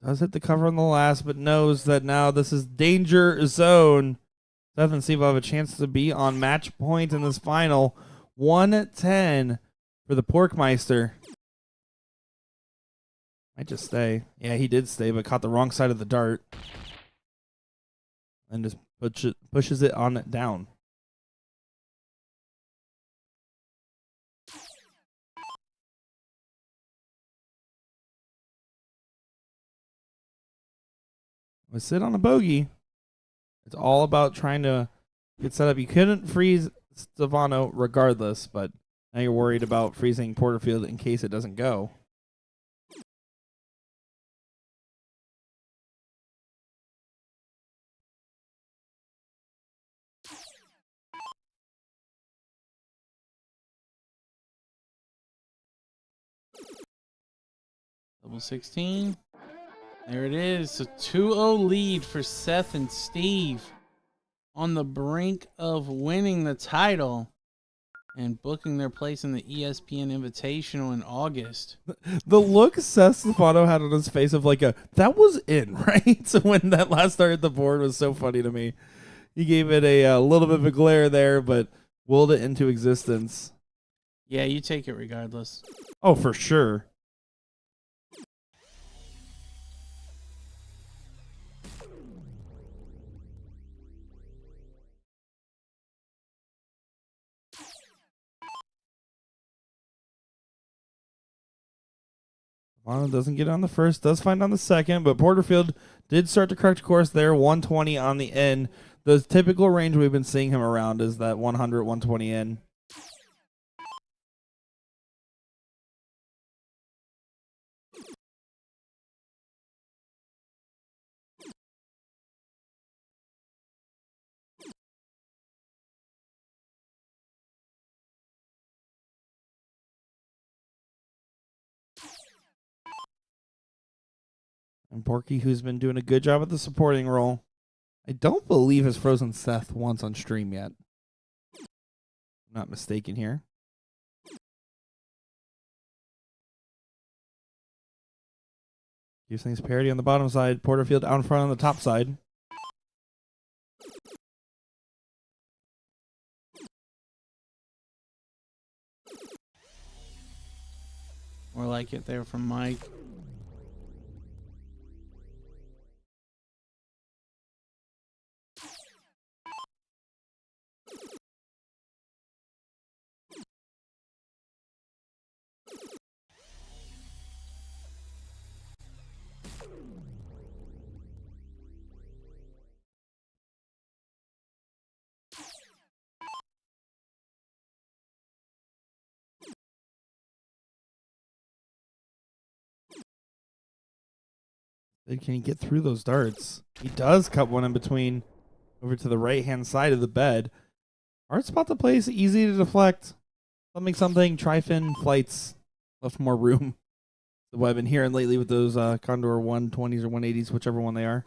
Does hit the cover on the last, but knows that now this is danger zone. Seth and Steve will have a chance to be on match point in this final. 110 for the Porkmeister. Might just stay. Yeah, he did stay, but caught the wrong side of the dart. And just pushes it on it down. We sit on a bogey. It's all about trying to get set up. You couldn't freeze Stefano regardless, but now you're worried about freezing Porterfield in case it doesn't go. Double 16. There it is. A 2-0 lead for Seth and Steve on the brink of winning the title and booking their place in the ESPN Invitational in August. The look Seth Stefano had on his face of like that was in, right? So when that last start at the board was so funny to me. He gave it a little bit of a glare there, but willed it into existence. Yeah, you take it regardless. Oh, for sure. Well, doesn't get on the first, does find on the second, but Porterfield did start to correct course there. 120 on the end. The typical range we've been seeing him around is that 100, 120 in. And Porky, who's been doing a good job at the supporting role. I don't believe has frozen Seth once on stream yet. I'm not mistaken here. Gives things parity on the bottom side. Porterfield out in front on the top side. More like it there from Mike. Can he get through those darts? He does cut one in between over to the right-hand side of the bed. Hard spot to place, easy to deflect. Something, Trifin flights left more room. What I've been hearing lately with those Condor 120s or 180s, whichever one they are.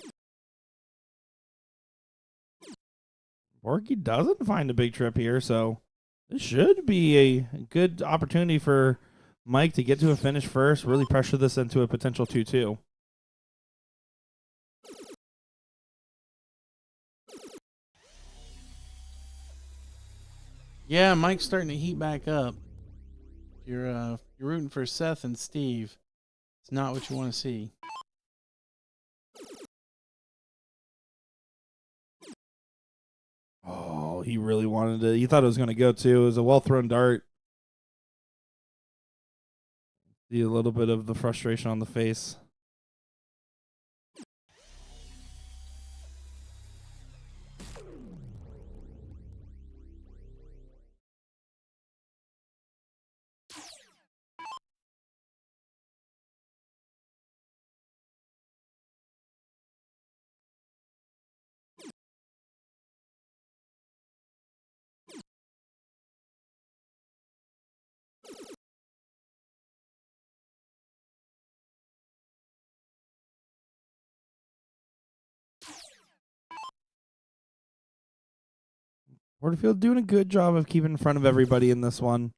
Borky doesn't find a big trip here, so this should be a good opportunity for Mike to get to a finish first, really pressure this into a potential 2-2. Yeah, Mike's starting to heat back up. You're rooting for Seth and Steve. It's not what you want to see. Oh, he really wanted it. He thought it was going to go too. It was a well-thrown dart. See a little bit of the frustration on the face. Porterfield doing a good job of keeping in front of everybody in this one.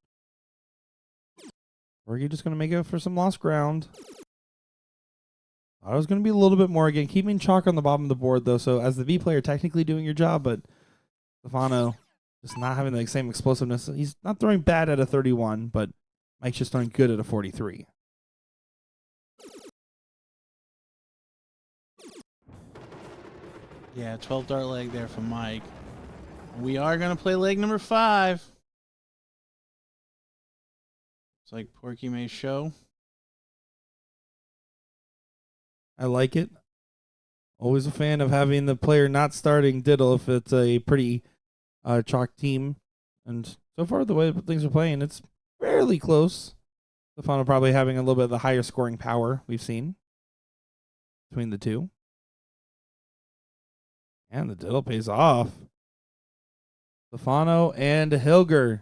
Or are you just going to make it for some lost ground? Thought it was going to be a little bit more again. Keeping chalk on the bottom of the board, though. So as the V player, technically doing your job, but Stefano just not having the same explosiveness. He's not throwing bad at a 31, but Mike's just throwing good at a 43. Yeah, 12 dart leg there from Mike. We are going to play leg number 5. It's like Porky may show. I like it. Always a fan of having the player not starting diddle if it's a pretty chalk team. And so far, the way things are playing, it's fairly close. Stefano probably having a little bit of the higher scoring power we've seen between the two. And the diddle pays off. Stefano and Hilger.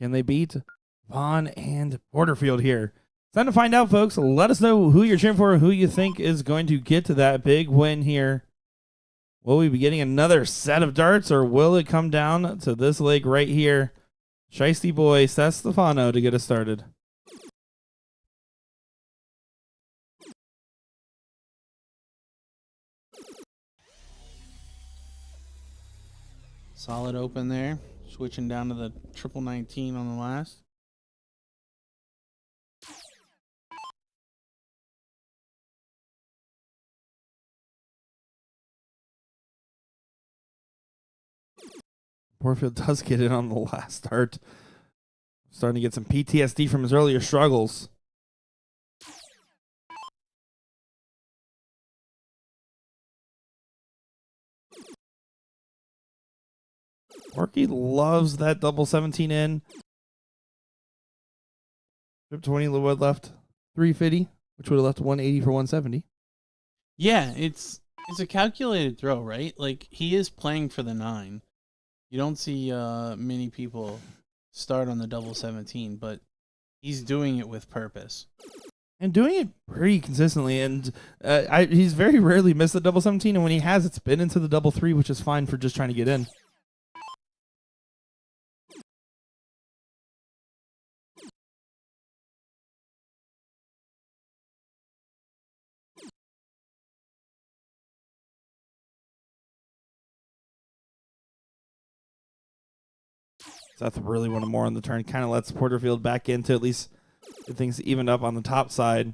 Can they beat Vaughn and Porterfield here? It's time to find out, folks. Let us know who you're cheering for, who you think is going to get to that big win here. Will we be getting another set of darts, or will it come down to this leg right here? Shiesty boy, Seth Stefano to get us started. Solid open there. Switching down to the triple 19 on the last. Porterfield does get it on the last dart. Starting to get some PTSD from his earlier struggles. Porky loves that double 17 in. Trip 20 would left 350, which would have left 180 for 170. Yeah, it's a calculated throw, right? Like, he is playing for the 9. You don't see many people start on the double 17, but he's doing it with purpose. And doing it pretty consistently. And he's very rarely missed the double 17. And when he has, it's been into the double 3, which is fine for just trying to get in. Seth really wanted more on the turn. Kind of lets Porterfield back into at least get things evened up on the top side.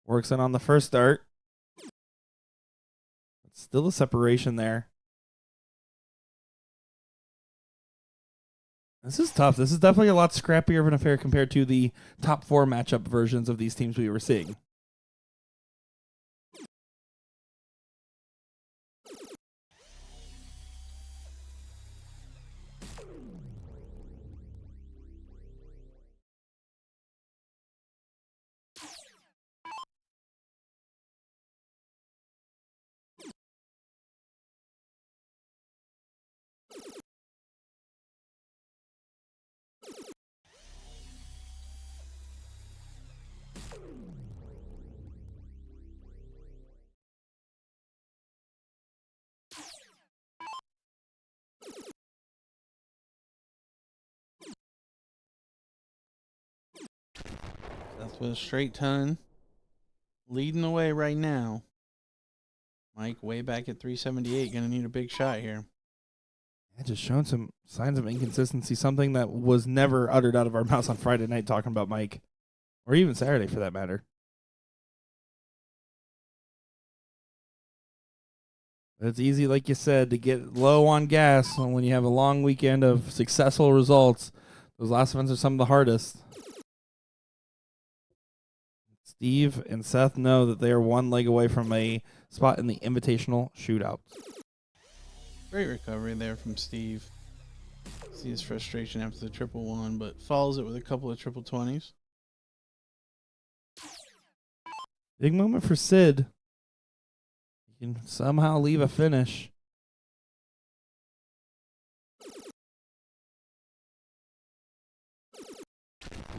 Works in on the first dart. Still a separation there. This is tough. This is definitely a lot scrappier of an affair compared to the top 4 matchup versions of these teams we were seeing. That's with a straight ton. Leading the way right now. Mike way back at 378. Going to need a big shot here. Yeah, just showing some signs of inconsistency, something that was never uttered out of our mouths on Friday night talking about Mike, or even Saturday for that matter. It's easy, like you said, to get low on gas when you have a long weekend of successful results. Those last ones are some of the hardest. Steve and Seth know that they are one leg away from a spot in the Invitational Shootout. Great recovery there from Steve. See his frustration after the triple 1, but follows it with a couple of triple 20s. Big moment for Sid. He can somehow leave a finish.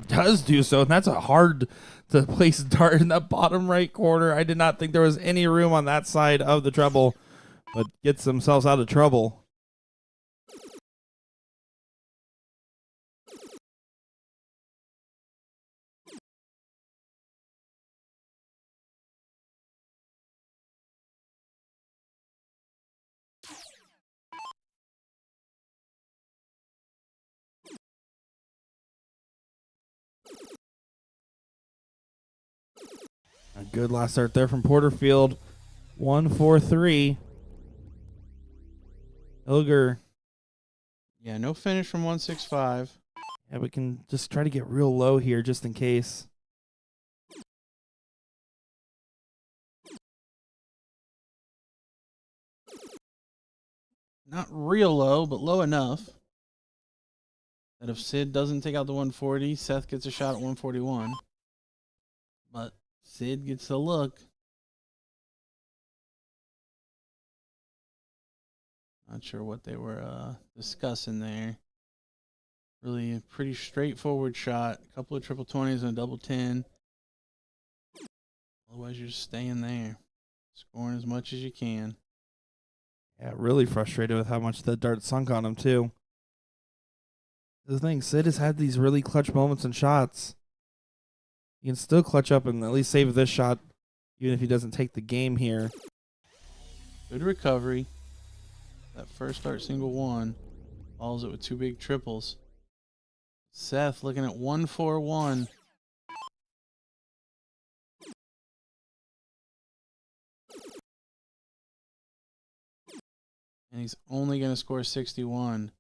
Does do so, and that's a hard to place dart in that bottom right corner. I did not think there was any room on that side of the treble, but gets themselves out of trouble. A good last start there from Porterfield. 1-4-3. Hilger. Yeah, no finish from 165. Yeah, we can just try to get real low here just in case. Not real low, but low enough that if Sid doesn't take out the 140, Seth gets a shot at 141. But Sid gets the look. Not sure what they were discussing there. Really a pretty straightforward shot. A couple of triple 20s and a double 10. Otherwise, you're just staying there, scoring as much as you can. Yeah, really frustrated with how much the dart sunk on him, too. The thing, Sid has had these really clutch moments and shots. He can still clutch up and at least save this shot, even if he doesn't take the game here. Good recovery. That first start single one. Follows it with two big triples. Seth looking at 141. And he's only going to score 61.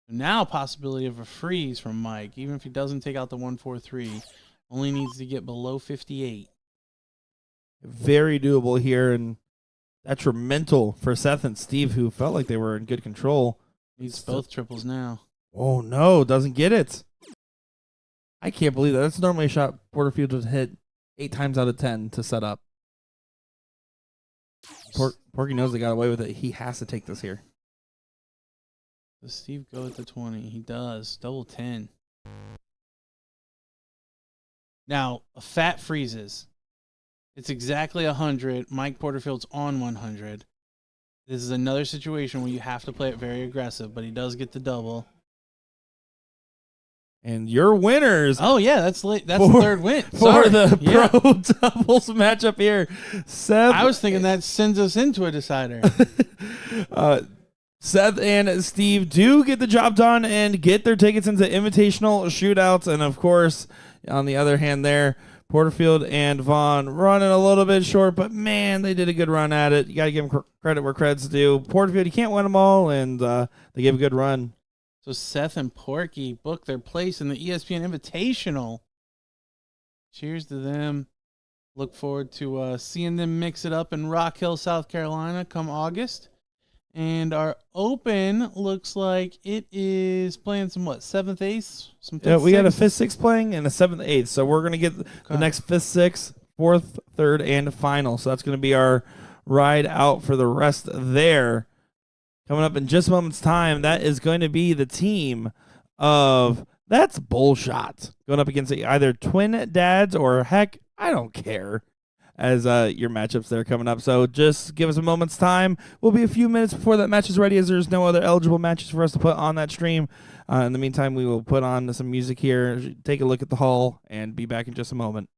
Now possibility of a freeze from Mike, even if he doesn't take out the 143. Only needs to get below 58. Very doable here and detrimental for Seth and Steve, who felt like they were in good control. Needs both triples now. Oh, no, doesn't get it. I can't believe that. That's normally a shot Porterfield would hit 8 times out of 10 to set up. Porky knows they got away with it. He has to take this here. Does Steve go at the 20? He does. Double 10. Now, a fat freezes. It's exactly 100. Mike Porterfield's on 100. This is another situation where you have to play it very aggressive, but he does get the double. And your winners. Oh, yeah, that's late. That's the third win. For Sorry. the Yeah. pro doubles matchup here. Seth. I was thinking that sends us into a decider. Seth and Steve do get the job done and get their tickets into invitational shootouts. And, of course, on the other hand there, Porterfield and Vaughn running a little bit short, but, man, they did a good run at it. You got to give them credit where credit's due. Porterfield, you can't win them all, and they gave a good run. So Seth and Porky book their place in the ESPN Invitational. Cheers to them. Look forward to seeing them mix it up in Rock Hill, South Carolina come August. And our open looks like it is playing some, 7th, 8th? Some 5th, Yeah, we got a 6th? 5th, 6th playing and a 7th, 8th. So we're going to get the next 5th, 6th, 4th, 3rd, and final. So that's going to be our ride out for the rest there. Coming up in just a moment's time, that is going to be the team of That's BullShooter going up against either Twin Dads or, heck, I don't care, as your matchups there coming up. So just give us a moment's time. We'll be a few minutes before that match is ready, as there's no other eligible matches for us to put on that stream. In the meantime, we will put on some music here, take a look at the hall, and be back in just a moment.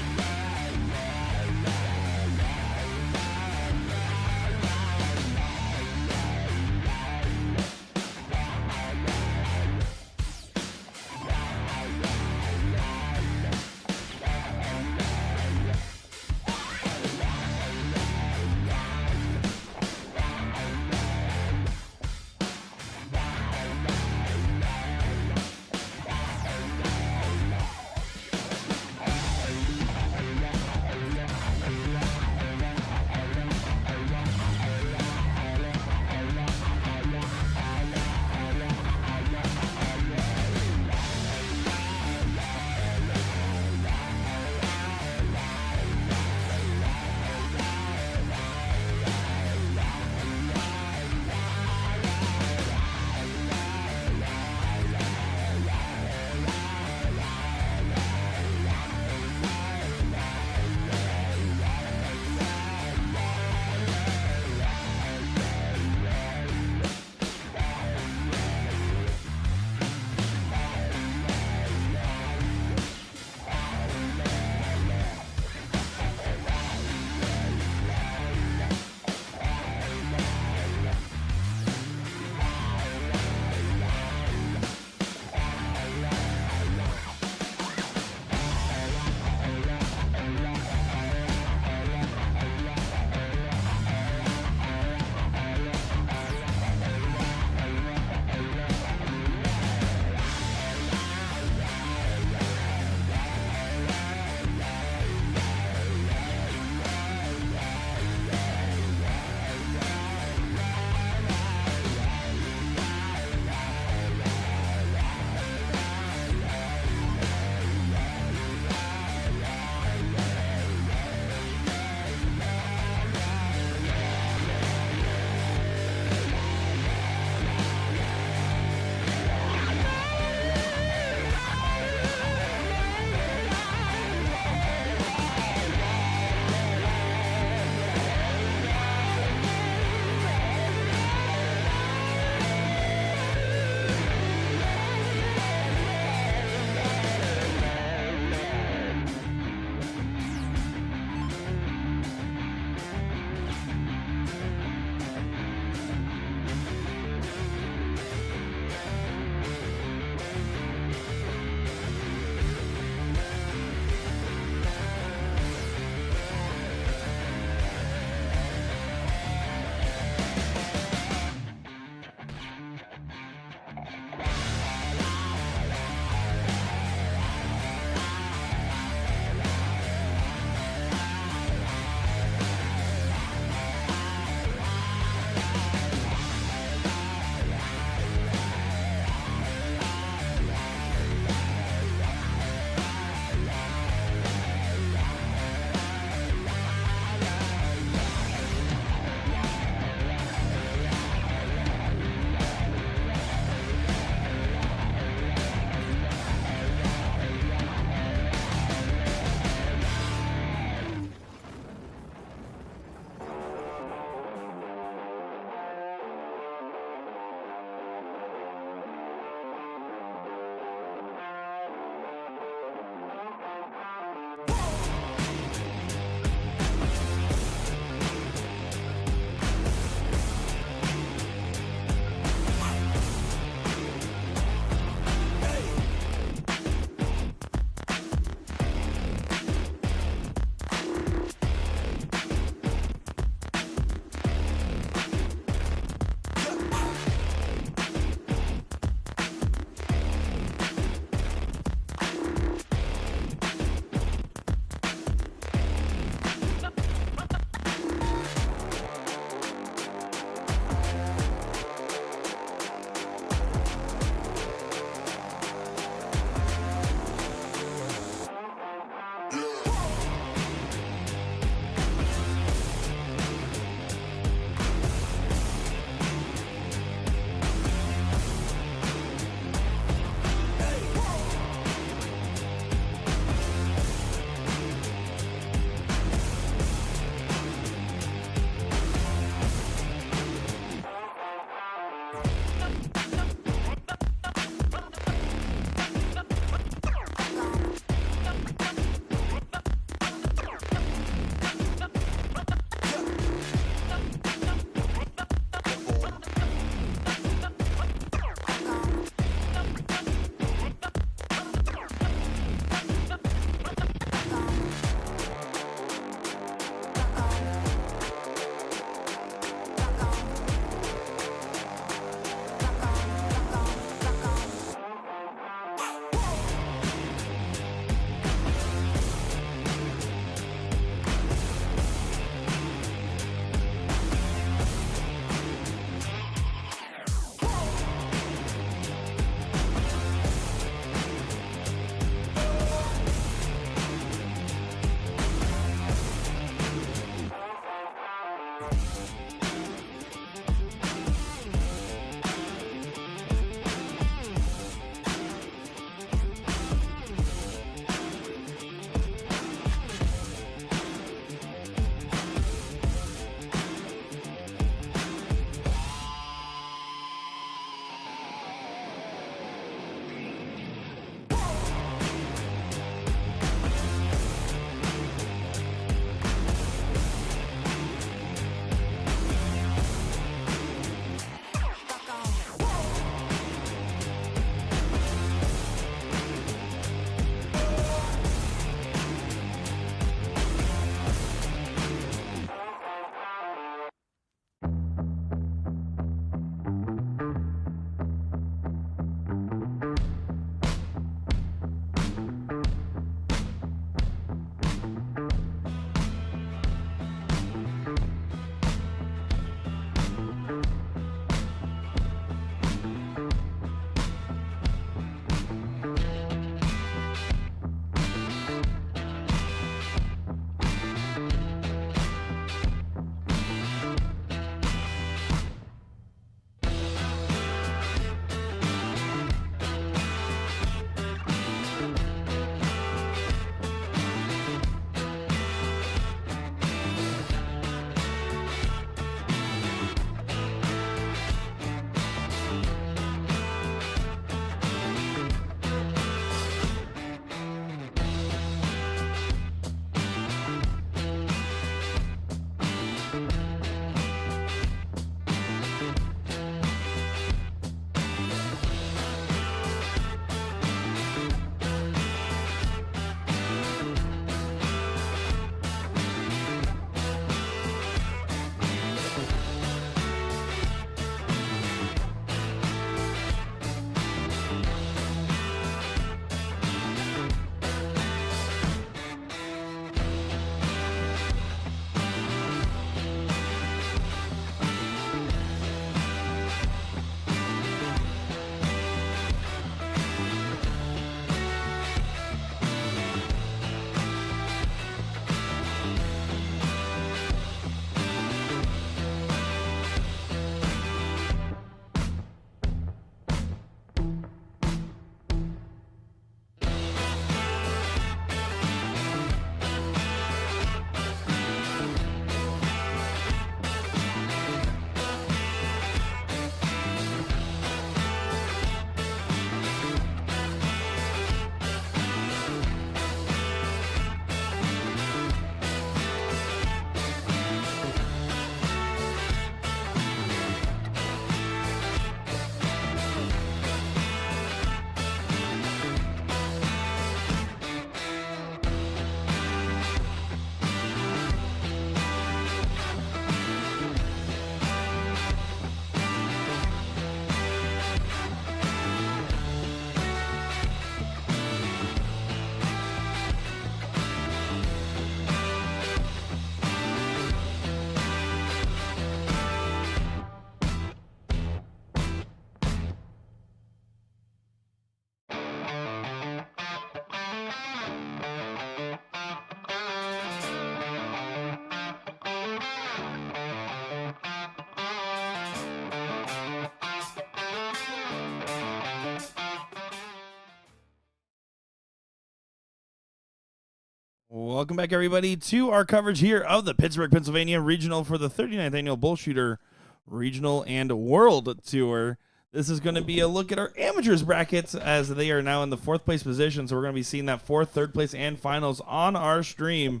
Welcome back, everybody, to our coverage here of the Pittsburgh, Pennsylvania Regional for the 39th Annual BullShooter Regional and World Tour. This is going to be a look at our amateurs brackets as they are now in the 4th place position. So we're going to be seeing that 4th, 3rd place, and finals on our stream.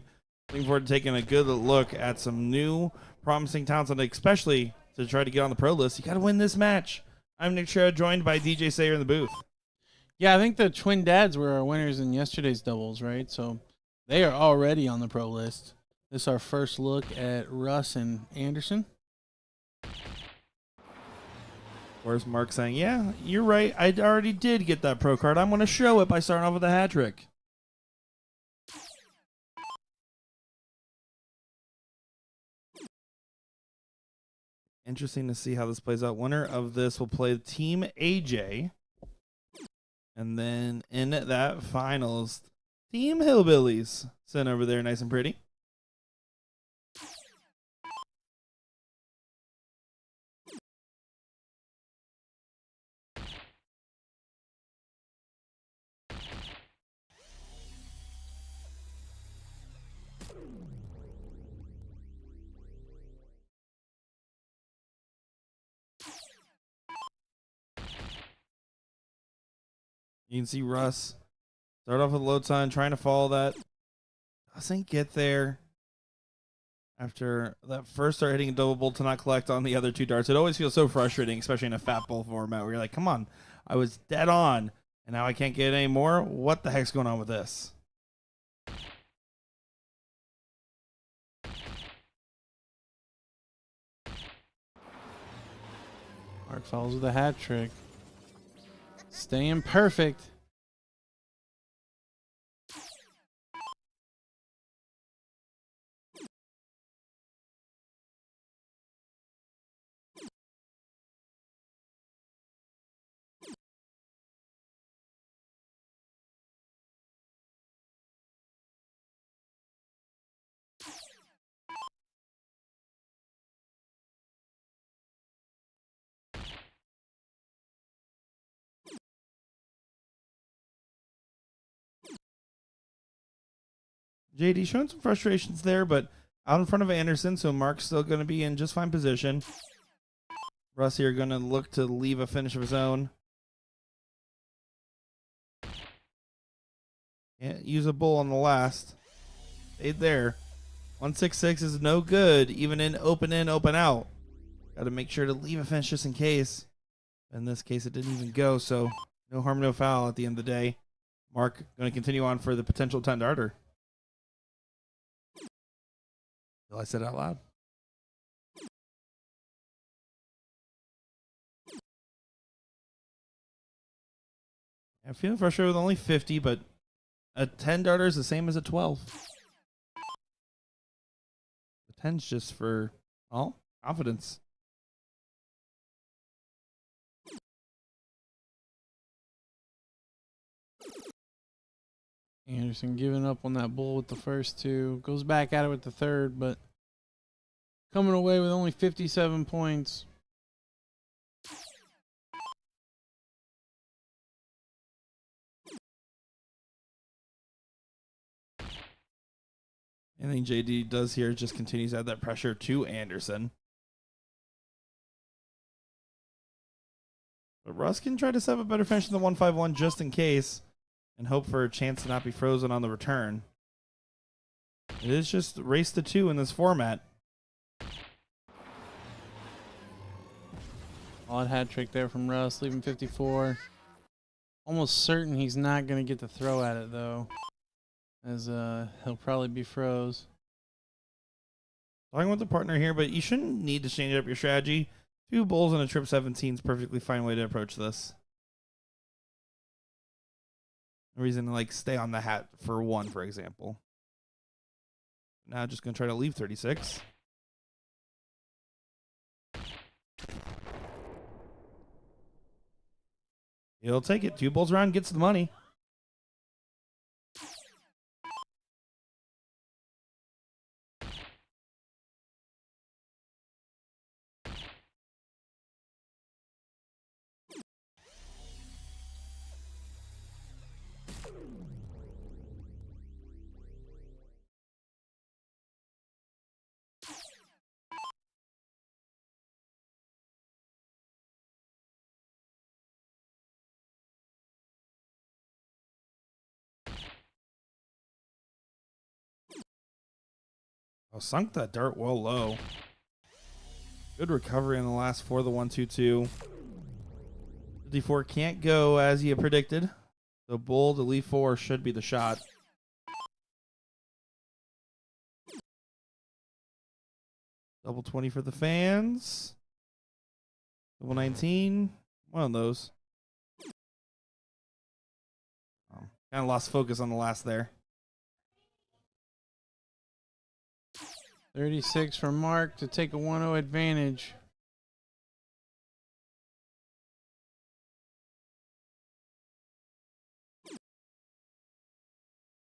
Looking forward to taking a good look at some new promising talents, and especially to try to get on the pro list. You got to win this match. I'm Nick Shera, joined by DJ Sayer in the booth. Yeah, I think the twin dads were our winners in yesterday's doubles, right? So they are already on the pro list. This is our first look at Russ and Anderson. Where's Mark saying, yeah, you're right. I already did get that pro card. I'm going to show it by starting off with a hat trick. Interesting to see how this plays out. Winner of this will play Team AJ. And then in that finals, Team Hillbillies. Sitting over there nice and pretty. You can see Russ start off with a load sign, trying to follow that. Doesn't get there. After that first start hitting a double bolt to not collect on the other 2 darts. It always feels so frustrating, especially in a fat bowl format where you're like, come on, I was dead on, and now I can't get any more. What the heck's going on with this? Mark follows with a hat trick. Staying perfect. JD showing some frustrations there, but out in front of Anderson, so Mark's still going to be in just fine position. Russ here going to look to leave a finish of his own. Can't use a bull on the last. Stayed there. 166 is no good, even in, open out. Got to make sure to leave a finish just in case. In this case, it didn't even go, so no harm, no foul at the end of the day. Mark going to continue on for the potential 10 darter. I said it out loud. I'm feeling frustrated with only 50, but a 10 darter is the same as a 12. The 10's just for, well, confidence. Anderson giving up on that bull with the first 2. Goes back at it with the 3rd, but coming away with only 57 points. Anything JD does here just continues to add that pressure to Anderson. But Russ can try to set up a better finish than the 151 just in case, and hope for a chance to not be frozen on the return. It is just race to 2 in this format. Odd hat trick there from Russ, leaving 54. Almost certain he's not going to get the throw at it, though, as he'll probably be froze. Talking with the partner here, but you shouldn't need to change up your strategy. 2 bulls and a trip 17 is a perfectly fine way to approach this. No reason to like stay on the hat for 1, for example. Now just going to try to leave 36. He'll take it. 2 bulls around, gets the money. Oh, sunk that dart well low. Good recovery in the last for the 1-2-2. 54 can't go as you predicted. So bull to leaf 4 should be the shot. Double 20 for the fans. Double 19. One of those. Kind of lost focus on the last there. 36 for Mark to take a 1-0 advantage.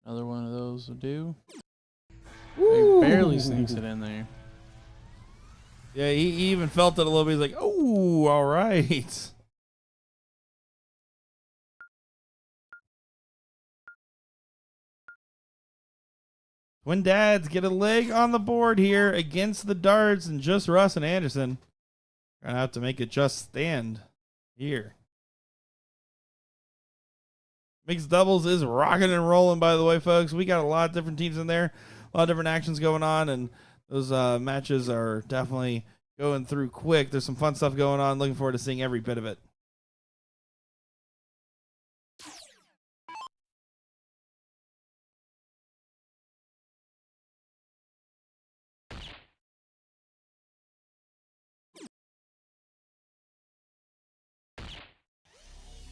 Another one of those will do. He barely sneaks it in there. Yeah, he even felt it a little bit. He's like, oh, all right. Twin dads get a leg on the board here against the darts, and just Russ and Anderson are going to have to make it just stand here. Mixed doubles is rocking and rolling, by the way, folks. We got a lot of different teams in there, a lot of different actions going on, and those matches are definitely going through quick. There's some fun stuff going on. Looking forward to seeing every bit of it.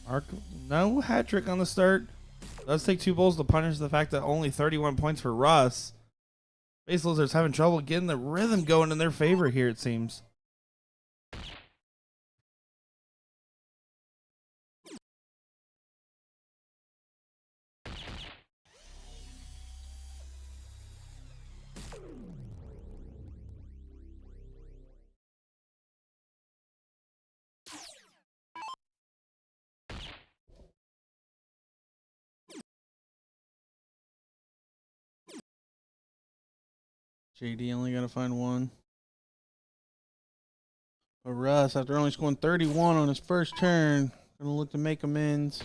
Mark, no hat trick on the start. Does take 2 bulls to punish the fact that only 31 points for Russ. Base Lizards having trouble getting the rhythm going in their favor here, it seems. JD only got to find one. But Russ, after only scoring 31 on his first turn, going to look to make amends.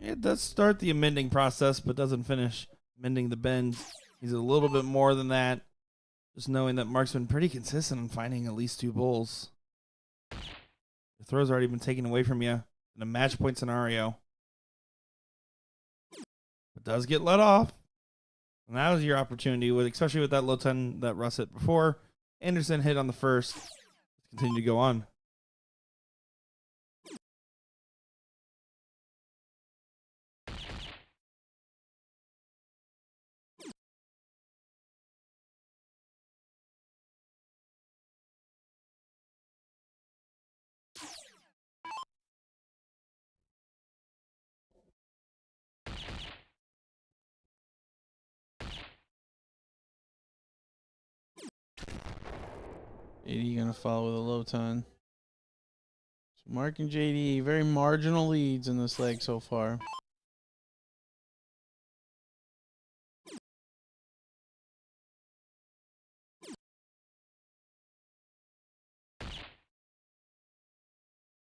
It does start the amending process, but doesn't finish mending the bend. He's a little bit more than that. Just knowing that Mark's been pretty consistent in finding at least 2 bulls. The throw's already been taken away from you in a match point scenario. It does get let off. And that was your opportunity, with especially with that low 10 that Russ hit before. Anderson hit on the first. Let's continue to go on. JD going to follow with a low ton. So Mark and JD, very marginal leads in this leg so far.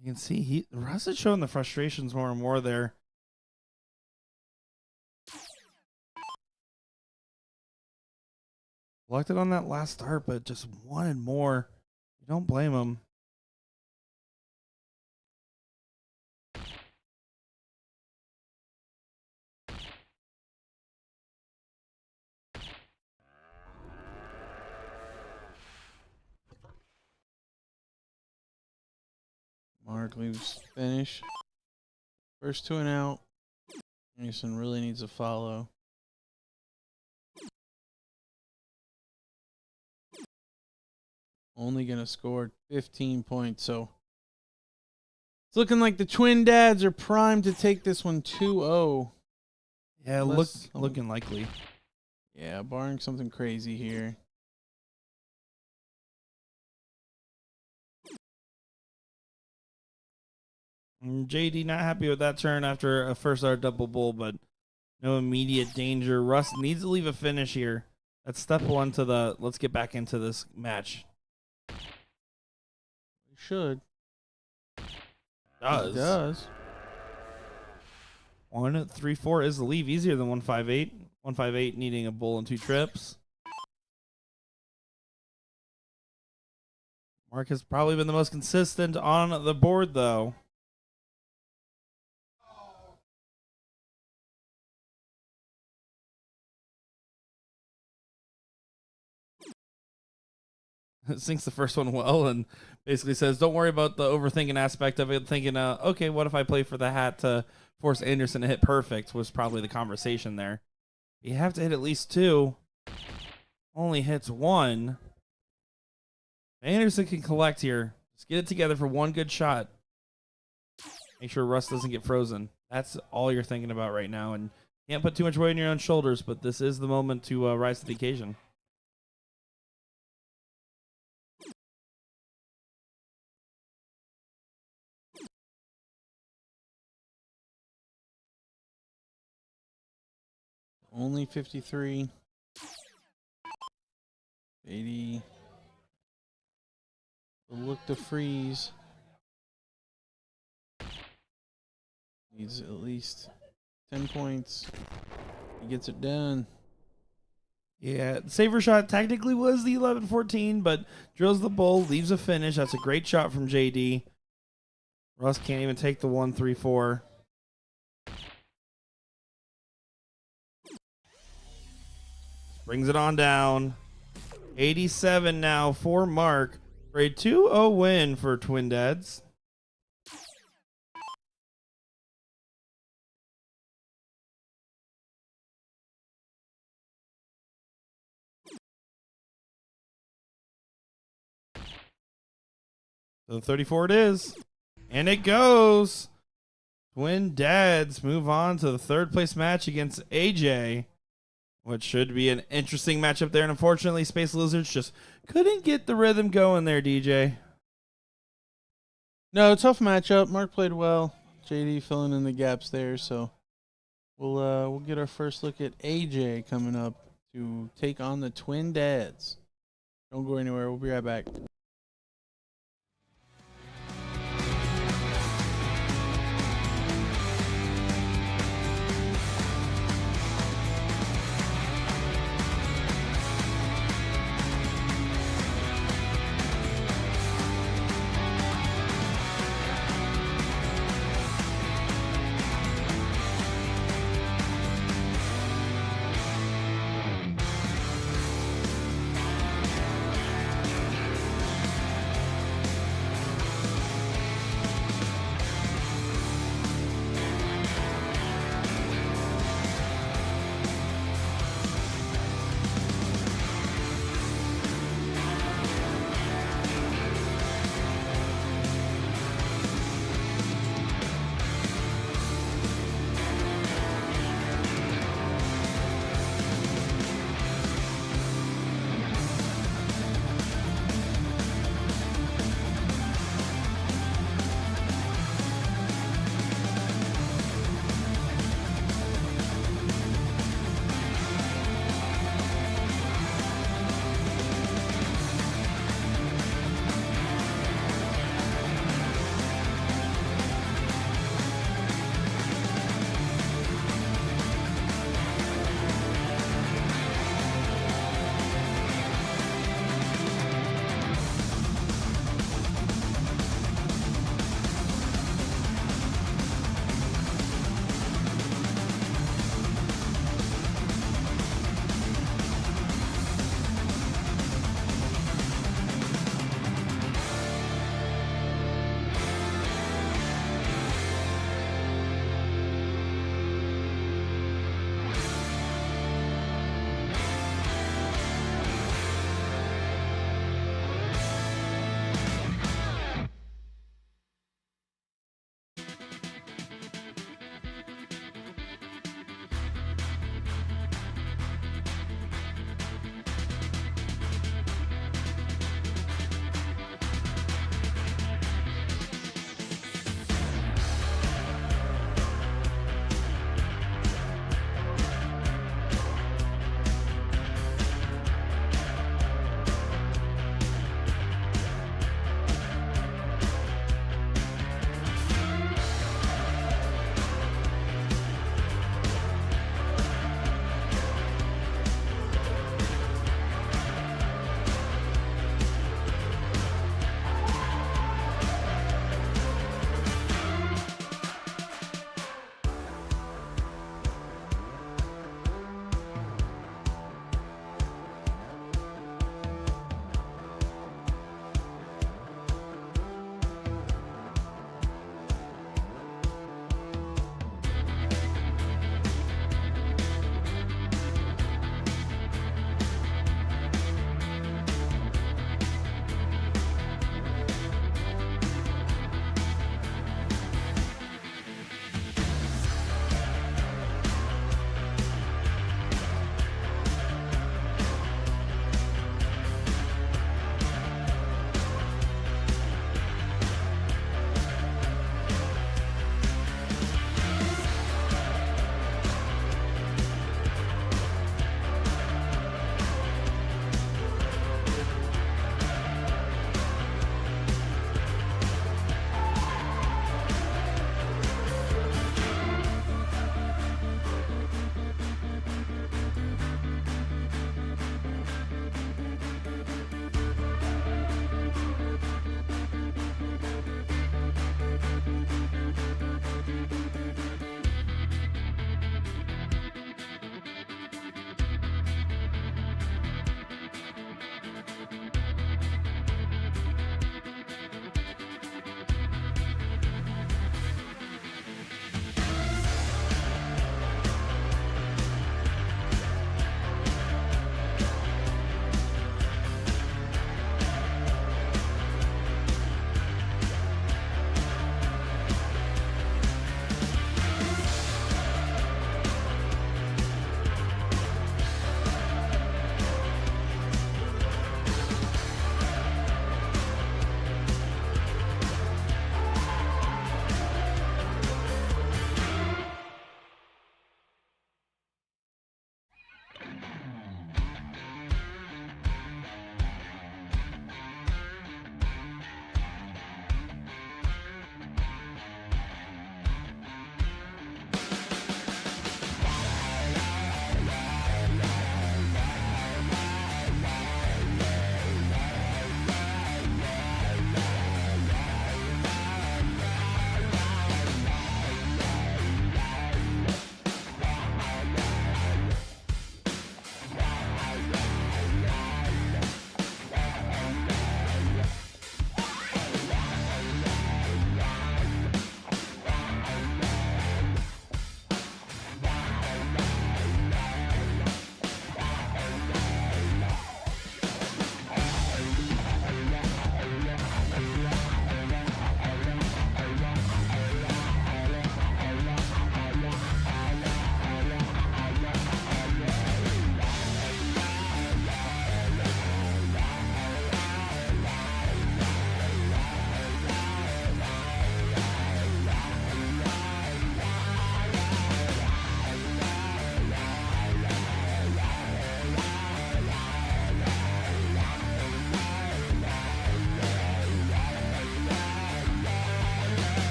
You can see Russ is showing the frustrations more and more there. Blocked it on that last start, but just wanted more. You don't blame him. Mark leaves finish. First 2 and out. Anderson really needs to follow. Only going to score 15 points, so it's looking like the twin dads are primed to take this one 2-0. Yeah, looking likely. Yeah, barring something crazy here. JD not happy with that turn after a first start double bull, but no immediate danger. Russ needs to leave a finish here. That's step 1 to the let's get back into this match. Should. Does. It does. 1-3-4 is the leave, easier than 1-5-8. 1-5-8 needing a bull and 2 trips. Mark has probably been the most consistent on the board, though. Sinks the first one well and basically says, don't worry about the overthinking aspect of it. Thinking, okay, what if I play for the hat to force Anderson to hit perfect was probably the conversation there. You have to hit at least 2. Only hits 1. Anderson can collect here. Just get it together for one good shot. Make sure Russ doesn't get frozen. That's all you're thinking about right now. And can't put too much weight on your own shoulders, but this is the moment to rise to the occasion. Only 53. 80. Look to freeze. Needs at least 10 points. He gets it done. Yeah, saver shot technically was the 11-14, but drills the bull, leaves a finish. That's a great shot from JD. Russ can't even take the 1-3-4. Brings it on down. 87 now for Mark for a 2-0 win for Twin Dads. So 34 it is. And it goes. Twin Dads move on to the third place match against AJ. What should be an interesting matchup there. And unfortunately, Space Lizards just couldn't get the rhythm going there, DJ. No, tough matchup. Mark played well. JD filling in the gaps there. So we'll get our first look at AJ coming up to take on the Twin Dads. Don't go anywhere. We'll be right back.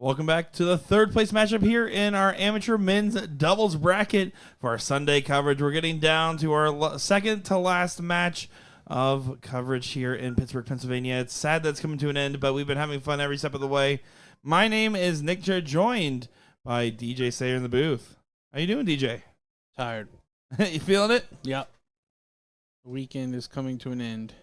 Welcome back to the third place matchup here in our amateur men's doubles bracket for our Sunday coverage. We're getting down to our second to last match of coverage here in Pittsburgh, Pennsylvania. It's sad that's coming to an end, but we've been having fun every step of the way. My name is Nick Jarrett, joined by DJ Sayer in the booth. How you doing, DJ? Tired. You feeling it? Yep. The weekend is coming to an end.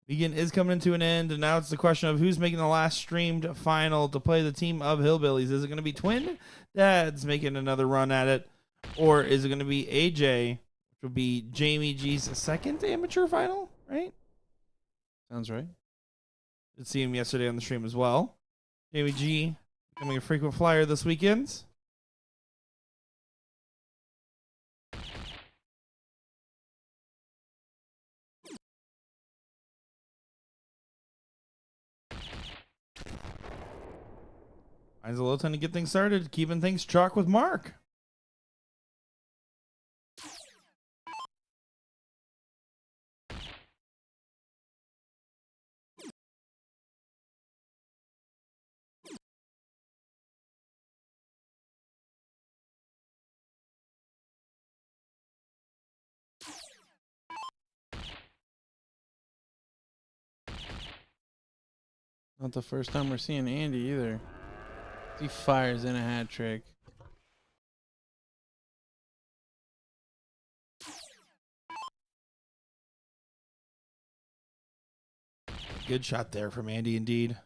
Weekend is coming to an end, and now it's the question of who's making the last streamed final to play the team of Hillbillies. Is it going to be Twin Dads making another run at it, or is it going to be AJ, which will be Jamie G's second amateur final, right? Sounds right. Did see him yesterday on the stream as well. Jamie G becoming a frequent flyer this weekend. Finds a little time to get things started, keeping things chalk with Mark. Not the first time we're seeing Andy either. He fires in a hat trick. Good shot there from Andy, indeed.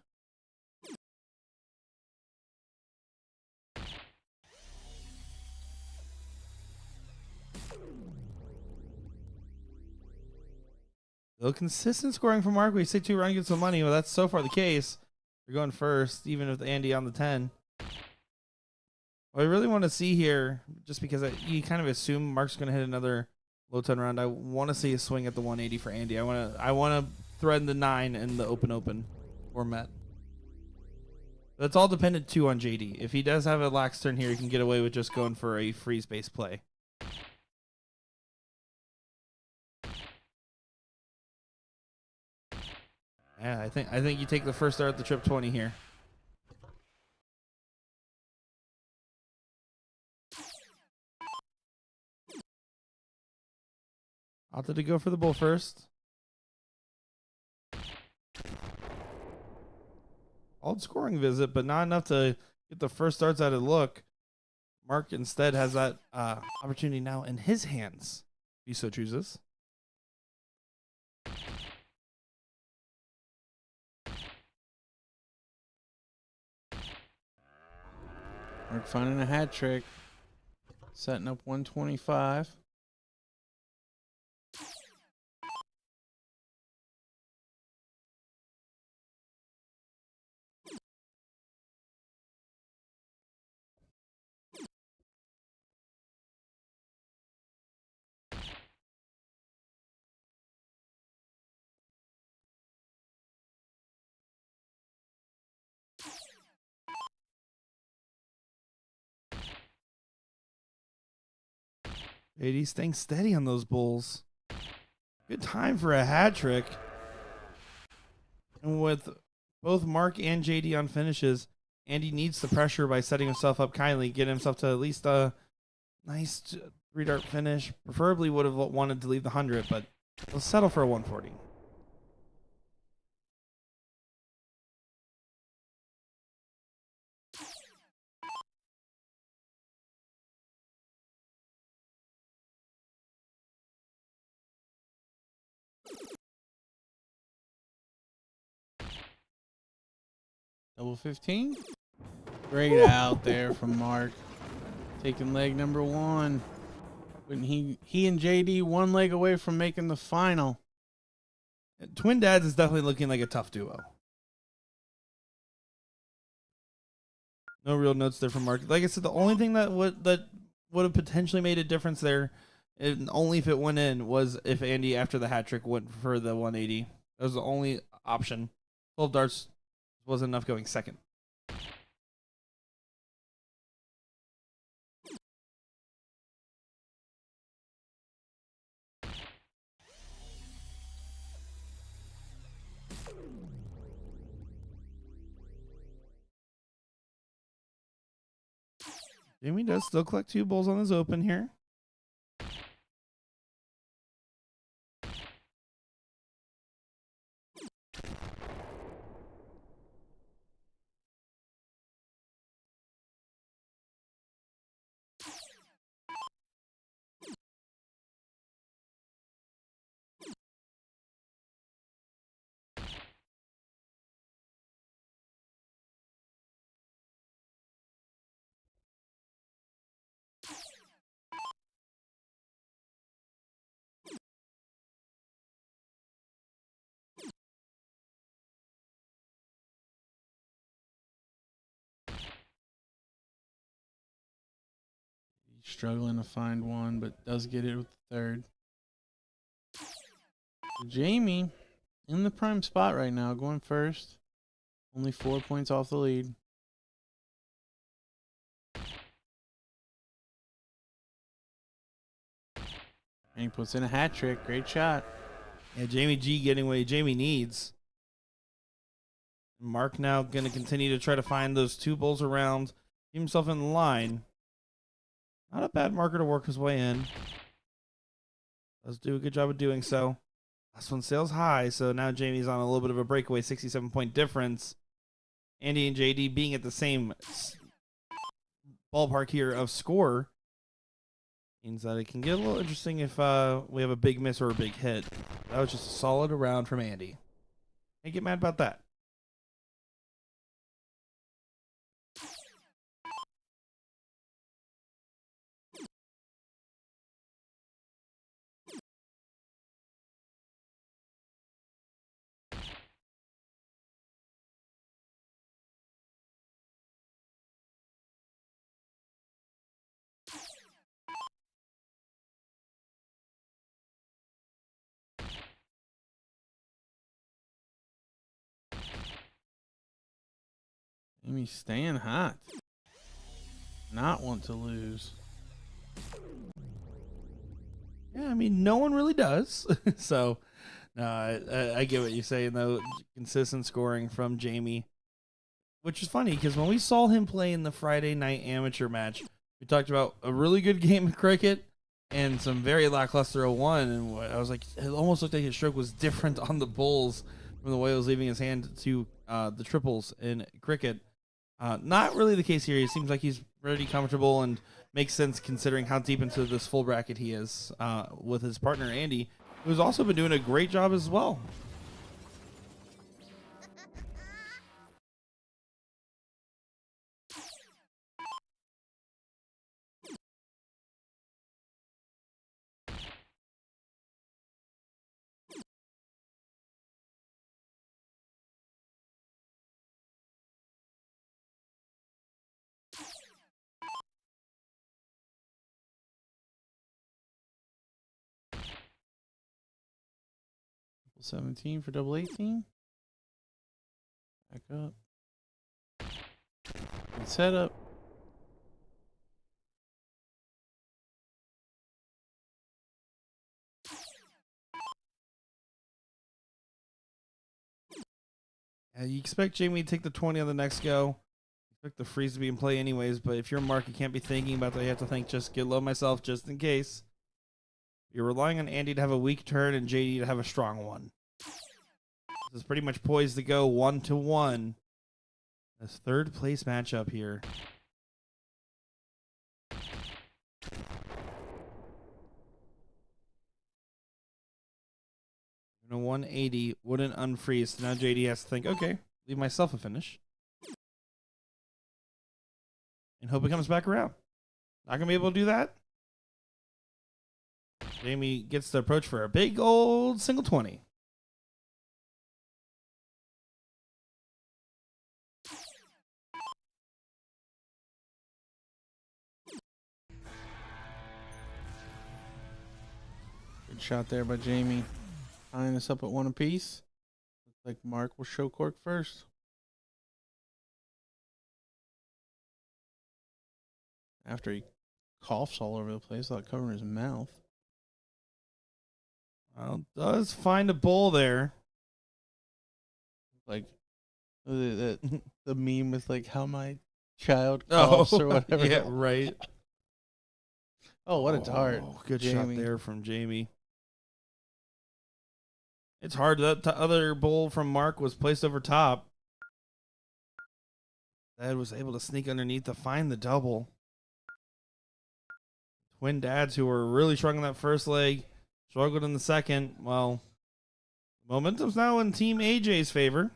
Though consistent scoring from Mark, we say 2 run gets some money. Well, that's so far the case. You're going first, even with Andy on the 10. What I really want to see here, just because you kind of assume Mark's going to hit another low 10 round, I want to see a swing at the 180 for Andy. I want to thread the 9 in the open format. That's all dependent too on JD. If he does have a lax turn here, he can get away with just going for a freeze base play. Yeah, I think you take the first start at the trip 20 here. Opted to go for the bull first. Old scoring visit, but not enough to get the first starts out of look. Mark instead has that opportunity now in his hands, if he so chooses. Mark finding a hat trick. Setting up 125. JD staying steady on those bulls. Good time for a hat trick. And with both Mark and JD on finishes, Andy needs the pressure by setting himself up kindly, get himself to at least a nice 3-dart finish. Preferably would have wanted to leave the 100, but he'll settle for a 140. Double 15. Great out there from Mark. Taking leg number 1. When he and JD one leg away from making the final. Twin Dads is definitely looking like a tough duo. No real notes there from Mark. Like I said, the only thing that would have potentially made a difference there, and only if it went in, was if Andy after the hat trick went for the 180. That was the only option. 12 darts wasn't enough going second. Jamie does still collect 2 bulls on his open here. He's struggling to find one, but does get it with the third. Jamie in the prime spot right now, going first. Only 4 points off the lead. And he puts in a hat trick. Great shot. Yeah, Jamie G getting what Jamie needs. Mark now going to continue to try to find those 2 bulls around. Keep himself in line. Not a bad marker to work his way in. Does do a good job of doing so. Last one sails high, so now Jamie's on a little bit of a breakaway, 67-point difference. Andy and JD being at the same ballpark here of score means that it can get a little interesting if we have a big miss or a big hit. That was just a solid round from Andy. Can't get mad about that. Jamie's staying hot. Not want to lose. Yeah, I mean, no one really does. So, no, I get what you're saying, though. Consistent scoring from Jamie, which is funny because when we saw him play in the Friday night amateur match, we talked about a really good game of cricket and some very lackluster 01. And I was like, it almost looked like his stroke was different on the bulls from the way it was leaving his hand to the triples in cricket. Not really the case here. He seems like he's pretty comfortable and makes sense considering how deep into this full bracket he is with his partner Andy, who's also been doing a great job as well. Double 17 for double 18. Back up. Good setup. You expect Jamie to take the 20 on the next go. Expect the freeze to be in play anyways, but if you're Mark, you can't be thinking about that. You have to think, just get low myself just in case. You're relying on Andy to have a weak turn and JD to have a strong one. This is pretty much poised to go 1-1. This third place matchup here. A 180 wouldn't unfreeze. So now JD has to think, okay, leave myself a finish. And hope it comes back around. Not going to be able to do that. Jamie gets the approach for a big old single 20. Good shot there by Jamie. Tying us up at 1 apiece. Looks like Mark will show cork first. After he coughs all over the place, like covering his mouth. Well, does find a bull there. Like the meme with like, how am I child coughs or whatever. Yeah, right. Oh, what a dart. Oh, good Jamie. shot there from Jamie. It's hard. That other bowl from Mark was placed over top. Dad was able to sneak underneath to find the double. Twin dads who were really strong in that first leg, struggled in the second. Well, momentum's now in Team AJ's favor.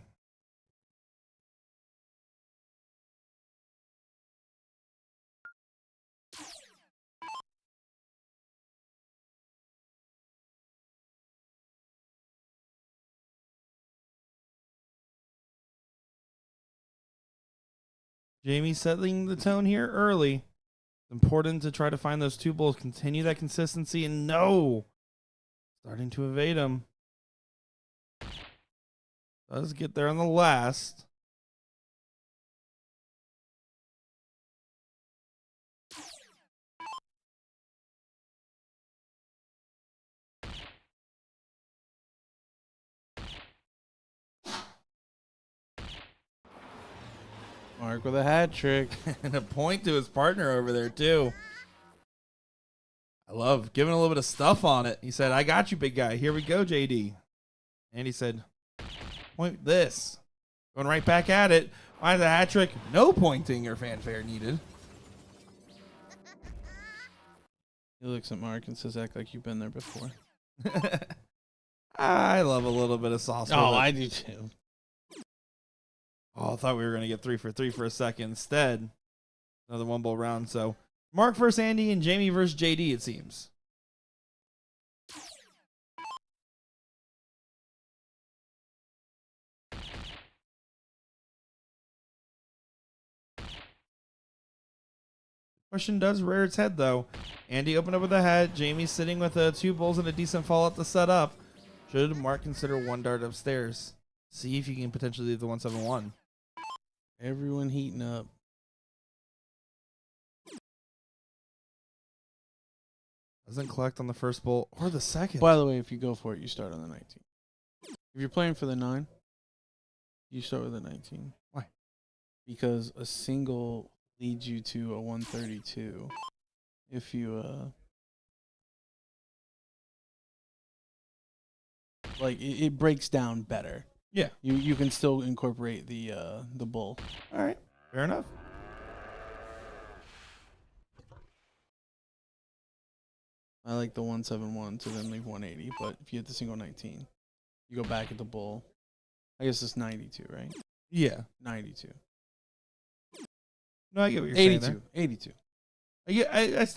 Jamie setting the tone here early. Important to try to find those two bowls, continue that consistency, and no, starting to evade him. Does get there on the last. Mark with a hat trick. And a point to his partner over there, too. I love giving a little bit of stuff on it. He said, I got you, big guy. Here we go, JD. And he said, point this. Going right back at it. Finds a hat trick. No pointing or fanfare needed. He looks at Mark and says, act like you've been there before. I love a little bit of sauce. Oh, with it. I do too. Oh, I thought we were going to get 3 for 3 for a second. Instead, another one bowl round. So, Mark versus Andy and Jamie versus JD, it seems. Question does rear its head, though. Andy opened up with a head. Jamie sitting with 2 bowls and a decent fallout to set up. Should Mark consider one dart upstairs? See if you can potentially leave the 171. Everyone heating up. Doesn't collect on the first bowl or the second. By the way, if you go for it, you start on the 19. If you're playing for the 9, you start with the 19. Why? Because a single leads you to a 132. If you like it breaks down better. Yeah. You can still incorporate the bull. All right. Fair enough. I like the 171 to then leave 180, but if you hit the single 19, you go back at the bull. I guess it's 92, right? Yeah. 92. No, I get what you're saying 82. there. 82. I get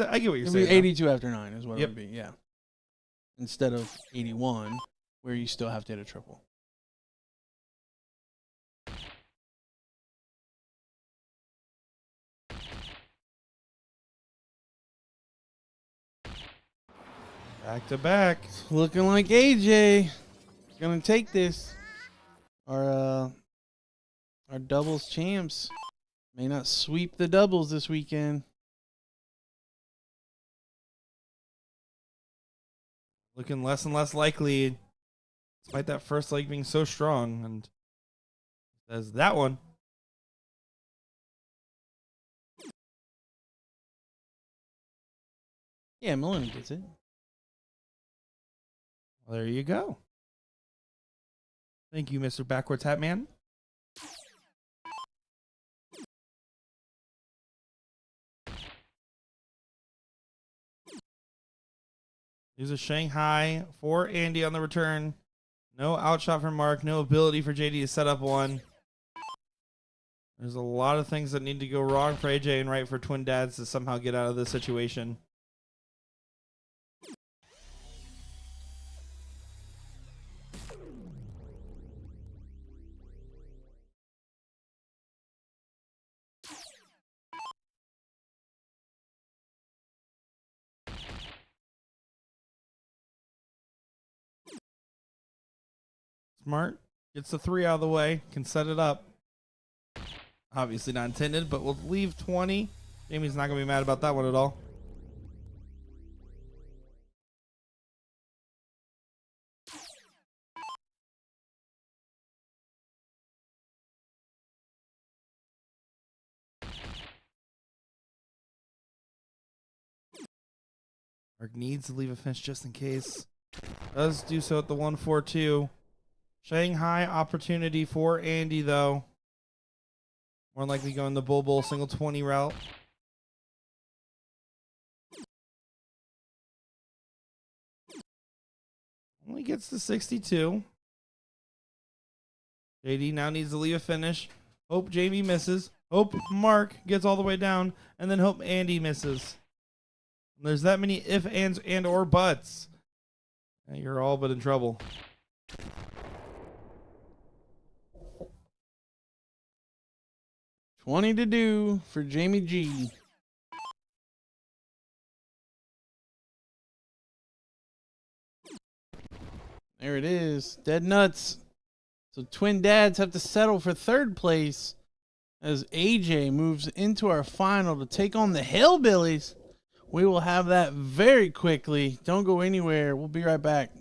what you're It'll saying. be 82 after 9 is what Yep. it would be, yeah. Instead of 81, where you still have to hit a triple. Back to back. Looking like AJ gonna take this. Our doubles champs may not sweep the doubles this weekend. Looking less and less likely, despite that first leg being so strong. And as that one. Yeah, Melanie gets it. Well, there you go. Thank you, Mr. Backwards Hat Man. Here's a Shanghai for Andy on the return. No outshot from Mark. No ability for JD to set up one. There's a lot of things that need to go wrong for AJ and right for Twin Dads to somehow get out of this situation. Smart gets the 3 out of the way, can set it up. Obviously not intended, but we'll leave 20. Jamie's not going to be mad about that one at all. Mark needs to leave a finish just in case. Does do so at the 1-4-2. Shanghai opportunity for Andy, though. More likely going the bull single 20 route. Only gets to 62. JD now needs to leave a finish. Hope Jamie misses. Hope Mark gets all the way down. And then hope Andy misses. There's that many if, ands, and or buts. You're all but in trouble. $20 to do for Jamie G. There it is. Dead nuts. So twin dads have to settle for third place as AJ moves into our final to take on the Hillbillies. We will have that very quickly. Don't go anywhere. We'll be right back.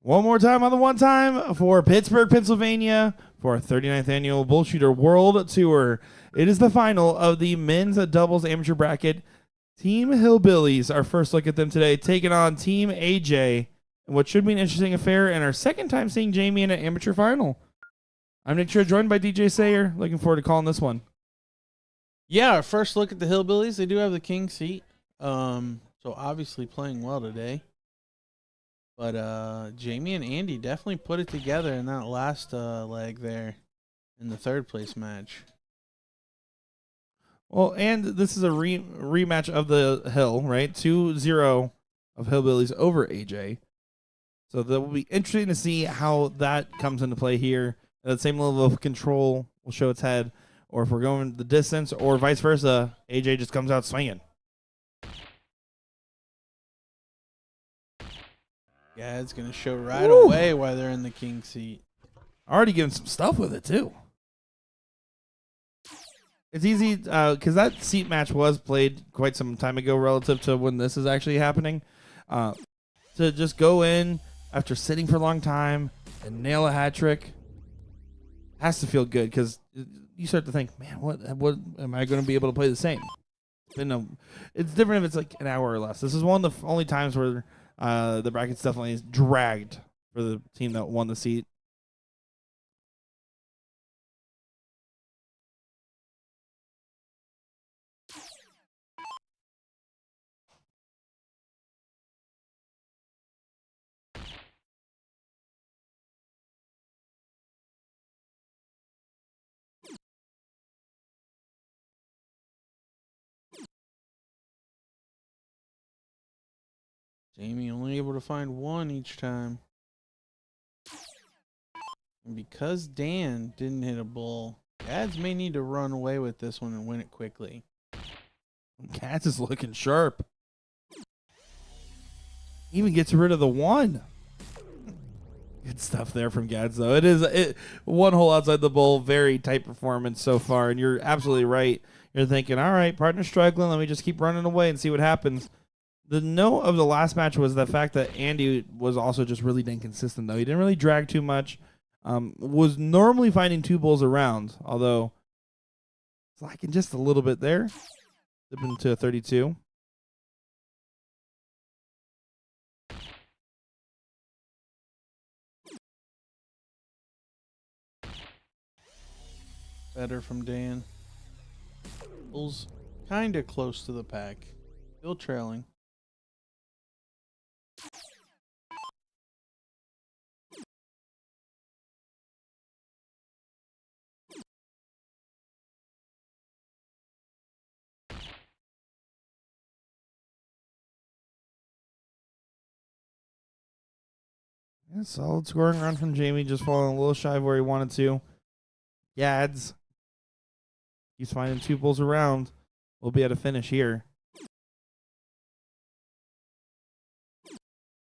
One more time on the one time for Pittsburgh, Pennsylvania for our 39th annual BullShooter World Tour. It is the final of the men's doubles amateur bracket. Team Hillbillies, our first look at them today, taking on Team AJ. What should be an interesting affair, and our second time seeing Jamie in an amateur final. I'm Nick Trier, joined by DJ Sayer. Looking forward to calling this one. Yeah, our first look at the Hillbillies. They do have the king seat. So obviously playing well today. But Jamie and Andy definitely put it together in that last leg there in the third place match. Well, and this is a rematch of the Hill, right? 2-0 of Hillbillies over AJ. So that will be interesting to see how that comes into play here. That same level of control will show its head, or if we're going the distance, or vice versa, AJ just comes out swinging. Yeah, it's going to show right away why they're in the king seat. Already giving some stuff with it, too. It's easy because that seat match was played quite some time ago relative to when this is actually happening. To just go in after sitting for a long time and nail a hat trick has to feel good, because you start to think, man, what am I going to be able to play the same? It's different if it's like an hour or less. This is one of the only times where the bracket's definitely dragged for the team that won the seat. Jamie only able to find one each time. And because Dan didn't hit a bull, Gads may need to run away with this one and win it quickly. Gads is looking sharp. Even gets rid of the one. Good stuff there from Gads, though. It is one hole outside the bowl. Very tight performance so far, and you're absolutely right. You're thinking, all right, partner's struggling. Let me just keep running away and see what happens. The note of the last match was the fact that Andy was also just really dang consistent, though. He didn't really drag too much. Was normally finding two bulls around, although slacking just a little bit there. Dipping to a 32. Better from Dan. Bulls kind of close to the pack. Still trailing. Yeah, solid scoring run from Jamie, just falling a little shy of where he wanted to. Gads. He's finding two bulls around. We'll be at a finish here.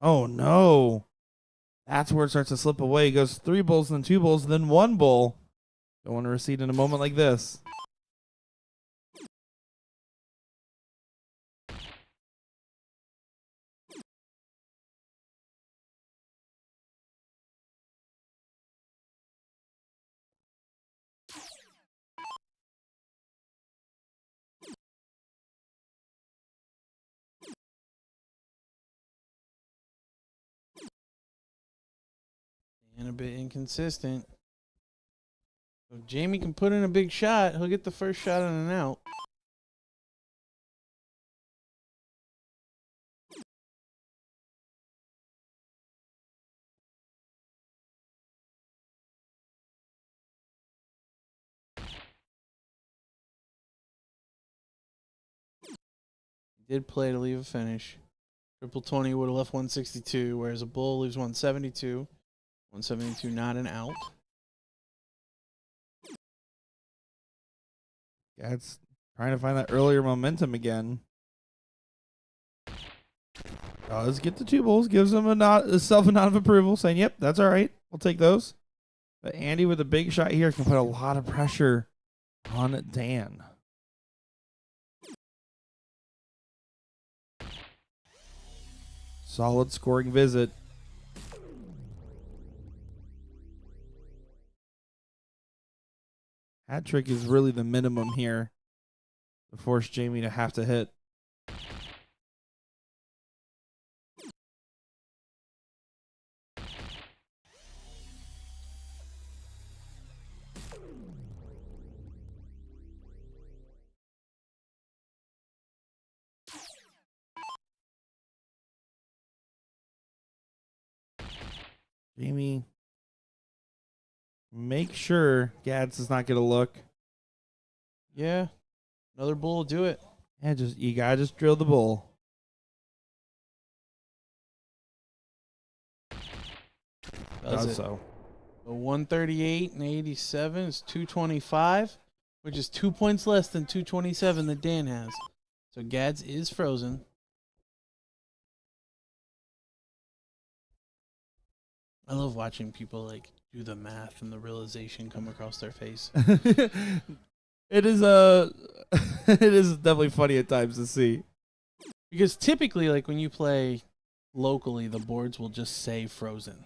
Oh, no. That's where it starts to slip away. He goes three bulls, then two bulls, then one bull. Don't want to recede in a moment like this. And a bit inconsistent. If Jamie can put in a big shot, he'll get the first shot on an out. He did play to leave a finish. Triple 20 would have left 162, whereas a bull leaves 172. 172 not an out. Gads trying to find that earlier momentum again. Does get the two bulls, gives him a self a nod of approval, saying, yep, that's all right. We'll take those. But Andy with a big shot here can put a lot of pressure on Dan. Solid scoring visit. Hat trick is really the minimum here to force Jamie to have to hit. Jamie, make sure Gads does not get a look. Yeah. Another bull will do it. Yeah, you gotta just drill the bull. Does it. So. So 138 and 87 is 225, which is 2 points less than 227 that Dan has. So Gads is frozen. I love watching people like do the math and the realization come across their face. It is it is definitely funny at times to see. Because typically, like when you play locally, the boards will just say frozen.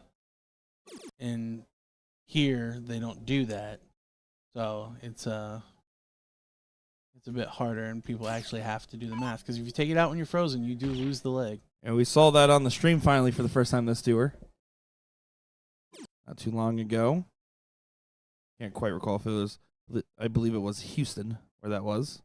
And here they don't do that. So it's a bit harder, and people actually have to do the math. Because if you take it out when you're frozen, you do lose the leg. And we saw that on the stream finally for the first time this tour. Not too long ago. Can't quite recall if it was, I believe it was Houston where that was.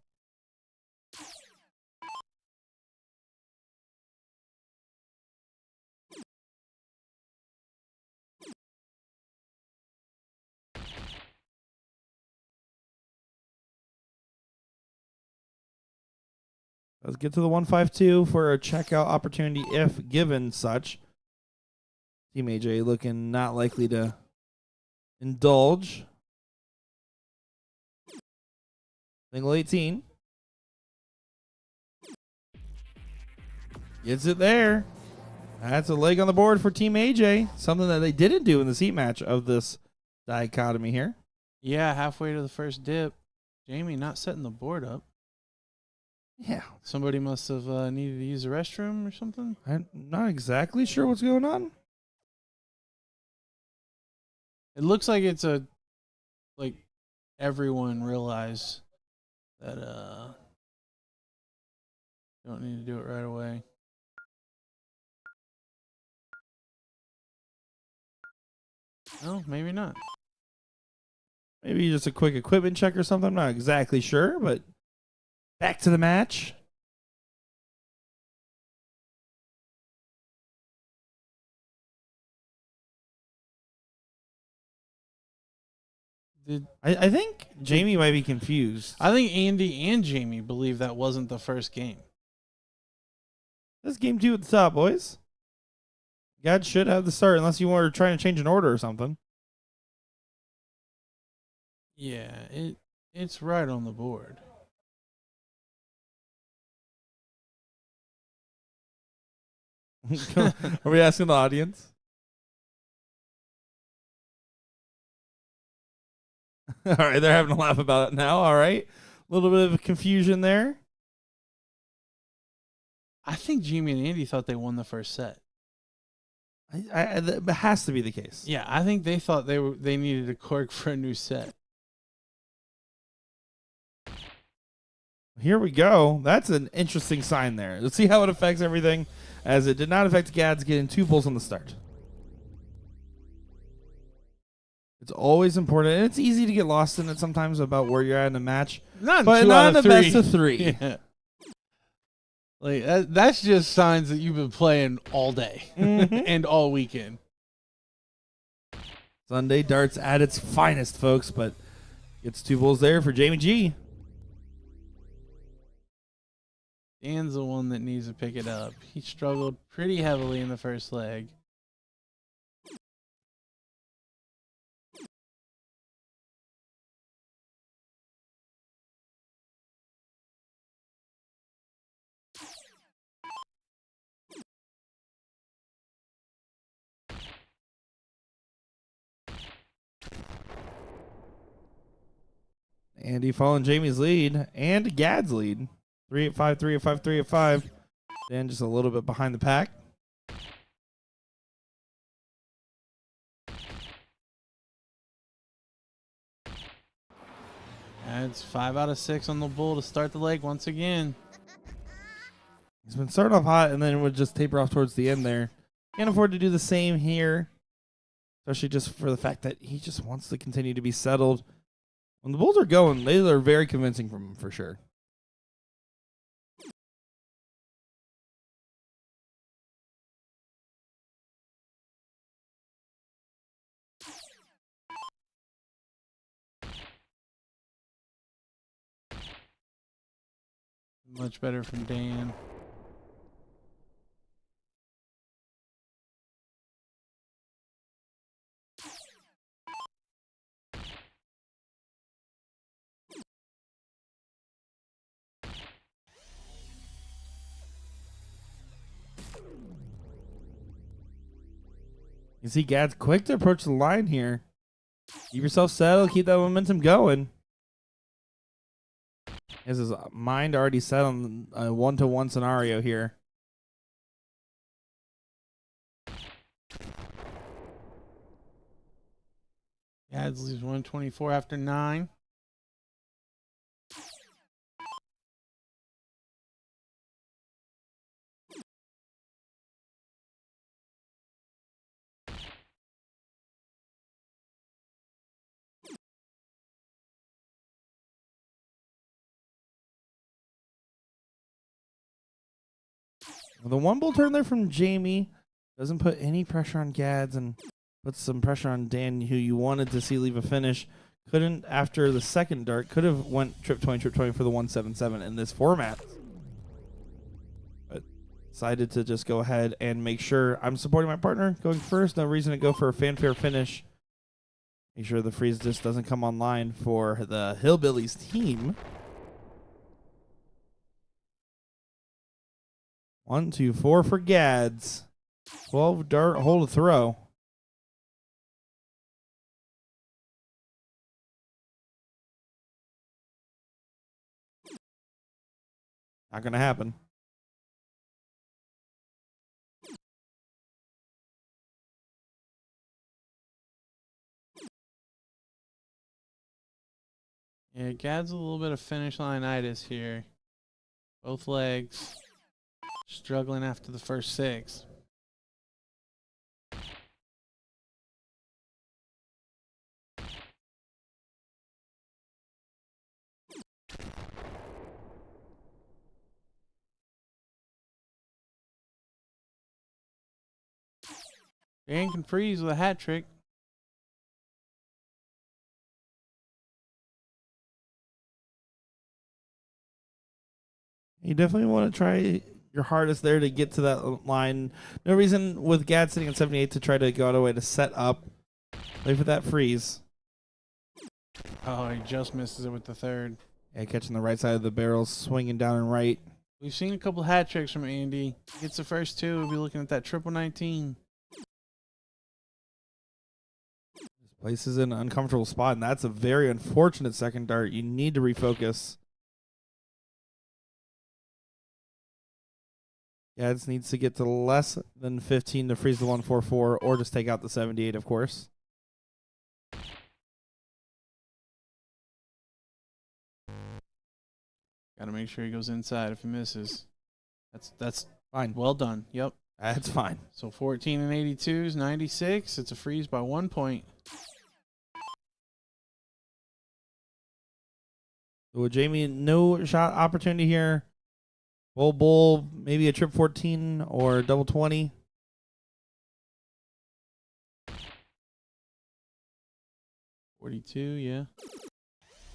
Let's get to the 152 for a checkout opportunity if given such. Team AJ looking not likely to indulge. Single 18. Gets it there. That's a leg on the board for Team AJ. Something that they didn't do in this heat match of this dichotomy here. Yeah, halfway to the first dip. Jamie not setting the board up. Yeah. Somebody must have needed to use the restroom or something. I'm not exactly sure what's going on. It looks like it's like everyone realized that don't need to do it right away. No, maybe not. Maybe just a quick equipment check or something. I'm not exactly sure, but back to the match. I think Jamie might be confused. I think Andy and Jamie believe that wasn't the first game. This game 2 at the top, boys. God should have the start unless you were trying to change an order or something. Yeah, it's right on the board. Are we asking the audience? All right, they're having a laugh about it now. All right. A little bit of confusion there. I think Jamie and Andy thought they won the first set. It has to be the case. Yeah, I think they thought they needed a cork for a new set. Here we go. That's an interesting sign there. Let's see how it affects everything, as it did not affect Gads getting 2 pulls on the start. It's always important, and it's easy to get lost in it sometimes about where you're at in a match. Not but not in the best of 3. Yeah. Like that's just signs that you've been playing all day and all weekend. Sunday darts at its finest, folks, but gets 2 bulls there for Jamie G. Dan's the one that needs to pick it up. He struggled pretty heavily in the first leg. Andy following Jamie's lead and Gad's lead. 3-8-5, 3-8-5, 3-8-5. Dan just a little bit behind the pack. That's 5 out of 6 on the bull to start the leg once again. He's been starting off hot and then would just taper off towards the end there. Can't afford to do the same here, especially just for the fact that he just wants to continue to be settled. When the bulls are going, they are very convincing from him for sure. Much better from Dan. You see Gad's quick to approach the line here. Keep yourself settled. Keep that momentum going. He has his mind already set on a 1-to-1 scenario here. Gads leaves 124 after 9. The one bull turn there from Jamie doesn't put any pressure on Gads and puts some pressure on Dan, who you wanted to see leave a finish. Couldn't after the second dart. Could have went trip 20 for the 177 in this format. But decided to just go ahead and make sure I'm supporting my partner going first. No reason to go for a fanfare finish. Make sure the freeze just doesn't come online for the Hillbillies team. 1, 2, 4 for Gads. 12 dart hole to throw. Not going to happen. Yeah, Gad's a little bit of finish line-itis here. Both legs struggling after the first 6. Dan can freeze with a hat trick. You definitely want to try your hardest there to get to that line. No reason with Gad sitting at 78 to try to go out of way to set up. Play for that freeze. Oh, he just misses it with the third. Yeah, catching the right side of the barrel, swinging down and right. We've seen a couple hat tricks from Andy. Gets the first 2. We'll be looking at that triple 19. This place is in an uncomfortable spot, and that's a very unfortunate second dart. You need to refocus. Gads needs to get to less than 15 to freeze the 144, or just take out the 78, of course. Got to make sure he goes inside if he misses. That's Fine. well done. Yep. That's fine. So 14 and 82 is 96. It's a freeze by 1 point. So Jamie, no shot opportunity here. Bull, maybe a trip 14 or double 20. $42, yeah.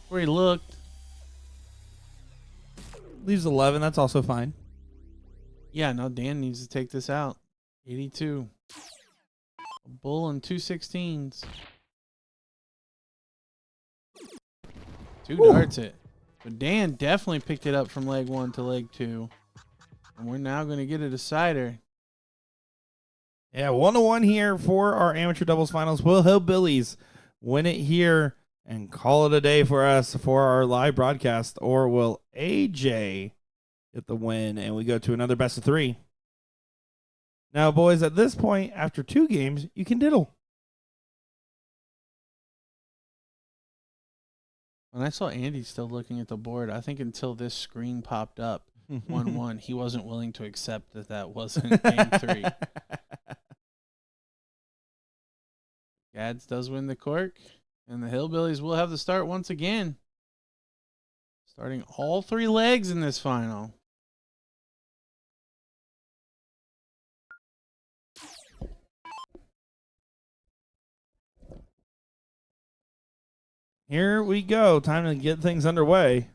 Where he looked. Leaves 11. That's also fine. Yeah, no, Dan needs to take this out. 82. A bull and 2 16s. 2 darts it. But Dan definitely picked it up from leg 1 to leg 2. And we're now going to get a decider. Yeah, 1-1 here for our amateur doubles finals. Will Hillbillies win it here and call it a day for us for our live broadcast, or will AJ get the win and we go to another best of 3? Now, boys, at this point, after 2 games, you can diddle. When I saw Andy still looking at the board, I think until this screen popped up, 1-1, he wasn't willing to accept that that wasn't game 3. Gads does win the cork, and the Hillbillies will have the start once again. Starting all 3 legs in this final. Here we go. Time to get things underway.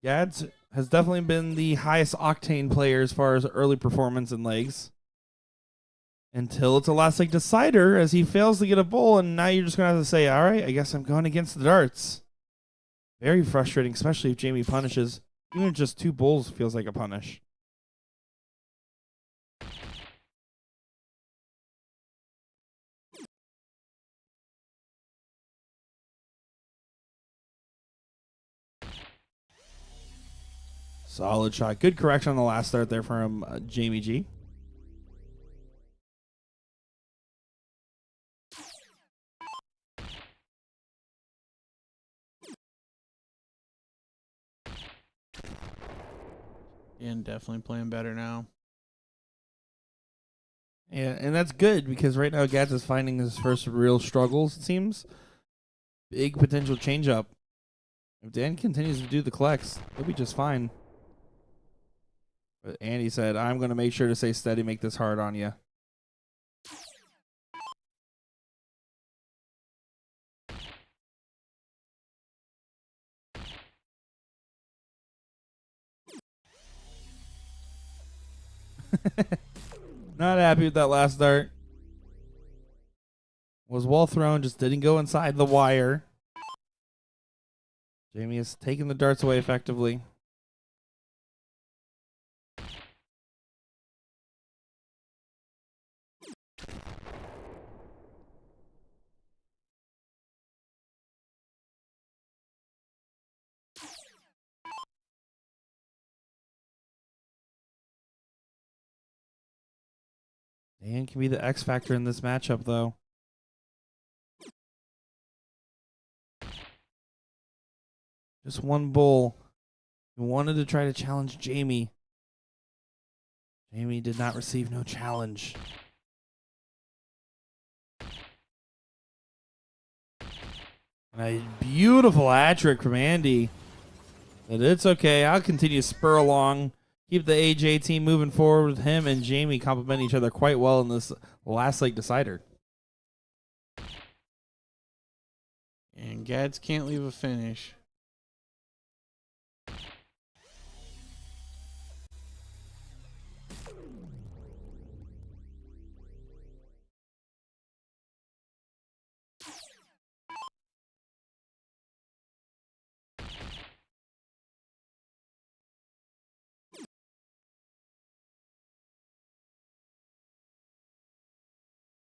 Gads has definitely been the highest octane player as far as early performance in legs. Until it's a last leg decider as he fails to get a bull, and now you're just going to have to say, all right, I guess I'm going against the darts. Very frustrating, especially if Jamie punishes. Even just 2 bulls feels like a punish. Solid shot. Good correction on the last start there from Jamie G. And definitely playing better now. Yeah, and that's good because right now Gads is finding his first real struggles, it seems. Big potential change up. If Dan continues to do the collects, he'll be just fine. But Andy said, I'm going to make sure to stay steady, make this hard on you. Not happy with that last dart. Was well thrown, just didn't go inside the wire. Jamie has taken the darts away effectively. Dan can be the X factor in this matchup, though. Just 1 bull. He wanted to try to challenge Jamie. Jamie did not receive no challenge. And a beautiful hat trick from Andy. But it's okay. I'll continue to spur along. Keep the AJ team moving forward with him and Jamie complementing each other quite well in this last leg decider. And Gads can't leave a finish.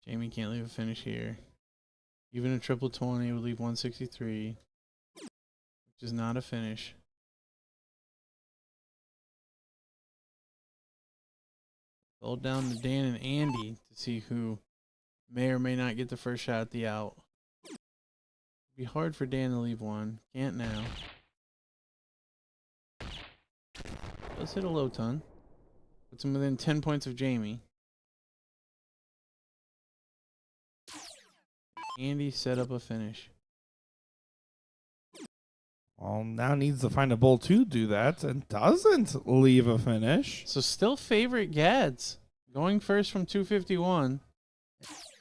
Jamie can't leave a finish here. Even a triple 20 would leave 163, which is not a finish. Hold down to Dan and Andy to see who may or may not get the first shot at the out. It'd be hard for Dan to leave one. Can't now. Does hit a low ton. Puts him within 10 points of Jamie. Andy set up a finish. Well, now needs to find a bull to do that and doesn't leave a finish. So still favorite Gads. Going first from 251.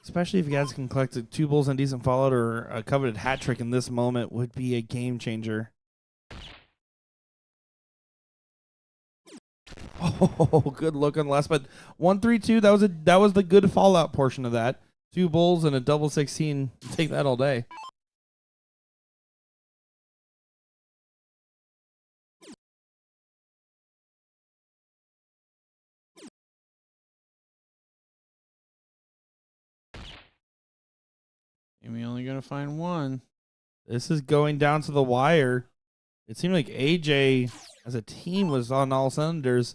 Especially if Gads can collect 2 bulls and decent fallout or a coveted hat trick in this moment would be a game changer. Oh, good look on the last, but 1-3-2. That was the good fallout portion of that. 2 bulls and a double 16. Take that all day. And we only gonna find one. This is going down to the wire. It seemed like AJ as a team was on all cylinders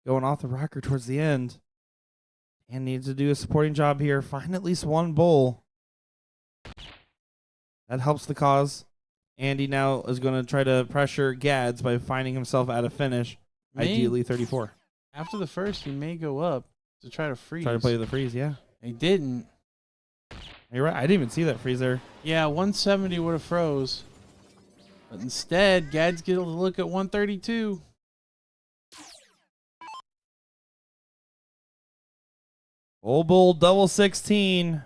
going off the rocker towards the end. And needs to do a supporting job here. Find at least 1 bull. That helps the cause. Andy now is going to try to pressure Gads by finding himself at a finish, ideally 34. After the first, he may go up to try to freeze. Try to play the freeze, yeah. He didn't. You're right. I didn't even see that freeze there. Yeah, 170 would have froze. But instead, Gads get a look at 132. Old Bull double 16.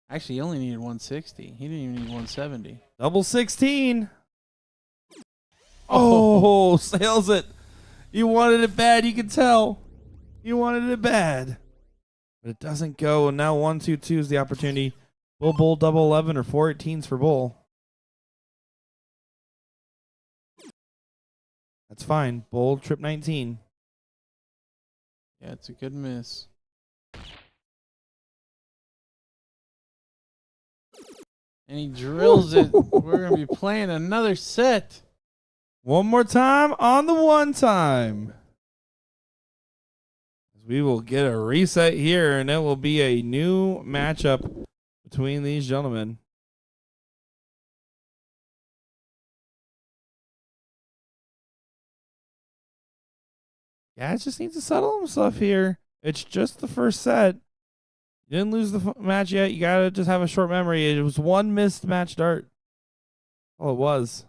Actually, he only needed 160. He didn't even need 170. Double 16. Oh, sails it. You wanted it bad, you can tell. You wanted it bad. But it doesn't go, and now 122 is the opportunity. Bull double 11 or 418s for Bull. That's fine. Bull trip 19. Yeah, it's a good miss. And he drills it. We're going to be playing another set. One more time on the one time. We will get a reset here, and it will be a new matchup between these gentlemen. Yeah, it just needs to settle himself here. It's just the first set. You didn't lose the match yet. You got to just have a short memory. It was one missed match dart. Oh, it was.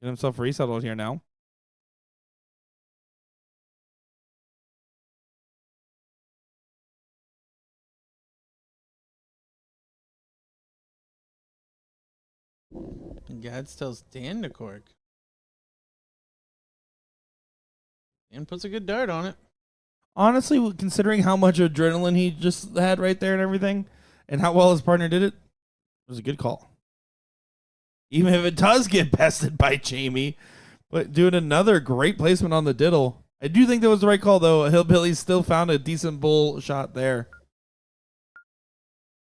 Get himself resettled here now. And Gads tells Dan to cork. Dan puts a good dart on it. Honestly, considering how much adrenaline he just had right there and everything, and how well his partner did it, it was a good call. Even if it does get bested by Jamie, but doing another great placement on the diddle. I do think that was the right call, though. Hillbillies still found a decent bull shot there.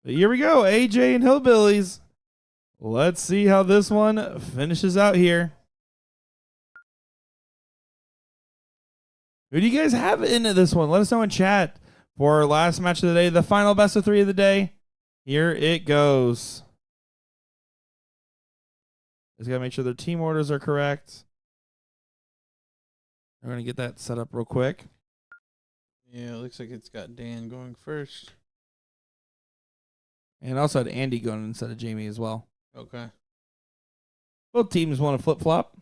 But here we go, AJ and Hillbillies. Let's see how this one finishes out here. Who do you guys have in this one? Let us know in chat for our last match of the day, the final best of 3 of the day. Here it goes. Just got to make sure their team orders are correct. We're going to get that set up real quick. Yeah, it looks like it's got Dan going first. And also had Andy going instead of Jamie as well. Okay. Both teams want to flip-flop.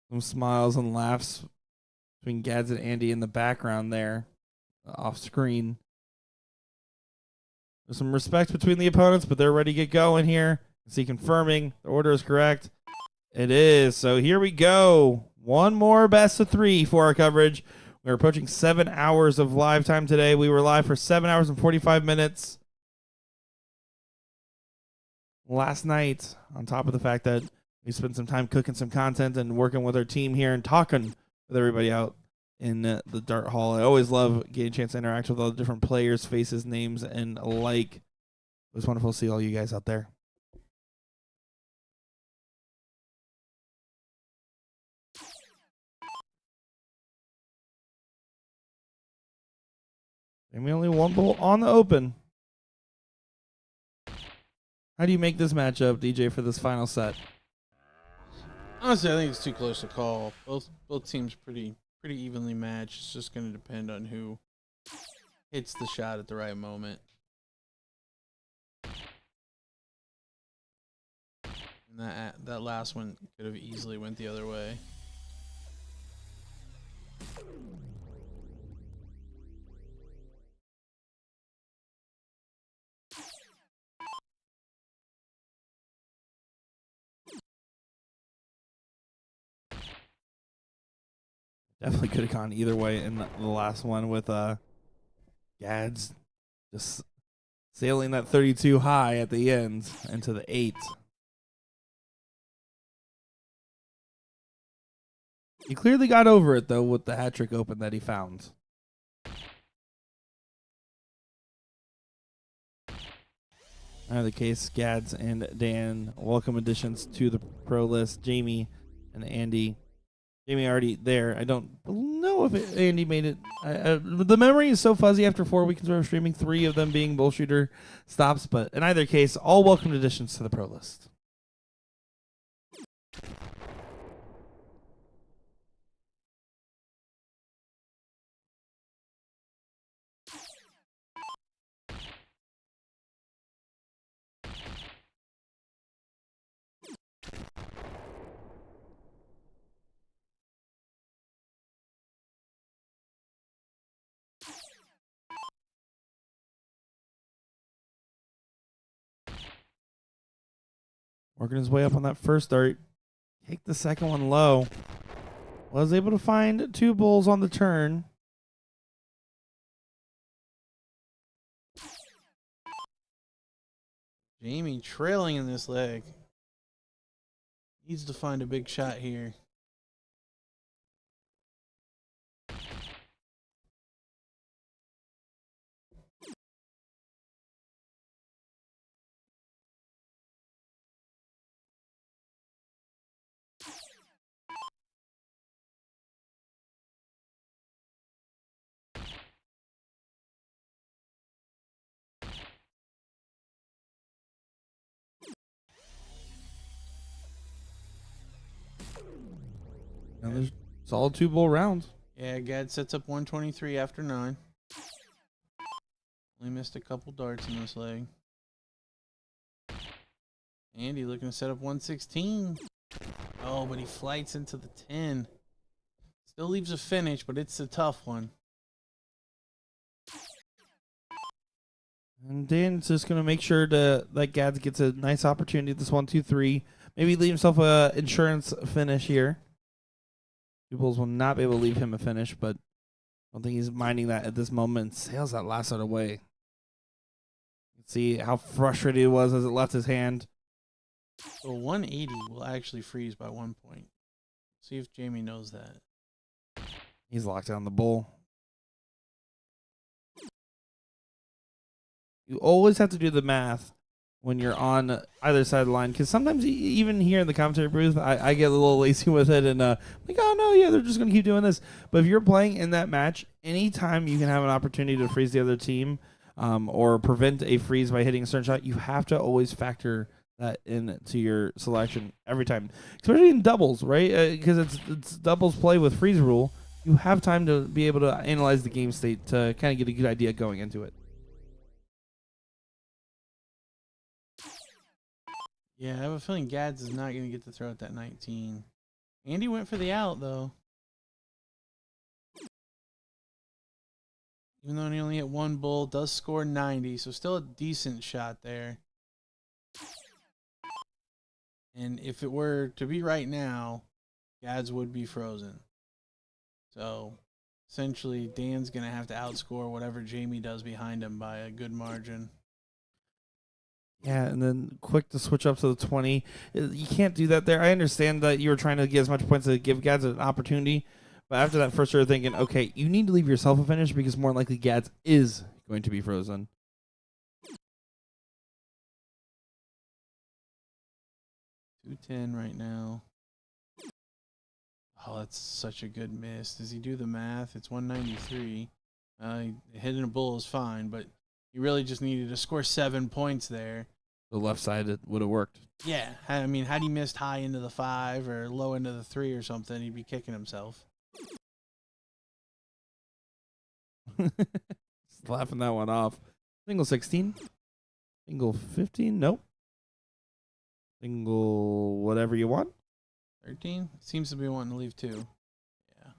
Some smiles and laughs between Gads and Andy in the background there, off screen. There's some respect between the opponents, but they're ready to get going here. See, confirming the order is correct. It is. So here we go. One more best of 3 for our coverage. We're approaching 7 hours of live time today. We were live for 7 hours and 45 minutes last night, on top of the fact that we spent some time cooking some content and working with our team here and talking with everybody out in the Dart Hall. I always love getting a chance to interact with all the different players, faces, names, and alike. It was wonderful to see all you guys out there. And we only one bull on the open. How do you make this matchup, DJ, for this final set? Honestly, I think it's too close to call. Both teams pretty evenly matched. It's just going to depend on who hits the shot at the right moment. And that last one could have easily went the other way. Definitely could have gone either way in the last one with Gads just sailing that 32 high at the end into the 8. He clearly got over it, though, with the hat trick open that he found. either case, Gads and Dan, welcome additions to the pro list. Jamie and Andy. Jamie already there. I don't know if Andy made it. The memory is so fuzzy after 4 weeks of streaming, 3 of them being BullShooter stops. But in either case, all welcome additions to the pro list. Working his way up on that first dart. Take the second one low. Was able to find 2 bulls on the turn. Jamie trailing in this leg. Needs to find a big shot here. And there's solid 2 bull rounds. Yeah, Gad sets up 123 after 9. Only missed a couple darts in this leg. Andy looking to set up 116. Oh, but he flights into the 10. Still leaves a finish, but it's a tough one. And Dan's just going to make sure that Gads gets a nice opportunity at this 1, 2, 3. Maybe leave himself a insurance finish here. 2 bulls will not be able to leave him a finish, but I don't think he's minding that at this moment. Sails that last out away. See how frustrated he was as it left his hand. So 180 will actually freeze by 1 point. See if Jamie knows that. He's locked down the bull. You always have to do the math when you're on either side of the line, because sometimes even here in the commentary booth, I get a little lazy with it and like, oh no, yeah, they're just going to keep doing this. But if you're playing in that match, anytime you can have an opportunity to freeze the other team or prevent a freeze by hitting a certain shot, you have to always factor that into your selection every time, especially in doubles, right? Because it's doubles play with freeze rule. You have time to be able to analyze the game state to kind of get a good idea going into it. Yeah, I have a feeling Gads is not going to get to throw at that 19. Andy went for the out, though. Even though he only hit 1 bull, does score 90, so still a decent shot there. And if it were to be right now, Gads would be frozen. So, essentially, Dan's going to have to outscore whatever Jamie does behind him by a good margin. Yeah, and then quick to switch up to the 20. You can't do that there. I understand that you were trying to get as much points to give Gads an opportunity, but after that first you're thinking, okay, you need to leave yourself a finish because more likely Gads is going to be frozen. $210 right now. Oh, that's such a good miss. Does he do the math? It's 193. Hitting a bull is fine, but he really just needed to score 7 points there. The left side it would have worked. Yeah, I mean, had he missed high into the 5 or low into the 3 or something, he'd be kicking himself. Just laughing that one off. Single 16. Single 15. Nope. Single whatever you want. 13? Seems to be wanting to leave 2. Yeah.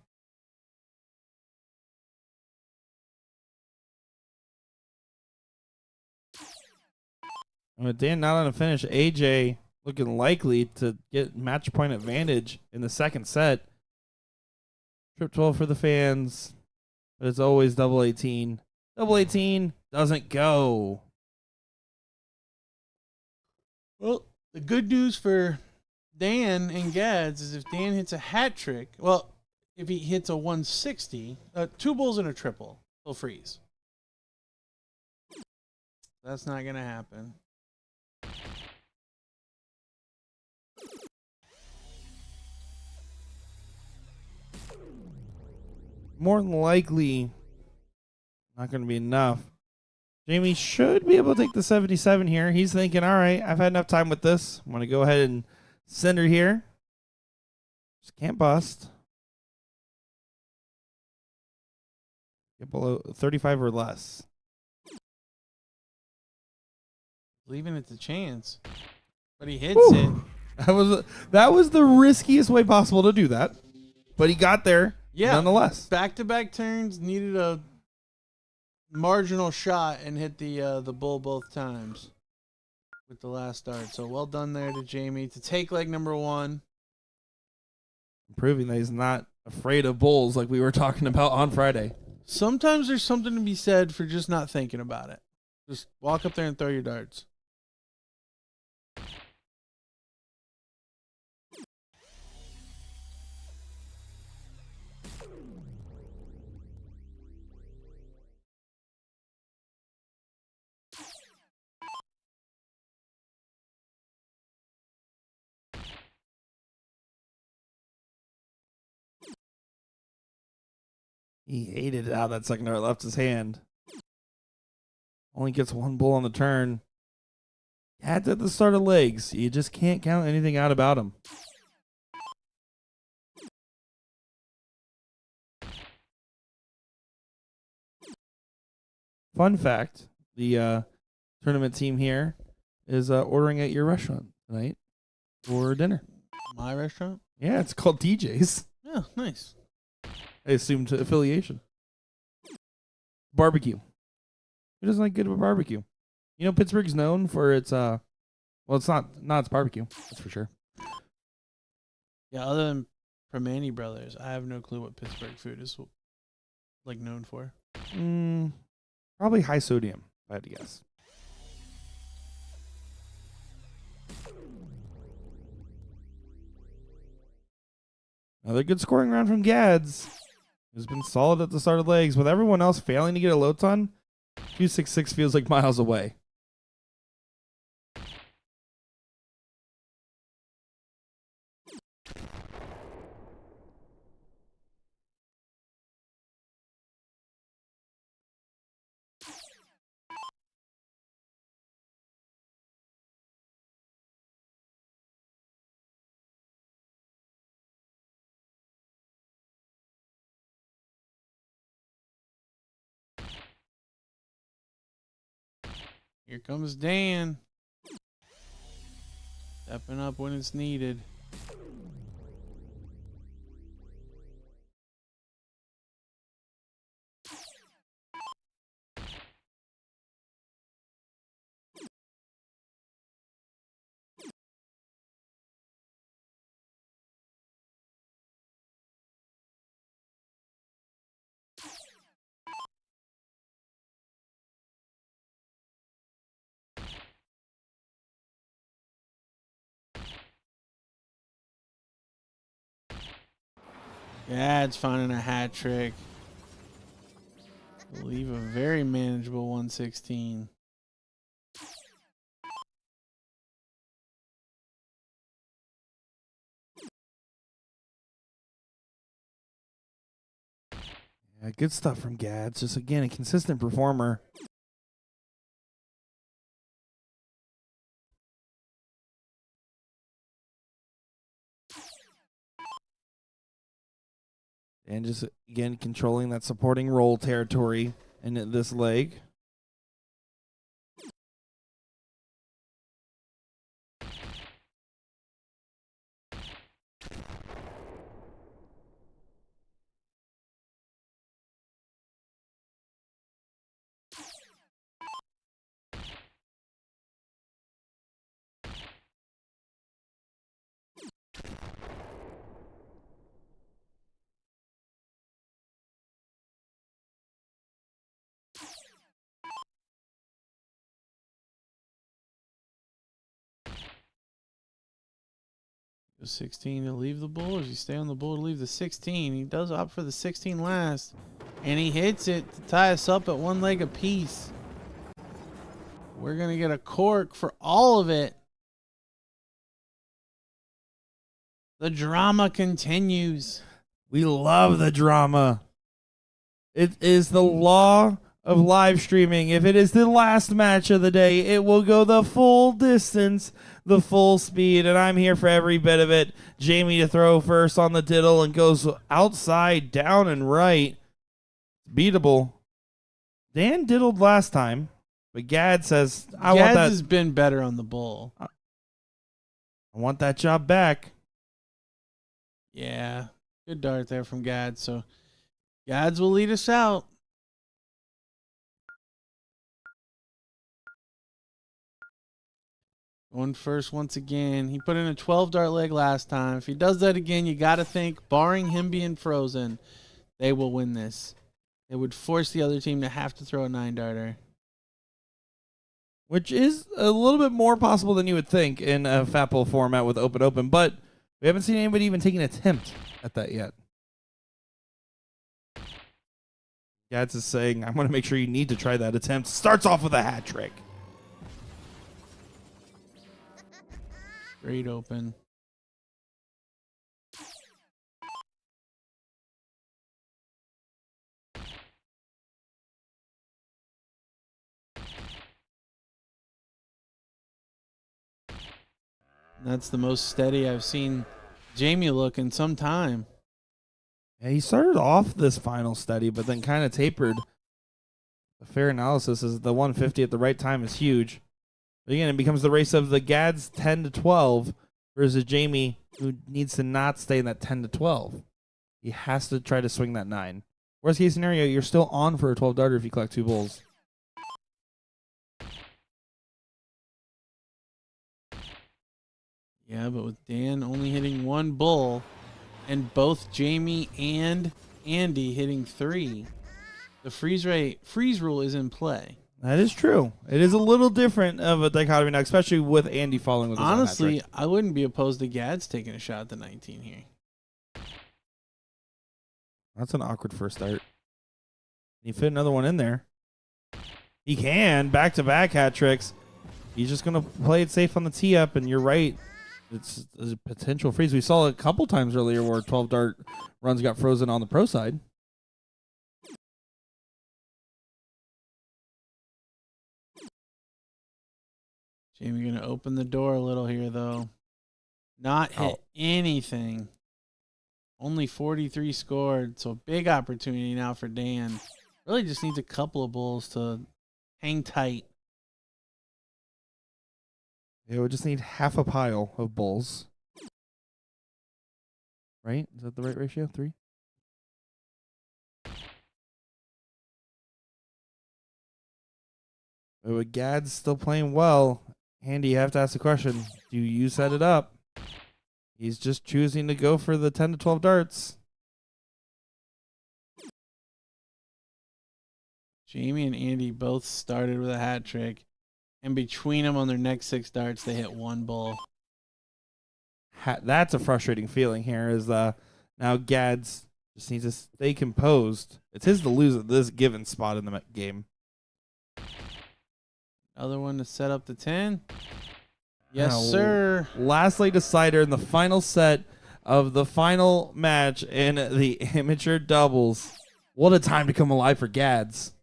With Dan not on a finish, AJ looking likely to get match point advantage in the second set. Trip 12 for the fans, but it's always double 18. Double 18 doesn't go. Well, the good news for Dan and Gads is if Dan hits a hat trick, well, if he hits a 160, 2 bulls and a triple, he'll freeze. That's not going to happen. more than likely not going to be enough. Jamie should be able to take the 77 here. He's thinking, all right, I've had enough time with this. I'm going to go ahead and send her here. Just can't bust. Get below 35 or less. Leaving it to chance. But he hits it. That was the riskiest way possible to do that. But he got there nonetheless. Back-to-back turns, needed a marginal shot and hit the bull both times with the last dart. So well done there to Jamie to take leg number 1. Proving that he's not afraid of bulls like we were talking about on Friday. Sometimes there's something to be said for just not thinking about it. Just walk up there and throw your darts. He hated how that second dart left his hand. Only gets 1 bull on the turn. Adds at the start of legs. You just can't count anything out about him. Fun fact, the tournament team here is ordering at your restaurant tonight for dinner. My restaurant? Yeah, it's called TJ's. Yeah, nice. I assumed affiliation. Barbecue. Who doesn't like good barbecue? You know, Pittsburgh's known for its well, it's not its barbecue. That's for sure. Yeah, other than Primanti Brothers, I have no clue what Pittsburgh food is like known for. Probably high sodium, if I had to guess. Another good scoring round from Gads, who's been solid at the start of legs. With everyone else failing to get a low ton, 266 feels like miles away. Here comes Dan. Stepping up when it's needed. Yeah, it's finding a hat trick. Leave a very manageable 116. Yeah, good stuff from Gads. Just again, a consistent performer. And just, again, controlling that supporting roll territory in this leg. The 16 to leave the bull, or does he stay on the bull to leave the 16? He does opt for the 16 last. And he hits it to tie us up at 1 leg apiece. We're going to get a cork for all of it. The drama continues. We love the drama. It is the law of live streaming. If it is the last match of the day, it will go the full distance, the full speed, and I'm here for every bit of it. Jamie to throw first on the diddle and goes outside, down and right. Beatable. Dan diddled last time, but Gad says, I want Gads that. has been better on the bull. I want that job back. Yeah. Good dart there from Gads. So Gads will lead us out. Going first once again. He put in a 12 dart leg last time. If he does that again, you got to think, barring him being frozen, they will win this. It would force the other team to have to throw a 9-darter. Which is a little bit more possible than you would think in a Fat Bowl format with open, but we haven't seen anybody even take an attempt at that yet. Gads is saying, I'm going to make sure you need to try that attempt. Starts off with a hat trick. Great open. That's the most steady I've seen Jamie look in some time. Yeah, he started off this final steady, but then kind of tapered. The fair analysis is the 150 at the right time is huge. But again, it becomes the race of the Gads 10 to 12 versus Jamie, who needs to not stay in that 10 to 12. He has to try to swing that 9. Worst case scenario, you're still on for a 12 darter if you collect 2 bulls. Yeah, but with Dan only hitting 1 bull and both Jamie and Andy hitting 3, the freeze rule is in play. That is true. It is a little different of a dichotomy now, especially with Andy falling with his own hat Honestly, trick. I wouldn't be opposed to Gads taking a shot at the 19 here. That's an awkward first start. Can you fit another one in there? He can. Back-to-back hat tricks. He's just going to play it safe on the tee up, and you're right. It's a potential freeze. We saw it a couple times earlier where 12 dart runs got frozen on the pro side. Jamie going to open the door a little here, though. Not hit anything. Only 43 scored, so big opportunity now for Dan. Really just needs a couple of bulls to hang tight. It would just need half a pile of bulls. Right? Is that the right ratio? 3? But with Gads still playing well, Andy, you have to ask the question, do you set it up? He's just choosing to go for the 10 to 12 darts. Jamie and Andy both started with a hat trick. And between them on their next 6 darts, they hit 1 bull. That's a frustrating feeling here is now Gads just needs to stay composed. It's his to lose at this given spot in the game. Other one to set up the 10. Yes, Now, sir. Lastly, decider in the final set of the final match in the amateur doubles. What a time to come alive for Gads.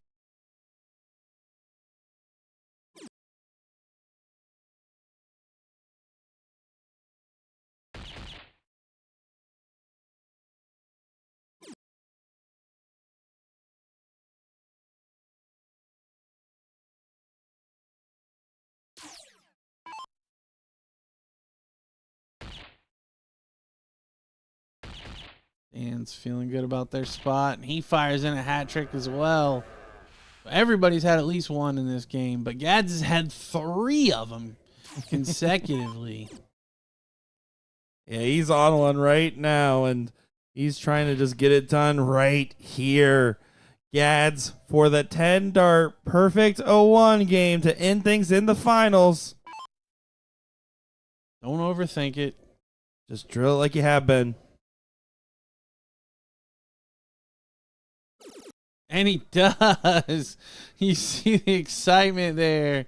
Dan's feeling good about their spot, and he fires in a hat trick as well. Everybody's had at least 1 in this game, but Gads has had 3 of them consecutively. Yeah, he's on one right now, and he's trying to just get it done right here. Gads for the 10 dart perfect 0-1 game to end things in the finals. Don't overthink it. Just drill it like you have been. And he does. You see the excitement there.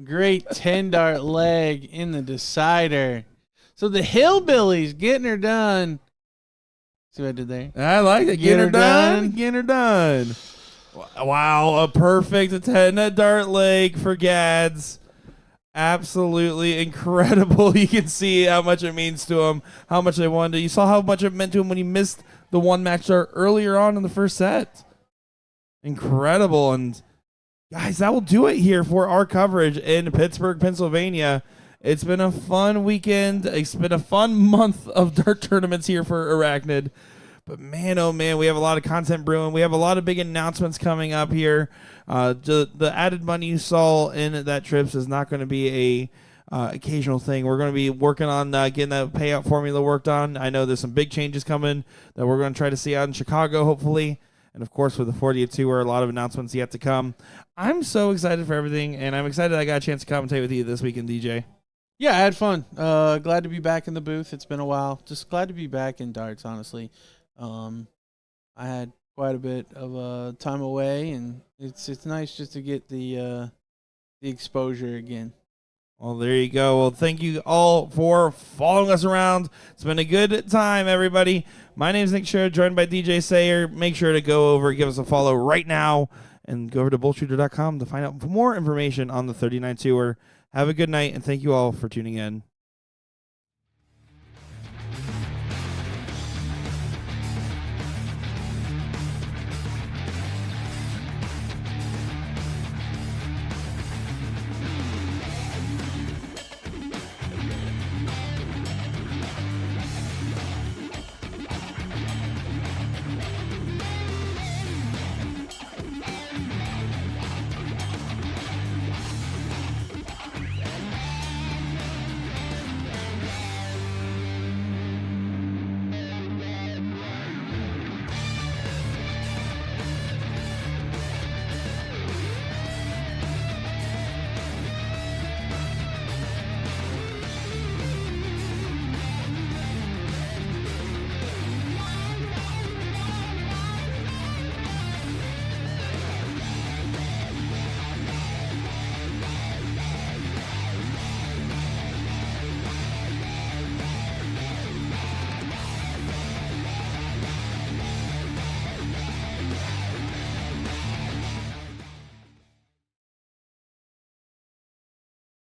Great 10 dart leg in the decider. So the Hillbillies getting her done. See what I did there? I like it. Get her done. Get her done. Wow, a perfect 10 at Dart Lake for Gads. Absolutely incredible. You can see how much it means to him, how much they wanted. You saw how much it meant to him when he missed the one match start earlier on in the first set. Incredible. And guys, that will do it here for our coverage in Pittsburgh, Pennsylvania. It's been a fun weekend. It's been a fun month of dart tournaments here for Arachnid. But man, oh man, we have a lot of content brewing. We have a lot of big announcements coming up here. The added money you saw in that trips is not going to be a occasional thing. We're going to be working on getting that payout formula worked on. I know there's some big changes coming that we're going to try to see out in Chicago, hopefully. And of course, with the 40th Tour, a lot of announcements yet to come. I'm so excited for everything, and I'm excited I got a chance to commentate with you this weekend, DJ. Yeah, I had fun. Glad to be back in the booth. It's been a while. Just glad to be back in darts, honestly. I had quite a bit of time away, and it's nice just to get the exposure again. Well, there you go. Well, thank you all for following us around. It's been a good time, everybody. My name is Nick Scher, joined by DJ Sayer. Make sure to go over, give us a follow right now, and go over to BullShooter.com to find out more information on the 39 Tour. Have a good night, and thank you all for tuning in.